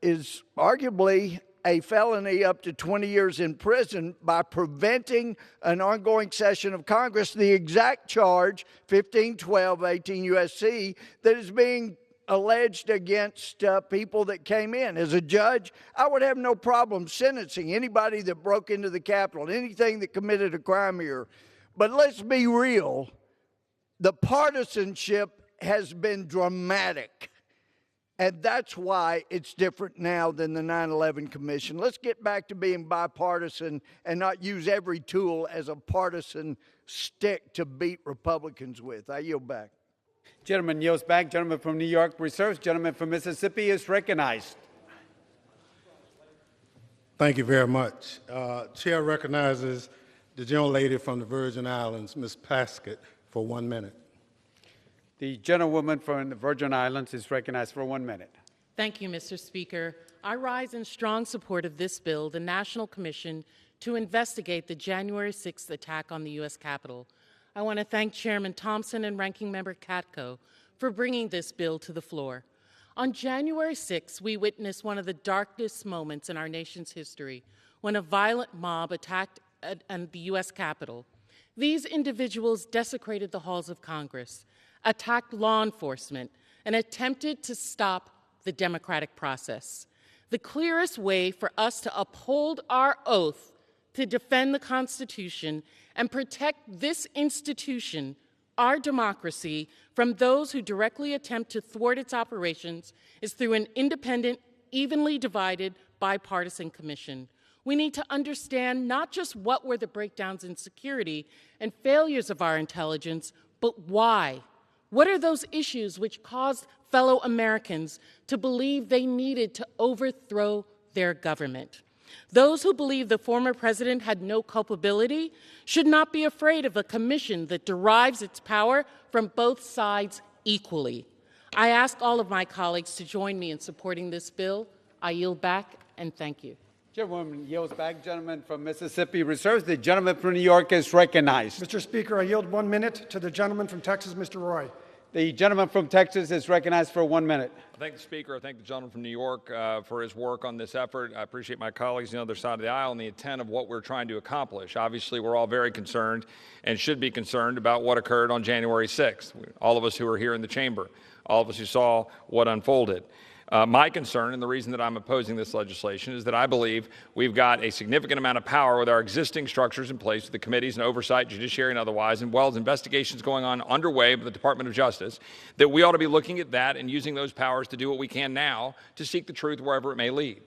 is arguably a felony up to 20 years in prison by preventing an ongoing session of Congress, the exact charge, 1512, 18 U.S.C., that is being alleged against people that came in. As a judge, I would have no problem sentencing anybody that broke into the Capitol, anything that committed a crime here. But let's be real, the partisanship has been dramatic. And that's why it's different now than the 9/11 Commission. Let's get back to being bipartisan and not use every tool as a partisan stick to beat Republicans with. I yield back. Gentleman yields back. Gentleman from New York reserves. Gentleman from Mississippi is recognized. Thank you very much. Chair recognizes the gentlelady from the Virgin Islands, Ms. Plaskett, for 1 minute. The gentlewoman from the Virgin Islands is recognized for 1 minute. Thank you, Mr. Speaker. I rise in strong support of this bill, the National Commission to investigate the January 6th attack on the U.S. Capitol. I want to thank Chairman Thompson and Ranking Member Katko for bringing this bill to the floor. On January 6th, we witnessed one of the darkest moments in our nation's history when a violent mob attacked the U.S. Capitol. These individuals desecrated the halls of Congress, attacked law enforcement, and attempted to stop the democratic process. The clearest way for us to uphold our oath to defend the Constitution and protect this institution our democracy from those who directly attempt to thwart its operations is through an independent, evenly divided, bipartisan commission. We need to understand not just what were the breakdowns in security and failures of our intelligence, but why. What are those issues which caused fellow Americans to believe they needed to overthrow their government? Those who believe the former president had no culpability should not be afraid of a commission that derives its power from both sides equally. I ask all of my colleagues to join me in supporting this bill. I yield back, and thank you. Chairwoman yields back. Gentleman from Mississippi reserves. The gentleman from New York is recognized. Mr. Speaker, I yield 1 minute to the gentleman from Texas, Mr. Roy. The gentleman from Texas is recognized for 1 minute. I thank the Speaker. I thank the gentleman from New York for his work on this effort. I appreciate my colleagues on the other side of the aisle and the intent of what we're trying to accomplish. Obviously, we're all very concerned and should be concerned about what occurred on January 6th. All of us who are here in the chamber, all of us who saw what unfolded. My concern, and the reason that I'm opposing this legislation, is that I believe we've got a significant amount of power with our existing structures in place, with the committees and oversight, judiciary and otherwise, and well as investigations going on underway by the Department of Justice, that we ought to be looking at that and using those powers to do what we can now to seek the truth wherever it may lead.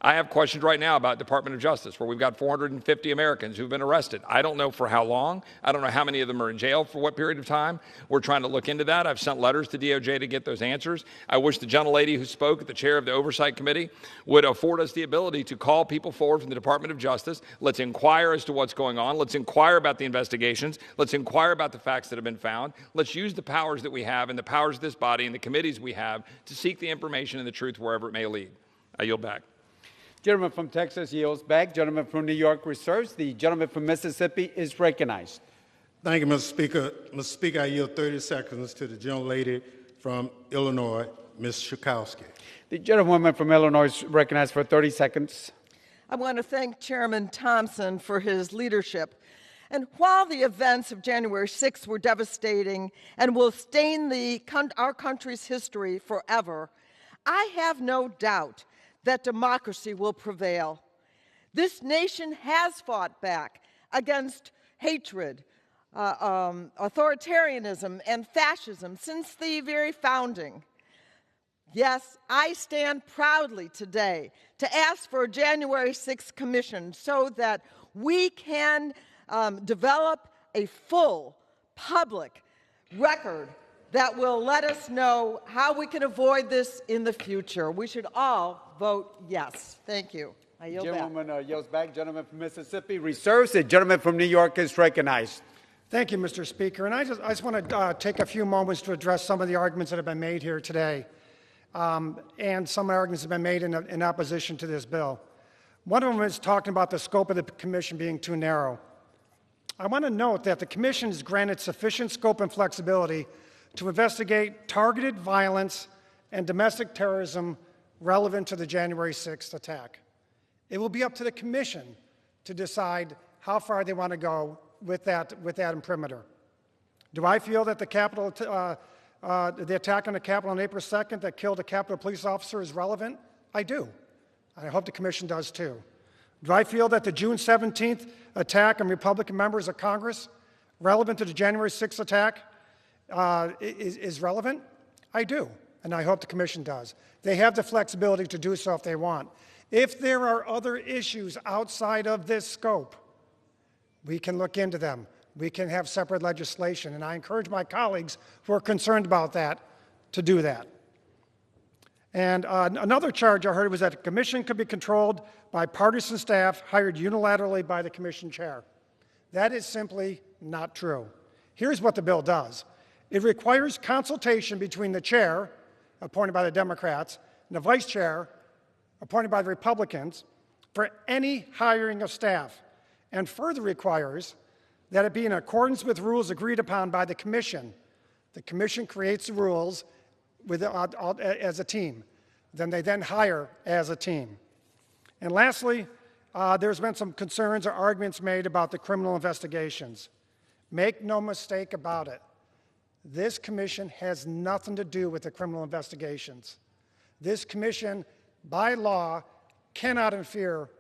I have questions right now about Department of Justice, where we've got 450 Americans who've been arrested. I don't know for how long. I don't know how many of them are in jail for what period of time. We're trying to look into that. I've sent letters to DOJ to get those answers. I wish the gentlelady who spoke, the chair of the Oversight Committee, would afford us the ability to call people forward from the Department of Justice. Let's inquire as to what's going on. Let's inquire about the investigations. Let's inquire about the facts that have been found. Let's use the powers that we have and the powers of this body and the committees we have to seek the information and the truth wherever it may lead. I yield back. Gentleman from Texas yields back. Gentleman from New York reserves. The gentleman from Mississippi is recognized. Thank you, Mr. Speaker. Mr. Speaker, I yield 30 seconds to the gentlelady from Illinois, Ms. Schakowsky. The gentlewoman from Illinois is recognized for 30 seconds. I want to thank Chairman Thompson for his leadership. And while the events of January 6th were devastating and will stain our country's history forever, I have no doubt that democracy will prevail. This nation has fought back against hatred, authoritarianism, and fascism since the very founding. Yes, I stand proudly today to ask for a January 6th commission so that we can develop a full public record that will let us know how we can avoid this in the future. We should all vote yes. Thank you. I yield back. Gentleman yields back. Gentleman from Mississippi reserves. The gentleman from New York is recognized. Thank you, Mr. Speaker. And I just want to take a few moments to address some of the arguments that have been made here today. And some arguments have been made in opposition to this bill. One of them is talking about the scope of the commission being too narrow. I want to note that the commission is granted sufficient scope and flexibility to investigate targeted violence and domestic terrorism relevant to the January 6th attack. It will be up to the commission to decide how far they want to go with that imprimatur. Do I feel that the attack on the Capitol on April 2nd that killed a Capitol police officer is relevant? I do. I hope the commission does too. Do I feel that the June 17th attack on Republican members of Congress relevant to the January 6th attack is relevant? I do, and I hope the commission does. They have the flexibility to do so if they want. If there are other issues outside of this scope, we can look into them. We can have separate legislation, and I encourage my colleagues who are concerned about that to do that. And another charge I heard was that the commission could be controlled by partisan staff hired unilaterally by the commission chair. That is simply not true. Here's what the bill does. It requires consultation between the chair, appointed by the Democrats, and the vice chair, appointed by the Republicans, for any hiring of staff, and further requires that it be in accordance with rules agreed upon by the commission. The commission creates the rules as a team. Then they hire as a team. And lastly, there's been some concerns or arguments made about the criminal investigations. Make no mistake about it. This commission has nothing to do with the criminal investigations. This commission, by law, cannot interfere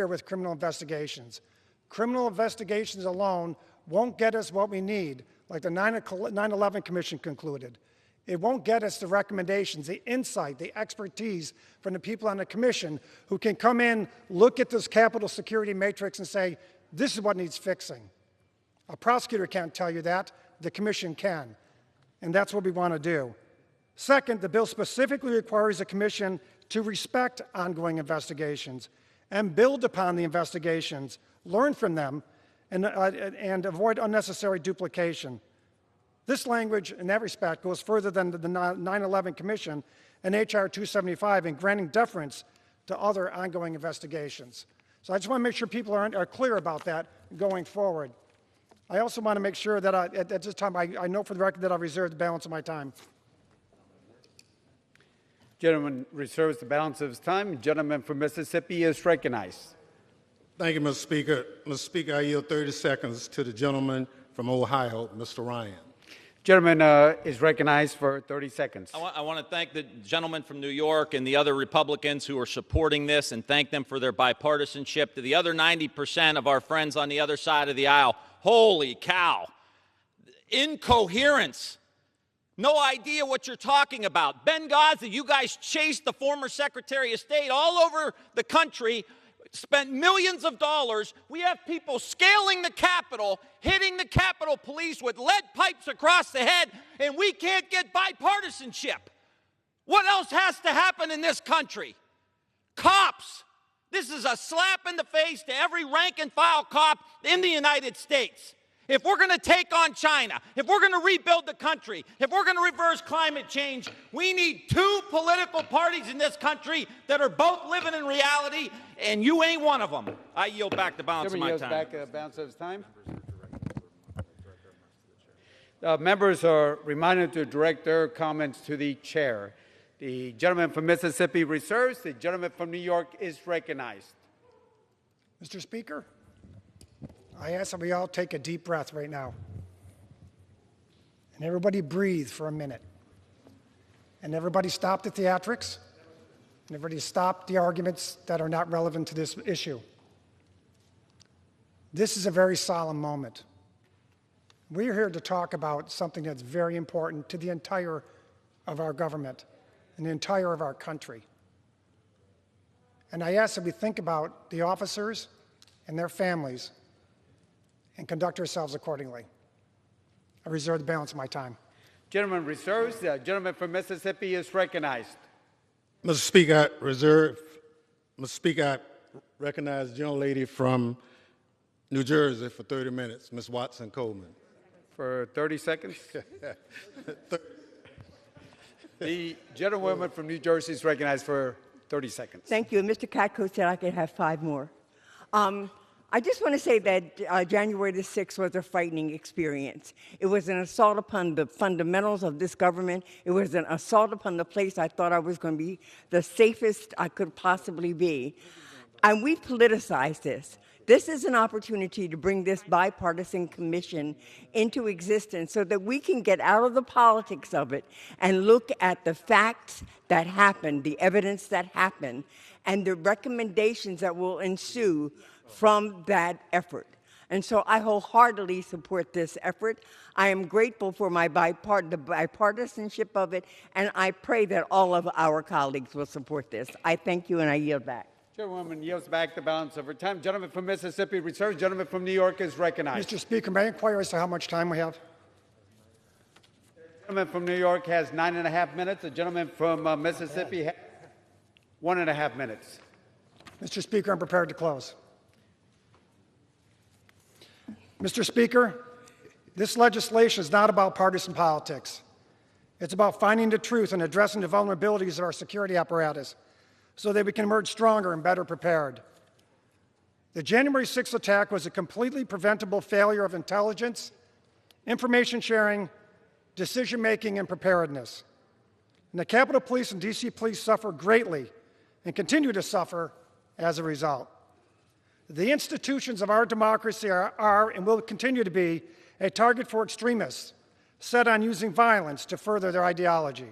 with criminal investigations. Criminal investigations alone won't get us what we need, like the 9/11 Commission concluded. It won't get us the recommendations, the insight, the expertise from the people on the commission who can come in, look at this Capitol security matrix and say, this is what needs fixing. A prosecutor can't tell you that. The commission can. And that's what we want to do. Second, the bill specifically requires the commission to respect ongoing investigations and build upon the investigations, learn from them, and avoid unnecessary duplication. This language, in that respect, goes further than the 9/11 Commission and H.R. 275 in granting deference to other ongoing investigations. So I just want to make sure people are clear about that going forward. I also want to make sure that at this time, I know for the record that I've reserved the balance of my time. Gentleman reserves the balance of his time. The gentleman from Mississippi is recognized. Thank you, Mr. Speaker. Mr. Speaker, I yield 30 seconds to the gentleman from Ohio, Mr. Ryan. Gentleman is recognized for 30 seconds. I want to thank the gentleman from New York and the other Republicans who are supporting this and thank them for their bipartisanship. To the other 90% of our friends on the other side of the aisle, holy cow. Incoherence. No idea what you're talking about. Benghazi, you guys chased the former Secretary of State all over the country, spent millions of dollars. We have people scaling the Capitol, hitting the Capitol Police with lead pipes across the head, and we can't get bipartisanship. What else has to happen in this country? Cops. This is a slap in the face to every rank and file cop in the United States. If we're going to take on China, if we're going to rebuild the country, if we're going to reverse climate change, we need two political parties in this country that are both living in reality, and you ain't one of them. I yield back the balance of my time. Back the balance of his time. Members are reminded to direct their comments to the chair. The gentleman from Mississippi reserves. The gentleman from New York is recognized. Mr. Speaker, I ask that we all take a deep breath right now. And everybody breathe for a minute. And everybody stop the theatrics. And everybody stop the arguments that are not relevant to this issue. This is a very solemn moment. We're here to talk about something that's very important to the entire of our government and the entire of our country. And I ask that we think about the officers and their families and conduct ourselves accordingly. I reserve the balance of my time. Gentleman reserves. The gentleman from Mississippi is recognized. Mr. Speaker, Mr. Speaker, I recognize the gentlelady from New Jersey for 30 minutes, Ms. Watson Coleman. For 30 seconds. The gentlewoman from New Jersey is recognized for 30 seconds. Thank you. And Mr. Katko said I could have 5 more. I just want to say that January the 6th was a frightening experience. It was an assault upon the fundamentals of this government. It was an assault upon the place I thought I was going to be the safest I could possibly be. And we politicized this. This is an opportunity to bring this bipartisan commission into existence so that we can get out of the politics of it and look at the facts that happened, the evidence that happened, and the recommendations that will ensue from that effort. And so I wholeheartedly support this effort. I am grateful for the bipartisanship of it, and I pray that all of our colleagues will support this. I thank you, and I yield back. Chairwoman yields back the balance of her time. Gentleman from Mississippi reserves. Gentleman from New York is recognized. Mr. Speaker, may I inquire as to how much time we have? The gentleman from New York has 9.5 minutes. The gentleman from Mississippi has 1.5 minutes. Mr. Speaker, I'm prepared to close. Mr. Speaker, this legislation is not about partisan politics. It's about finding the truth and addressing the vulnerabilities of our security apparatus so that we can emerge stronger and better prepared. The January 6th attack was a completely preventable failure of intelligence, information sharing, decision-making, and preparedness. And the Capitol Police and D.C. Police suffer greatly and continue to suffer as a result. The institutions of our democracy are and will continue to be a target for extremists set on using violence to further their ideology.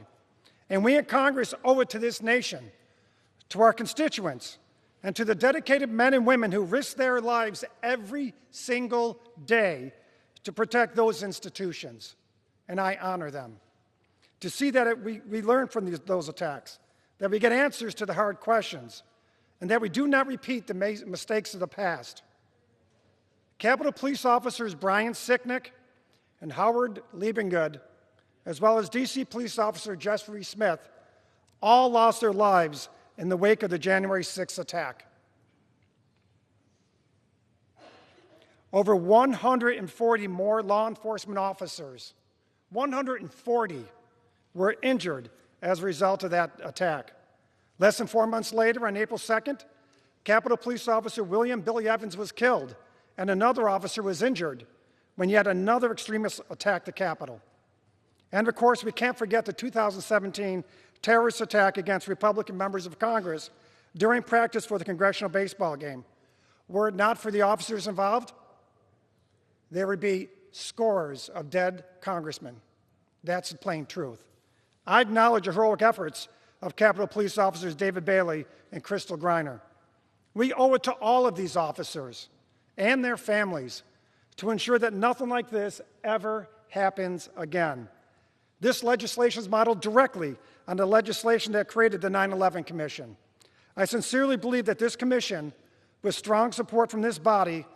And we in Congress owe it to this nation, to our constituents, and to the dedicated men and women who risk their lives every single day to protect those institutions, and I honor them. To see that we learn from those attacks, that we get answers to the hard questions, and that we do not repeat the mistakes of the past. Capitol Police Officers Brian Sicknick and Howard Liebengood, as well as D.C. Police Officer Jeffrey Smith, all lost their lives in the wake of the January 6th attack. Over 140 more law enforcement officers, 140, were injured as a result of that attack. Less than 4 months later, on April 2nd, Capitol Police Officer William Billy Evans was killed, and another officer was injured when yet another extremist attacked the Capitol. And of course, we can't forget the 2017 terrorist attack against Republican members of Congress during practice for the Congressional baseball game. Were it not for the officers involved, there would be scores of dead congressmen. That's the plain truth. I acknowledge the heroic efforts of Capitol Police Officers David Bailey and Crystal Griner. We owe it to all of these officers and their families to ensure that nothing like this ever happens again. This legislation is modeled directly on the legislation that created the 9/11 Commission. I sincerely believe that this commission, with strong support from this body,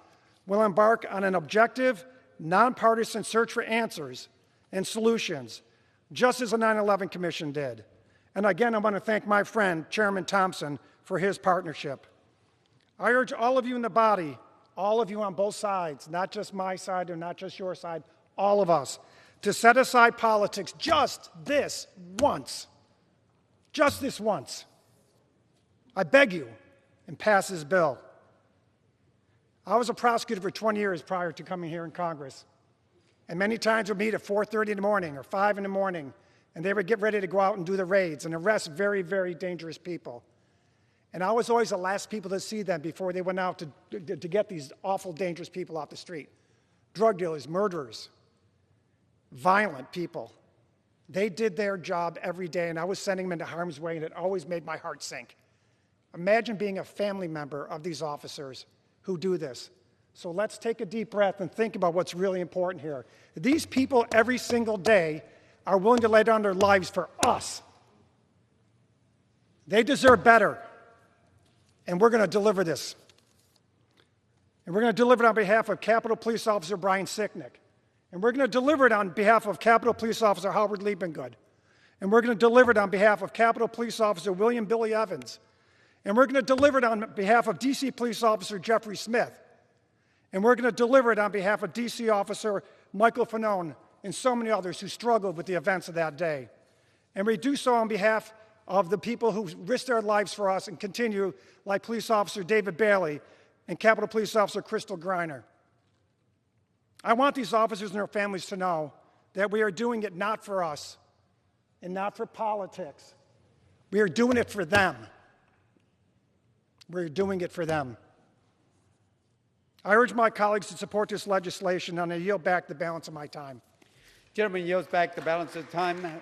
will embark on an objective, nonpartisan search for answers and solutions, just as the 9/11 Commission did. And again, I want to thank my friend, Chairman Thompson, for his partnership. I urge all of you in the body, all of you on both sides, not just my side or not just your side, all of us, to set aside politics just this once. Just this once. I beg you, and pass this bill. I was a prosecutor for 20 years prior to coming here in Congress. And many times we'd meet at 4:30 in the morning or 5 in the morning, and they would get ready to go out and do the raids and arrest very, very dangerous people. And I was always the last people to see them before they went out to get these awful, dangerous people off the street. Drug dealers, murderers, violent people. They did their job every day, and I was sending them into harm's way, and it always made my heart sink. Imagine being a family member of these officers who do this. So let's take a deep breath and think about what's really important here. These people every single day are willing to lay down their lives for us. They deserve better, and we're going to deliver this. And we're going to deliver it on behalf of Capitol Police Officer Brian Sicknick. And we're going to deliver it on behalf of Capitol Police Officer Howard Liebengood. And we're going to deliver it on behalf of Capitol Police Officer William Billy Evans. And we're going to deliver it on behalf of D.C. Police Officer Jeffrey Smith. And we're going to deliver it on behalf of D.C. Officer Michael Fanone and so many others who struggled with the events of that day. And we do so on behalf of the people who risked their lives for us and continue, like Police Officer David Bailey and Capitol Police Officer Crystal Griner. I want these officers and their families to know that we are doing it not for us and not for politics. We are doing it for them. We're doing it for them. I urge my colleagues to support this legislation, and I yield back the balance of my time. Gentleman yields back the balance of time.